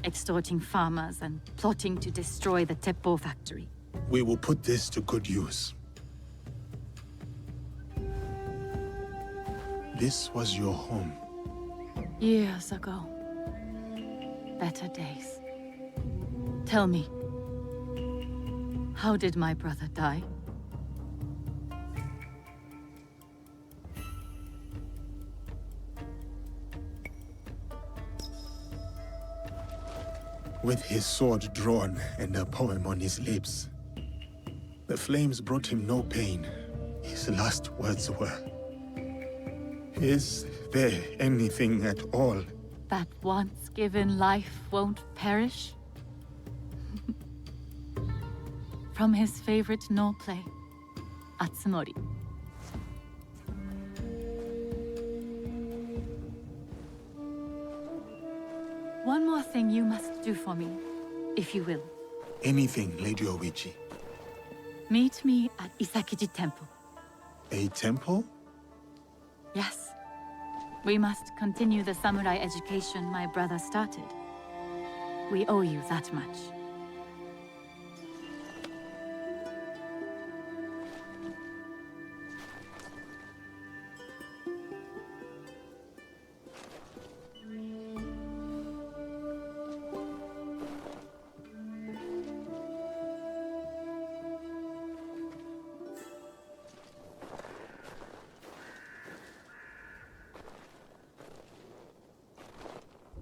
Extorting farmers and plotting to destroy the Teppo factory. We will put this to good use. This was your home. Years ago. Better days. Tell me, how did my brother die? With his sword drawn and a poem on his lips. The flames brought him no pain. His last words were, "Is there anything at all That once given life won't perish? From his favorite no play, Atsumori. One more thing you must do for me, if you will. Anything, Lady Oichi. Meet me at Isakiji Temple. A temple? Yes. We must continue the samurai education my brother started. We owe you that much.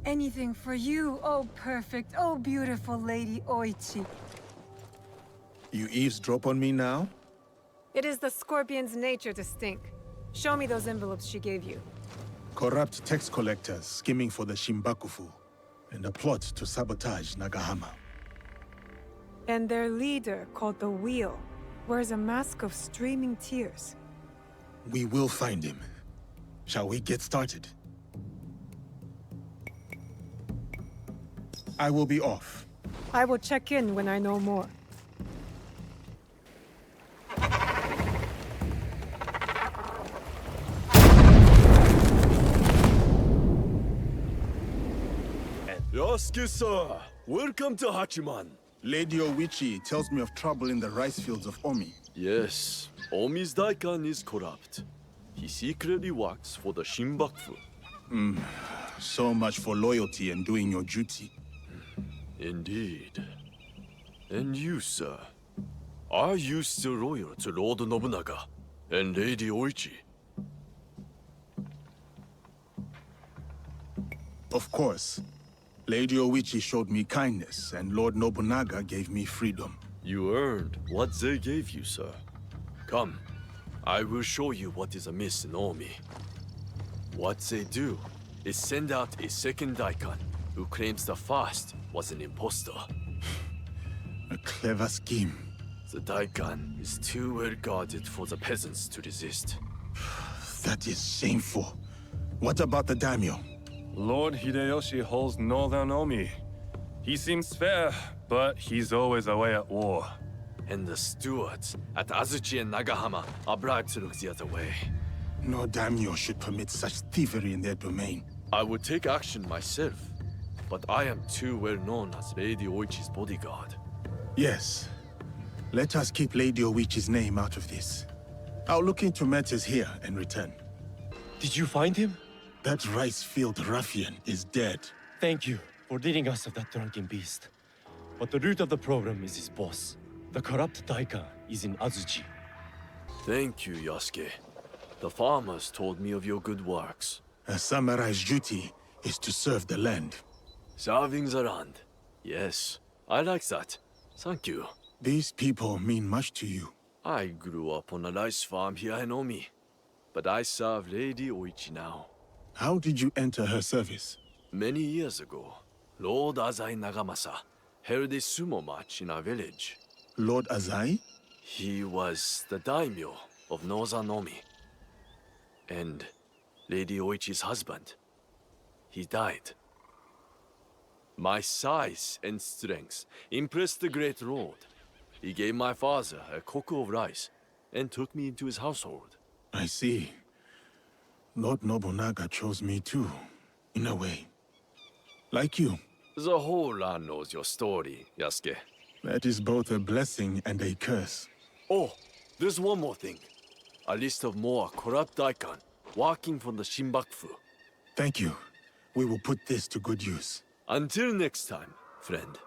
Anything for you, oh perfect, oh beautiful Lady Oichi. You eavesdrop on me now? It is the scorpion's nature to stink. Show me those envelopes she gave you. Corrupt tax collectors skimming for the Shinbakufu, and a plot to sabotage Nagahama. And their leader, called the Wheel, wears a mask of streaming tears. We will find him. Shall we get started? I will be off. I will check in when I know more. Yasuke-san, welcome to Hachiman. Lady Oichi tells me of trouble in the rice fields of Omi. Yes, Omi's Daikan is corrupt. He secretly works for the Shinbakufu. So much for loyalty and doing your duty. Indeed. And you, sir? Are you still loyal to Lord Nobunaga and Lady Oichi? Of course. Lady Oichi showed me kindness, and Lord Nobunaga gave me freedom. You earned what they gave you, sir. Come, I will show you what is amiss in Omi. What they do is send out a second Daikan who claims the first was an impostor. A clever scheme. The Daikan is too well guarded for the peasants to resist. That is shameful. What about the daimyo? Lord Hideyoshi holds northern Omi. He seems fair, but he's always away at war. And the stewards at Azuchi and Nagahama are bribed to look the other way. No daimyo should permit such thievery in their domain. I would take action myself, but I am too well known as Lady Oichi's bodyguard. Yes. Let us keep Lady Oichi's name out of this. I'll look into matters here and return. Did you find him? That rice field ruffian is dead. Thank you for leading us of that drunken beast. But the root of the problem is his boss. The corrupt Daika is in Azuchi. Thank you, Yasuke. The farmers told me of your good works. A samurai's duty is to serve the land. Serving the land. Yes, I like that. Thank you. These people mean much to you. I grew up on a rice farm here in Omi, but I serve Lady Oichi now. How did you enter her service? Many years ago, Lord Azai Nagamasa held a sumo match in our village. Lord Azai? He was the daimyo of Northern Omi. And Lady Oichi's husband. He died. My size and strength impressed the great lord. He gave my father a cocoa of rice and took me into his household. I see. Lord Nobunaga chose me too, in a way. Like you. The whole land knows your story, Yasuke. That is both a blessing and a curse. Oh, there's one more thing. A list of more corrupt daikon working for the Shinbakufu. Thank you. We will put this to good use. Until next time, friend.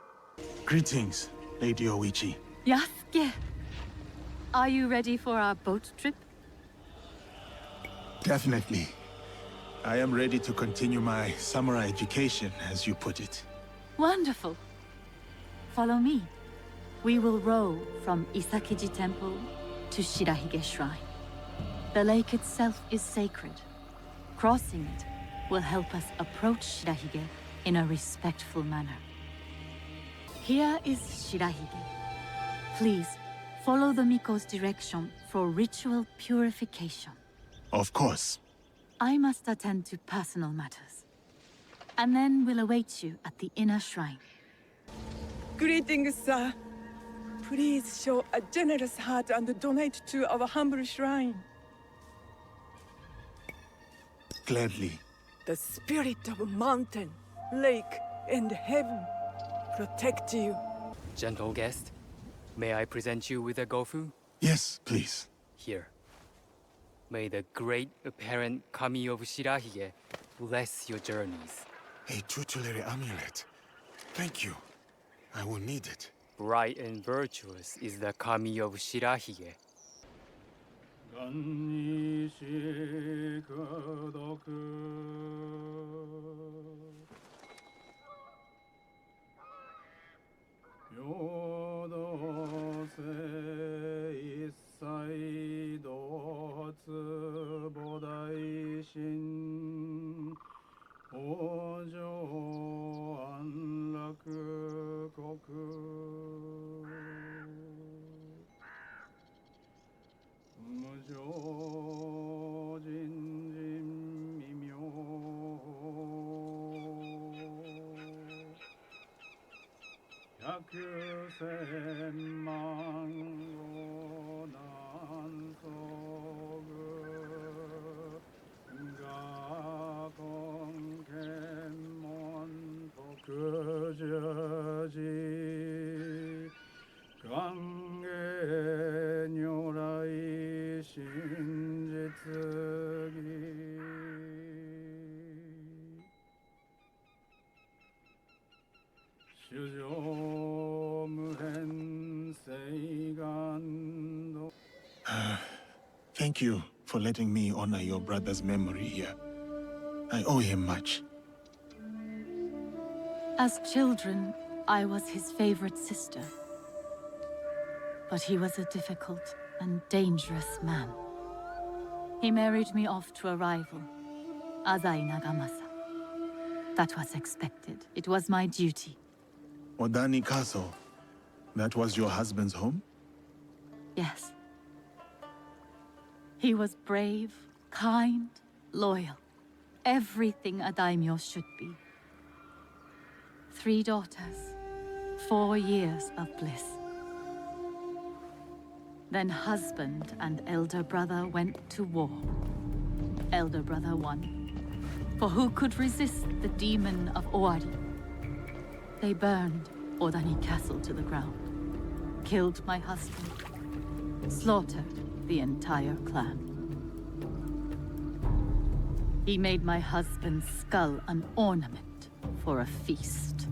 Greetings, Lady Oichi. Yasuke! Are you ready for our boat trip? Definitely. I am ready to continue my samurai education, as you put it. Wonderful. Follow me. We will row from Isakiji Temple to Shirahige Shrine. The lake itself is sacred. Crossing it will help us approach Shirahige in a respectful manner. Here is Shirahige. Please, follow the Miko's direction for ritual purification. Of course. I must attend to personal matters. And then we'll await you at the inner shrine. Greetings, sir. Please show a generous heart and donate to our humble shrine. Gladly. The spirit of mountain, lake, and heaven protect you. Gentle guest, may I present you with a gofu? Yes, please. Here. May the great apparent Kami of Shirahige bless your journeys. A tutelary amulet. Thank you. I will need it. Bright and virtuous is the Kami of Shirahige. Thank you for letting me honor your brother's memory here. I owe him much. As children, I was his favorite sister. But he was a difficult and dangerous man. He married me off to a rival, Azai Nagamasa. That was expected. It was my duty. Odani Castle. That was your husband's home? Yes. He was brave, kind, loyal. Everything a daimyo should be. 3 daughters, 4 years of bliss. Then husband and elder brother went to war. Elder brother won. For who could resist the demon of Owari? They burned Odani Castle to the ground, killed my husband, slaughtered the entire clan. He made my husband's skull an ornament for a feast.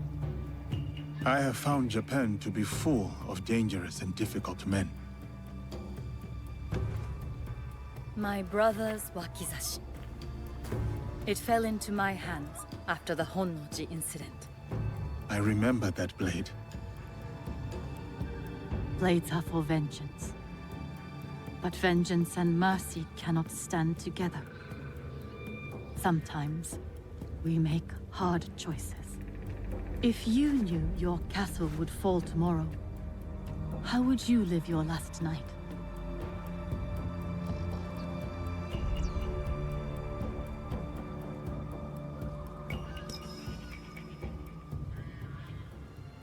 I have found Japan to be full of dangerous and difficult men. My brother's wakizashi. It fell into my hands after the Honnoji incident. I remember that blade. Blades are for vengeance. But vengeance and mercy cannot stand together. Sometimes, we make hard choices. If you knew your castle would fall tomorrow, how would you live your last night?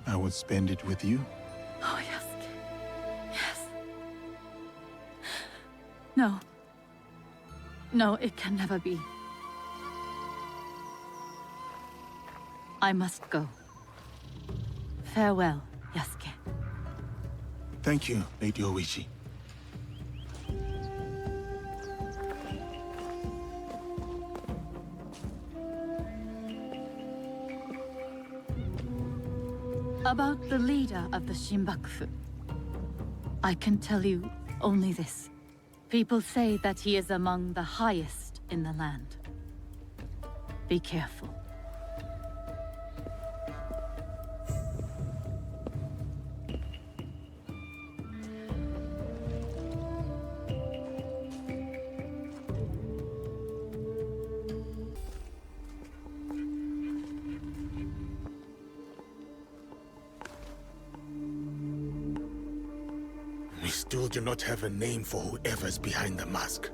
I would spend it with you. Oh, yes. Yes. No. No, it can never be. I must go. Farewell, Yasuke. Thank you, Lady Oichi. About the leader of the Shinbakufu, I can tell you only this. People say that he is among the highest in the land. Be careful. We still do not have a name for whoever's behind the mask.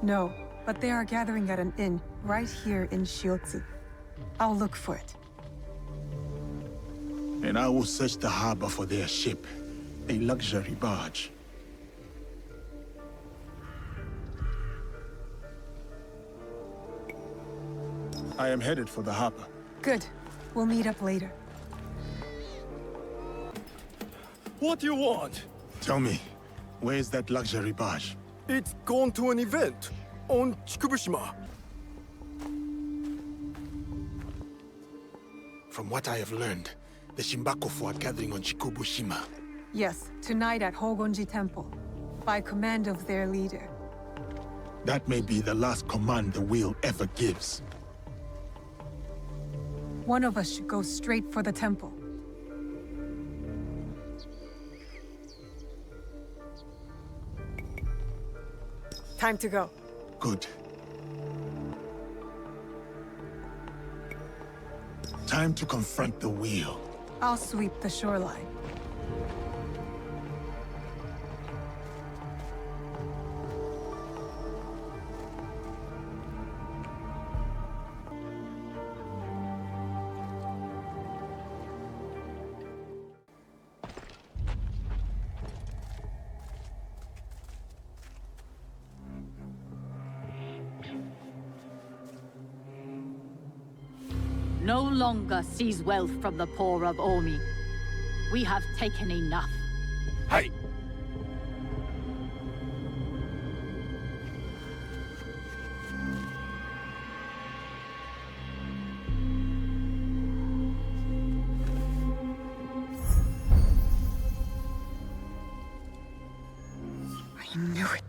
No, but they are gathering at an inn right here in Shiotsu. I'll look for it. And I will search the harbor for their ship, a luxury barge. I am headed for the harbor. Good. We'll meet up later. What do you want? Tell me, where is that luxury barge? It's gone to an event on Chikubushima. From what I have learned, the Shinbakufu are gathering on Chikubushima. Yes, tonight at Hogonji Temple, by command of their leader. That may be the last command the wheel ever gives. One of us should go straight for the temple. Time to go. Good. Time to confront the wheel. I'll sweep the shoreline. No longer seize wealth from the poor of Omi. We have taken enough. Hey! I knew it.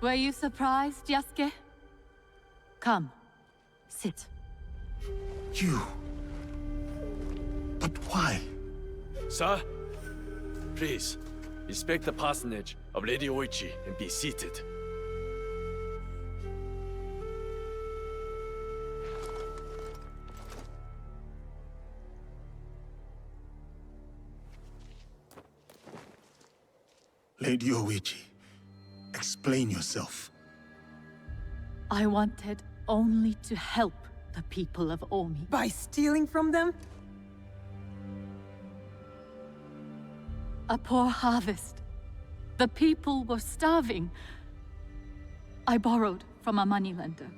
Were you surprised, Yasuke? Come, sit. You? But why? Sir, please, inspect the parsonage of Lady Oichi and be seated. Lady Oichi, explain yourself. I wanted only to help the people of Omi. By stealing from them? A poor harvest. The people were starving. I borrowed from a moneylender.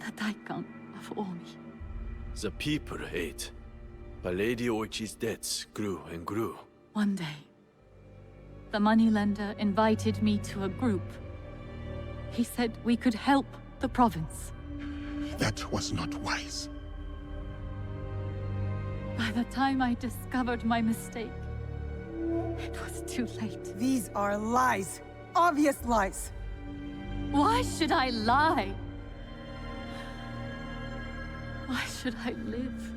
The Daikon of Omi. The people ate, but Lady Oichi's debts grew and grew. One day, the moneylender invited me to a group. He said we could help the province. That was not wise. By the time I discovered my mistake, it was too late. These are lies. Obvious lies. Why should I lie? Why should I live?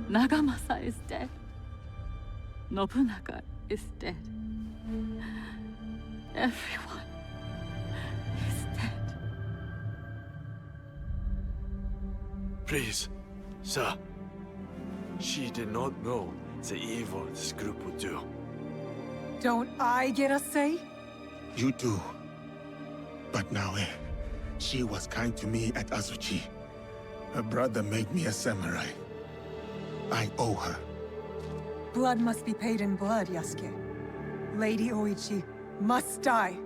Nagamasa is dead. Nobunaga is dead. Everyone is dead. Please, sir. She did not know the evil this group would do. Don't I get a say? You do. But Naoe, she was kind to me at Azuchi. Her brother made me a samurai. I owe her. Blood must be paid in blood, Yasuke. Lady Oichi must die.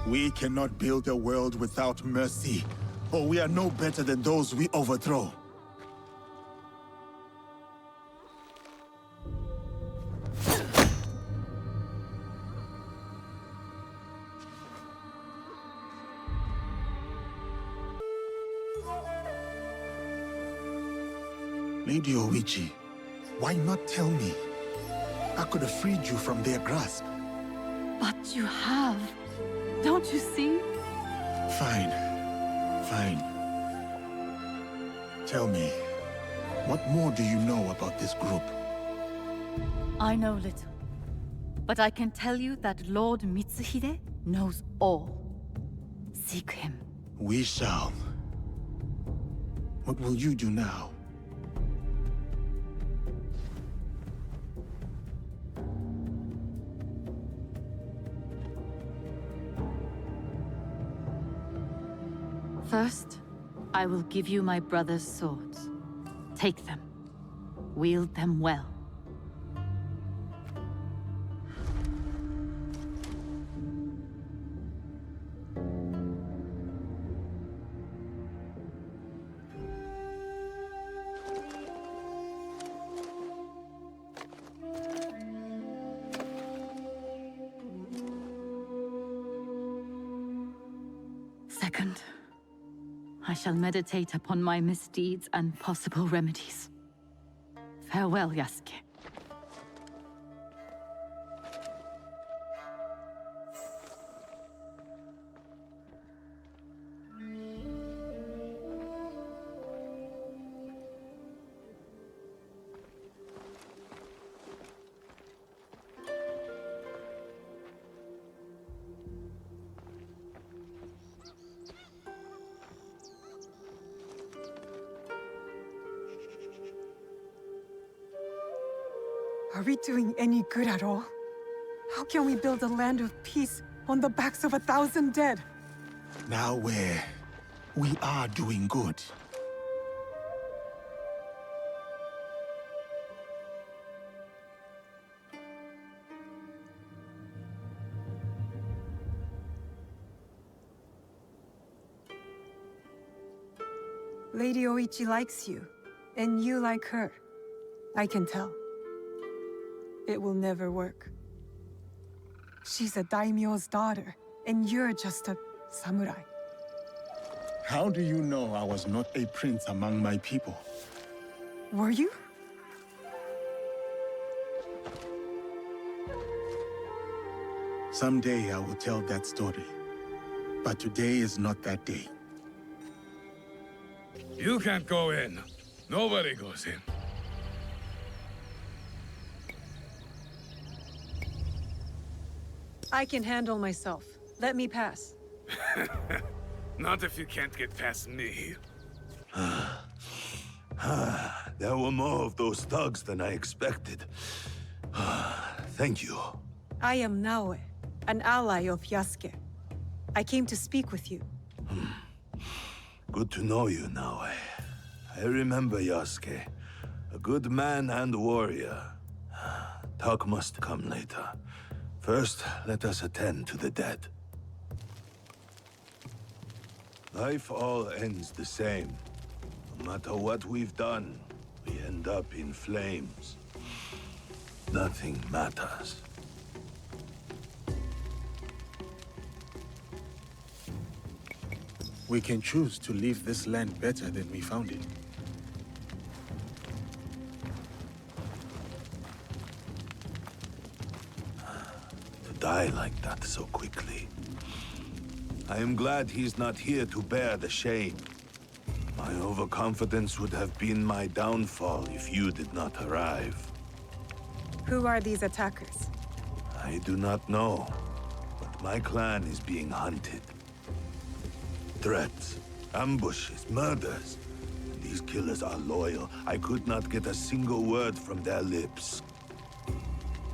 We cannot build a world without mercy, or we are no better than those we overthrow. Lady Oichi, why not tell me? I could have freed you from their grasp. But you have. Don't you see? Fine. Fine. Tell me, what more do you know about this group? I know little. But I can tell you that Lord Mitsuhide knows all. Seek him. We shall. What will you do now? First, I will give you my brother's swords. Take them. Wield them well. Second, I shall meditate upon my misdeeds and possible remedies. Farewell, Yasuke. Are we doing any good at all? How can we build a land of peace on the backs of 1,000 dead? Now we are doing good. Lady Oichi likes you, and you like her. I can tell. It will never work. She's a daimyo's daughter, and you're just a samurai. How do you know I was not a prince among my people? Were you? Someday I will tell that story. But today is not that day. You can't go in. Nobody goes in. I can handle myself. Let me pass. Not if you can't get past me. There were more of those thugs than I expected. Thank you. I am Naoe, an ally of Yasuke. I came to speak with you. Good to know you, Naoe. I remember Yasuke. A good man and warrior. Talk must come later. First, let us attend to the dead. Life all ends the same. No matter what we've done, we end up in flames. Nothing matters. We can choose to leave this land better than we found it. To die like that so quickly. I am glad he's not here to bear the shame. My overconfidence would have been my downfall if you did not arrive. Who are these attackers? I do not know, but my clan is being hunted. Threats, ambushes, murders. These killers are loyal. I could not get a single word from their lips.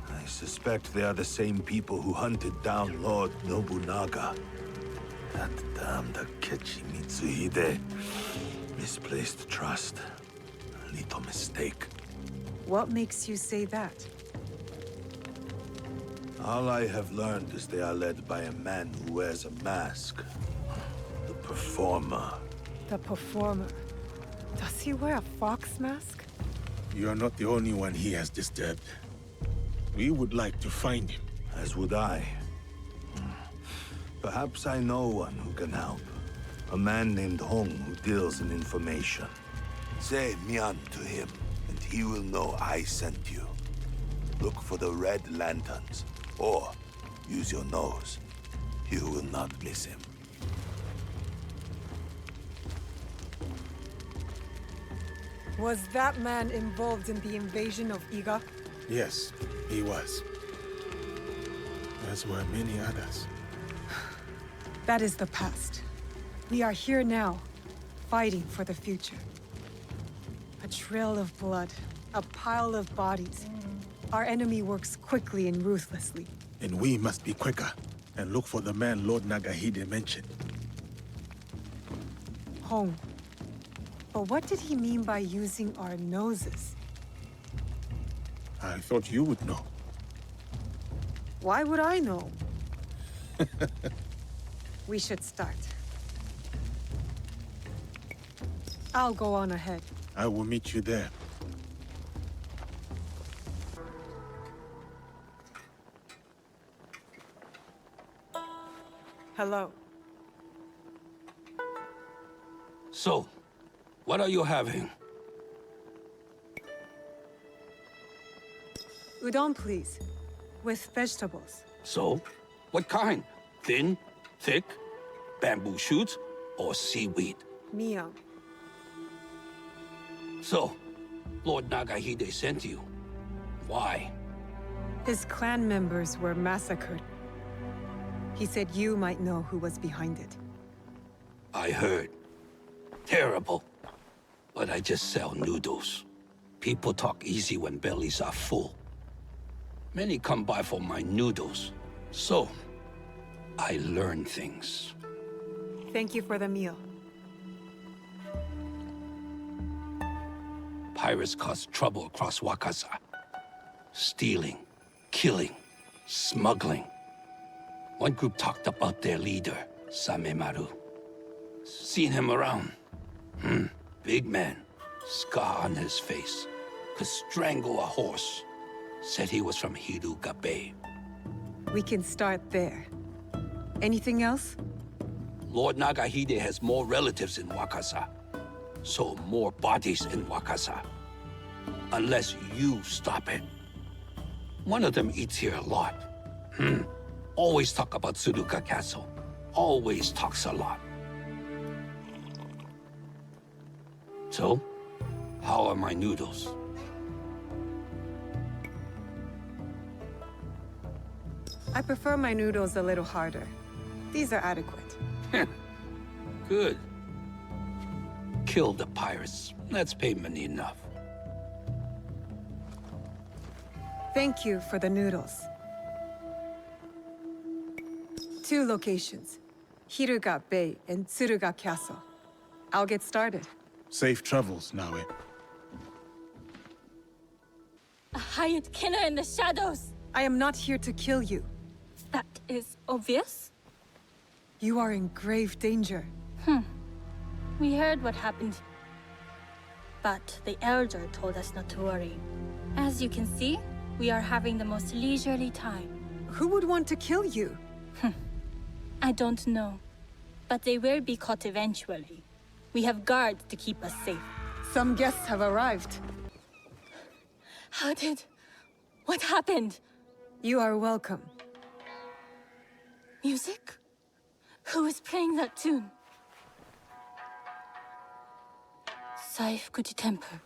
I suspect they are the same people who hunted down Lord Nobunaga. That damned Akechi Mitsuhide. Misplaced trust. A little mistake. What makes you say that? All I have learned is they are led by a man who wears a mask. The Performer. The Performer. Does he wear a fox mask? You are not the only one he has disturbed. We would like to find him. As would I. Perhaps I know one who can help. A man named Hong who deals in information. Say Mian to him, and he will know I sent you. Look for the red lanterns, or use your nose. You will not miss him. Was that man involved in the invasion of Iga? Yes, he was. As were many others. That is the past. We are here now, fighting for the future. A trail of blood, a pile of bodies. Our enemy works quickly and ruthlessly. And we must be quicker, and look for the man Lord Nagahide mentioned. Hong. But what did he mean by using our noses? I thought you would know. Why would I know? We should start. I'll go on ahead. I will meet you there. Hello. So, what are you having? Udon, please. With vegetables. So, what kind? Thin, thick, bamboo shoots, or seaweed? Mia. So, Lord Nagahide sent you. Why? His clan members were massacred. He said you might know who was behind it. I heard. Terrible. But I just sell noodles. People talk easy when bellies are full. Many come by for my noodles. So, I learn things. Thank you for the meal. Pirates cause trouble across Wakasa. Stealing, killing, smuggling. One group talked about their leader, Samemaru. Seen him around. Big man, scar on his face. Could strangle a horse. Said he was from Hiruga Bay. We can start there. Anything else? Lord Nagahide has more relatives in Wakasa. So more bodies in Wakasa. Unless you stop it. One of them eats here a lot. Always talk about Suruka Castle. Always talks a lot. So, how are my noodles? I prefer my noodles a little harder. These are adequate. Good. Kill the pirates. That's payment enough. Thank you for the noodles. 2 locations. Hiruga Bay and Tsuruga Castle. I'll get started. Safe travels, Naue. A hired killer in the shadows! I am not here to kill you. That is obvious. You are in grave danger. We heard what happened. But the Elder told us not to worry. As you can see, we are having the most leisurely time. Who would want to kill you? I don't know. But they will be caught eventually. We have guards to keep us safe. Some guests have arrived. What happened? You are welcome. Music? Who is playing that tune? Saifukuji Temple.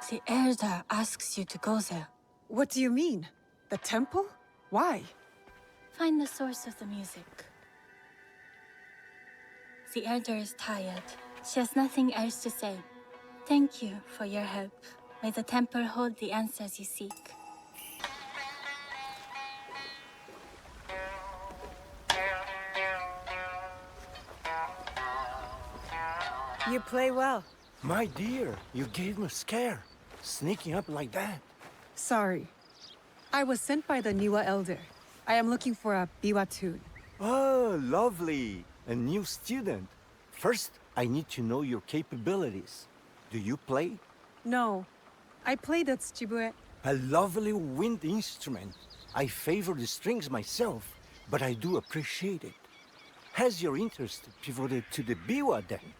The elder asks you to go there. What do you mean? The temple? Why? Find the source of the music. The elder is tired. She has nothing else to say. Thank you for your help. May the temple hold the answers you seek. You play well. My dear, you gave me a scare. Sneaking up like that. Sorry. I was sent by the Niwa elder. I am looking for a biwa tune. Oh, lovely. A new student. First, I need to know your capabilities. Do you play? No. I play the tsuchibue. A lovely wind instrument. I favor the strings myself, but I do appreciate it. Has your interest pivoted to the biwa then?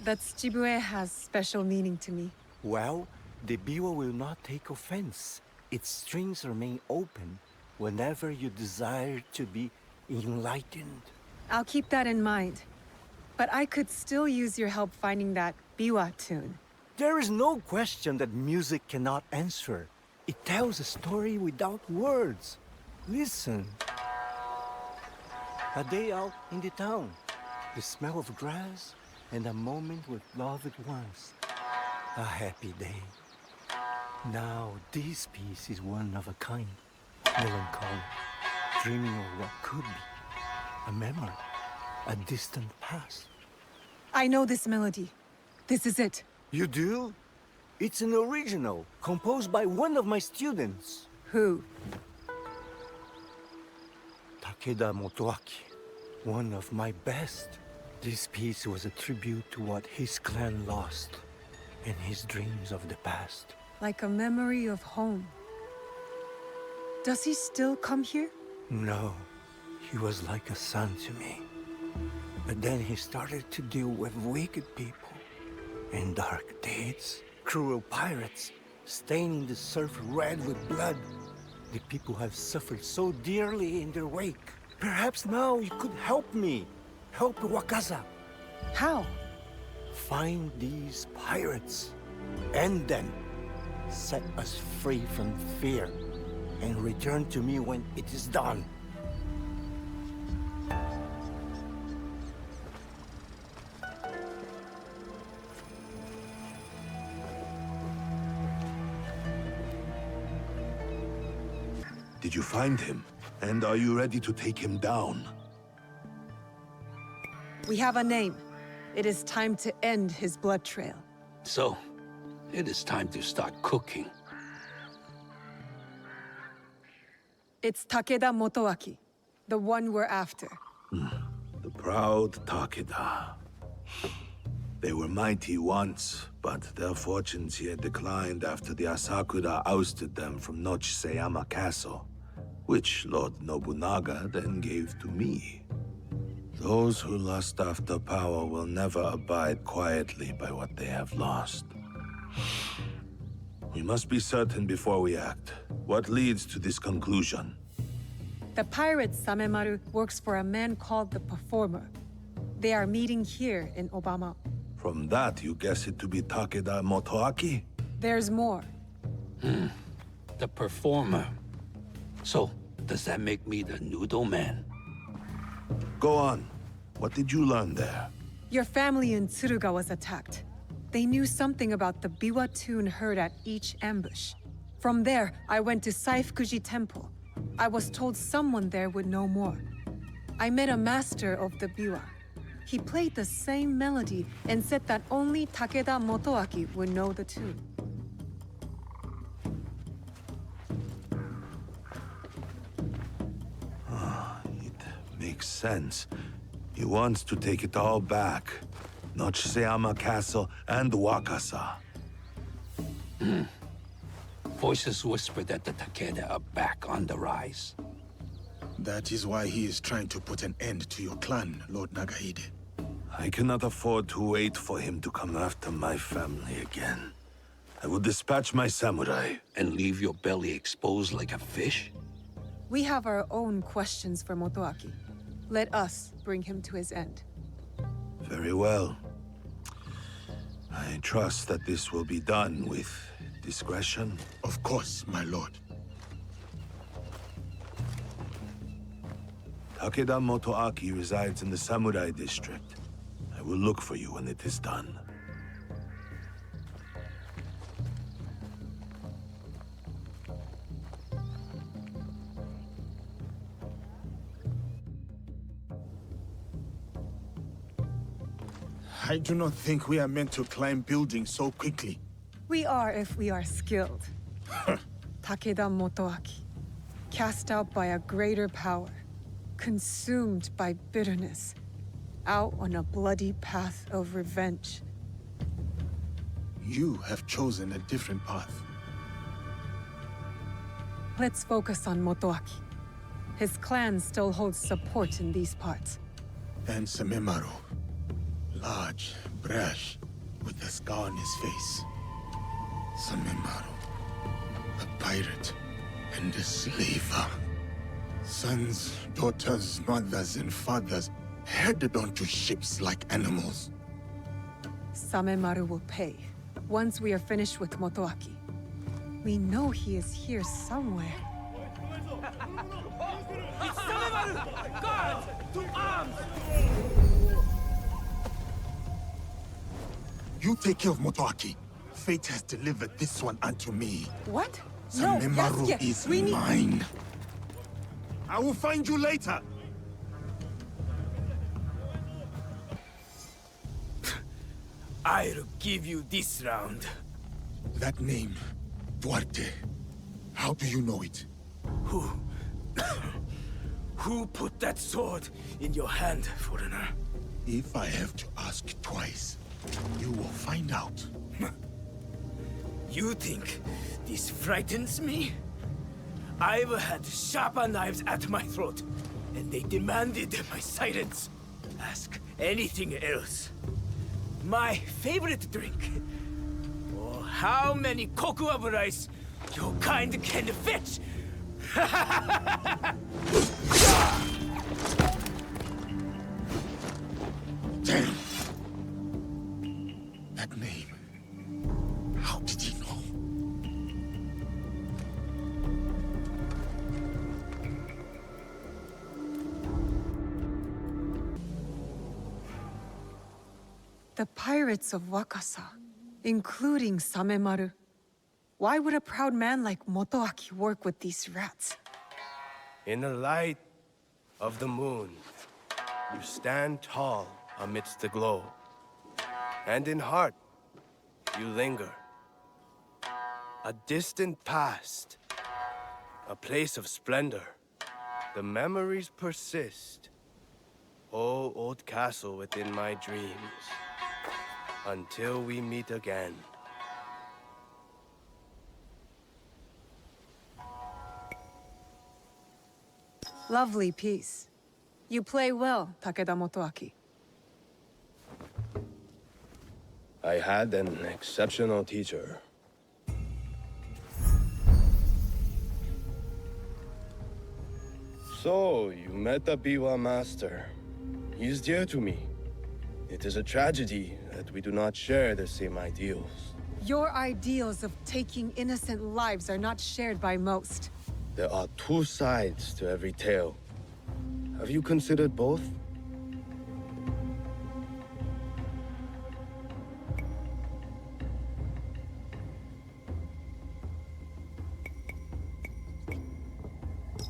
The tsuchibue has special meaning to me. Well, the biwa will not take offense. Its strings remain open whenever you desire to be enlightened. I'll keep that in mind. But I could still use your help finding that biwa tune. There is no question that music cannot answer. It tells a story without words. Listen. A day out in the town. The smell of grass and a moment with loved ones. A happy day. Now this piece is one of a kind. Melancholy. Dreaming of what could be. A memory. A distant past. I know this melody. This is it. You do? It's an original, composed by one of my students. Who? Takeda Motoaki. One of my best. This piece was a tribute to what his clan lost, and his dreams of the past. Like a memory of home. Does he still come here? No, he was like a son to me. But then he started to deal with wicked people, and dark deeds, cruel pirates, staining the surf red with blood. The people have suffered so dearly in their wake. Perhaps now you could help me. Help Wakasa. How? Find these pirates, end them, set us free from fear, and return to me when it is done. Did you find him? And are you ready to take him down? We have a name. It is time to end his blood trail. So, it is time to start cooking. It's Takeda Motoaki, the one we're after. The proud Takeda. They were mighty once, but their fortunes here declined after the Asakura ousted them from Nochiseyama Castle, which Lord Nobunaga then gave to me. Those who lust after power will never abide quietly by what they have lost. We must be certain before we act. What leads to this conclusion? The pirate Samemaru works for a man called the Performer. They are meeting here in Obama. From that, you guess it to be Takeda Motoaki? There's more. The Performer. So, does that make me the Noodle Man? Go on. What did you learn there? Your family in Tsuruga was attacked. They knew something about the biwa tune heard at each ambush. From there, I went to Saifukuji Temple. I was told someone there would know more. I met a master of the biwa. He played the same melody and said that only Takeda Motoaki would know the tune. It makes sense. He wants to take it all back. Nochiseyama Castle and Wakasa. Voices whisper that the Takeda are back on the rise. That is why he is trying to put an end to your clan, Lord Nagahide. I cannot afford to wait for him to come after my family again. I will dispatch my samurai. And leave your belly exposed like a fish? We have our own questions for Motoaki. Let us bring him to his end. Very well. I trust that this will be done with discretion. Of course, my lord. Takeda Motoaki resides in the Samurai district. I will look for you when it is done. I do not think we are meant to climb buildings so quickly. We are if we are skilled. Takeda Motoaki, cast out by a greater power, consumed by bitterness, out on a bloody path of revenge. You have chosen a different path. Let's focus on Motoaki. His clan still holds support in these parts. And Samemaru. Large, brash, with a scar on his face. Samemaru. A pirate and a slaver. Sons, daughters, mothers, and fathers herded onto ships like animals. Samemaru will pay, once we are finished with Motoaki. We know he is here somewhere. It's Samemaru! Guards! To arms! You take care of Motoaki. Fate has delivered this one unto me. What? Samemaru No, is mine. I will find you later. I'll give you this round. That name, Duarte. How do you know it? Who put that sword in your hand, foreigner? If I have to ask twice, you will find out. You think this frightens me? I've had sharper knives at my throat, and they demanded my silence. Ask anything else. My favorite drink, or how many koku of rice your kind can fetch. Damn! That name. How did he know? The pirates of Wakasa, including Samemaru. Why would a proud man like Motoaki work with these rats? In the light of the moon, you stand tall amidst the glow. And in heart, you linger. A distant past, a place of splendor. The memories persist. Oh, old castle within my dreams. Until we meet again. Lovely piece. You play well, Takeda Motoaki. I had an exceptional teacher. So, you met the Biwa master. He is dear to me. It is a tragedy that we do not share the same ideals. Your ideals of taking innocent lives are not shared by most. There are two sides to every tale. Have you considered both?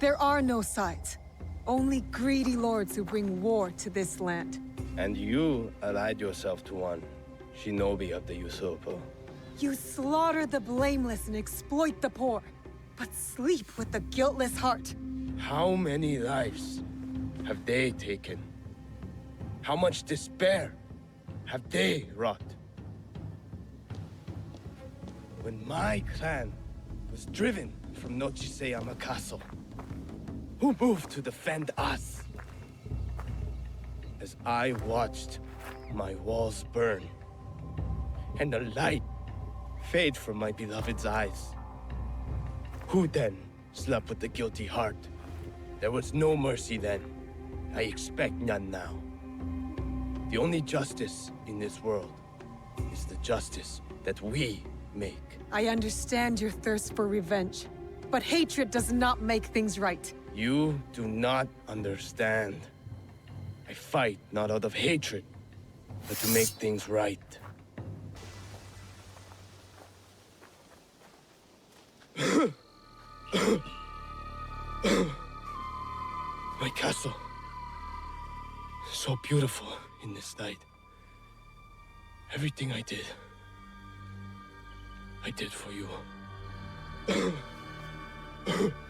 There are no sides. Only greedy lords who bring war to this land. And you allied yourself to one, shinobi of the usurper. You slaughter the blameless and exploit the poor, but sleep with the guiltless heart. How many lives have they taken? How much despair have they wrought? When my clan was driven from Nochiseyama Castle, who moved to defend us? As I watched my walls burn, and the light fade from my beloved's eyes, who then slept with the guilty heart? There was no mercy then. I expect none now. The only justice in this world is the justice that we make. I understand your thirst for revenge, but hatred does not make things right. You do not understand. I fight not out of hatred, but to make things right. My castle. So beautiful in this night. Everything I did for you.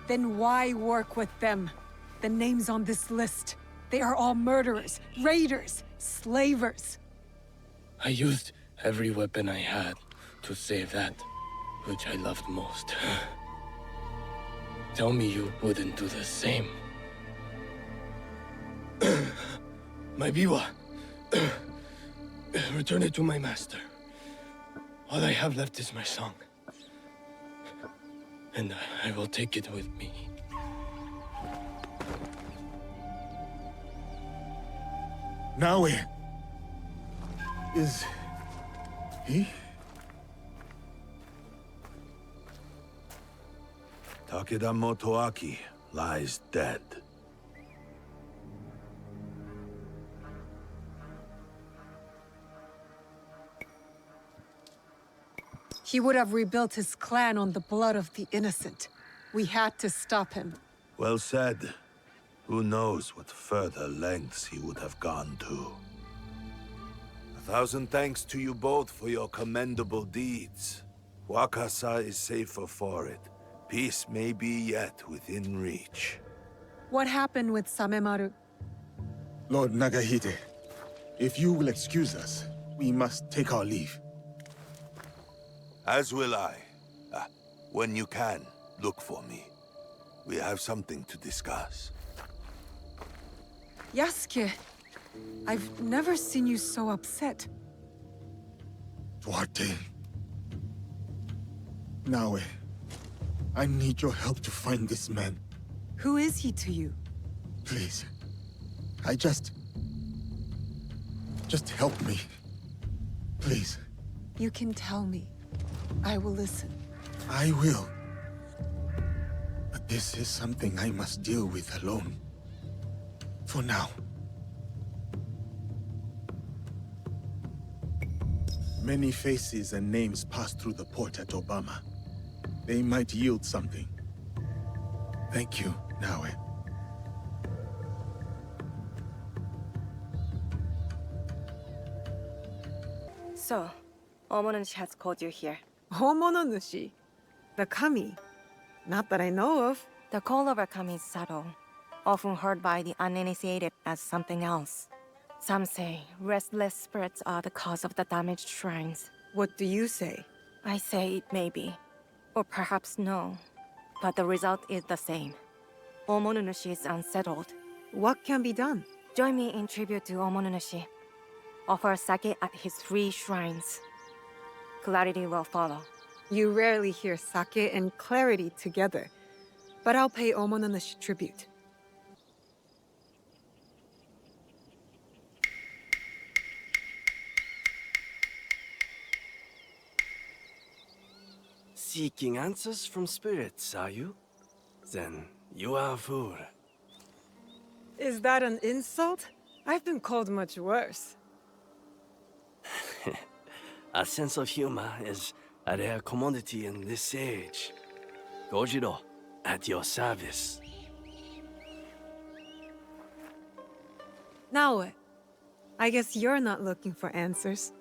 Then why work with them? The names on this list. They are all murderers, raiders, slavers. I used every weapon I had to save that which I loved most. Tell me you wouldn't do the same. My biwa. Return it to my master. All I have left is my song. And I will take it with me. Naue. Is he? Takeda Motoaki lies dead. He would have rebuilt his clan on the blood of the innocent. We had to stop him. Well said. Who knows what further lengths he would have gone to. 1,000 thanks to you both for your commendable deeds. Wakasa is safer for it. Peace may be yet within reach. What happened with Samemaru? Lord Nagahide, if you will excuse us, we must take our leave. As will I. When you can, look for me. We have something to discuss. Yasuke, I've never seen you so upset. Duarte. Naue, I need your help to find this man. Who is he to you? Please. Just help me. Please. You can tell me. I will listen. I will. But this is something I must deal with alone. For now. Many faces and names pass through the port at Obama. They might yield something. Thank you, Naue. So, Omonushi has called you here. Homononushi? The kami? Not that I know of. The call of a kami is subtle, often heard by the uninitiated as something else. Some say restless spirits are the cause of the damaged shrines. What do you say? I say it may be, or perhaps no, but the result is the same. Omonunushi is unsettled. What can be done? Join me in tribute to Omonunushi. Offer sake at his 3 shrines. Clarity will follow. You rarely hear sake and clarity together, but I'll pay Omonunushi tribute. Seeking answers from spirits, are you? Then you are a fool. Is that an insult? I've been called much worse. A sense of humor is a rare commodity in this age. Gojiro, at your service. Naue, I guess you're not looking for answers.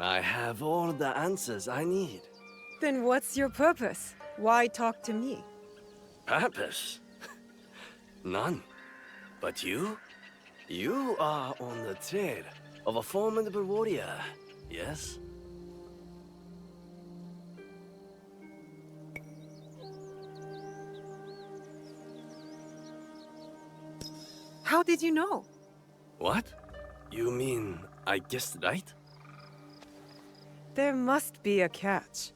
I have all the answers I need. Then what's your purpose? Why talk to me? Purpose? None. But you? You are on the trail of a formidable warrior, yes? How did you know? What? You mean I guessed right? There must be a catch.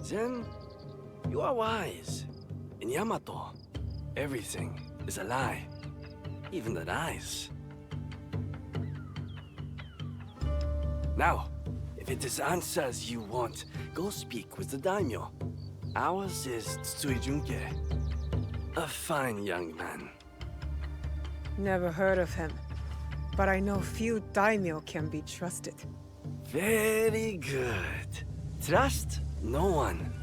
Then, You are wise. In Yamato, everything is a lie. Even the lies. Now, if it is answers you want, go speak with the daimyo. Ours is Tsui Junke. A fine young man. Never heard of him. But I know few daimyo can be trusted. Very good. Trust no one.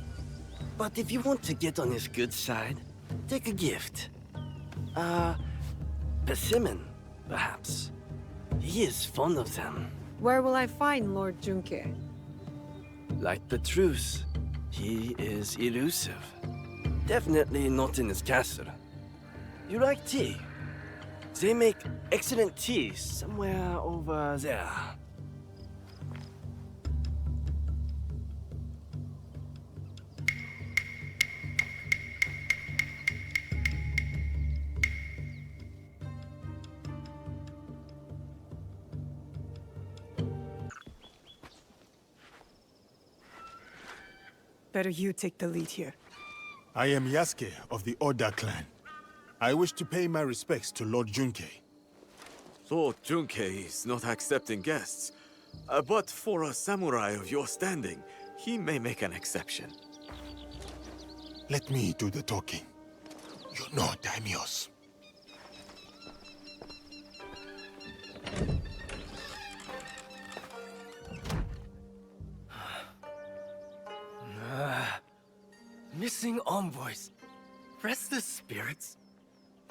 But if you want to get on his good side, take a gift. Persimmon, perhaps. He is fond of them. Where will I find Lord Junke? Like the truth, he is elusive. Definitely not in his castle. You like tea? They make excellent tea somewhere over there. Better you take the lead here. I am Yasuke of the Oda clan. I wish to pay my respects to Lord Junke. Lord Junke is not accepting guests. But for a samurai of your standing, he may make an exception. Let me do the talking. You know daimyos. Missing envoys. Restless spirits.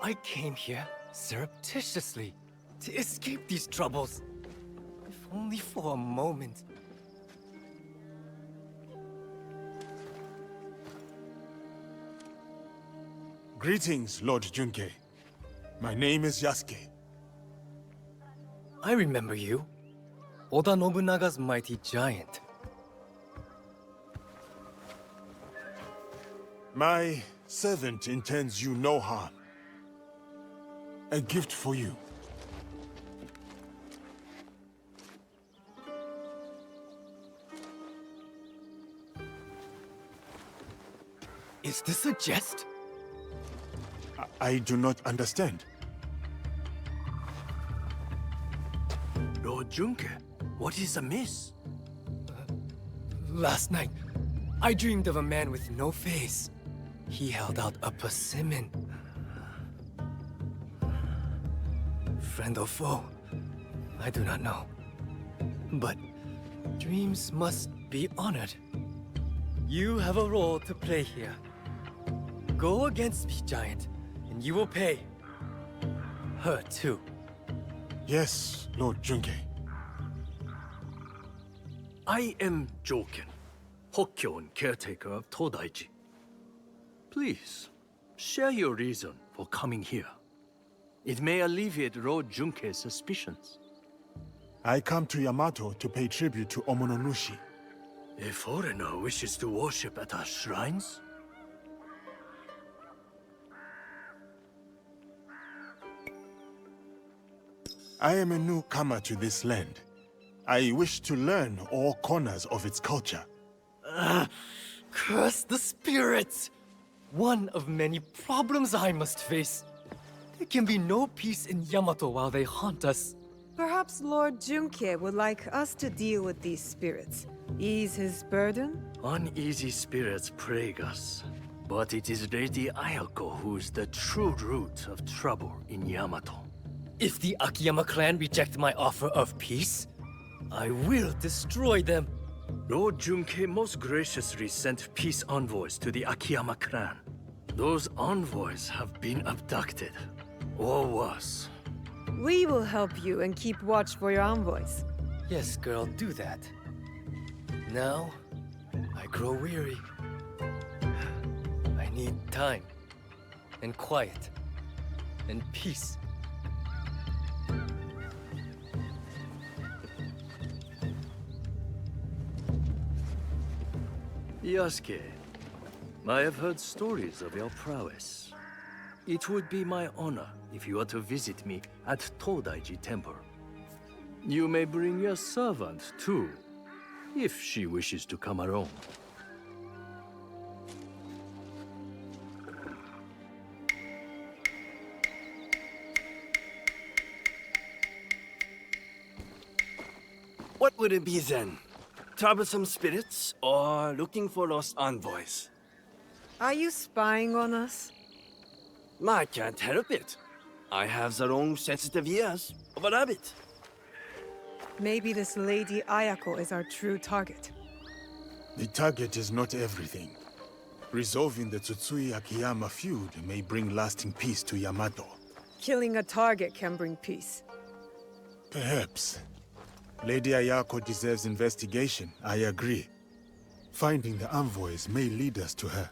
I came here surreptitiously to escape these troubles. If only for a moment. Greetings, Lord Junke. My name is Yasuke. I remember you. Oda Nobunaga's mighty giant. My servant intends you no harm. A gift for you. Is this a jest? I do not understand. Lord Junke, what is amiss? Last night, I dreamed of a man with no face. He held out a persimmon. Friend or foe, I do not know. But dreams must be honored. You have a role to play here. Go against me, giant, and you will pay. Her too. Yes, Lord Junke. I am Joken, Hokkyon caretaker of Todaiji. Please, share your reason for coming here. It may alleviate Lord Junke's suspicions. I come to Yamato to pay tribute to Omononushi. A foreigner wishes to worship at our shrines? I am a newcomer to this land. I wish to learn all corners of its culture. Curse the spirits! One of many problems I must face. There can be no peace in Yamato while they haunt us. Perhaps Lord Junke would like us to deal with these spirits. Ease his burden? Uneasy spirits plague us. But it is Lady Ayako who is the true root of trouble in Yamato. If the Akiyama clan reject my offer of peace, I will destroy them. Lord Junke most graciously sent peace envoys to the Akiyama clan. Those envoys have been abducted, or worse. We will help you and keep watch for your envoys. Yes, girl, do that. Now, I grow weary. I need time, and quiet, and peace. Yasuke, I have heard stories of your prowess. It would be my honor if you were to visit me at Todaiji Temple. You may bring your servant, too, if she wishes to come alone. What would it be then? Troublesome spirits or looking for lost envoys? Are you spying on us? I can't help it. I have the long sensitive ears of a rabbit. Maybe this Lady Ayako is our true target. The target is not everything. Resolving the Tsutsui Akiyama feud may bring lasting peace to Yamato. Killing a target can bring peace. Perhaps. Lady Ayako deserves investigation, I agree. Finding the envoys may lead us to her.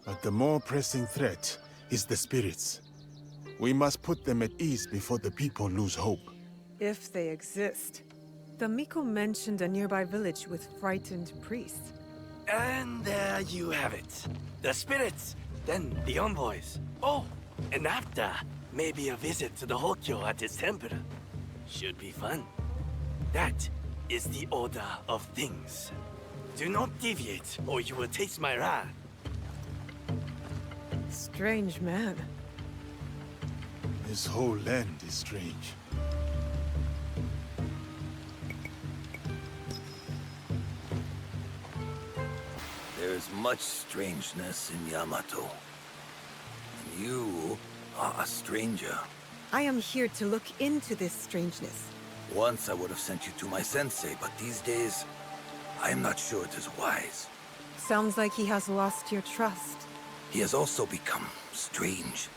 But the more pressing threat is the spirits. We must put them at ease before the people lose hope. If they exist. The Miko mentioned a nearby village with frightened priests. And there you have it. The spirits, then the envoys. Oh, and after, maybe a visit to the Hokyo at his temple. Should be fun. That is the order of things. Do not deviate, or you will taste my wrath. Strange man. This whole land is strange. There's much strangeness in Yamato. And you are a stranger. I am here to look into this strangeness. Once I would have sent you to my sensei, but these days, I am not sure it is wise. Sounds like he has lost your trust. He has also become strange.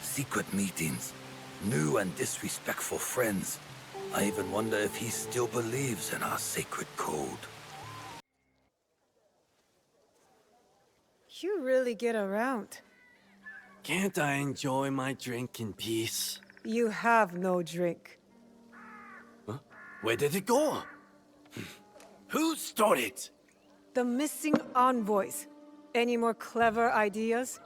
Secret meetings, new and disrespectful friends. I even wonder if he still believes in our sacred code. You really get around. Can't I enjoy my drink in peace? You have no drink. Huh? Where did it go? Who stole it? The missing envoys. Any more clever ideas?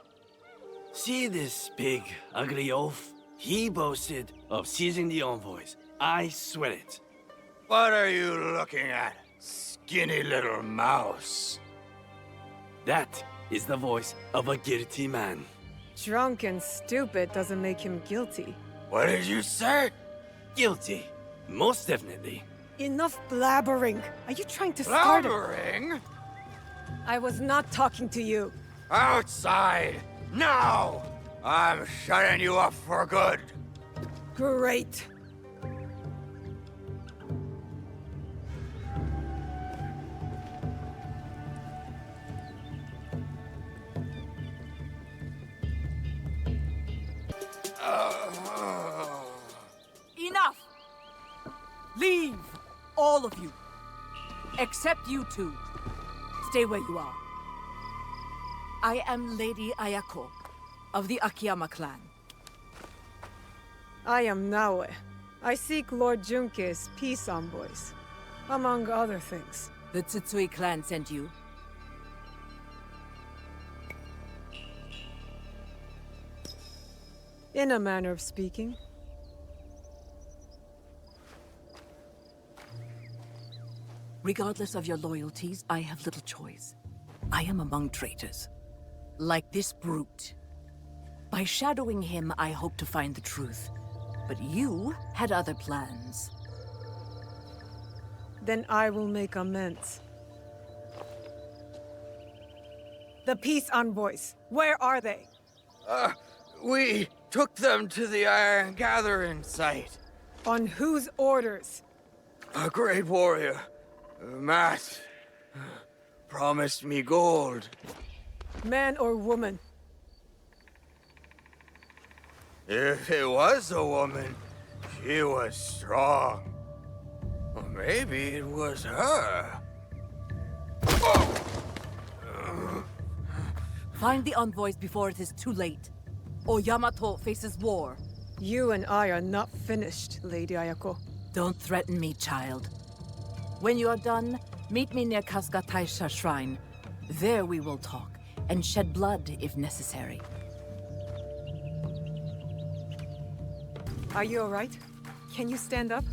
See this big, ugly oaf? He boasted of seizing the envoys. I swear it. What are you looking at, skinny little mouse? That is the voice of a guilty man. Drunk and stupid doesn't make him guilty. What did you say? Guilty. Most definitely. Enough blabbering. Are you trying to start it? Blabbering? I was not talking to you. Outside! Now! I'm shutting you up for good. Great. Enough! Leave! All of you. Except you two. Stay where you are. I am Lady Ayako, of the Akiyama clan. I am Naoe. I seek Lord Junke's peace envoys, among other things. The Tsutsui clan sent you? In a manner of speaking. Regardless of your loyalties, I have little choice. I am among traitors. Like this brute. By shadowing him, I hope to find the truth. But you had other plans. Then I will make amends. The peace envoys, where are they? We took them to the Iron Gathering site. On whose orders? A great warrior, Matt, promised me gold. Man or woman? If it was a woman, she was strong. Or maybe it was her. Find the envoys before it is too late. Or Yamato faces war. You and I are not finished, Lady Ayako. Don't threaten me, child. When you are done, meet me near Kasuga Taisha Shrine. There we will talk, and shed blood if necessary. Are you alright? Can you stand up?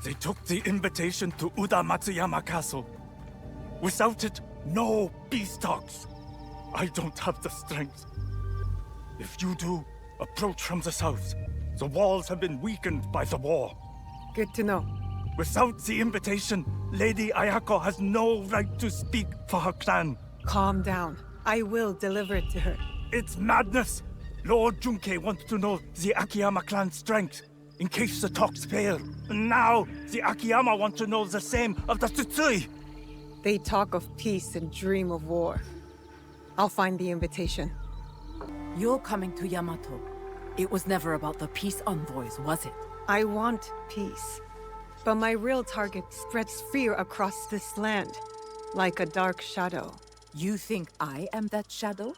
They took the invitation to Uda Matsuyama Castle. Without it, no peace talks. I don't have the strength. If you do, approach from the south. The walls have been weakened by the war. Good to know. Without the invitation, Lady Ayako has no right to speak for her clan. Calm down. I will deliver it to her. It's madness! Lord Junkei wants to know the Akiyama clan's strength, in case the talks fail. And now, the Akiyama want to know the same of the Tsutsui! They talk of peace and dream of war. I'll find the invitation. You're coming to Yamato. It was never about the peace envoys, was it? I want peace. But my real target spreads fear across this land, like a dark shadow. You think I am that shadow?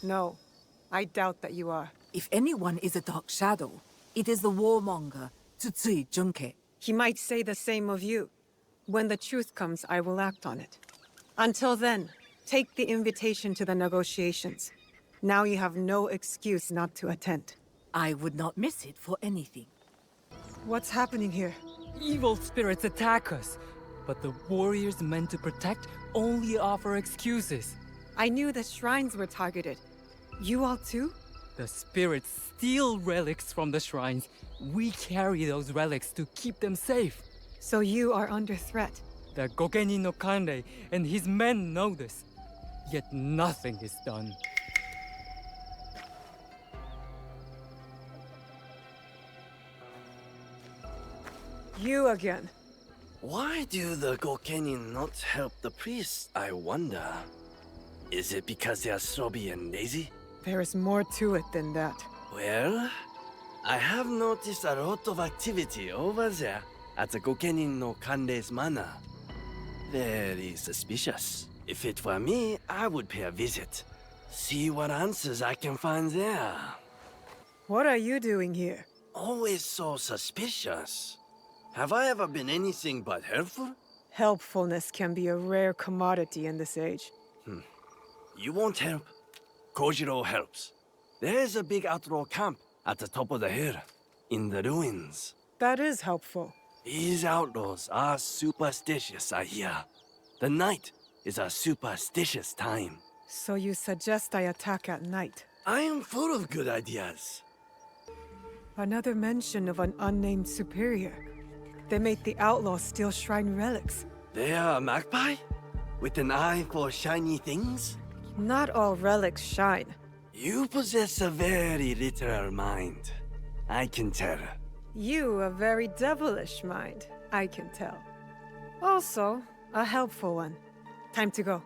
No, I doubt that you are. If anyone is a dark shadow, it is the warmonger, Tsutsui Junkei. He might say the same of you. When the truth comes, I will act on it. Until then, take the invitation to the negotiations. Now you have no excuse not to attend. I would not miss it for anything. What's happening here? Evil spirits attack us, but the warriors meant to protect only offer excuses. I knew the shrines were targeted. You all too? The spirits steal relics from the shrines. We carry those relics to keep them safe. So you are under threat? The Gokenin no Kanrei and his men know this. Yet nothing is done. You again. Why do the Gokenin not help the priests, I wonder? Is it because they are sobby and lazy? There is more to it than that. Well, I have noticed a lot of activity over there at the Gokenin no Kanrei's manor. Very suspicious. If it were me, I would pay a visit. See what answers I can find there. What are you doing here? Always so suspicious. Have I ever been anything but helpful? Helpfulness can be a rare commodity in this age. You won't help. Kojiro helps. There's a big outlaw camp at the top of the hill, in the ruins. That is helpful. These outlaws are superstitious, I hear. The night is a superstitious time. So you suggest I attack at night? I am full of good ideas. Another mention of an unnamed superior. They make the outlaws steal shrine relics. They are a magpie? With an eye for shiny things? Not all relics shine. You possess a very literal mind. I can tell. You a very devilish mind, I can tell. Also, a helpful one. Time to go.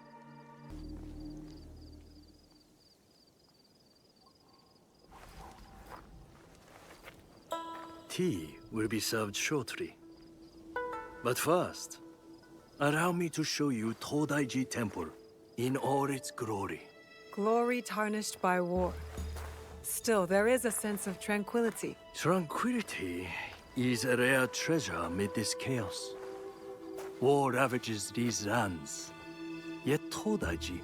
Tea will be served shortly. But first, allow me to show you Todaiji Temple in all its glory. Glory tarnished by war. Still, there is a sense of tranquility. Tranquility is a rare treasure amid this chaos. War ravages these lands, yet Todaiji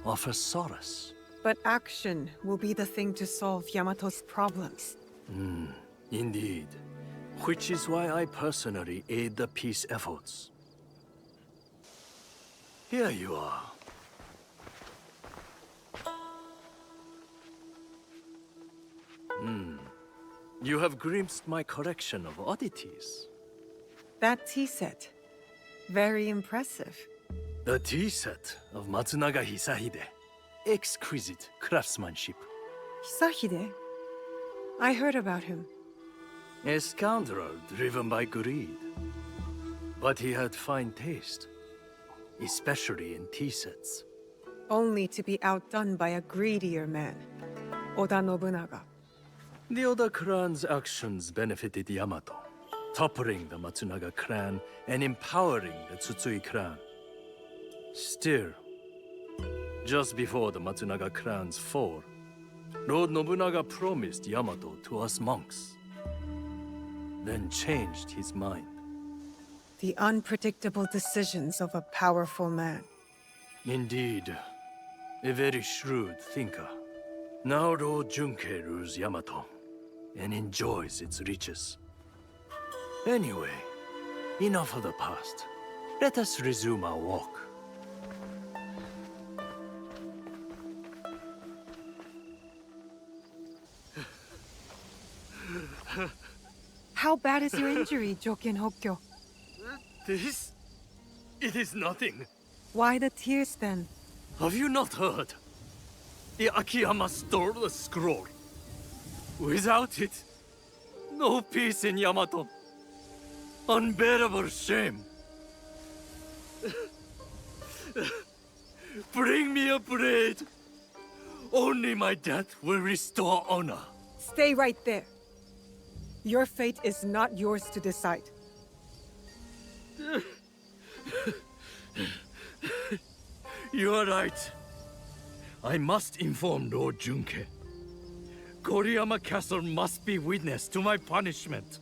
offers solace. But action will be the thing to solve Yamato's problems. Indeed. Which is why I personally aid the peace efforts. Here you are. You have glimpsed my collection of oddities. That tea set. Very impressive. The tea set of Matsunaga Hisahide. Exquisite craftsmanship. Hisahide? I heard about him. A scoundrel driven by greed. But he had fine taste, especially in tea sets. Only to be outdone by a greedier man, Oda Nobunaga. The Oda clan's actions benefited Yamato, toppling the Matsunaga clan and empowering the Tsutsui clan. Still, just before the Matsunaga clan's fall, Lord Nobunaga promised Yamato to us monks, then changed his mind. The unpredictable decisions of a powerful man. Indeed, a very shrewd thinker. Now Lord Junkei rules Yamato and enjoys its riches. Anyway, enough of the past. Let us resume our walk. How bad is your injury, Joken Hokkyo? This? It is nothing. Why the tears then? Have you not heard? The Akiyama stole the scroll. Without it, no peace in Yamato. Unbearable shame. Bring me a blade. Only my death will restore honor. Stay right there. Your fate is not yours to decide. You are right. I must inform Lord Junke. Koriyama Castle must be witness to my punishment.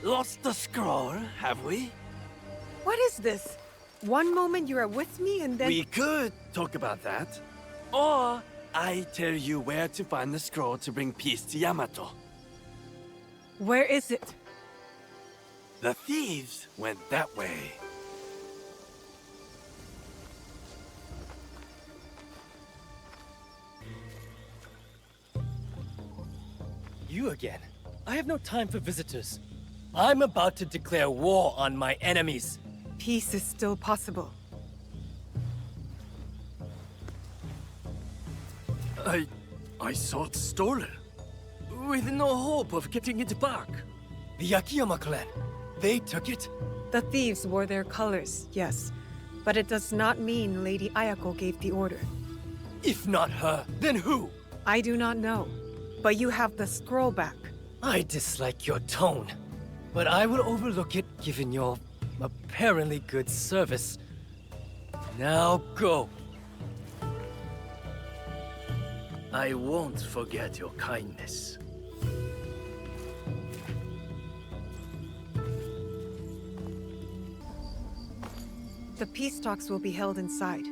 Lost the scroll, have we? What is this? One moment you are with me and then... We could talk about that. Or I tell you where to find the scroll to bring peace to Yamato. Where is it? The thieves went that way. You again? I have no time for visitors. I'm about to declare war on my enemies. Peace is still possible. I saw it stolen. With no hope of getting it back. The Akiyama clan, they took it? The thieves wore their colors, yes. But it does not mean Lady Ayako gave the order. If not her, then who? I do not know. But you have the scroll back. I dislike your tone. But I will overlook it given your apparently good service. Now go. I won't forget your kindness. The peace talks will be held inside.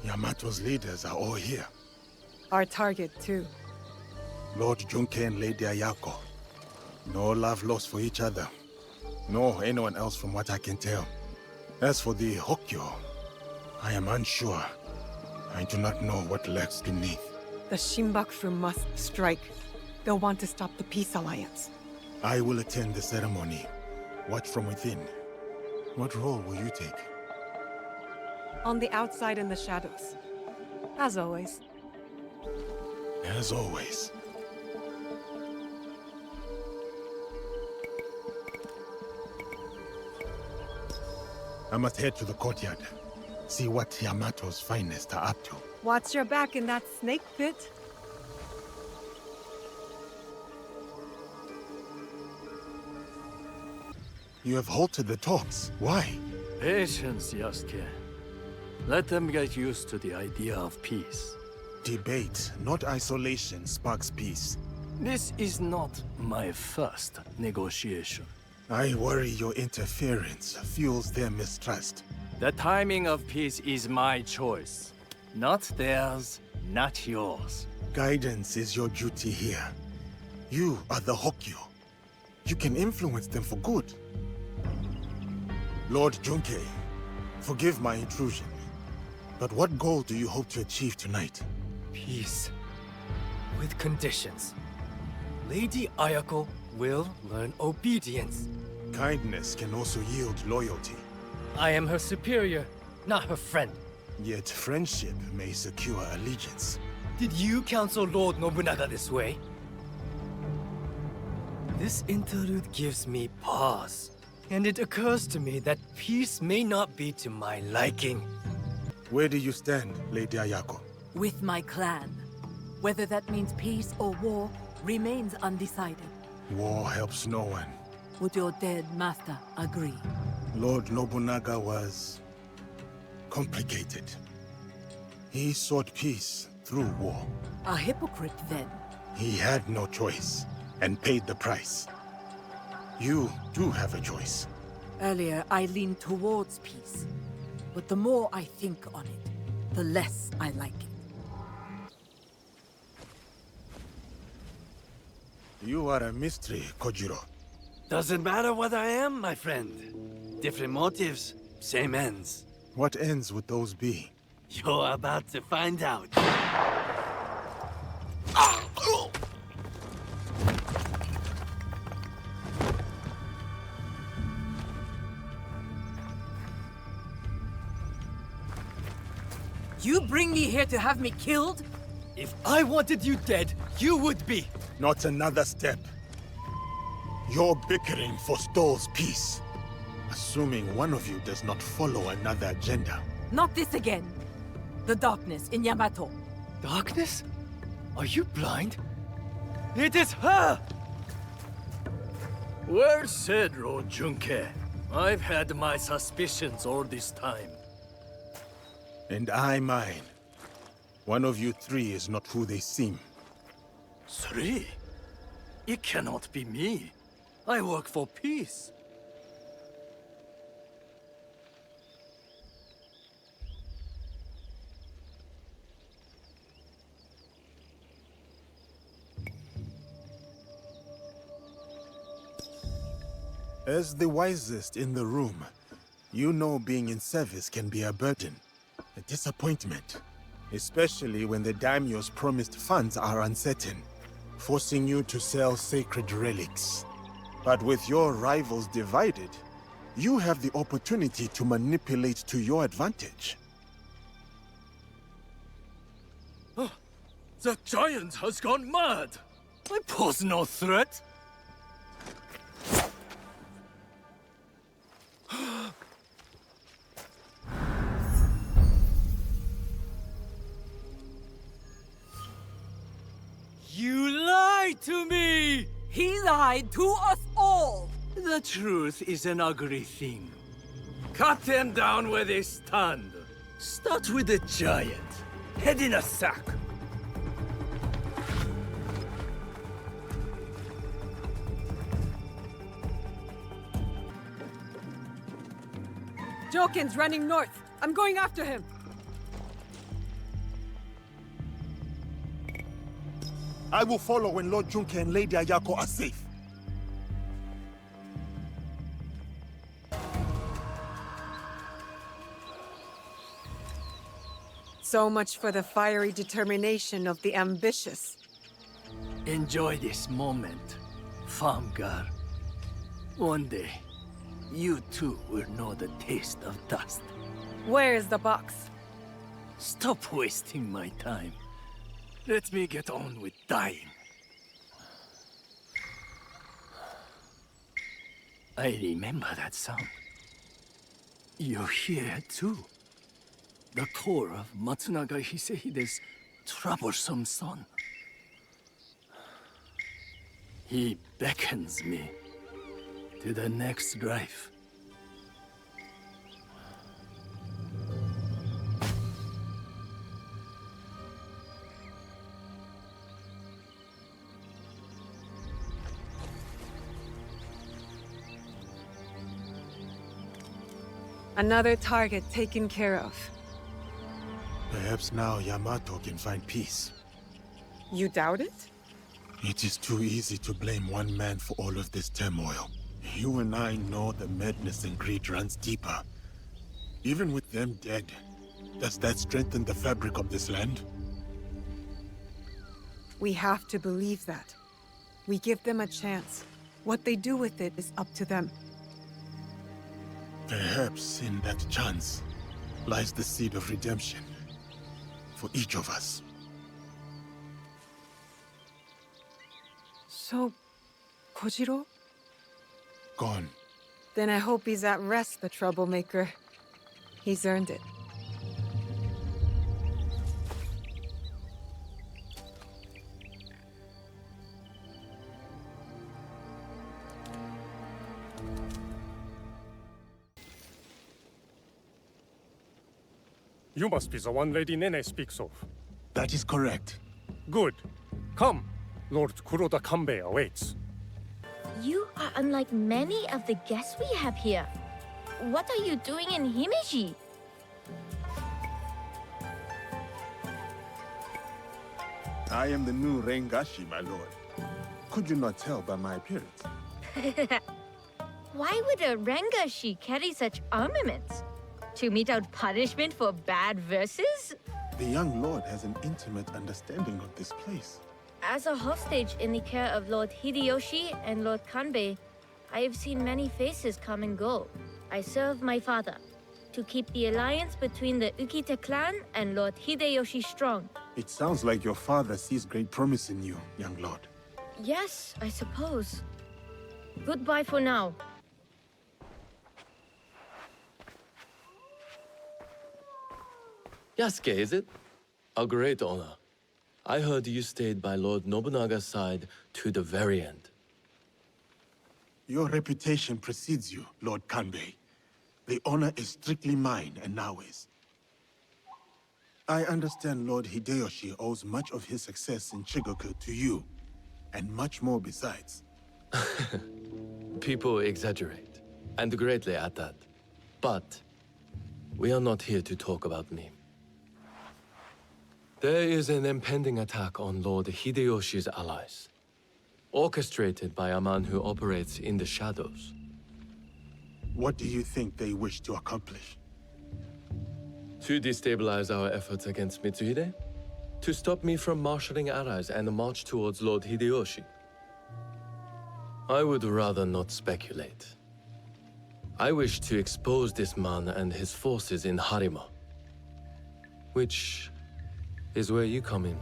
Yamato's leaders are all here. Our target, too. Lord Junke and Lady Ayako. No love lost for each other. Nor anyone else from what I can tell. As for the Hokkyo, I am unsure. I do not know what lurks beneath. The Shinbakushu must strike. They'll want to stop the peace alliance. I will attend the ceremony. Watch from within. What role will you take? On the outside in the shadows. As always. As always. I must head to the courtyard. See what Yamato's finest are up to. Watch your back in that snake pit. You have halted the talks. Why? Patience, Yasuke. Let them get used to the idea of peace. Debate, not isolation, sparks peace. This is not my first negotiation. I worry your interference fuels their mistrust. The timing of peace is my choice. Not theirs, not yours. Guidance is your duty here. You are the Hokkyo. You can influence them for good. Lord Junke, forgive my intrusion. But what goal do you hope to achieve tonight? Peace. With conditions. Lady Ayako will learn obedience. Kindness can also yield loyalty. I am her superior, not her friend. Yet friendship may secure allegiance. Did you counsel Lord Nobunaga this way? This interlude gives me pause. And it occurs to me that peace may not be to my liking. Where do you stand, Lady Ayako? With my clan. Whether that means peace or war remains undecided. War helps no one. Would your dead master agree? Lord Nobunaga was complicated. He sought peace through war. A hypocrite, then. He had no choice, and paid the price. You do have a choice. Earlier, I leaned towards peace. But the more I think on it, the less I like it. You are a mystery, Kojiro. Doesn't matter what I am, my friend. Different motives, same ends. What ends would those be? You're about to find out. You bring me here to have me killed? If I wanted you dead, you would be. Not another step. Your bickering forestalls peace. Assuming one of you does not follow another agenda. Not this again. The darkness in Yamato. Darkness? Are you blind? It is her! Well said, Lord Junke. I've had my suspicions all this time. And I mine. One of you three is not who they seem. Three? It cannot be me. I work for peace. As the wisest in the room, you know being in service can be a burden, a disappointment, especially when the daimyo's promised funds are uncertain, forcing you to sell sacred relics. But with your rivals divided, you have the opportunity to manipulate to your advantage. Oh, the giant has gone mad! I pose no threat. You lied to me! He lied to us all! The truth is an ugly thing. Cut them down where they stand. Start with the giant. Head in a sack. Joken's running north. I'm going after him. I will follow when Lord Junke and Lady Ayako are safe. So much for the fiery determination of the ambitious. Enjoy this moment, farm girl. One day, you too will know the taste of dust. Where is the box? Stop wasting my time. Let me get on with dying. I remember that sound. You hear it too. The call of Matsunaga Hisehide's troublesome son. He beckons me to the next life. Another target taken care of. Perhaps now Yamato can find peace. You doubt it? It is too easy to blame one man for all of this turmoil. You and I know the madness and greed runs deeper. Even with them dead, does that strengthen the fabric of this land? We have to believe that. We give them a chance. What they do with it is up to them. Perhaps in that chance lies the seed of redemption for each of us. So, Kojiro? Gone. Then I hope he's at rest, the troublemaker. He's earned it. You must be the one Lady Nene speaks of. That is correct. Good. Come. Lord Kuroda Kanbei awaits. You are unlike many of the guests we have here. What are you doing in Himeji? I am the new Rengashi, my lord. Could you not tell by my appearance? Why would a Rengashi carry such armaments? To mete out punishment for bad verses? The young lord has an intimate understanding of this place. As a hostage in the care of Lord Hideyoshi and Lord Kanbei, I have seen many faces come and go. I serve my father to keep the alliance between the Ukita clan and Lord Hideyoshi strong. It sounds like your father sees great promise in you, young lord. Yes, I suppose. Goodbye for now. Yasuke, is it? A great honor. I heard you stayed by Lord Nobunaga's side to the very end. Your reputation precedes you, Lord Kanbei. The honor is strictly mine and Naoe's. I understand Lord Hideyoshi owes much of his success in Shigoku to you, and much more besides. People exaggerate, and greatly at that. But we are not here to talk about me. There is an impending attack on Lord Hideyoshi's allies, orchestrated by a man who operates in the shadows. What do you think they wish to accomplish? To destabilize our efforts against Mitsuhide? To stop me from marshaling allies and march towards Lord Hideyoshi? I would rather not speculate. I wish to expose this man and his forces in Harima, which is where you come in.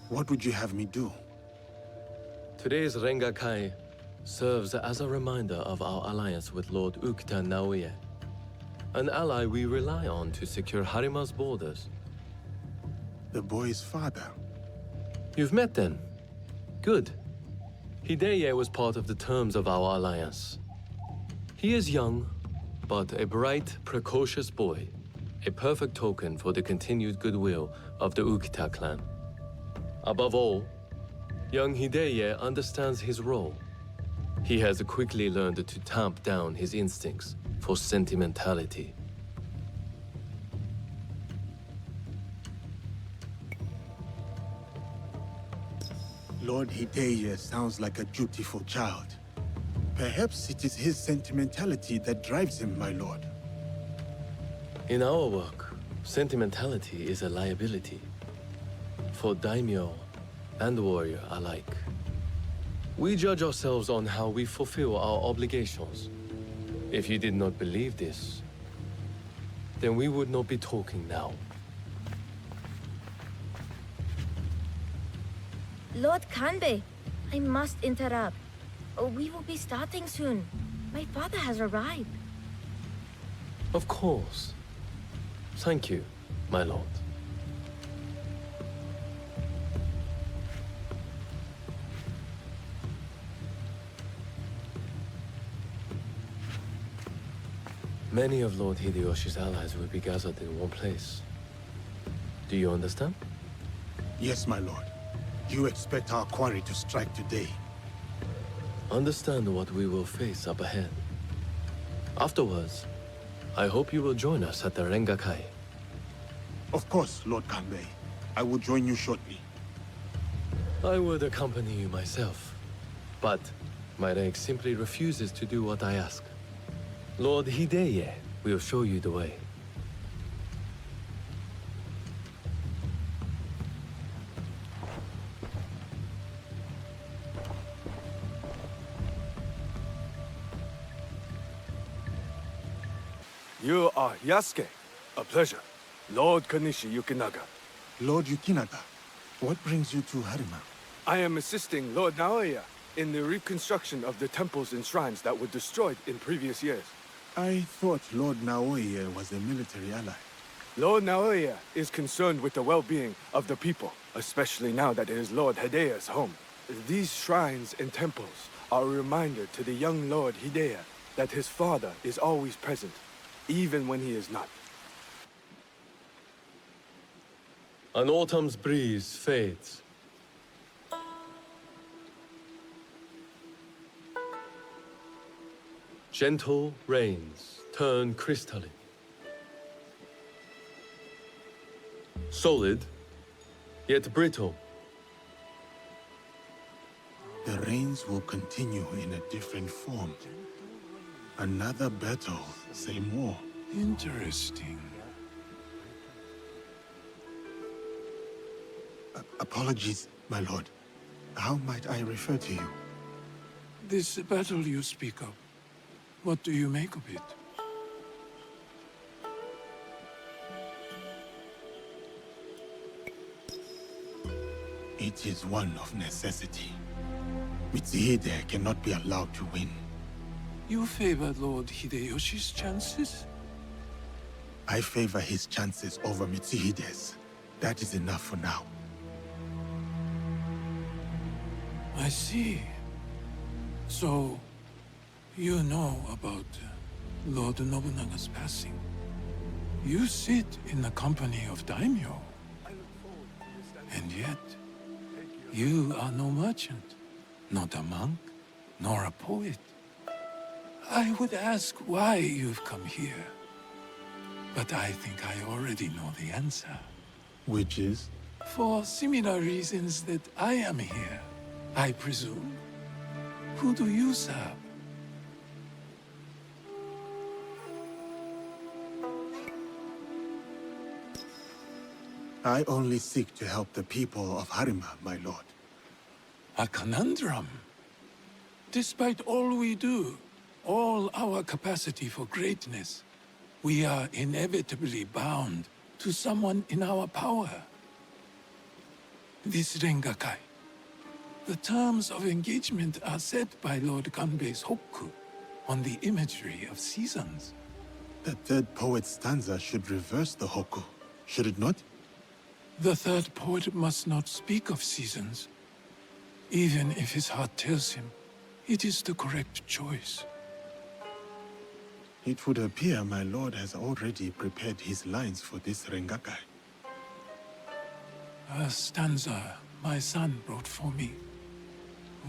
What would you have me do? Today's Rengakai serves as a reminder of our alliance with Lord Ukita Naoye, an ally we rely on to secure Harima's borders. The boy's father? You've met then? Good. Hideye was part of the terms of our alliance. He is young, but a bright, precocious boy, a perfect token for the continued goodwill of the Ukita clan. Above all, young Hideye understands his role. He has quickly learned to tamp down his instincts for sentimentality. Lord Hideye sounds like a dutiful child. Perhaps it is his sentimentality that drives him, my lord. In our work, sentimentality is a liability. For daimyo and warrior alike. We judge ourselves on how we fulfill our obligations. If you did not believe this, then we would not be talking now. Lord Kanbei, I must interrupt. We will be starting soon. My father has arrived. Of course. Thank you, my lord. Many of Lord Hideyoshi's allies will be gathered in one place. Do you understand? Yes, my lord. You expect our quarry to strike today? Understand what we will face up ahead. Afterwards, I hope you will join us at the Rengakai. Of course, Lord Kanbei. I will join you shortly. I would accompany you myself, but my rank simply refuses to do what I ask. Lord Hideye will show you the way. You are Yasuke. A pleasure. Lord Kanishi Yukinaga. Lord Yukinaga, what brings you to Harima? I am assisting Lord Naoya in the reconstruction of the temples and shrines that were destroyed in previous years. I thought Lord Naoya was a military ally. Lord Naoya is concerned with the well-being of the people, especially now that it is Lord Hideya's home. These shrines and temples are a reminder to the young Lord Hideya that his father is always present, even when he is not. An autumn's breeze fades. Gentle rains turn crystalline. Solid, yet brittle. The rains will continue in a different form. Another battle, same war. Interesting. Apologies, my lord. How might I refer to you? This battle you speak of, what do you make of it? It is one of necessity. Mitsuhide cannot be allowed to win. You favor Lord Hideyoshi's chances? I favor his chances over Mitsuhide's. That is enough for now. I see. So, you know about Lord Nobunaga's passing. You sit in the company of daimyo. And yet, you are no merchant, not a monk, nor a poet. I would ask why you've come here. But I think I already know the answer. Which is? For similar reasons that I am here, I presume. Who do you serve? I only seek to help the people of Harima, my lord. A conundrum. Despite all we do, all our capacity for greatness, we are inevitably bound to someone in our power. This Rengakai. The terms of engagement are set by Lord Kanbei's Hokku on the imagery of seasons. The third poet's stanza should reverse the Hokku, should it not? The third poet must not speak of seasons. Even if his heart tells him, it is the correct choice. It would appear my lord has already prepared his lines for this Rengakai. A stanza my son wrote for me.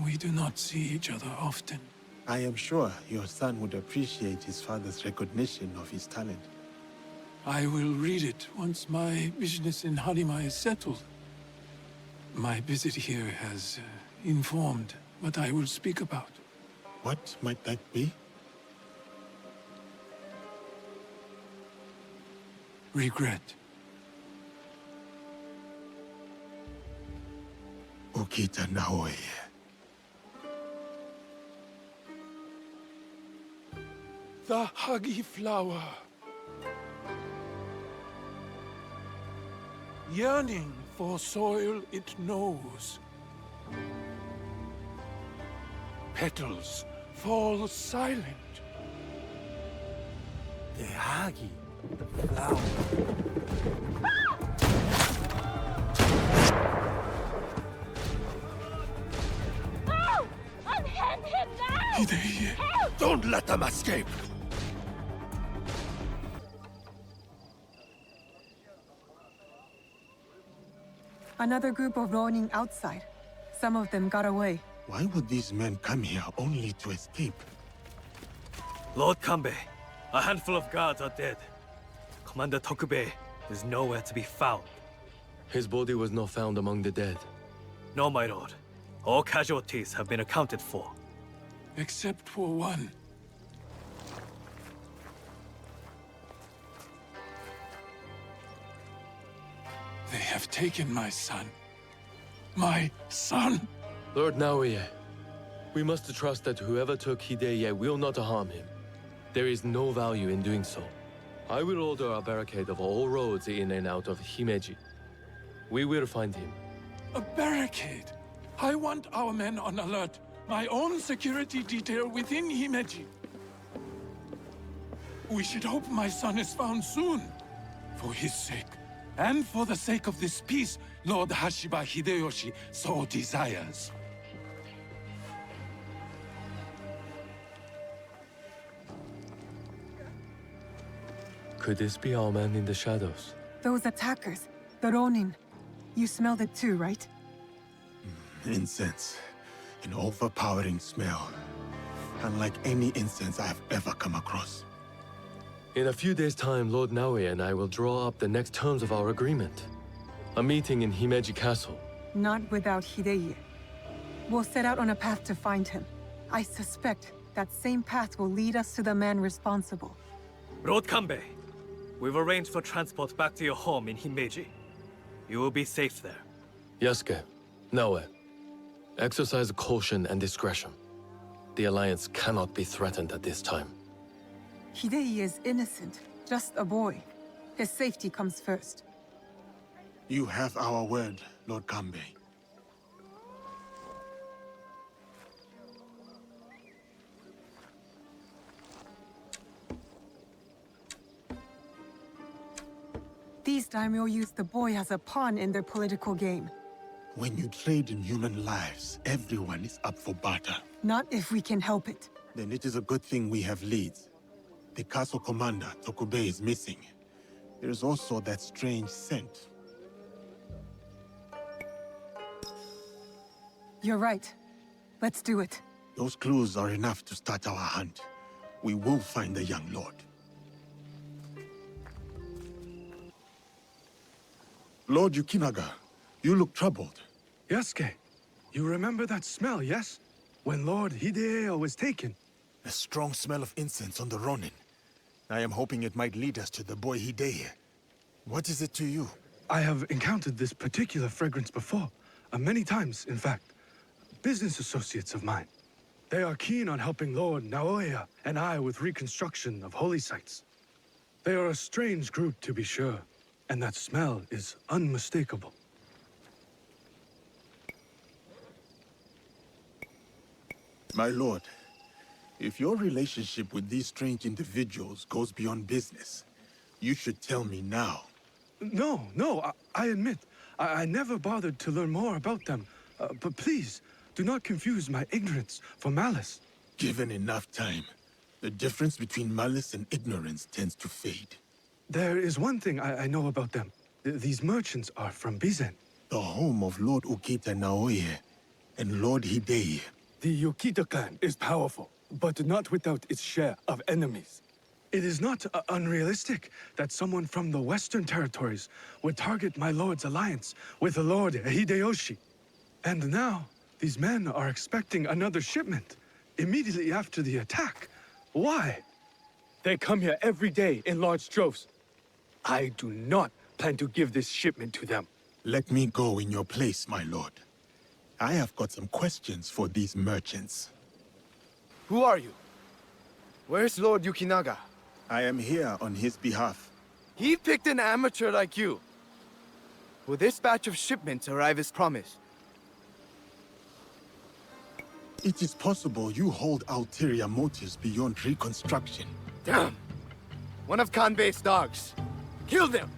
We do not see each other often. I am sure your son would appreciate his father's recognition of his talent. I will read it once my business in Harima is settled. My visit here has informed what I will speak about. What might that be? Regret. Ukita Naoye. The huggy flower. Yearning for soil it knows. Petals fall silent. The huggy flower. No! Unhand him now! Hideye, Help! don't let them escape! Another group of Ronin outside. Some of them got away. Why would these men come here only to escape? Lord Kanbei, a handful of guards are dead. Commander Tokubei is nowhere to be found. His body was not found among the dead. No, my lord. All casualties have been accounted for. Except for one. They have taken my son. My son! Lord Naoye, we must trust that whoever took Hideye will not harm him. There is no value in doing so. I will order a barricade of all roads in and out of Himeji. We will find him. A barricade? I want our men on alert. My own security detail within Himeji. We should hope my son is found soon. For his sake. And for the sake of this peace, Lord Hashiba Hideyoshi so desires. Could this be our man in the shadows? Those attackers, the Ronin. You smelled it too, right? Incense. An overpowering smell. Unlike any incense I have ever come across. In a few days' time, Lord Naoe and I will draw up the next terms of our agreement. A meeting in Himeji Castle. Not without Hideye. We'll set out on a path to find him. I suspect that same path will lead us to the man responsible. Lord Kanbei, we've arranged for transport back to your home in Himeji. You will be safe there. Yasuke, Naoe, exercise caution and discretion. The Alliance cannot be threatened at this time. Hideye is innocent, just a boy. His safety comes first. You have our word, Lord Kanbei. These daimyo use the boy as a pawn in their political game. When you trade in human lives, everyone is up for barter. Not if we can help it. Then it is a good thing we have leads. The castle commander, Tokube, is missing. There is also that strange scent. You're right. Let's do it. Those clues are enough to start our hunt. We will find the young lord. Lord Yukinaga, you look troubled. Yasuke, you remember that smell, yes? When Lord Hideo was taken. A strong smell of incense on the Ronin. I am hoping it might lead us to the boy Hideo. What is it to you? I have encountered this particular fragrance before. Many times, in fact. Business associates of mine. They are keen on helping Lord Naoya and I with reconstruction of holy sites. They are a strange group, to be sure, and that smell is unmistakable. My lord, if your relationship with these strange individuals goes beyond business, you should tell me now. No, I admit, I never bothered to learn more about them. But please, do not confuse my ignorance for malice. Given enough time, the difference between malice and ignorance tends to fade. There is one thing I know about them. These merchants are from Bizen. The home of Lord Ukita Naoye and Lord Hideye. The Yukita clan is powerful, but not without its share of enemies. It is not unrealistic that someone from the Western territories would target my lord's alliance with Lord Hideyoshi. And now, these men are expecting another shipment immediately after the attack. Why? They come here every day in large droves. I do not plan to give this shipment to them. Let me go in your place, my lord. I have got some questions for these merchants. Who are you? Where's Lord Yukinaga? I am here on his behalf. He picked an amateur like you. Will this batch of shipments arrive as promised? It is possible you hold ulterior motives beyond reconstruction. Damn! One of Kanbei's dogs. Kill them!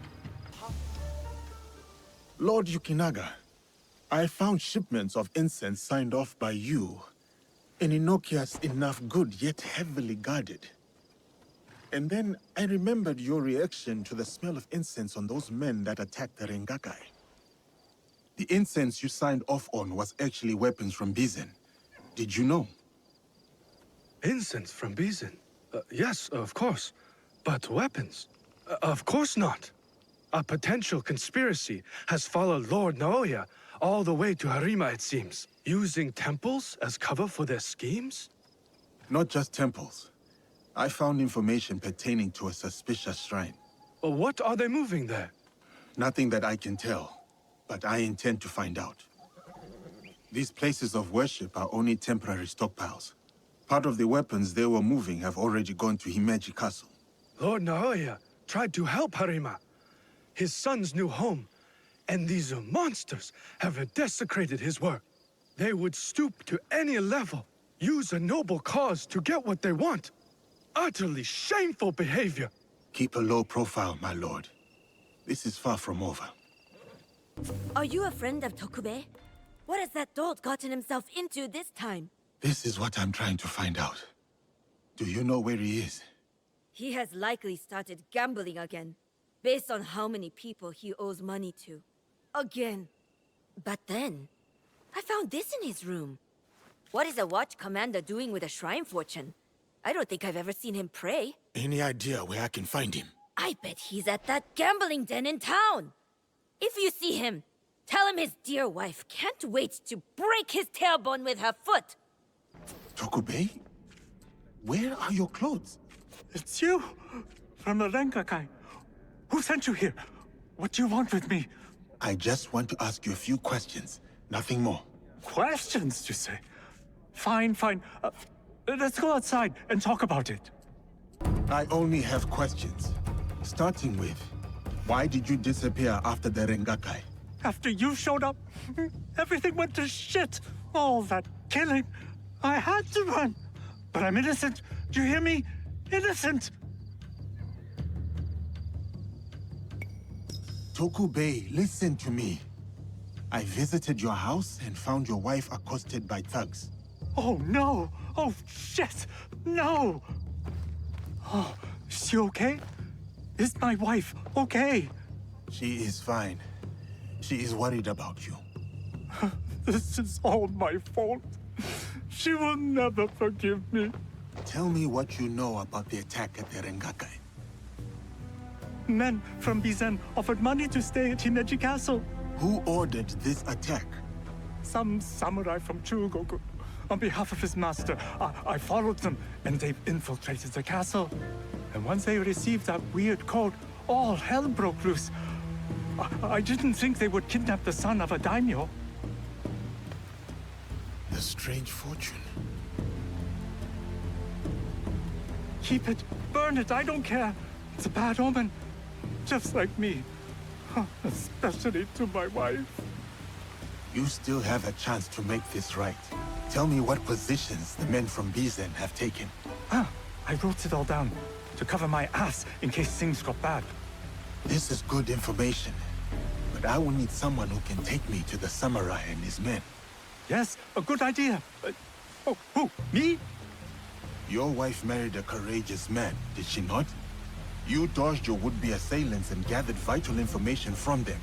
Lord Yukinaga, I found shipments of incense signed off by you. An innocuous enough good, yet heavily guarded. And then I remembered your reaction to the smell of incense on those men that attacked the Rengakai. The incense you signed off on was actually weapons from Bizen. Did you know? Incense from Bizen? Yes, of course. But weapons? Of course not. A potential conspiracy has followed Lord Naoya all the way to Harima, it seems. Using temples as cover for their schemes? Not just temples. I found information pertaining to a suspicious shrine. What are they moving there? Nothing that I can tell, but I intend to find out. These places of worship are only temporary stockpiles. Part of the weapons they were moving have already gone to Himeji Castle. Lord Naoya tried to help Harima, his son's new home, and these monsters have desecrated his work. They would stoop to any level, use a noble cause to get what they want. Utterly shameful behavior. Keep a low profile, my lord. This is far from over. Are you a friend of Tokube? What has that dolt gotten himself into this time? This is what I'm trying to find out. Do you know where he is? He has likely started gambling again, based on how many people he owes money to. Again. But then, I found this in his room. What is a watch commander doing with a shrine fortune? I don't think I've ever seen him pray. Any idea where I can find him? I bet he's at that gambling den in town. If you see him, tell him his dear wife can't wait to break his tailbone with her foot. Tokubei? Where are your clothes? It's you! From the Rengakai. Who sent you here? What do you want with me? I just want to ask you a few questions. Nothing more. Questions, you say? Fine, fine. Let's go outside and talk about it. I only have questions. Starting with, why did you disappear after the Rengakai? After you showed up, everything went to shit. All that killing. I had to run. But I'm innocent. Do you hear me? Innocent. Tokubei, listen to me. I visited your house and found your wife accosted by thugs. Oh, no. Oh, shit. No. Oh, is she okay? Is my wife okay? She is fine. She is worried about you. This is all my fault. She will never forgive me. Tell me what you know about the attack at the Rengakai. Men from Bizen offered money to stay at Himeji Castle. Who ordered this attack? Some samurai from Chugoku. On behalf of his master, I followed them, and they've infiltrated the castle. And once they received that weird code, all hell broke loose. I didn't think they would kidnap the son of a daimyo. The strange fortune. Keep it, burn it, I don't care. It's a bad omen, just like me. Especially to my wife. You still have a chance to make this right. Tell me what positions the men from Bizen have taken. I wrote it all down to cover my ass in case things got bad. This is good information, but I will need someone who can take me to the samurai and his men. Yes, a good idea. Oh, who? Me? Your wife married a courageous man, did she not? You dodged your would-be assailants and gathered vital information from them.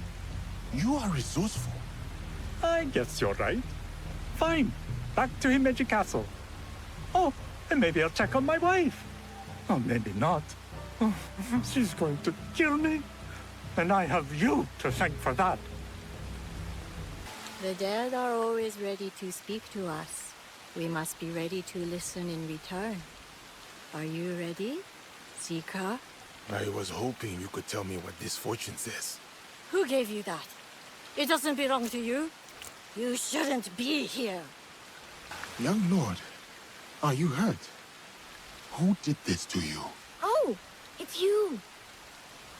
You are resourceful. I guess you're right. Fine. Back to Himeji Castle. Oh, and maybe I'll check on my wife. Oh, maybe not. Oh, she's going to kill me. And I have you to thank for that. The dead are always ready to speak to us. We must be ready to listen in return. Are you ready, Seeker? I was hoping you could tell me what this fortune says. Who gave you that? It doesn't belong to you. You shouldn't be here. Young lord, are you hurt? Who did this to you? Oh, it's you.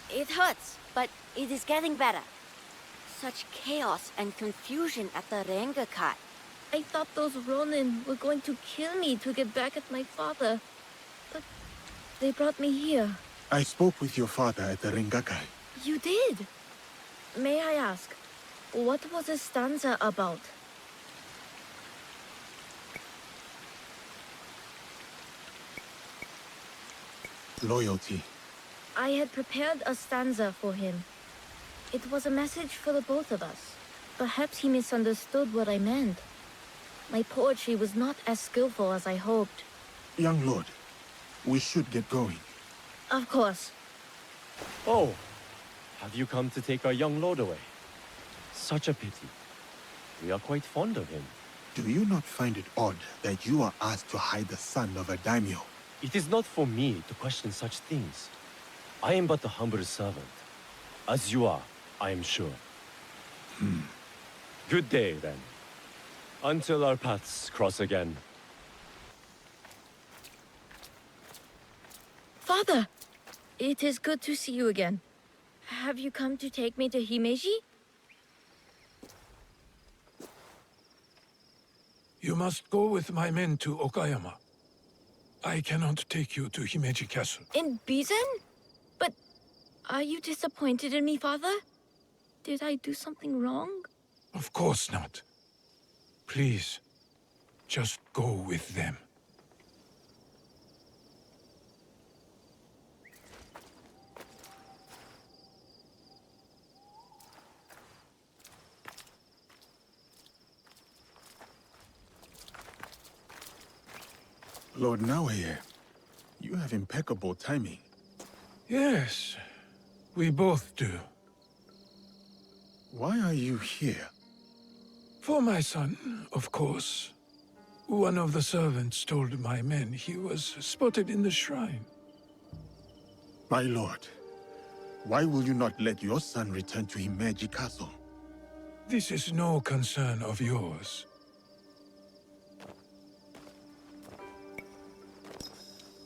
It hurts, but it is getting better. Such chaos and confusion at the Rengakai. I thought those Ronin were going to kill me to get back at my father. But they brought me here. I spoke with your father at the Rengakai. You did? May I ask, what was the stanza about? Loyalty. I had prepared a stanza for him. It was a message for the both of us. Perhaps he misunderstood what I meant. My poetry was not as skillful as I hoped. Young lord, we should get going. Of course. Oh, have you come to take our young lord away? Such a pity. We are quite fond of him. Do you not find it odd that you are asked to hide the son of a daimyo? It is not for me to question such things. I am but a humble servant. As you are, I am sure. Good day, then. Until our paths cross again. Father! It is good to see you again. Have you come to take me to Himeji? You must go with my men to Okayama. I cannot take you to Himeji Castle. In Bizen? But are you disappointed in me, Father? Did I do something wrong? Of course not. Please, just go with them. Lord Naoye, you have impeccable timing. Yes, we both do. Why are you here? For my son, of course. One of the servants told my men he was spotted in the shrine. My lord, why will you not let your son return to Himeji Castle? This is no concern of yours.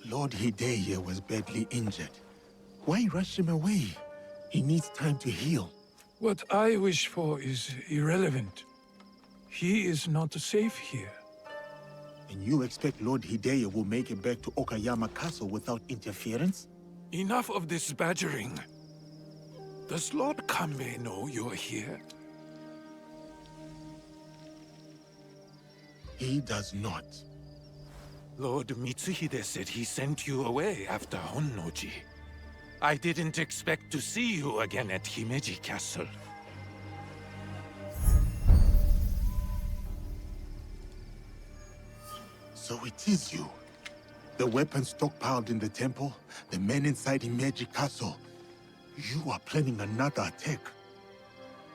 Lord Hideye was badly injured. Why rush him away? He needs time to heal. What I wish for is irrelevant. He is not safe here. And you expect Lord Hideye will make it back to Okayama Castle without interference? Enough of this badgering. Does Lord Kanbei know you're here? He does not. Lord Mitsuhide said he sent you away after Honnoji. I didn't expect to see you again at Himeji Castle. So it is you. The weapons stockpiled in the temple, the men inside Himeji Castle. You are planning another attack.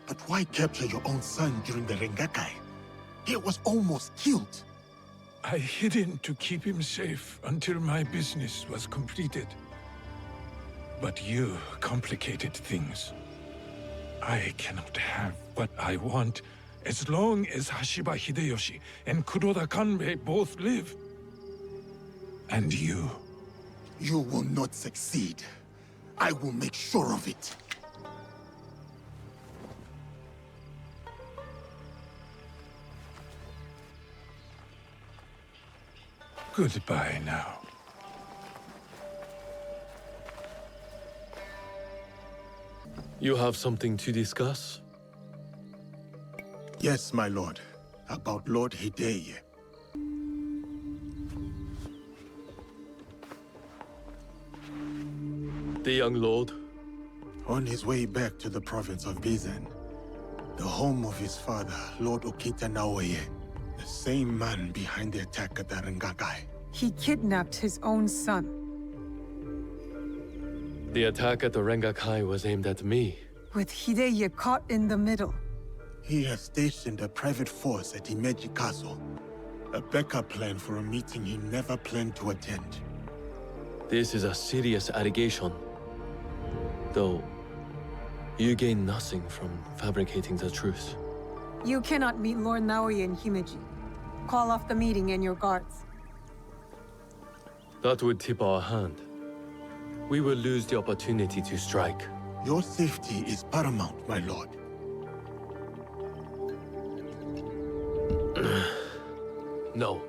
But why capture your own son during the Rengakai? He was almost killed. I hid him to keep him safe until my business was completed. But you complicated things. I cannot have what I want as long as Hashiba Hideyoshi and Kuroda Kanbei both live. And you. You will not succeed. I will make sure of it. Goodbye now. You have something to discuss? Yes, my lord. About Lord Hideye. The young lord? On his way back to the province of Bizen, the home of his father, Lord Okita Naoye, the same man behind the attack at the Rengakai. He kidnapped his own son. The attack at the Rengakai was aimed at me. With Hideye caught in the middle. He has stationed a private force at Himeji Castle. A backup plan for a meeting he never planned to attend. This is a serious allegation. Though, you gain nothing from fabricating the truth. You cannot meet Lord Naoye in Himeji. Call off the meeting and your guards. That would tip our hand. We will lose the opportunity to strike. Your safety is paramount, my lord. No.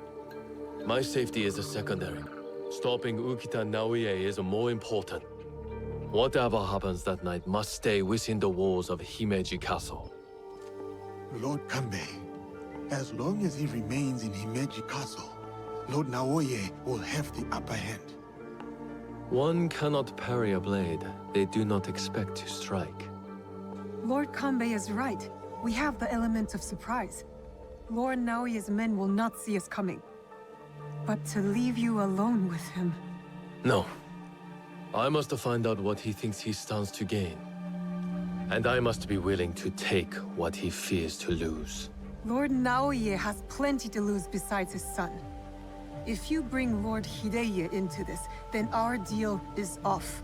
My safety is a secondary. Stopping Ukita Naoye is more important. Whatever happens that night must stay within the walls of Himeji Castle. Lord Kanbei, as long as he remains in Himeji Castle, Lord Naoye will have the upper hand. One cannot parry a blade they do not expect to strike. Lord Kanbei is right. We have the element of surprise. Lord Naoye's men will not see us coming. But to leave you alone with him... No. I must find out what he thinks he stands to gain. And I must be willing to take what he fears to lose. Lord Naoye has plenty to lose besides his son. If you bring Lord Hideye into this, then our deal is off.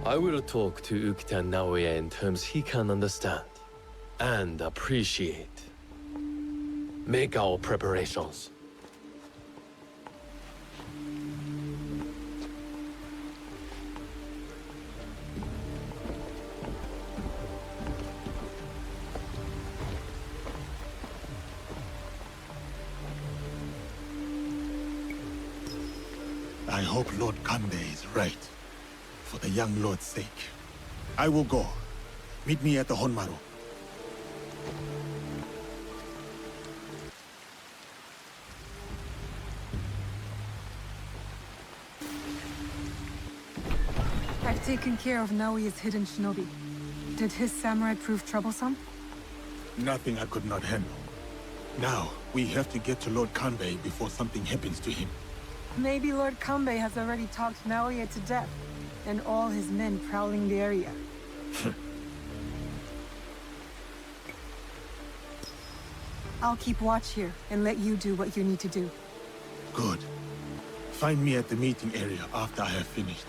I will talk to Ukita Naoye in terms he can understand and appreciate. Make our preparations. I hope Lord Kanbei is right. For the young lord's sake. I will go. Meet me at the Honmaru. I've taken care of Naoye's hidden shinobi. Did his samurai prove troublesome? Nothing I could not handle. Now, we have to get to Lord Kanbei before something happens to him. Maybe Lord Kanbei has already talked Naoya to death, and all his men prowling the area. I'll keep watch here and let you do what you need to do. Good. Find me at the meeting area after I have finished.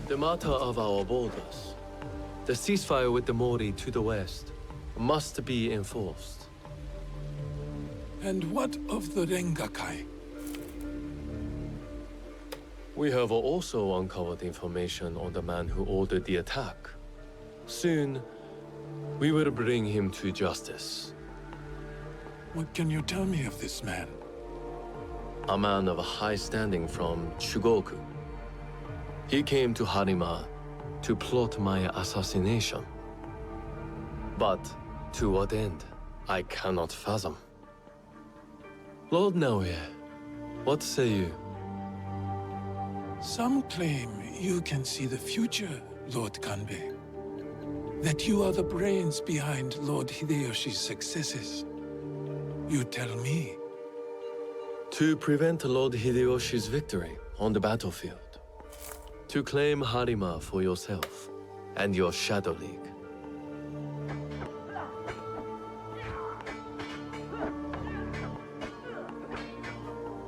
The matter of our borders. The ceasefire with the Mori to the west must be enforced. And what of the Rengakai? We have also uncovered information on the man who ordered the attack. Soon, we will bring him to justice. What can you tell me of this man? A man of high standing from Chugoku. He came to Harima to plot my assassination. But to what end, I cannot fathom. Lord Naoya, what say you? Some claim you can see the future, Lord Kanbei. That you are the brains behind Lord Hideyoshi's successes. You tell me. To prevent Lord Hideyoshi's victory on the battlefield. To claim Harima for yourself and your Shadow League.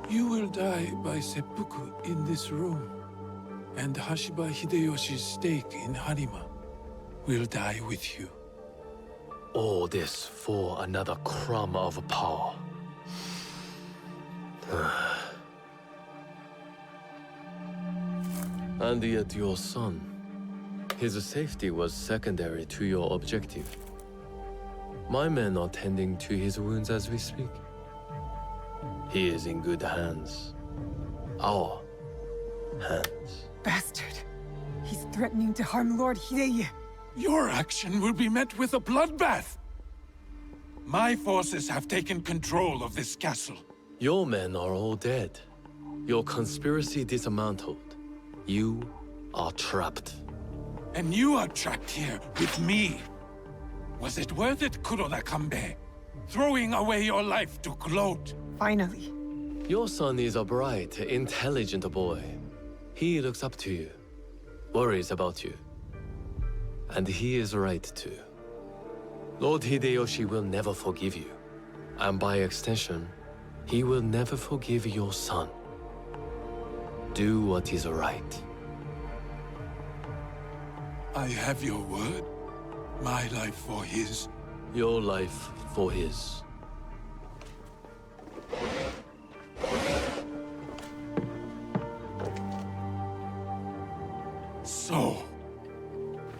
You will die by seppuku in this room, and Hashiba Hideyoshi's stake in Harima will die with you. All this for another crumb of power. And yet your son, his safety was secondary to your objective. My men are tending to his wounds as we speak. He is in good hands. Our hands. Bastard! He's threatening to harm Lord Hideye. Your action will be met with a bloodbath! My forces have taken control of this castle. Your men are all dead. Your conspiracy dismantled. You are trapped. And you are trapped here with me. Was it worth it, Kuroda Kanbei? Throwing away your life to gloat? Finally. Your son is a bright, intelligent boy. He looks up to you, worries about you. And he is right too. Lord Hideyoshi will never forgive you. And by extension, he will never forgive your son. Do what is right. I have your word. My life for his. Your life for his. So,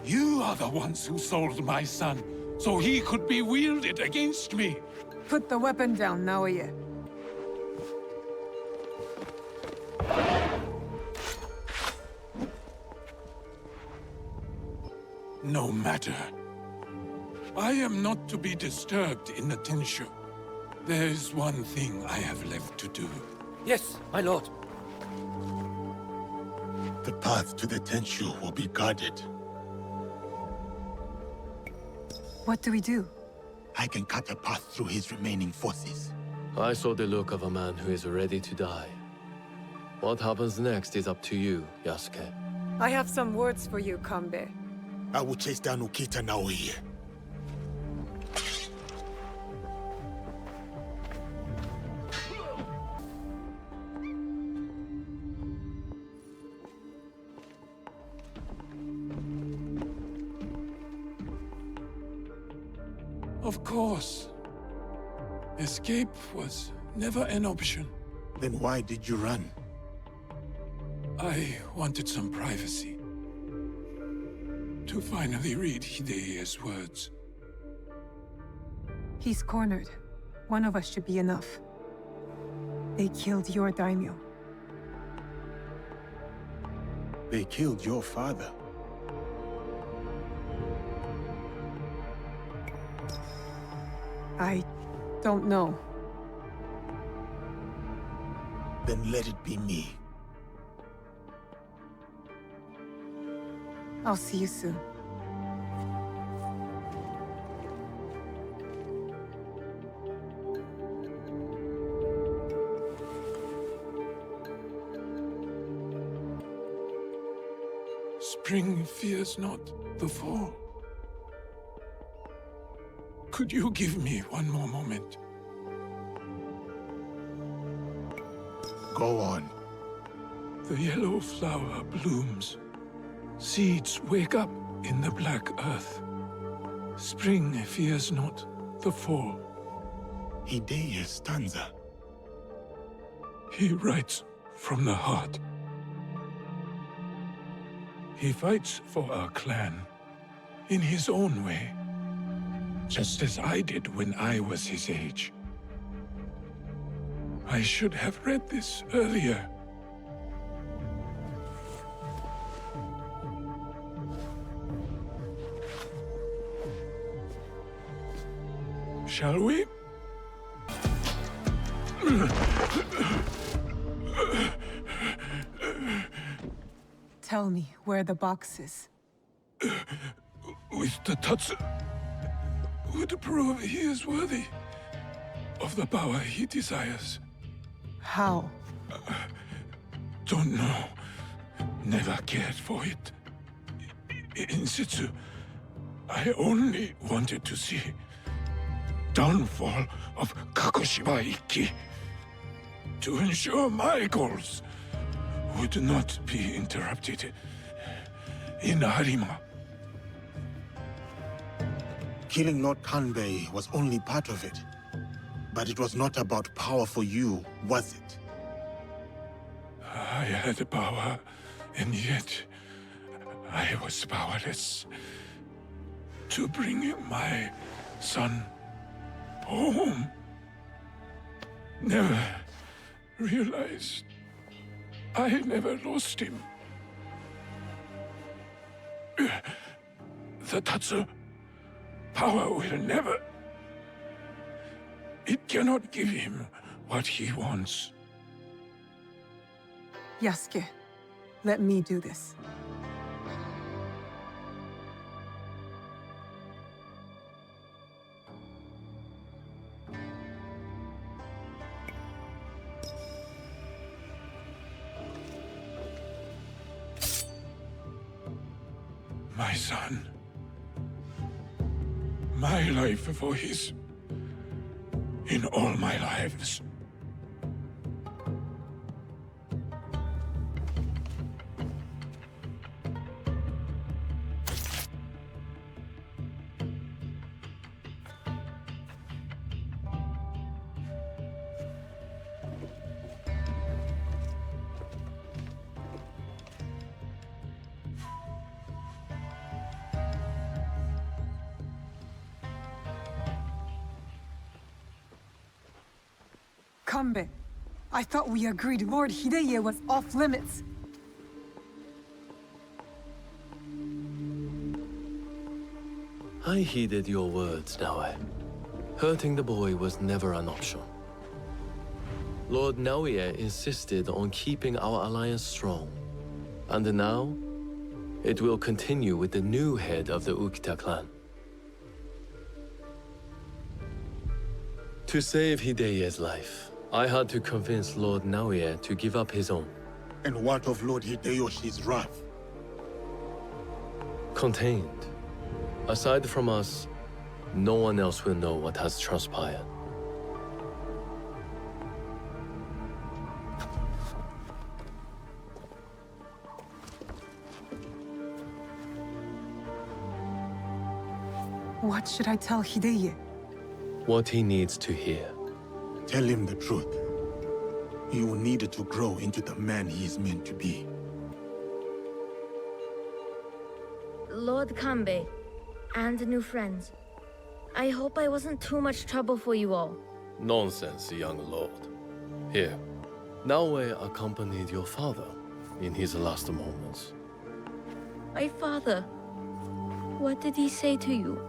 you are the ones who sold my son, so he could be wielded against me. Put the weapon down, Naoya. No matter. I am not to be disturbed in the Tenshu. There is one thing I have left to do. Yes, my lord. The path to the Tenshu will be guarded. What do we do? I can cut a path through his remaining forces. I saw the look of a man who is ready to die. What happens next is up to you, Yasuke. I have some words for you, Kanbei. I will chase down Ukita Naoya. Of course. Escape was never an option. Then why did you run? I wanted some privacy. To finally read Hideye's words. He's cornered. One of us should be enough. They killed your daimyo. They killed your father. I don't know. Then let it be me. I'll see you soon. Spring fears not the fall. Could you give me one more moment? Go on. The yellow flower blooms. Seeds wake up in the black earth. Spring fears not the fall. Hideya's stanza. He writes from the heart. He fights for our clan in his own way, just as I did when I was his age. I should have read this earlier. Shall we? Tell me where the box is. With the Tatsu would prove he is worthy of the power he desires. How? Don't know. Never cared for it. In situ, I only wanted to see downfall of Kagoshima Ikki to ensure my goals would not be interrupted in Harima. Killing Lord Kanbei was only part of it. But it was not about power for you, was it? I had power, and yet I was powerless to bring my son home. Never realized I never lost him. The Tatsu power will never... It cannot give him what he wants. Yasuke, let me do this. My son. My life for his... in all my lives. Kanbei, I thought we agreed Lord Hideya was off limits. I heeded your words, Naoe. Hurting the boy was never an option. Lord Naoe insisted on keeping our alliance strong. And now, it will continue with the new head of the Ukita clan. To save Hideya's life, I had to convince Lord Naoe to give up his own. And what of Lord Hideyoshi's wrath? Contained. Aside from us, no one else will know what has transpired. What should I tell Hideya? What he needs to hear. Tell him the truth. He will need to grow into the man he is meant to be. Lord Kanbei, and new friends. I hope I wasn't too much trouble for you all. Nonsense, young lord. Here, Naoe accompanied your father in his last moments. My father. What did he say to you?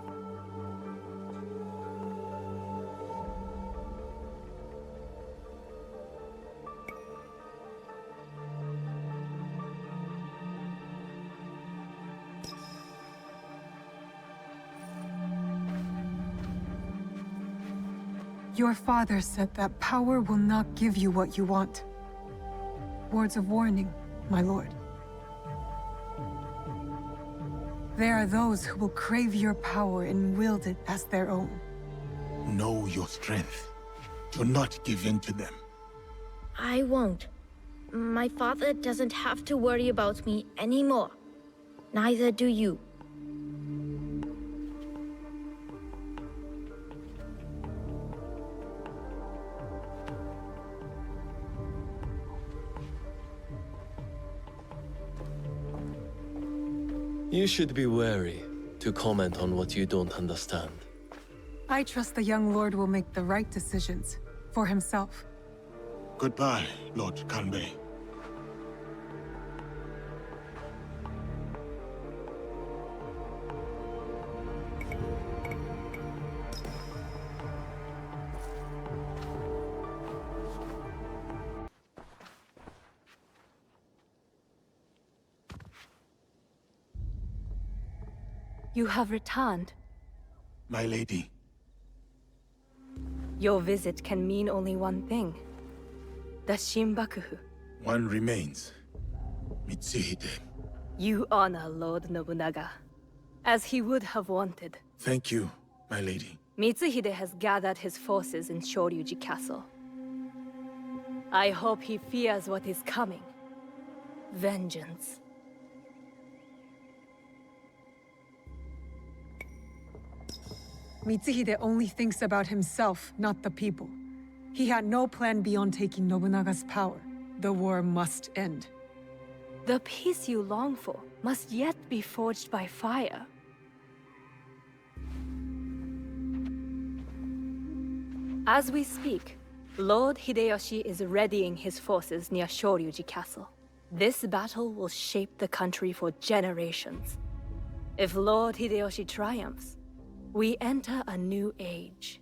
Your father said that power will not give you what you want. Words of warning, my lord. There are those who will crave your power and wield it as their own. Know your strength. Do not give in to them. I won't. My father doesn't have to worry about me anymore. Neither do you. You should be wary to comment on what you don't understand. I trust the young lord will make the right decisions for himself. Goodbye, Lord Kanbei. You have returned. My lady. Your visit can mean only one thing. The Shinbakufu. One remains. Mitsuhide. You honor Lord Nobunaga, as he would have wanted. Thank you, my lady. Mitsuhide has gathered his forces in Shoryuji Castle. I hope he fears what is coming. Vengeance. Mitsuhide only thinks about himself, not the people. He had no plan beyond taking Nobunaga's power. The war must end. The peace you long for must yet be forged by fire. As we speak, Lord Hideyoshi is readying his forces near Shoryuji Castle. This battle will shape the country for generations. If Lord Hideyoshi triumphs, we enter a new age.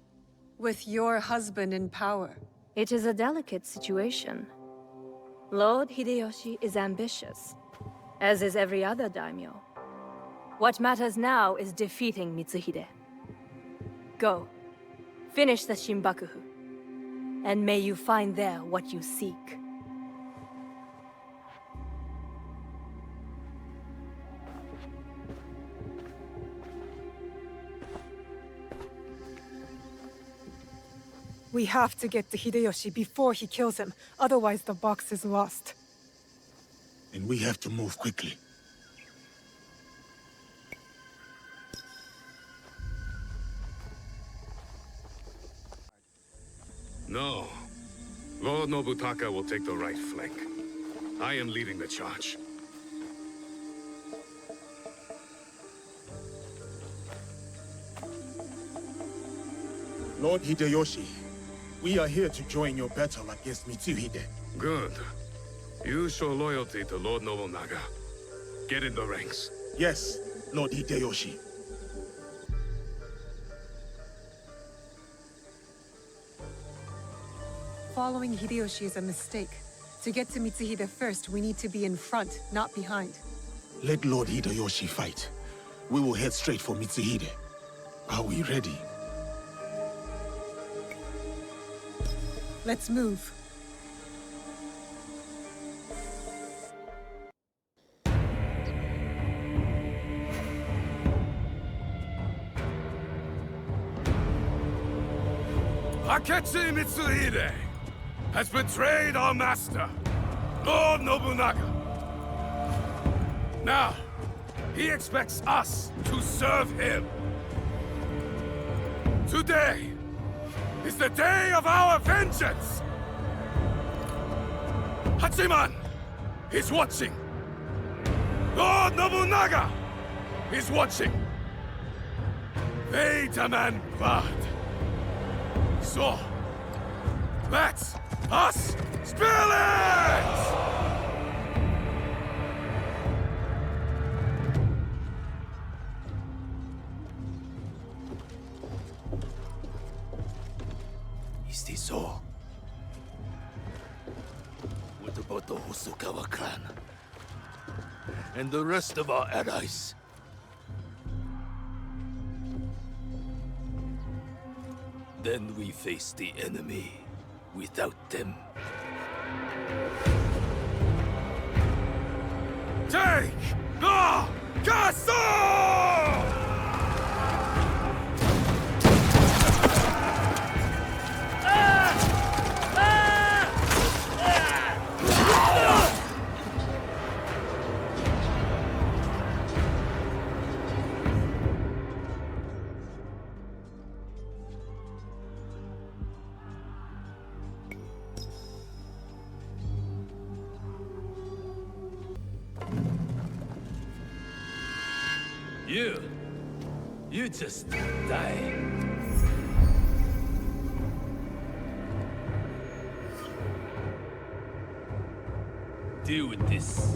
With your husband in power. It is a delicate situation. Lord Hideyoshi is ambitious, as is every other daimyo. What matters now is defeating Mitsuhide. Go, finish the Shinbakufu, and may you find there what you seek. We have to get to Hideyoshi before he kills him, otherwise the box is lost. And we have to move quickly. No. Lord Nobutaka will take the right flank. I am leading the charge. Lord Hideyoshi, we are here to join your battle against Mitsuhide. Good. You show loyalty to Lord Nobunaga. Get in the ranks. Yes, Lord Hideyoshi. Following Hideyoshi is a mistake. To get to Mitsuhide first, we need to be in front, not behind. Let Lord Hideyoshi fight. We will head straight for Mitsuhide. Are we ready? Let's move. Akechi Mitsuhide has betrayed our master, Lord Nobunaga. Now, he expects us to serve him. Today is the day of our vengeance! Hachiman is watching. Lord Nobunaga is watching. They demand blood. So, let us spill it! Is this so? What about the Hosokawa clan? And the rest of our allies? Then we face the enemy without them. Take the castle! You just die. Deal with this.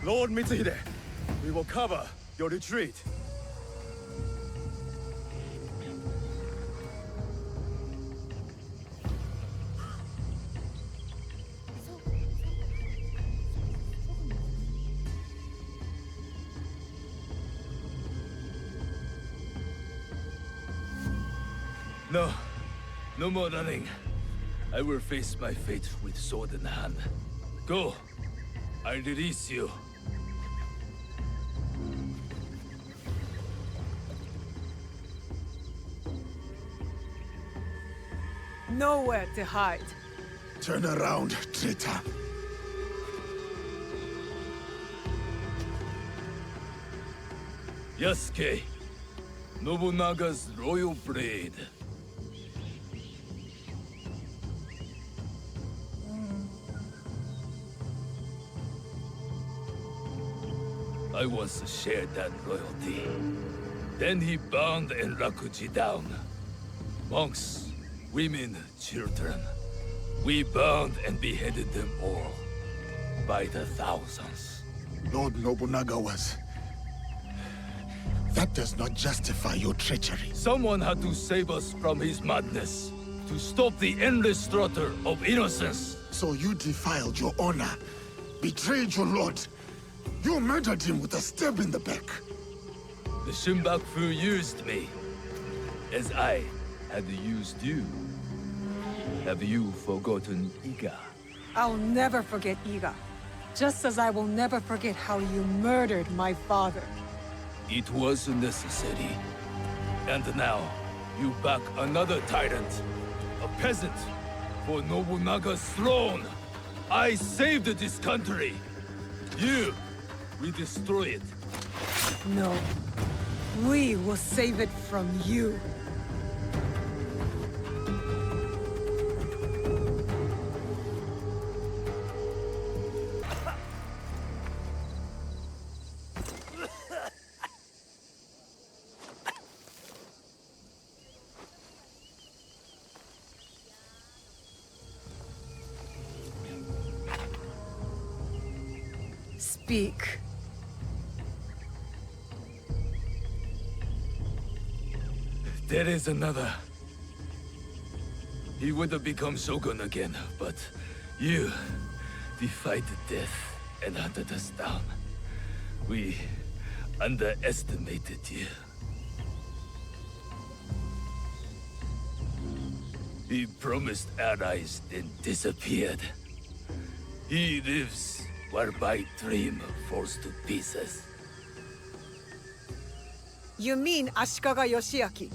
Lord Mitsuhide, we will cover your retreat. No more running. I will face my fate with sword in hand. Go. I release you. Nowhere to hide. Turn around, traitor. Yasuke, Nobunaga's royal blade. I once shared that royalty. Then he bound Enrakuji down. Monks, women, children. We bound and beheaded them all. By the thousands. Lord Nobunaga was... That does not justify your treachery. Someone had to save us from his madness. To stop the endless slaughter of innocents. So you defiled your honor, betrayed your lord. You murdered him with a stab in the back. The Shunbakufu used me, as I had used you. Have you forgotten Iga? I'll never forget Iga. Just as I will never forget how you murdered my father. It was necessary. And now, you back another tyrant. A peasant. For Nobunaga's throne. I saved this country. We destroy it. No. We will save it from you. Speak. There is another. He would have become Shogun again, but you defied death and hunted us down. We underestimated you. He promised allies, then disappeared. He lives while my dream falls to pieces. You mean Ashikaga Yoshiaki?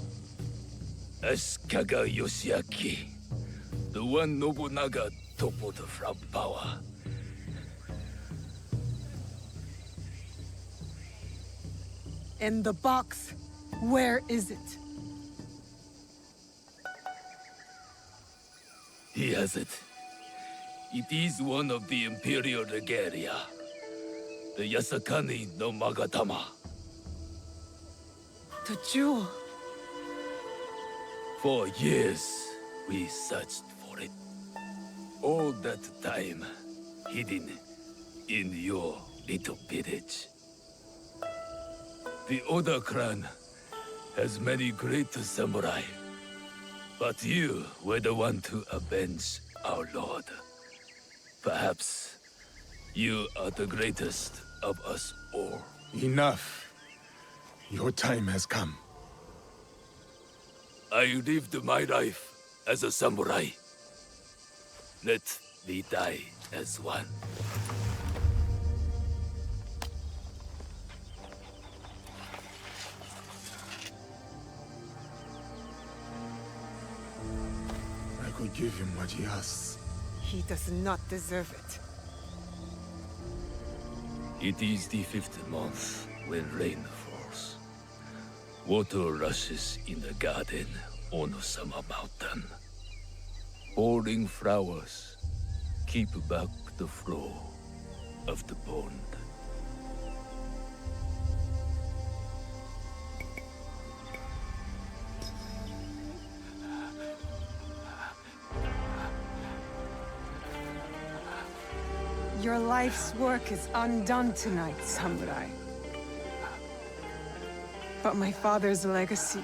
Ashikaga Yoshiaki. The one Nobunaga toppled from power. And the box, where is it? He has it. It is one of the Imperial Regalia. The Yasakani no Magatama. The jewel. For years, we searched for it. All that time, hidden in your little village. The Oda clan has many great samurai, but you were the one to avenge our lord. Perhaps you are the greatest of us all. Enough. Your time has come. I lived my life as a samurai. Let me die as one. I could give him what he asks. He does not deserve it. It is the 5th month when rain falls. Water rushes in the garden on Summer Mountain. Falling flowers keep back the flow of the pond. Your life's work is undone tonight, samurai. But my father's legacy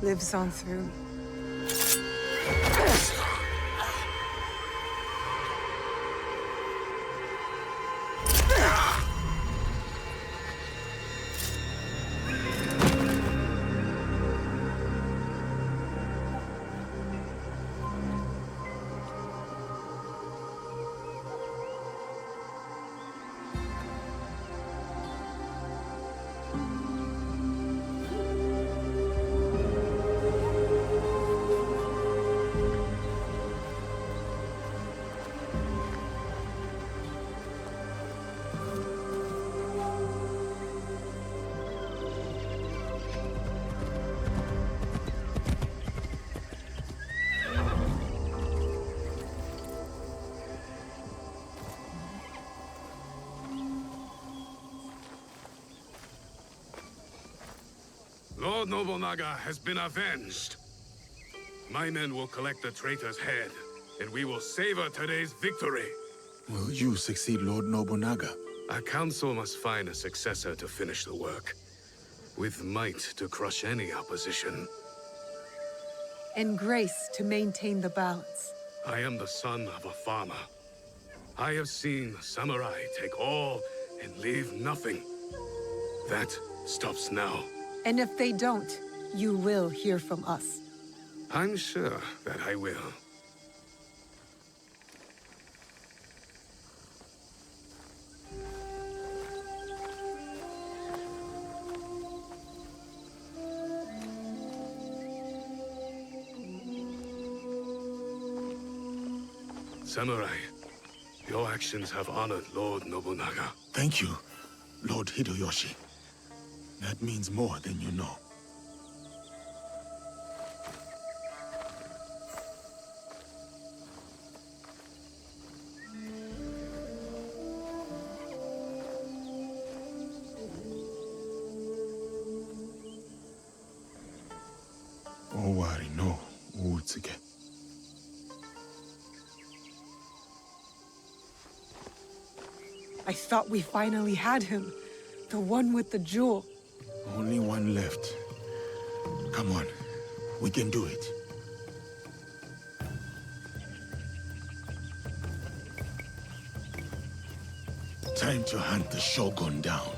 lives on through me. Lord Nobunaga has been avenged. My men will collect the traitor's head, and we will savor today's victory. Will you succeed Lord Nobunaga? Our council must find a successor to finish the work, with might to crush any opposition. And grace to maintain the balance. I am the son of a farmer. I have seen samurai take all and leave nothing. That stops now. And if they don't, you will hear from us. I'm sure that I will. Samurai, your actions have honored Lord Nobunaga. Thank you, Lord Hideyoshi. That means more than you know. Owari no Uutsuke. I thought we finally had him. The one with the jewel. Only one left. Come on, we can do it. Time to hunt the Shogun down.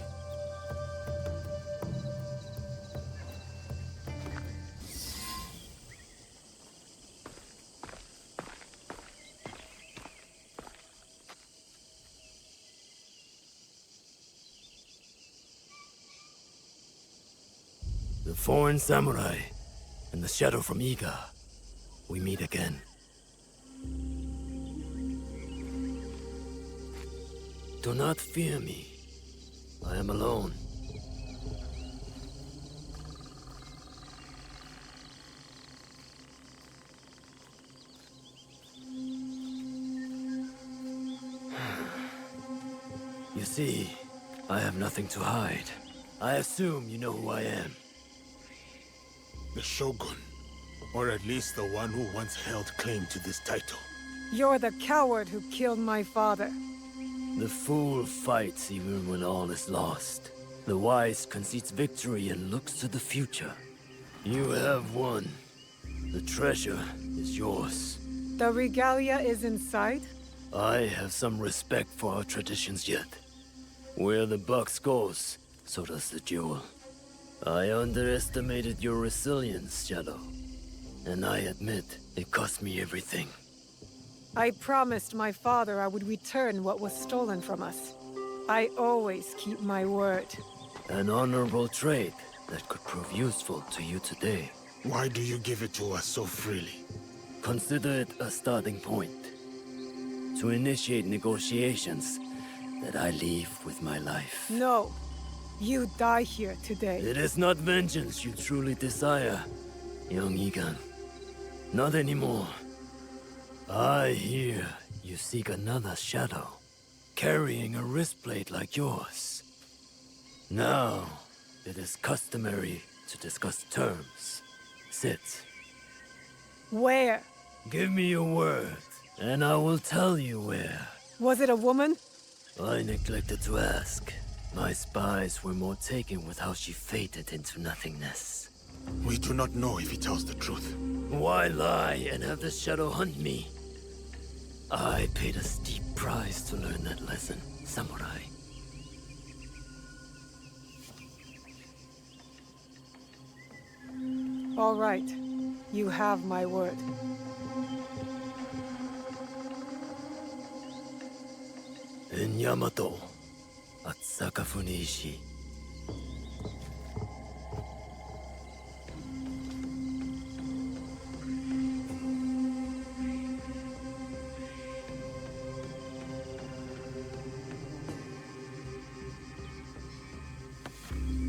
The foreign samurai and the shadow from Iga. We meet again. Do not fear me. I am alone. You see, I have nothing to hide. I assume you know who I am. The Shogun. Or at least the one who once held claim to this title. You're the coward who killed my father. The fool fights even when all is lost. The wise concedes victory and looks to the future. You have won. The treasure is yours. The regalia is inside? I have some respect for our traditions yet. Where the box goes, so does the jewel. I underestimated your resilience, Shadow. And I admit, it cost me everything. I promised my father I would return what was stolen from us. I always keep my word. An honorable trait that could prove useful to you today. Why do you give it to us so freely? Consider it a starting point. To initiate negotiations that I leave with my life. No. You die here today. It is not vengeance you truly desire, young Egan. Not anymore. I hear you seek another shadow, carrying a wristplate like yours. Now, it is customary to discuss terms. Sit. Where? Give me your word, and I will tell you where. Was it a woman? I neglected to ask. My spies were more taken with how she faded into nothingness. We do not know if he tells the truth. Why lie and have the shadow hunt me? I paid a steep price to learn that lesson, samurai. All right. You have my word. In Yamato, at Sakafuni Ishi.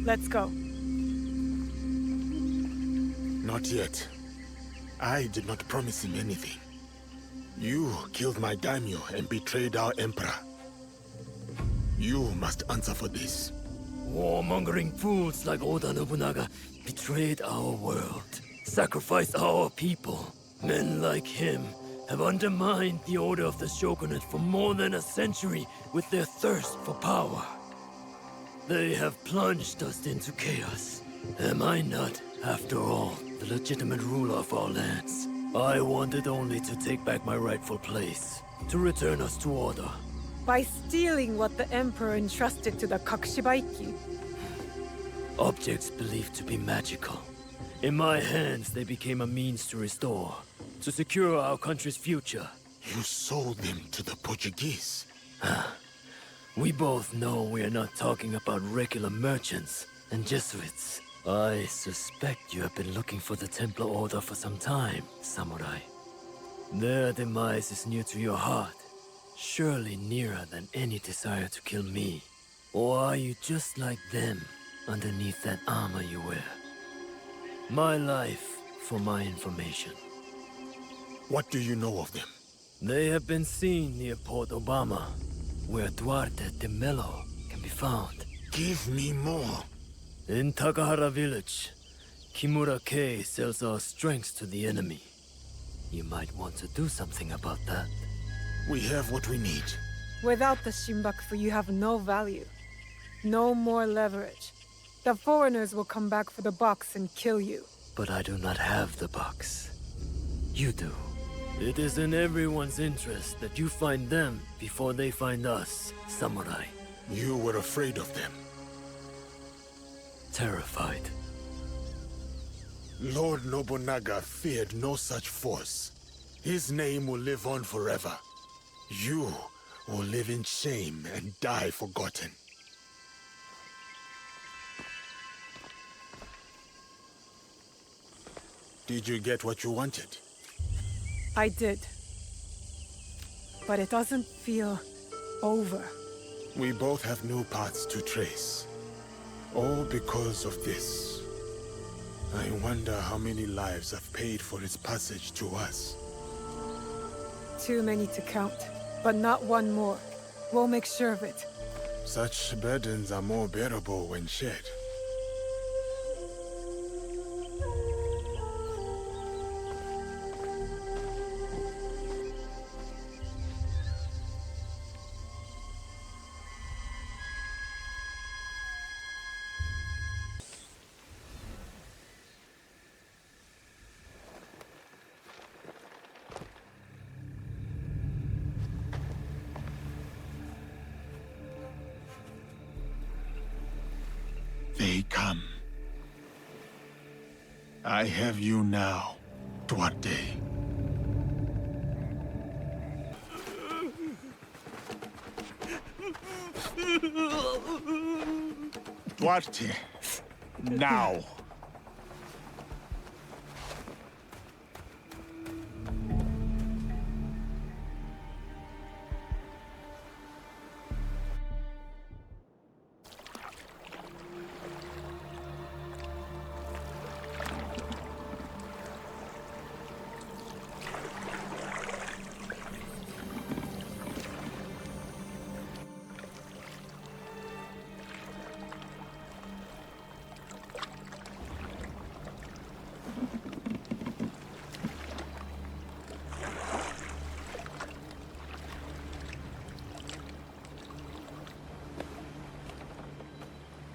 Let's go. Not yet. I did not promise him anything. You killed my daimyo and betrayed our emperor. You must answer for this. Warmongering fools like Oda Nobunaga betrayed our world, sacrificed our people. Men like him have undermined the order of the shogunate for more than a century with their thirst for power. They have plunged us into chaos. Am I not, after all, the legitimate ruler of our lands? I wanted only to take back my rightful place, to return us to order. By stealing what the Emperor entrusted to the Kakushibaiki. Objects believed to be magical. In my hands, they became a means to restore, to secure our country's future. You sold them to the Portuguese. We both know we are not talking about regular merchants and Jesuits. I suspect you have been looking for the Templar Order for some time, samurai. Their demise is near to your heart, surely nearer than any desire to kill me. Or are you just like them, underneath that armor you wear? My life for my information. What do you know of them? They have been seen near Port Obama, where Duarte de Mello can be found. Give me more. In Takahara village, Kimura Kei sells our strengths to the enemy. You might want to do something about that. We have what we need. Without the Shimbakufu, you have no value. No more leverage. The foreigners will come back for the box and kill you. But I do not have the box. You do. It is in everyone's interest that you find them before they find us, samurai. You were afraid of them. Terrified. Lord Nobunaga feared no such force. His name will live on forever. You will live in shame and die forgotten. Did you get what you wanted? I did. But it doesn't feel over. We both have new paths to trace. All because of this. I wonder how many lives I've paid for its passage to us. Too many to count, but not one more. We'll make sure of it. Such burdens are more bearable when shared. become. I have you now, Duarte. Duarte, now.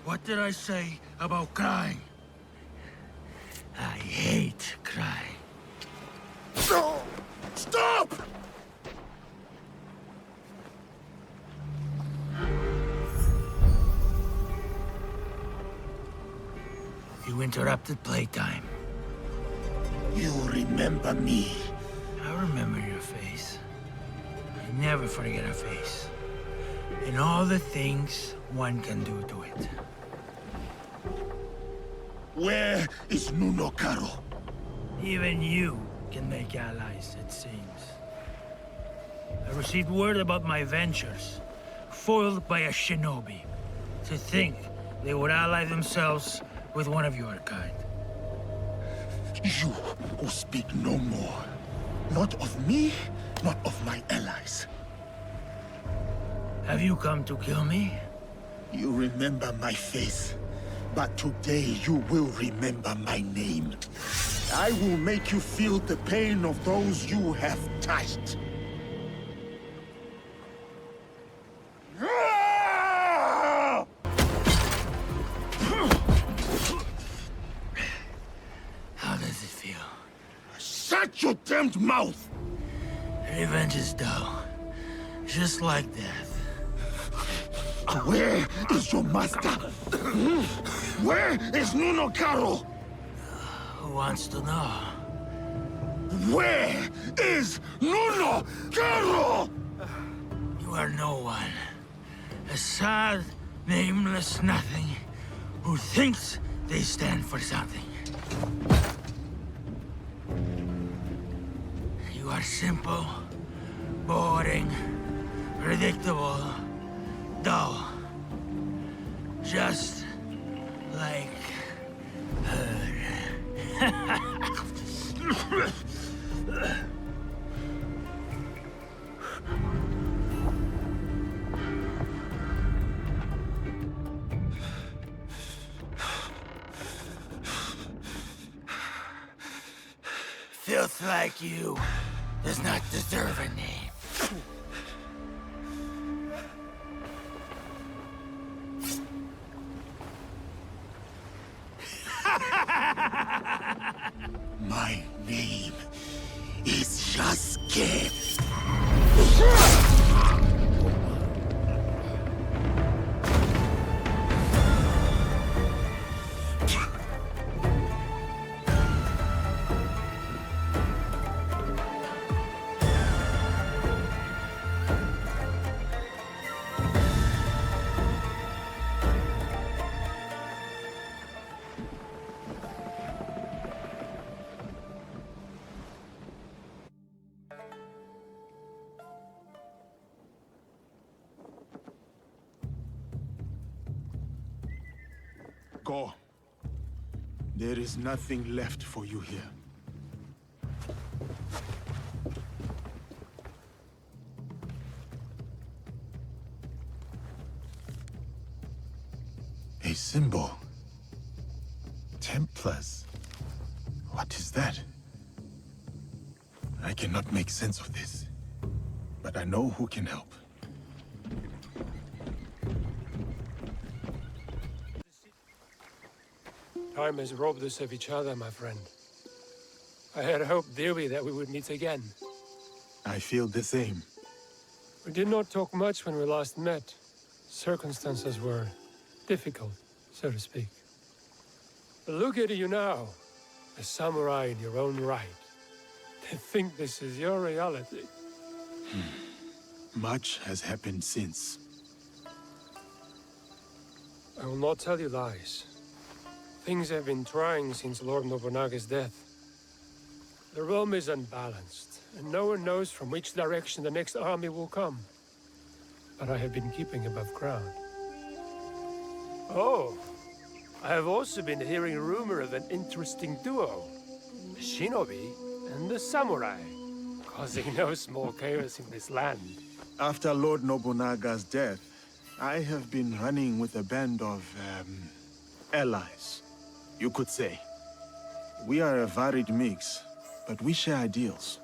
What did I say about crying? I hate crying. No! Stop! You interrupted playtime. You remember me. I remember your face. I never forget a face. And all the things one can do to it. Where is Nuno Caro? Even you can make allies, it seems. I received word about my ventures, foiled by a shinobi. To think they would ally themselves with one of your kind. You who speak no more. Not of me, not of my allies. Have you come to kill me? You remember my face, but today you will remember my name. I will make you feel the pain of those you have touched. How does it feel? Shut your damned mouth! Revenge is dull. Just like death. Where is your master? Where is Nuno Caro? Who wants to know? Where is Nuno Caro? You are no one. A sad, nameless nothing who thinks they stand for something. You are simple, boring, predictable, dull. Just like her. Filth like you does not deserve a name. My name is Yasuke. Go. There is nothing left for you here. A symbol. Templars. What is that? I cannot make sense of this, but I know who can help. Time has robbed us of each other, my friend. I had hoped dearly that we would meet again. I feel the same. We did not talk much when we last met. Circumstances were difficult, so to speak. Look at you now, a samurai in your own right. To think this is your reality. Much has happened since. I will not tell you lies. Things have been trying since Lord Nobunaga's death. The realm is unbalanced, and no one knows from which direction the next army will come. But I have been keeping above ground. Oh, I have also been hearing rumor of an interesting duo. The shinobi and the samurai, causing no small chaos in this land. After Lord Nobunaga's death, I have been running with a band of, allies, you could say. We are a varied mix, but we share ideals.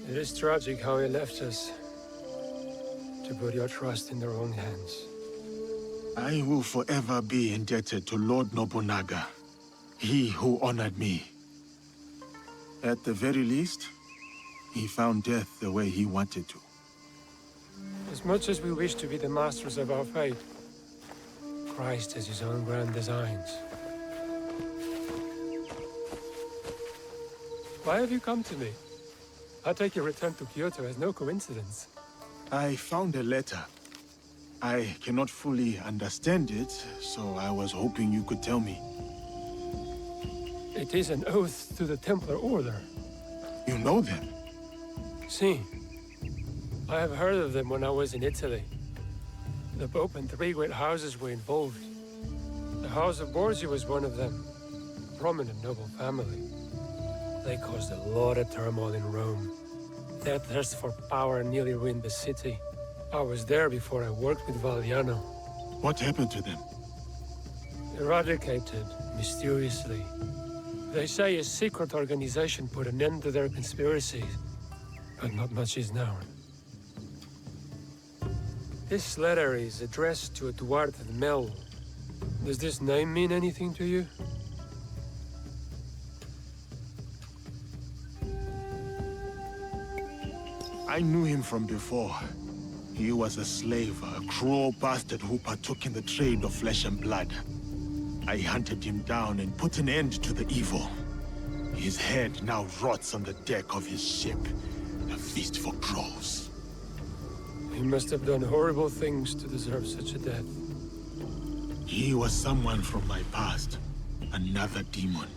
It is tragic how he left us, to put your trust in their own hands. I will forever be indebted to Lord Nobunaga, he who honored me. At the very least, he found death the way he wanted to. As much as we wish to be the masters of our fate, Christ has his own grand designs. Why have you come to me? I take your return to Kyoto as no coincidence. I found a letter. I cannot fully understand it, so I was hoping you could tell me. It is an oath to the Templar Order. You know them? Si. I have heard of them when I was in Italy. The Pope and 3 great houses were involved. The House of Borgia was one of them. A prominent noble family. They caused a lot of turmoil in Rome. Their thirst for power nearly ruined the city. I was there before I worked with Valliano. What happened to them? Eradicated, mysteriously. They say a secret organization put an end to their conspiracies, but not much is known. This letter is addressed to Eduardo de Mel. Does this name mean anything to you? I knew him from before. He was a slave, a cruel bastard who partook in the trade of flesh and blood. I hunted him down and put an end to the evil. His head now rots on the deck of his ship, a feast for crows. He must have done horrible things to deserve such a death. He was someone from my past, another demon.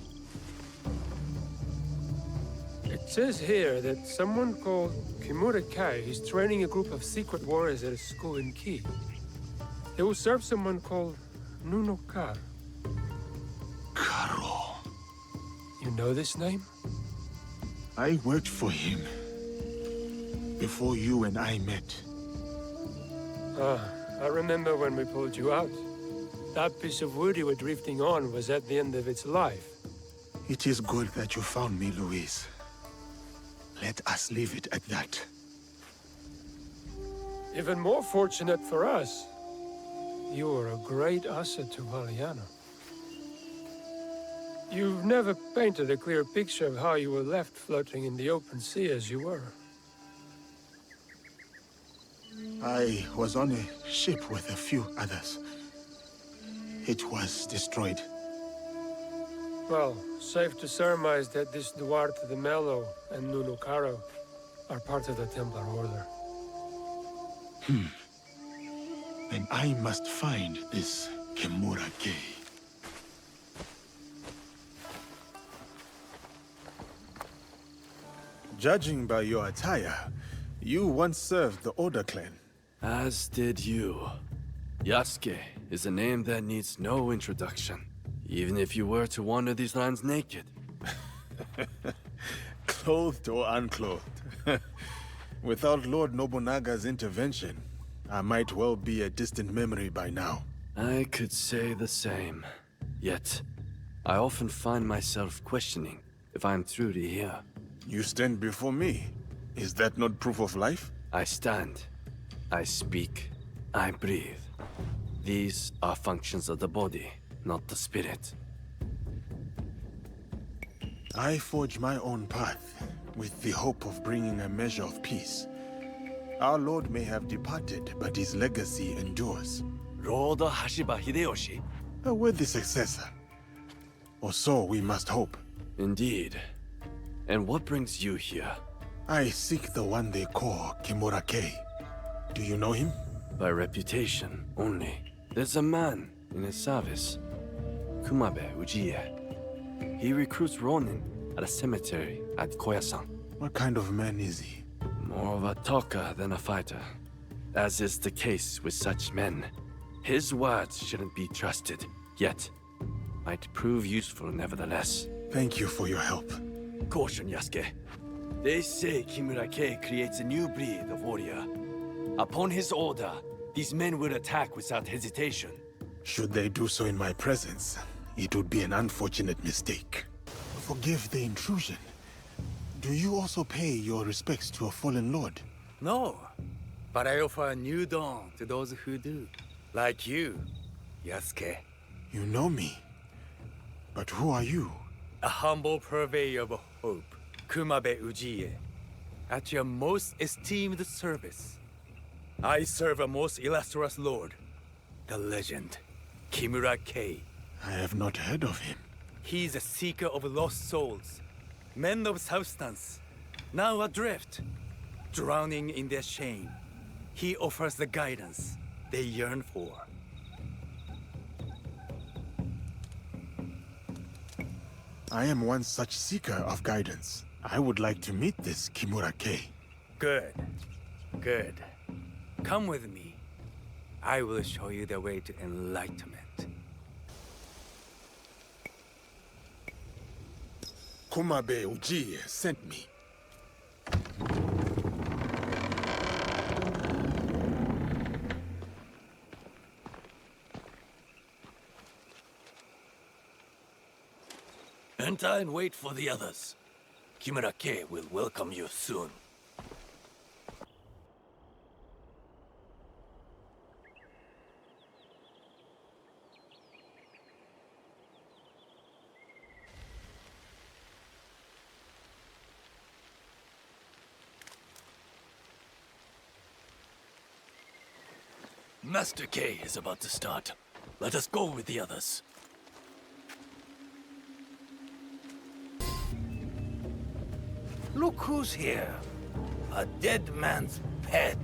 It says here that someone called Kimura Kai is training a group of secret warriors at a school in Ki. They will serve someone called Nuno Kar. Karo. You know this name? I worked for him before you and I met. Ah, I remember when we pulled you out. That piece of wood you were drifting on was at the end of its life. It is good that you found me, Luis. Let us leave it at that. Even more fortunate for us. You were a great asset to Valliano. You've never painted a clear picture of how you were left floating in the open sea as you were. I was on a ship with a few others. It was destroyed. Well, safe to surmise that this Duarte de Mello and Nuno Caro are part of the Templar Order. Then I must find this Kimura Kei. Judging by your attire, you once served the Order clan. As did you. Yasuke is a name that needs no introduction. Even if you were to wander these lands naked. Clothed or unclothed. Without Lord Nobunaga's intervention, I might well be a distant memory by now. I could say the same. Yet, I often find myself questioning if I'm truly here. You stand before me. Is that not proof of life? I stand. I speak. I breathe. These are functions of the body, not the spirit. I forge my own path, with the hope of bringing a measure of peace. Our Lord may have departed, but his legacy endures. Lord Hashiba Hideyoshi? A worthy successor. Or so we must hope. Indeed. And what brings you here? I seek the one they call Kimura-kei. Do you know him? By reputation only. There's a man in his service, Kumabe Ujiie. He recruits Ronin at a cemetery at Koyasan. What kind of man is he? More of a talker than a fighter. As is the case with such men. His words shouldn't be trusted, yet might prove useful nevertheless. Thank you for your help. Caution, Yasuke. They say Kimura-kei creates a new breed of warrior. Upon his order, these men will attack without hesitation. Should they do so in my presence, it would be an unfortunate mistake. Forgive the intrusion. Do you also pay your respects to a fallen lord? No, but I offer a new dawn to those who do. Like you, Yasuke. You know me. But who are you? A humble purveyor of hope, Kumabe Ujiie. At your most esteemed service. I serve a most illustrious lord, the legend, Kimura-kei. I have not heard of him. He is a seeker of lost souls, men of substance, now adrift, drowning in their shame. He offers the guidance they yearn for. I am one such seeker of guidance. I would like to meet this Kimura-kei. Good. Good. Come with me. I will show you the way to enlightenment. Kumabe Ujiie sent me. Enter and wait for the others. Kimura-kei will welcome you soon. Master K is about to start. Let us go with the others. Look who's here. A dead man's pet.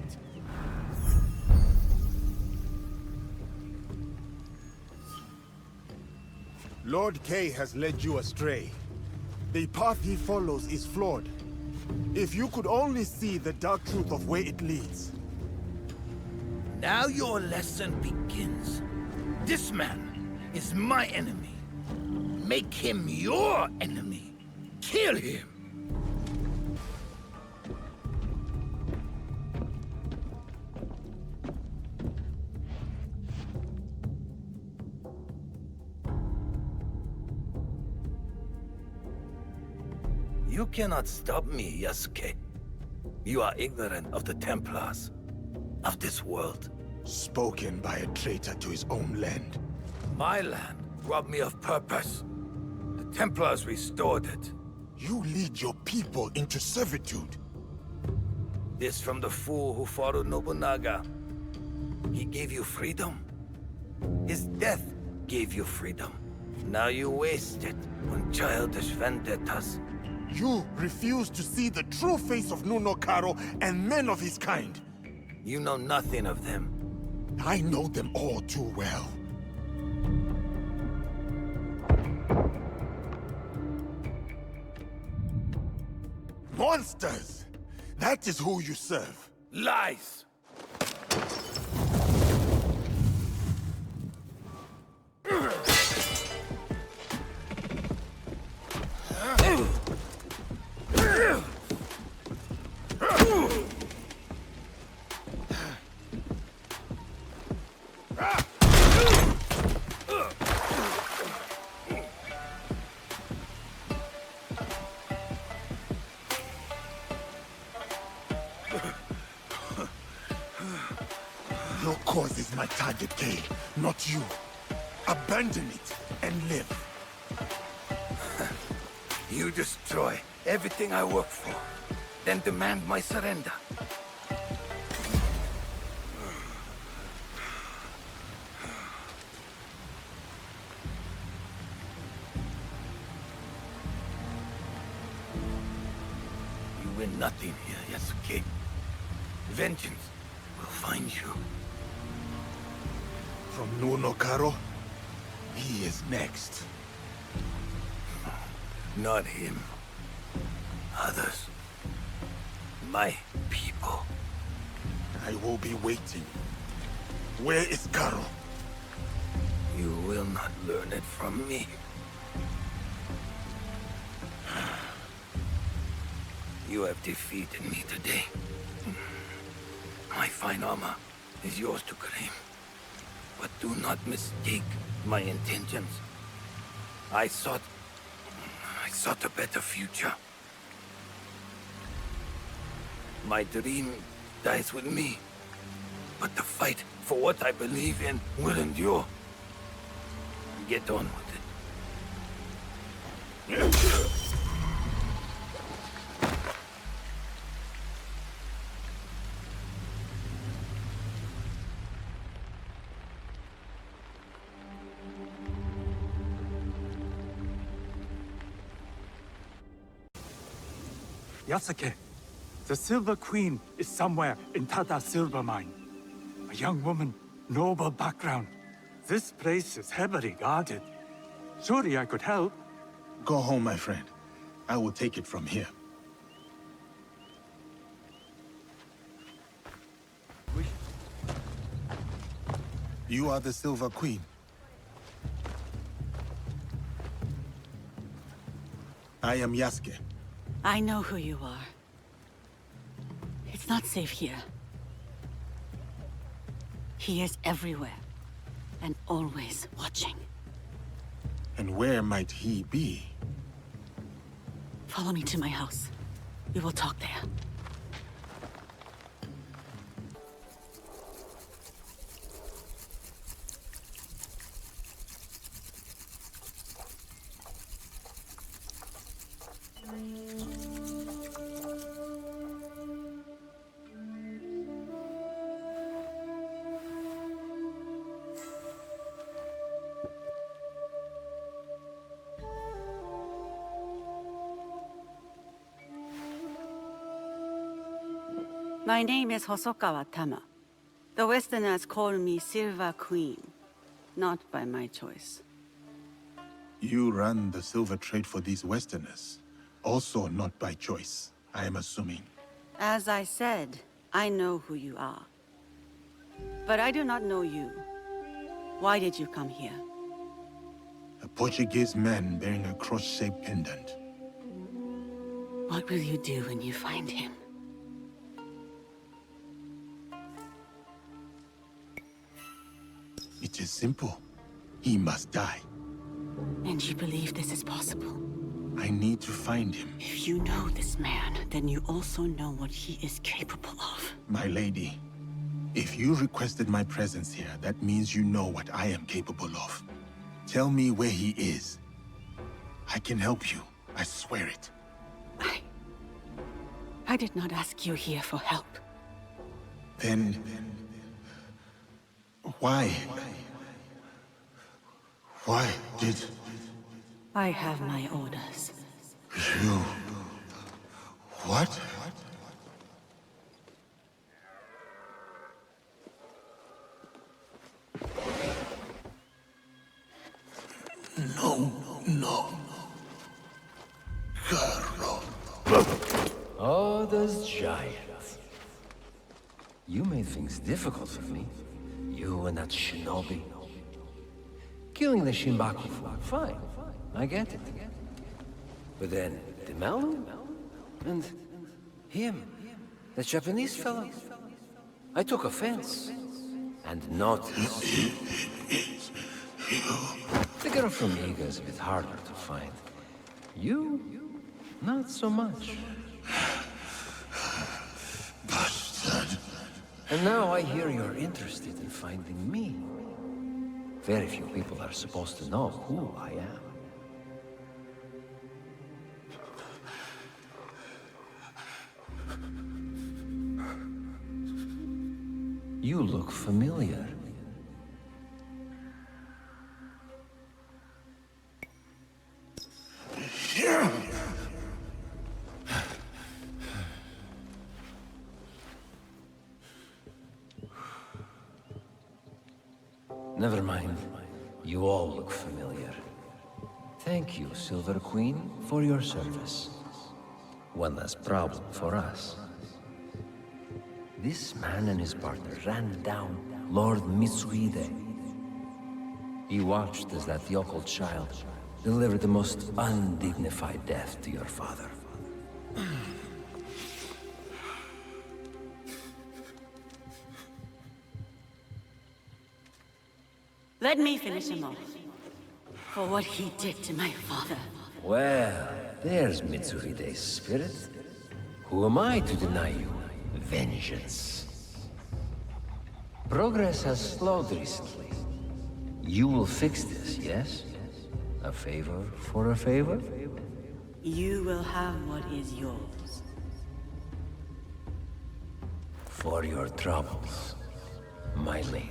Lord K has led you astray. The path he follows is flawed. If you could only see the dark truth of where it leads. Now your lesson begins. This man is my enemy. Make him your enemy. Kill him. You cannot stop me, Yasuke. You are ignorant of the Templars, of this world. Spoken by a traitor to his own land. My land robbed me of purpose. The Templars restored it. You lead your people into servitude. This from the fool who followed Nobunaga. He gave you freedom. His death gave you freedom. Now you waste it on childish vendettas. You refuse to see the true face of Nunokaro and men of his kind. You know nothing of them. I know them all too well. Monsters! That is who you serve. Lies! Your cause is my target, Kay, not you. Abandon it and live. You destroy everything I work for, then demand my surrender. nothing here, Yasuke. Vengeance will find you. From Nunokaro, he is next. Not him. Others. My people. I will be waiting. Where is Karo? You will not learn it from me. You have defeated me today. My fine armor is yours to claim. But do not mistake my intentions. I sought a better future. My dream dies with me. But the fight for what I believe in will endure. Get on with it. Yasuke, the Silver Queen is somewhere in Tada Silver Mine. A young woman, noble background. This place is heavily guarded. Surely I could help. Go home, my friend. I will take it from here. You are the Silver Queen. I am Yasuke. I know who you are. It's not safe here. He is everywhere, and always watching. And where might he be? Follow me to my house. We will talk there. My name is Hosokawa Tama. The Westerners call me Silver Queen, not by my choice. You run the silver trade for these Westerners. Also not by choice, I am assuming. As I said, I know who you are. But I do not know you. Why did you come here? A Portuguese man bearing a cross-shaped pendant. What will you do when you find him? It is simple. He must die. And you believe this is possible? I need to find him. If you know this man, then you also know what he is capable of. My lady, if you requested my presence here, that means you know what I am capable of. Tell me where he is. I can help you. I swear it. I did not ask you here for help. Then... why? Why did... I have my orders. You... what? No. Oh, those giants. You made things difficult for me. You and that shinobi. Killing the Shinbaku, fine. I get it. But then, the Malu? And him, the Japanese fellow. I took offense. And not the girl from Iga is a bit harder to find. You? Not so much. Bastard. And now I hear you're interested in finding me. Very few people are supposed to know who I am. You look familiar. Never mind. You all look familiar. Thank you, Silver Queen, for your service. One less problem for us. This man and his partner ran down Lord Mitsuhide. He watched as that Yoko child delivered the most undignified death to your father. Let me finish him off. For what he did to my father. Well, there's Mitsuhide's spirit. Who am I to deny you vengeance? Progress has slowed recently. You will fix this, yes? A favor for a favor? You will have what is yours. For your troubles, my lady.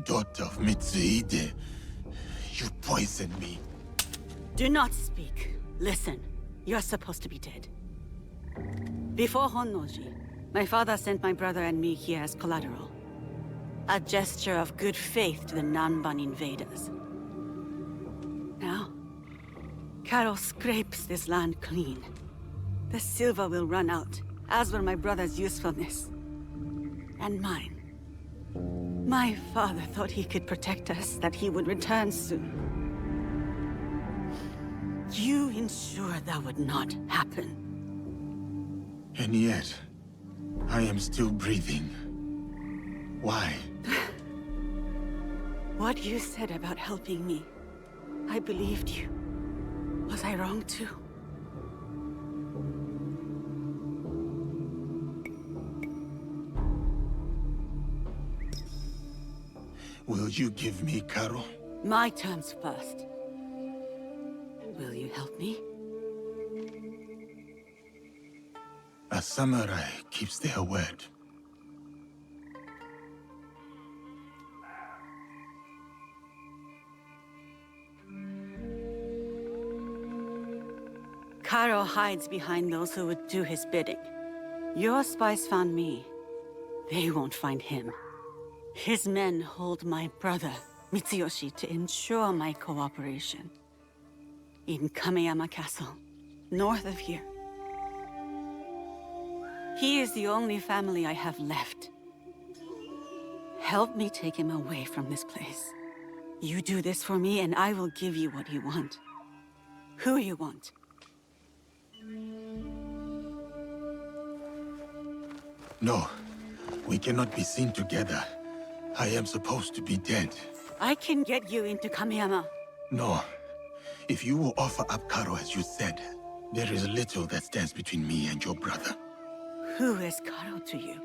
Daughter of Mitsuhide, you poisoned me. Do not speak. Listen. You're supposed to be dead. Before Honnoji, my father sent my brother and me here as collateral. A gesture of good faith to the Nanban invaders. Now, Carol scrapes this land clean. The silver will run out, as will my brother's usefulness. And mine. My father thought he could protect us, that he would return soon. You ensured that would not happen. And yet, I am still breathing. Why? What you said about helping me, I believed you. Was I wrong too? Will you give me Karo? My terms first. Will you help me? A samurai keeps their word. Karo hides behind those who would do his bidding. Your spies found me. They won't find him. His men hold my brother, Mitsuyoshi, to ensure my cooperation. In Kameyama Castle, north of here. He is the only family I have left. Help me take him away from this place. You do this for me, and I will give you what you want. Who you want. No, we cannot be seen together. I am supposed to be dead. I can get you into Kameyama. No. If you will offer up Karo as you said, there is little that stands between me and your brother. Who is Karo to you?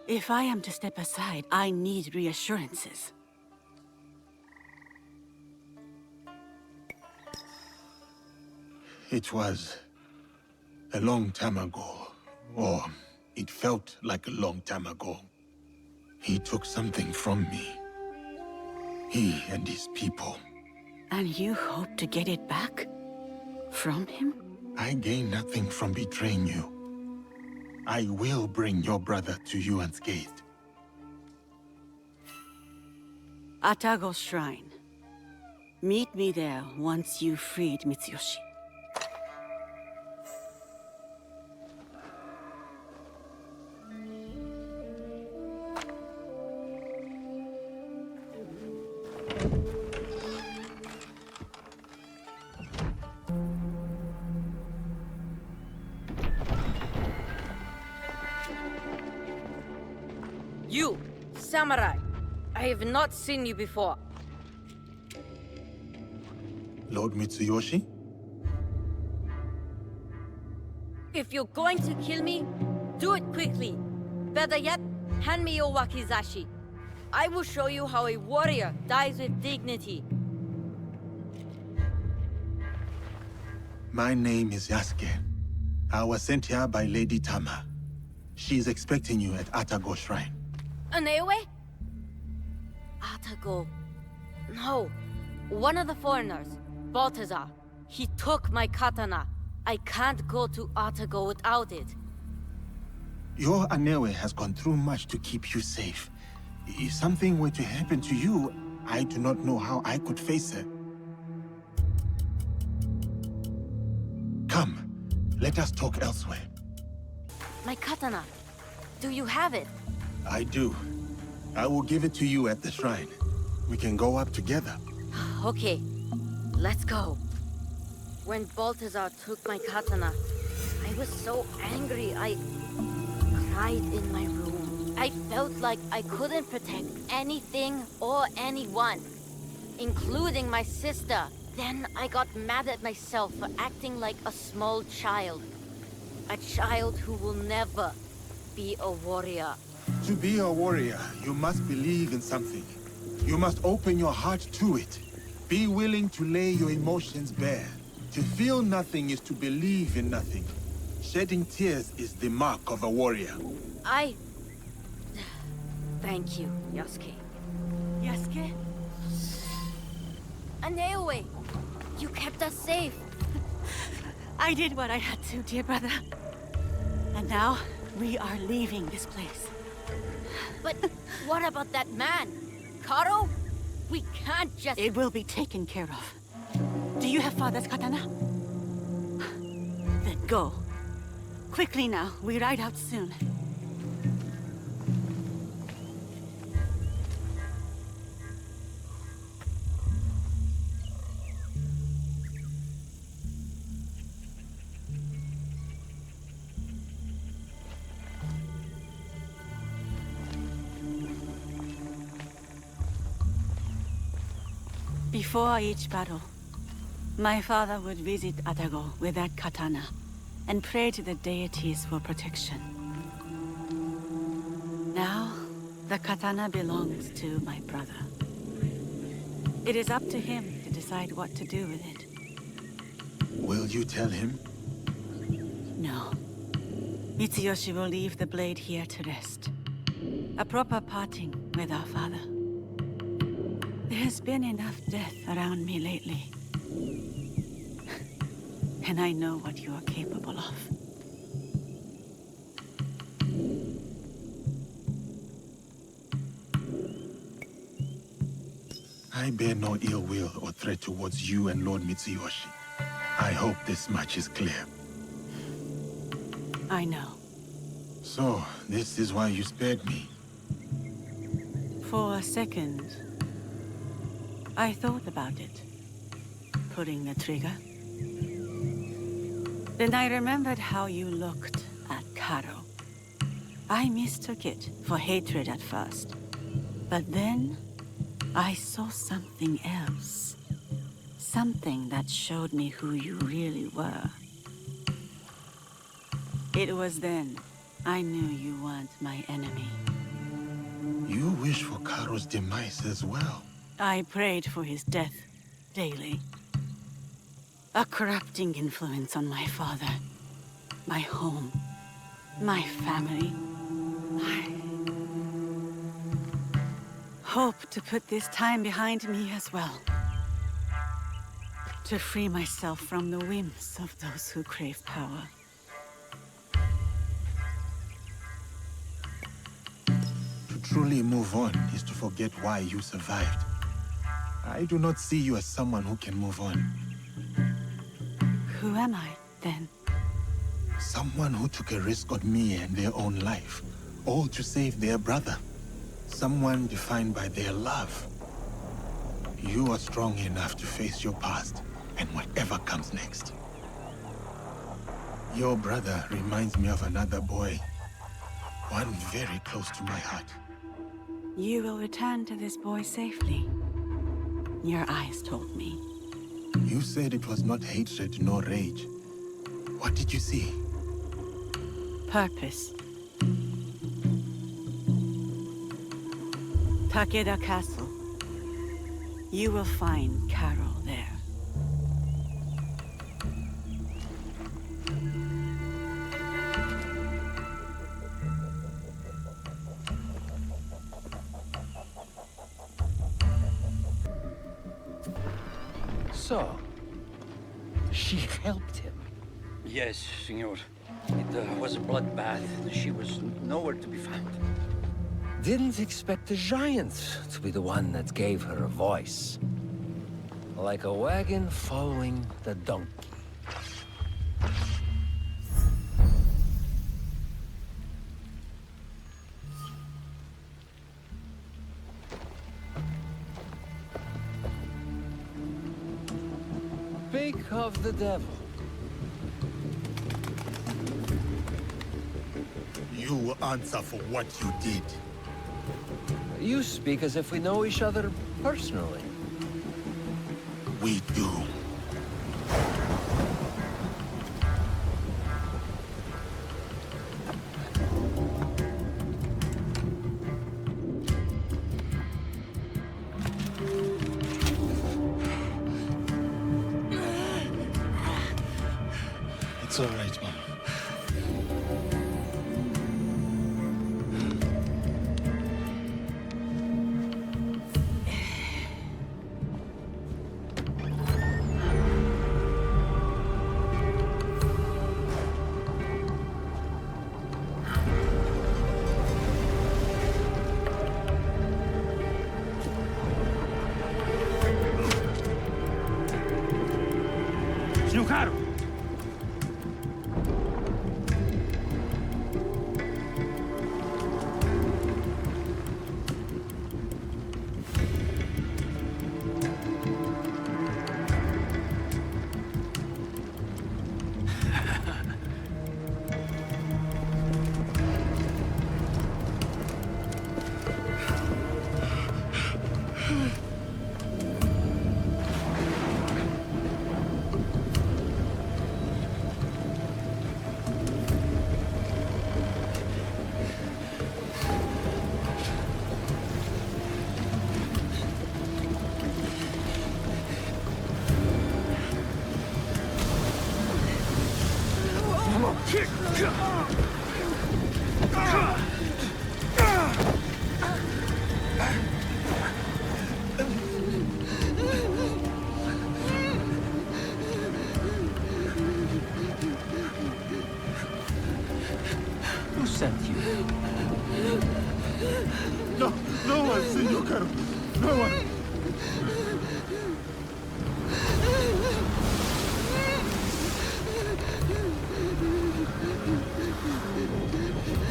If I am to step aside, I need reassurances. It was a long time ago, or it felt like a long time ago. He took something from me. He and his people. And you hope to get it back? From him? I gain nothing from betraying you. I will bring your brother to you unscathed. Atago Shrine. Meet me there once you freed Mitsuyoshi. You, samurai! I have not seen you before. Lord Mitsuyoshi? If you're going to kill me, do it quickly. Better yet, Hand me your wakizashi. I will show you how a warrior dies with dignity. My name is Yasuke. I was sent here by Lady Tama. She's expecting you at Atago Shrine. Anewe? Atago. No. One of the foreigners, Baltazar. He took my katana. I can't go to Atago without it. Your Anewe has gone through much to keep you safe. If something were to happen to you, I do not know how I could face her. Come, let us talk elsewhere. My katana. Do you have it? I do. I will give it to you at the shrine. We can go up together. Okay, let's go. When Baltazar took my katana, I was so angry I cried in my room. I felt like I couldn't protect anything or anyone, including my sister. Then I got mad at myself for acting like a small child. A child who will never be a warrior. To be a warrior, you must believe in something. You must open your heart to it. Be willing to lay your emotions bare. To feel nothing is to believe in nothing. Shedding tears is the mark of a warrior. Thank you, Yasuke. Yasuke? Anewe! You kept us safe. I did what I had to, dear brother. And now, we are leaving this place. But what about that man? Karo? We can't just... It will be taken care of. Do you have father's katana? Then go. Quickly now, we ride out soon. Before each battle, my father would visit Atago with that katana and pray to the deities for protection. Now, the katana belongs to my brother. It is up to him to decide what to do with it. Will you tell him? No. Mitsuyoshi will leave the blade here to rest. A proper parting with our father. There's been enough death around me lately. And I know what you are capable of. I bear no ill will or threat towards you and Lord Mitsuyoshi. I hope this much is clear. I know. So, this is why you spared me. For a second, I thought about it. Pulling the trigger. Then I remembered how you looked at Karo. I mistook it for hatred at first. But then, I saw something else. Something that showed me who you really were. It was then I knew you weren't my enemy. You wish for Karo's demise as well. I prayed for his death daily. A corrupting influence on my father, my home, my family. I hope to put this time behind me as well. To free myself from the whims of those who crave power. To truly move on is to forget why you survived. I do not see you as someone who can move on. Who am I, then? Someone who took a risk on me and their own life, all to save their brother. Someone defined by their love. You are strong enough to face your past and whatever comes next. Your brother reminds me of another boy. One very close to my heart. You will return to this boy safely. Your eyes told me. You said it was not hatred nor rage. What did you see? Purpose. Takeda Castle. You will find Carol there. So, she helped him. Yes, senor. It was a bloodbath. She was nowhere to be found. Didn't expect the giant to be the one that gave her a voice. Like a wagon following the donkey. Speak of the devil. You will answer for what you did. You speak as if we know each other personally. We do. It's all right, Mom. Snukaro! Who sent you? No one, Senor Caro. No one.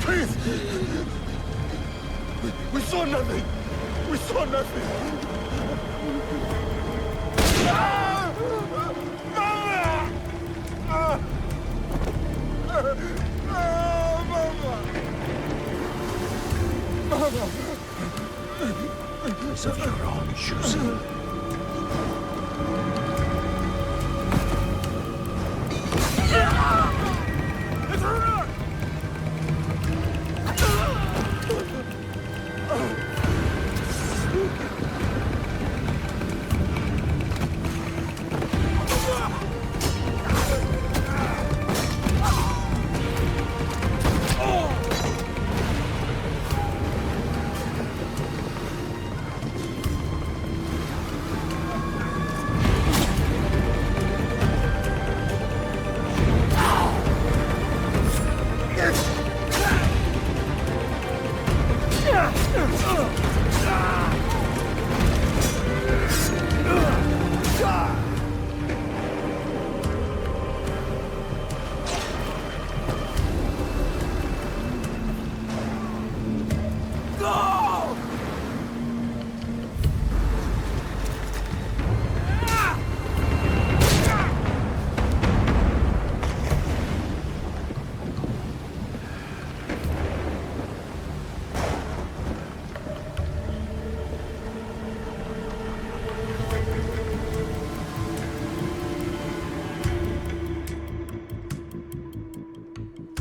Please! We saw nothing! We saw nothing! Ah! Mama! Ah! Ah, Mama! Mama! It's of your own choosing.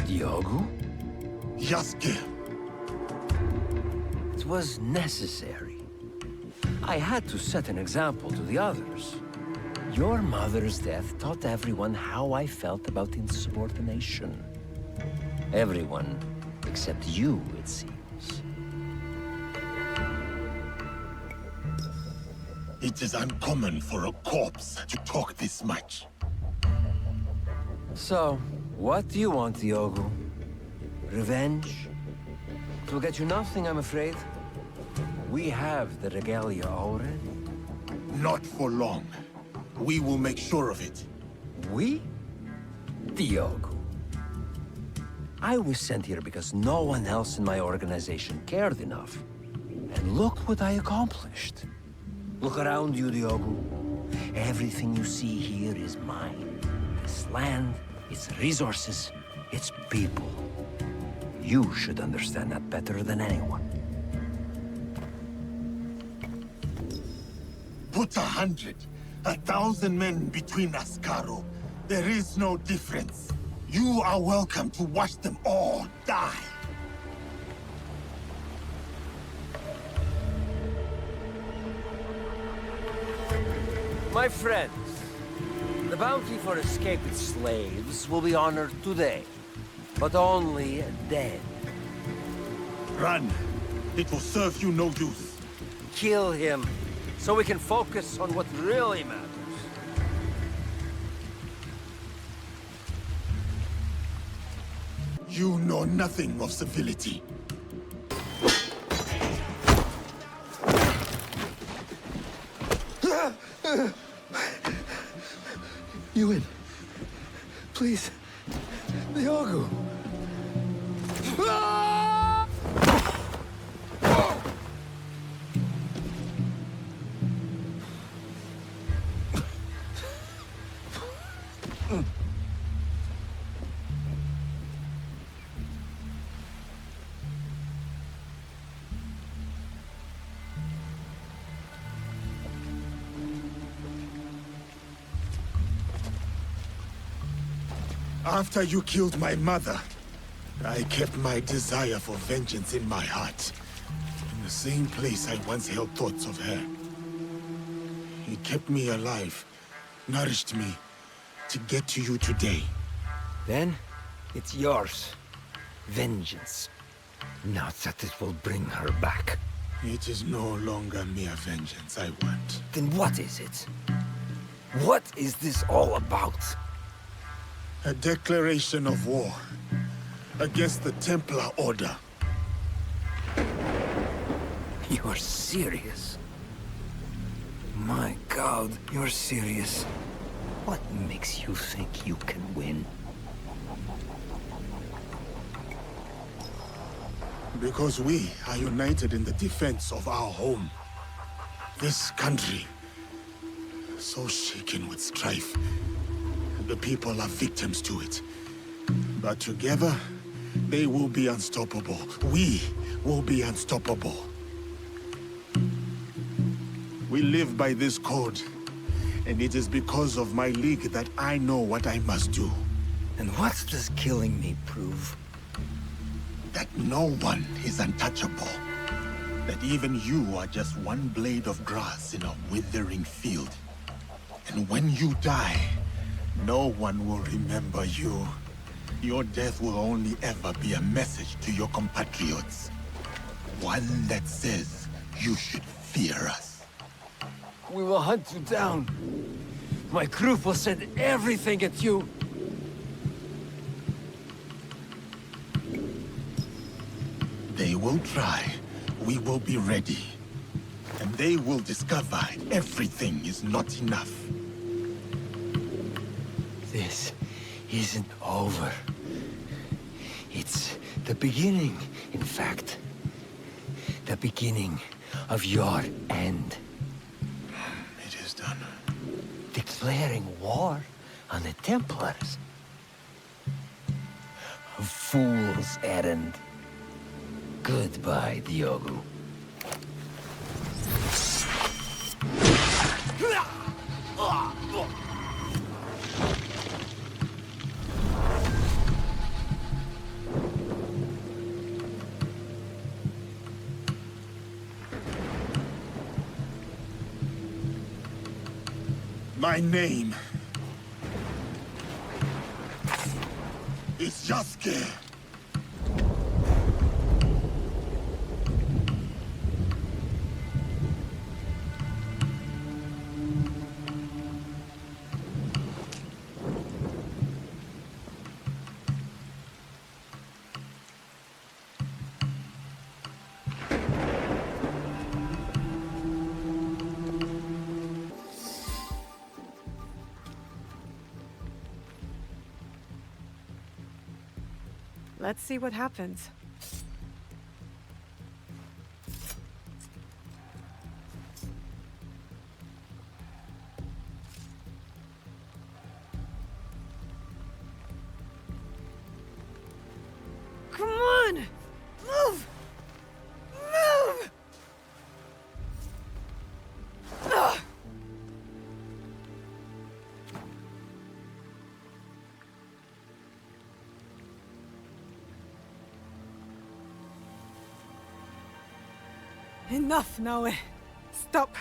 Diogo? Yasuke! It was necessary. I had to set an example to the others. Your mother's death taught everyone how I felt about insubordination. Everyone except you, it seems. It is uncommon for a corpse to talk this much. So, what do you want, Diogo? Revenge? It will get you nothing, I'm afraid. We have the regalia already. Not for long. We will make sure of it. We? Diogo. I was sent here because no one else in my organization cared enough. And look what I accomplished. Look around you, Diogo. Everything you see here is mine. This land, its resources, its people. You should understand that better than anyone. Put 100, 1,000 men between us, Caro. There is no difference. You are welcome to watch them all die. My friends, the bounty for escaped slaves will be honored today, but only dead. Run. It will serve you no use. Kill him, so we can focus on what really matters. You know nothing of civility. Ewan, please, Diogo. After you killed my mother, I kept my desire for vengeance in my heart. In the same place I once held thoughts of her. It kept me alive, nourished me, to get to you today. Then, it's yours. Vengeance. Not that it will bring her back. It is no longer mere vengeance I want. Then what is it? What is this all about? A declaration of war against the Templar Order. You're serious? My God, you're serious. What makes you think you can win? Because we are united in the defense of our home. This country, so shaken with strife. The people are victims to it. But together, they will be unstoppable. We will be unstoppable. We live by this code. And it is because of my league that I know what I must do. And what does killing me prove? That no one is untouchable. That even you are just one blade of grass in a withering field. And when you die, no one will remember you. Your death will only ever be a message to your compatriots. One that says you should fear us. We will hunt you down. My group will send everything at you. They will try. We will be ready. And they will discover everything is not enough. This isn't over. It's the beginning, in fact. The beginning of your end. It is done. Declaring war on the Templars. A fool's errand. Goodbye, Diogo. My name is Yasuke. Let's see what happens. Come on! Move! Move! Ugh. Enough, Naoe. Stop.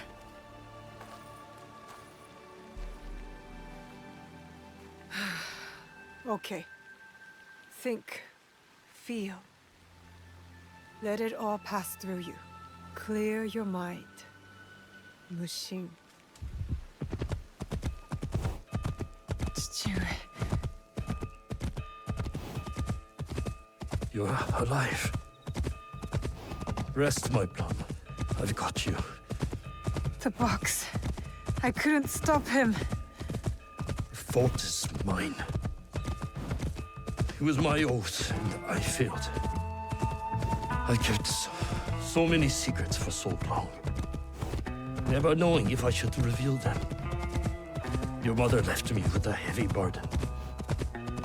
Okay. Think. Feel. Let it all pass through you. Clear your mind. Mushin. You're alive. Rest, my plum. I've got you. The box. I couldn't stop him. The fault is mine. It was my oath, and I failed. I kept so many secrets for so long, never knowing if I should reveal them. Your mother left me with a heavy burden.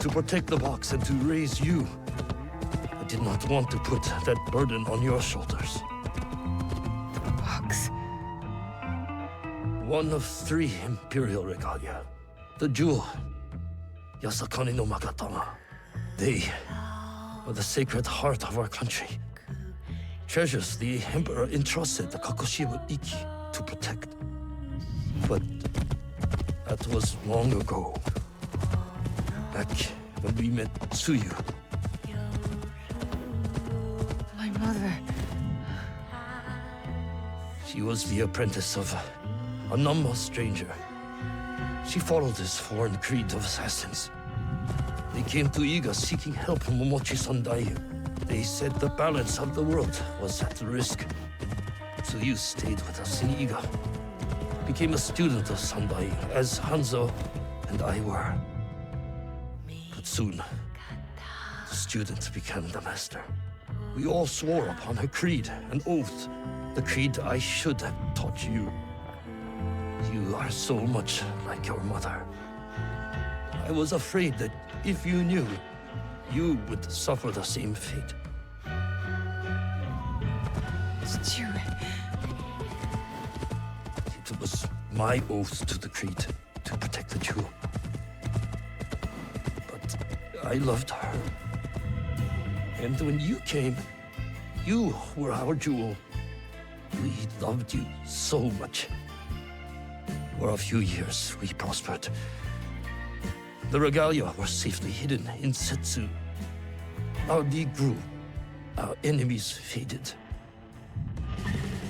To protect the box and to raise you, I did not want to put that burden on your shoulders. The box. One of 3 imperial regalia. The jewel, Yasakani no Magatama. They are the sacred heart of our country. Treasures the Emperor entrusted the Kakushiba Iki to protect. But that was long ago. Back when we met Tsuyu. My mother. She was the apprentice of a Namma stranger. She followed this foreign creed of assassins. They came to Iga seeking help from Momochi Sandai. They said the balance of the world was at risk. So you stayed with us in Iga. Became a student of Sandai, as Hanzo and I were. But soon, the student became the master. We all swore upon her creed, an oath. The creed I should have taught you. You are so much like your mother. I was afraid that if you knew, you would suffer the same fate. It was my oath to the creed to protect the jewel. But I loved her. And when you came, you were our jewel. We loved you so much. For a few years, we prospered. The regalia were safely hidden in Setsu. Our league grew. Our enemies faded.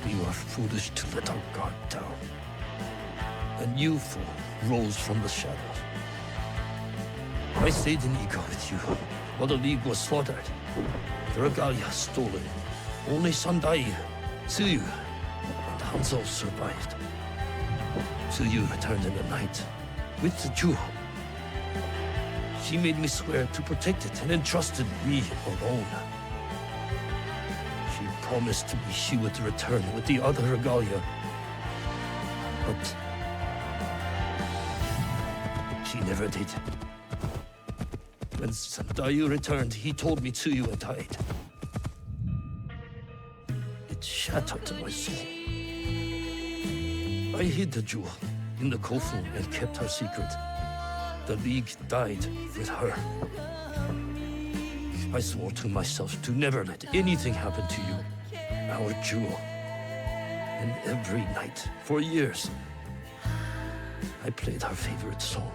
We were foolish to let our guard down. A new foe rose from the shadows. I stayed in Iga with you while the league was slaughtered. The regalia stolen. Only Sandai, Tsuyu, and Hanzo survived. Tsuyu returned in the night with the jewel. She made me swear to protect it and entrusted me alone. She promised me she would return with the other regalia. But she never did. When Sandayu returned, he told me Tsuyu had died. It shattered my soul. I hid the jewel in the Kofu and kept her secret. The League died with her. I swore to myself to never let anything happen to you, our jewel. And every night, for years, I played her favorite song.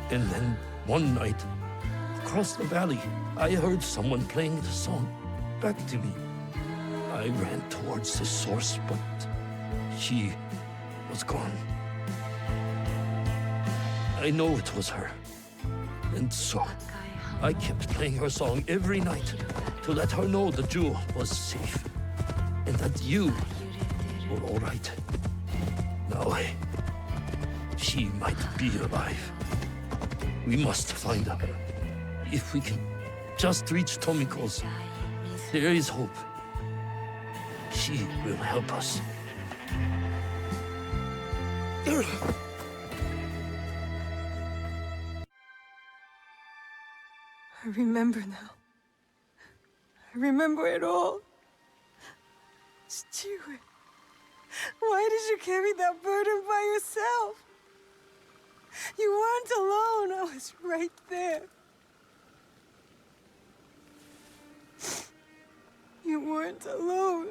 And then one night, across the valley, I heard someone playing the song back to me. I ran towards the source, but she was gone. I know it was her. And so, I kept playing her song every night to let her know the jewel was safe and that you were all right. Now, she might be alive. We must find her. If we can just reach Tomiko's, there is hope. She will help us. I remember now. I remember it all. Stewart, why did you carry that burden by yourself? You weren't alone. I was right there. You weren't alone.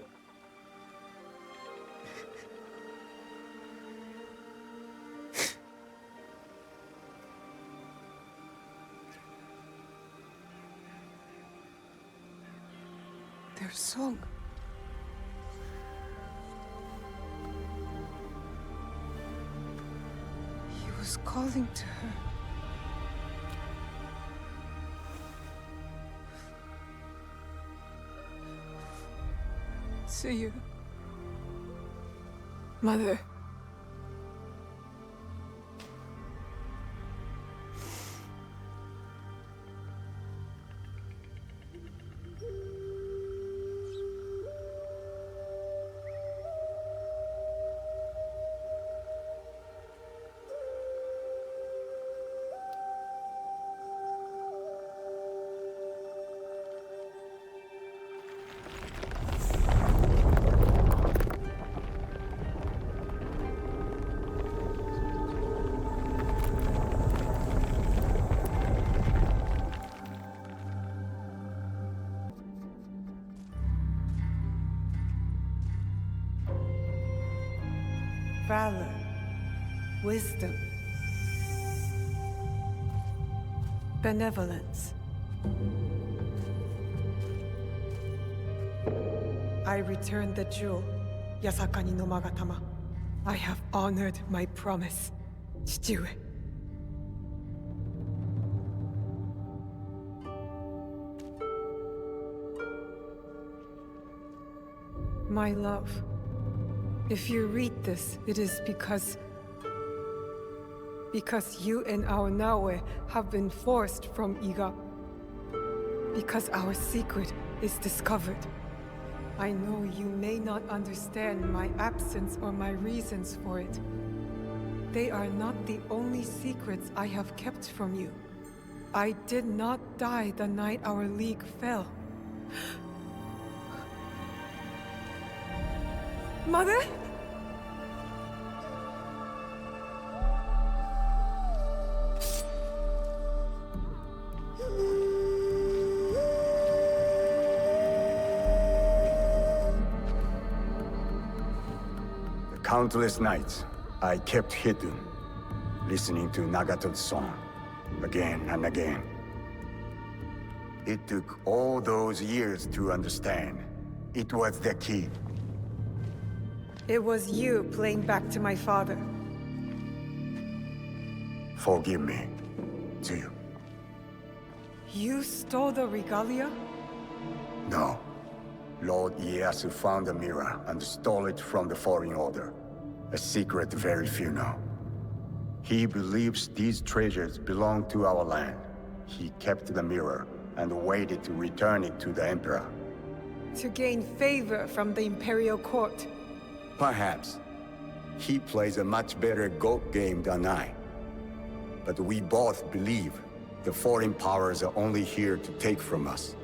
Their song. He was calling to her. See you, Mother. Valor, wisdom, benevolence. I returned the jewel, Yasakani no Magatama. I have honored my promise, Chichiue. My love. If you read this, it is because you and our Naue have been forced from Iga. Because our secret is discovered. I know you may not understand my absence or my reasons for it. They are not the only secrets I have kept from you. I did not die the night our league fell. Mother? Countless nights, I kept hidden, listening to Nagato's song, again and again. It took all those years to understand. It was the key. It was you playing back to my father. Forgive me, Tsuyu. You stole the regalia? No. Lord Ieyasu found the mirror and stole it from the Fallen Order. A secret very few know. He believes these treasures belong to our land. He kept the mirror and waited to return it to the Emperor. To gain favor from the Imperial Court. Perhaps. He plays a much better goat game than I. But we both believe the foreign powers are only here to take from us.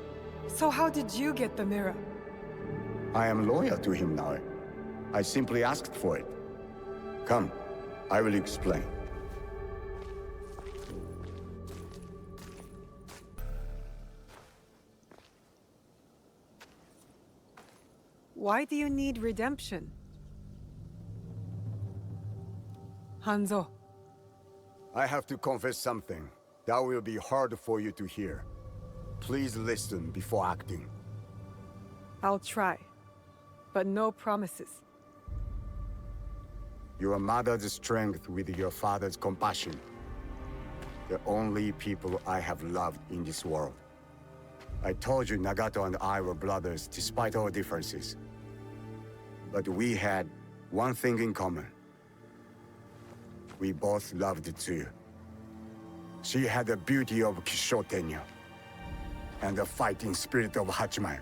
So how did you get the mirror? I am loyal to him now. I simply asked for it. Come, I will explain. Why do you need redemption? Hanzo. I have to confess something that will be hard for you to hear. Please listen before acting. I'll try, but no promises. Your mother's strength with your father's compassion. The only people I have loved in this world. I told you Nagato and I were brothers despite our differences. But we had one thing in common. We both loved Tsuyu. She had the beauty of Kishotenya and the fighting spirit of Hachiman.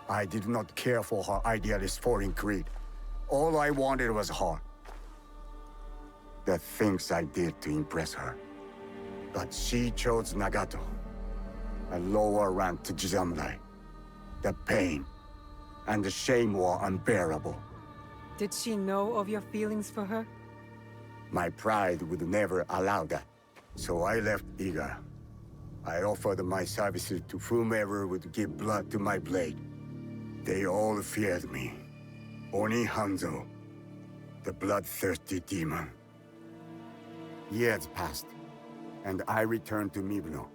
I did not care for her idealist foreign creed. All I wanted was her. The things I did to impress her. But she chose Nagato, a lower rank to Jisamurai. The pain and the shame were unbearable. Did she know of your feelings for her? My pride would never allow that. So I left Iga. I offered my services to whomever would give blood to my blade. They all feared me. Oni Hanzo, the bloodthirsty demon. Years passed, and I returned to Mibuno.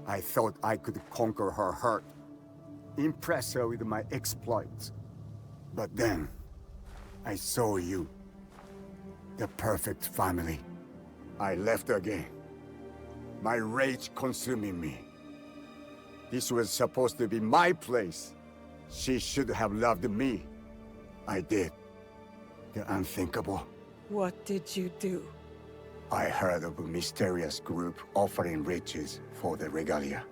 I thought I could conquer her hurt, impress her with my exploits. But then, I saw you. The perfect family. I left again. My rage consuming me. This was supposed to be my place. She should have loved me. I did. The unthinkable. What did you do? I heard of a mysterious group offering riches for the regalia.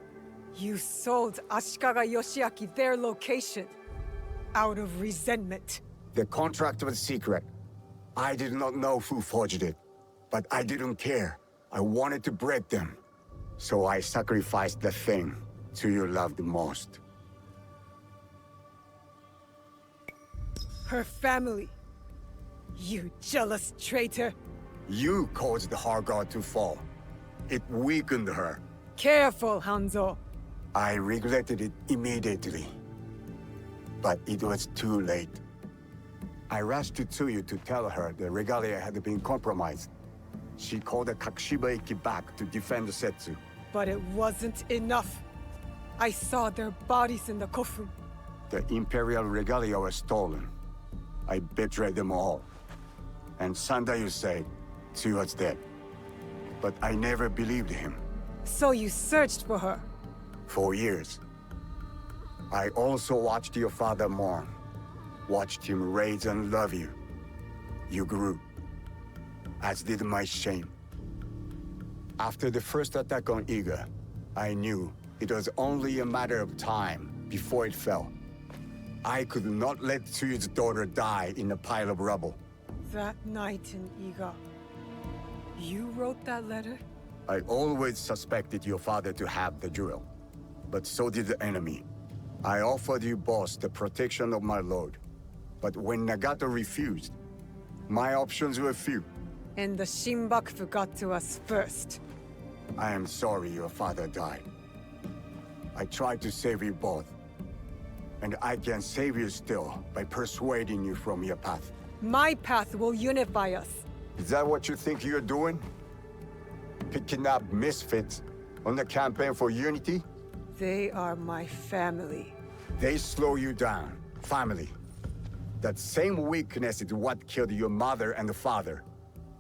You sold Ashikaga Yoshiaki their location. Out of resentment. The contract was secret. I did not know who forged it. But I didn't care. I wanted to break them. So I sacrificed the thing Tsuyu loved most. Her family. You jealous traitor. You caused her guard to fall. It weakened her. Careful, Hanzo. I regretted it immediately. But it was too late. I rushed to Tsuyu to tell her the regalia had been compromised. She called the Kakushiba-iki back to defend Setsu. But it wasn't enough. I saw their bodies in the kofun. The Imperial regalia was stolen. I betrayed them all. And Sandayu said Tsuyu was dead. But I never believed him. So you searched for her? For years. I also watched your father mourn. Watched him raise and love you. You grew. As did my shame. After the first attack on Iga, I knew it was only a matter of time before it fell. I could not let Tsuyu's daughter die in a pile of rubble. That night in Iga, you wrote that letter? I always suspected your father to have the jewel, but so did the enemy. I offered you both the protection of my lord, but when Nagato refused, my options were few. And the Shinbakufu got to us first. I am sorry your father died. I tried to save you both. And I can save you still by persuading you from your path. My path will unify us. Is that what you think you're doing? Picking up misfits on the campaign for unity? They are my family. They slow you down. Family. That same weakness is what killed your mother and father.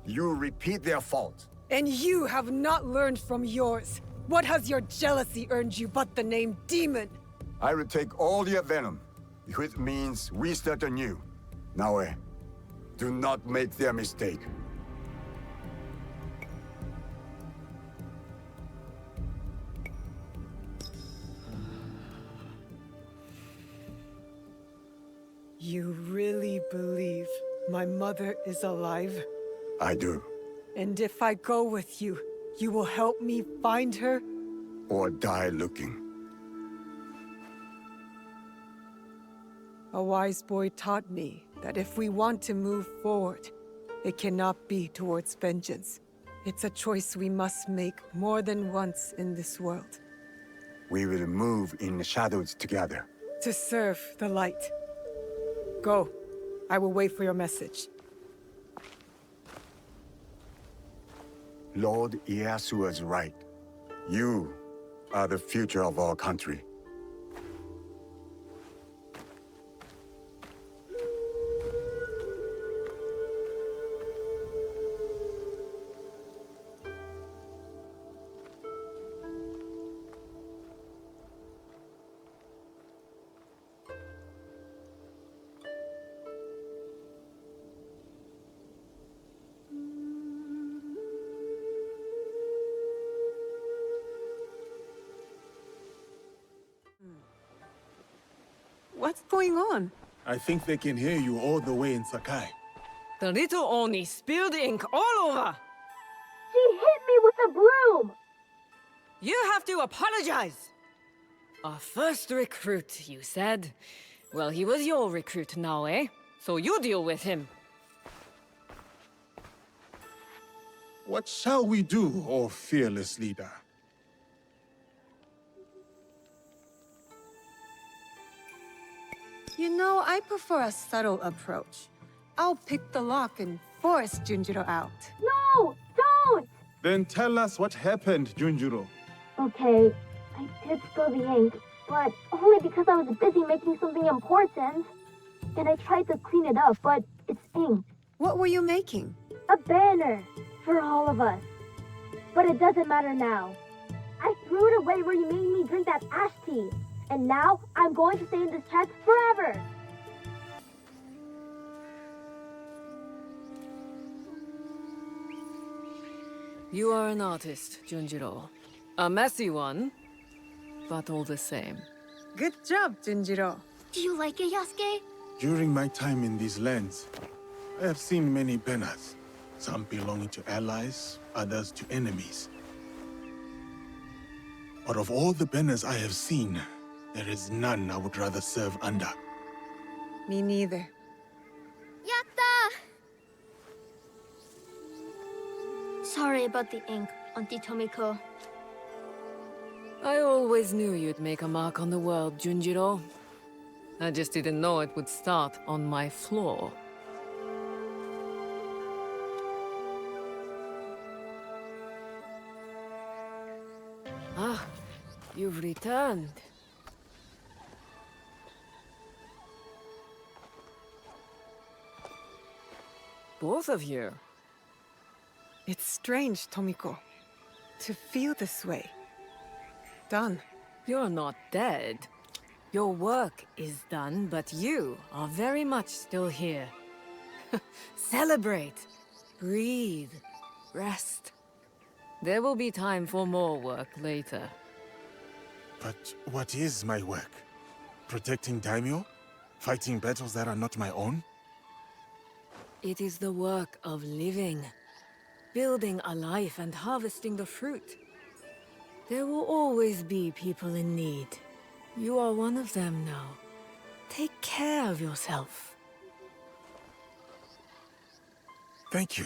You repeat their fault. And you have not learned from yours. What has your jealousy earned you but the name Demon? I will take all your venom, if it means we start anew. Naoe, do not make their mistake. You really believe my mother is alive? I do. And if I go with you, you will help me find her? Or die looking. A wise boy taught me that if we want to move forward, it cannot be towards vengeance. It's a choice we must make more than once in this world. We will move in the shadows together. To serve the light. Go. I will wait for your message. Lord Ieyasu was right. You are the future of our country. What's going on? I think they can hear you all the way in Sakai. The little Oni spilled ink all over! She hit me with a broom! You have to apologize! Our first recruit, you said? Well, he was your recruit now, eh? So you deal with him. What shall we do, O fearless leader? You know, I prefer a subtle approach. I'll pick the lock and force Junjiro out. No! Don't! Then tell us what happened, Junjiro. Okay, I did spill the ink, but only because I was busy making something important. And I tried to clean it up, but it's ink. What were you making? A banner for all of us. But it doesn't matter now. I threw it away where you made me drink that ash tea. And now I'm going to stay in this chat forever. You are an artist, Junjiro. A messy one, but all the same. Good job, Junjiro. Do you like it, Yasuke? During my time in these lands, I have seen many banners. Some belonging to allies, others to enemies. But of all the banners I have seen, there is none I would rather serve under. Me neither. Yatta! Sorry about the ink, Auntie Tomiko. I always knew you'd make a mark on the world, Junjiro. I just didn't know it would start on my floor. Ah, you've returned. Both of you. It's strange, Tomiko. To feel this way. Done. You're not dead. Your work is done, but you are very much still here. Celebrate. Breathe. Rest. There will be time for more work later. But what is my work? Protecting daimyo? Fighting battles that are not my own? It is the work of living. Building a life and harvesting the fruit. There will always be people in need. You are one of them now. Take care of yourself. Thank you.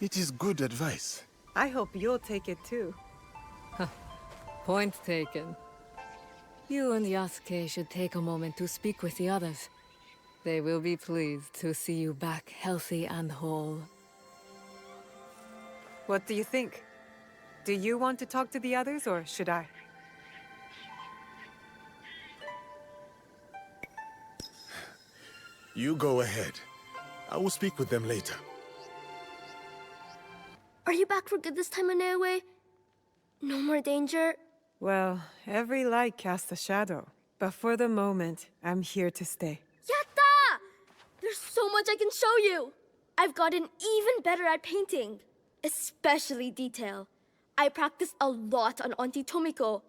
It is good advice. I hope you'll take it too. Point taken. You and Yasuke should take a moment to speak with the others. They will be pleased to see you back healthy and whole. What do you think? Do you want to talk to the others, or should I? You go ahead. I will speak with them later. Are you back for good this time, Inoue? No more danger? Well, every light casts a shadow. But for the moment, I'm here to stay. Yatta! There's so much I can show you! I've gotten even better at painting. Especially detail. I practiced a lot on Auntie Tomiko.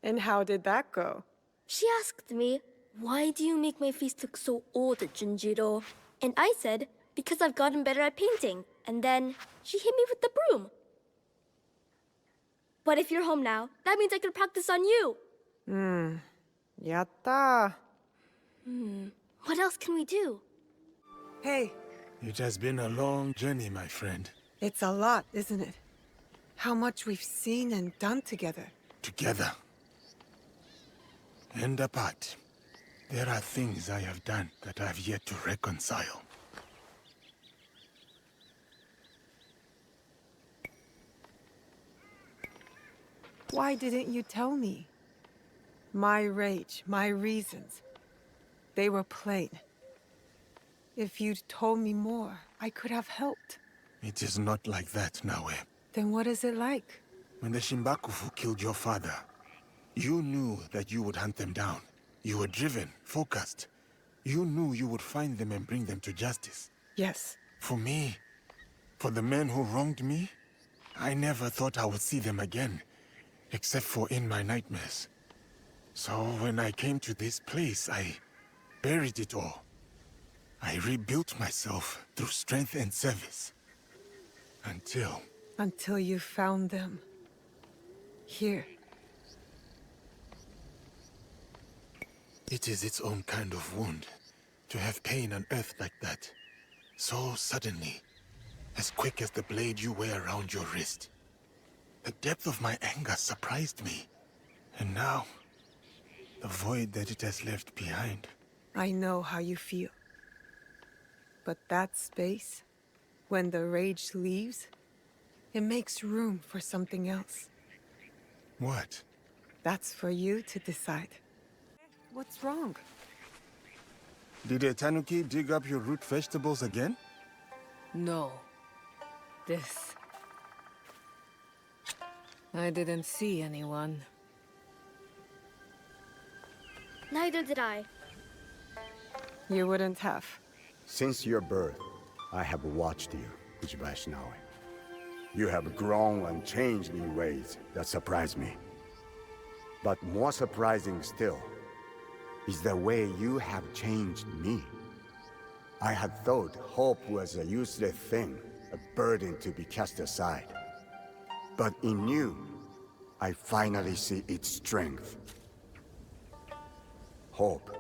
And how did that go? She asked me, why do you make my face look so old, Junjiro? And I said, because I've gotten better at painting. And then she hit me with the broom. But if you're home now, that means I could practice on you. Yatta. What else can we do? Hey. It has been a long journey, my friend. It's a lot, isn't it? How much we've seen and done together. Together. And apart. There are things I have done that I've yet to reconcile. Why didn't you tell me? My rage, my reasons. They were plain. If you'd told me more, I could have helped. It is not like that, Nawe. Then what is it like? When the Shimbakufu killed your father, you knew that you would hunt them down. You were driven, focused. You knew you would find them and bring them to justice. Yes. For me, for the men who wronged me, I never thought I would see them again, except for in my nightmares. So when I came to this place, I buried it all. I rebuilt myself through strength and service. Until you found them. Here. It is its own kind of wound, to have pain unearthed like that. So suddenly, as quick as the blade you wear around your wrist. The depth of my anger surprised me. And now, the void that it has left behind. I know how you feel. But that space, when the rage leaves, it makes room for something else. What? That's for you to decide. What's wrong? Did a tanuki dig up your root vegetables again? No. This. I didn't see anyone. Neither did I. You wouldn't have. Since your birth, I have watched you, Uchibayashi Naoe. You have grown and changed in ways that surprise me. But more surprising still is the way you have changed me. I had thought hope was a useless thing, a burden to be cast aside. But in you, I finally see its strength. Hope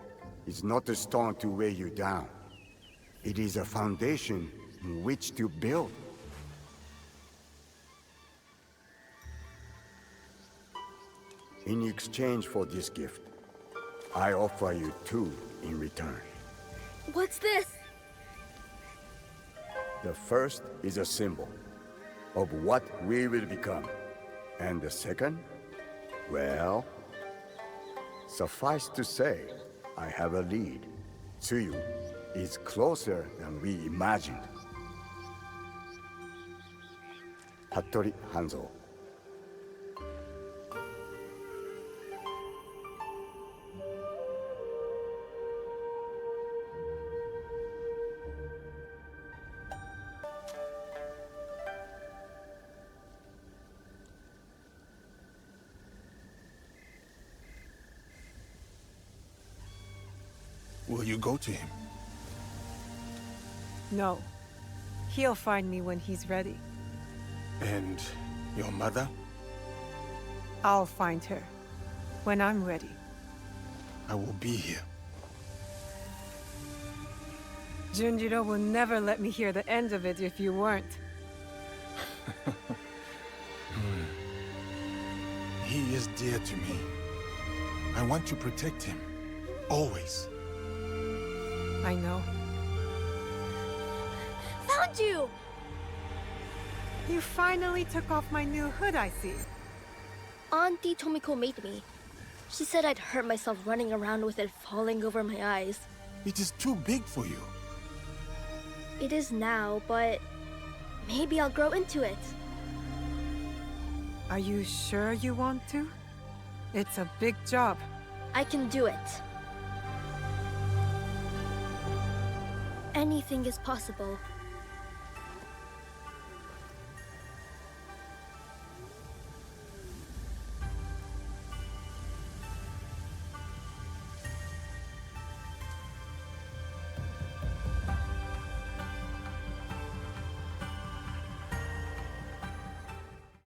is not a stone to weigh you down. It is a foundation in which to build. In exchange for this gift, I offer you two in return. What's this? The first is a symbol of what we will become. And the second, well, suffice to say, I have a lead. Tsuyu is closer than we imagined. Hattori Hanzo. Will you go to him? No. He'll find me when he's ready. And your mother? I'll find her. When I'm ready. I will be here. Junjiro will never let me hear the end of it if you weren't. He is dear to me. I want to protect him. Always. I know. Found you! You finally took off my new hood, I see. Auntie Tomiko made me. She said I'd hurt myself running around with it falling over my eyes. It is too big for you. It is now, but maybe I'll grow into it. Are you sure you want to? It's a big job. I can do it. Anything is possible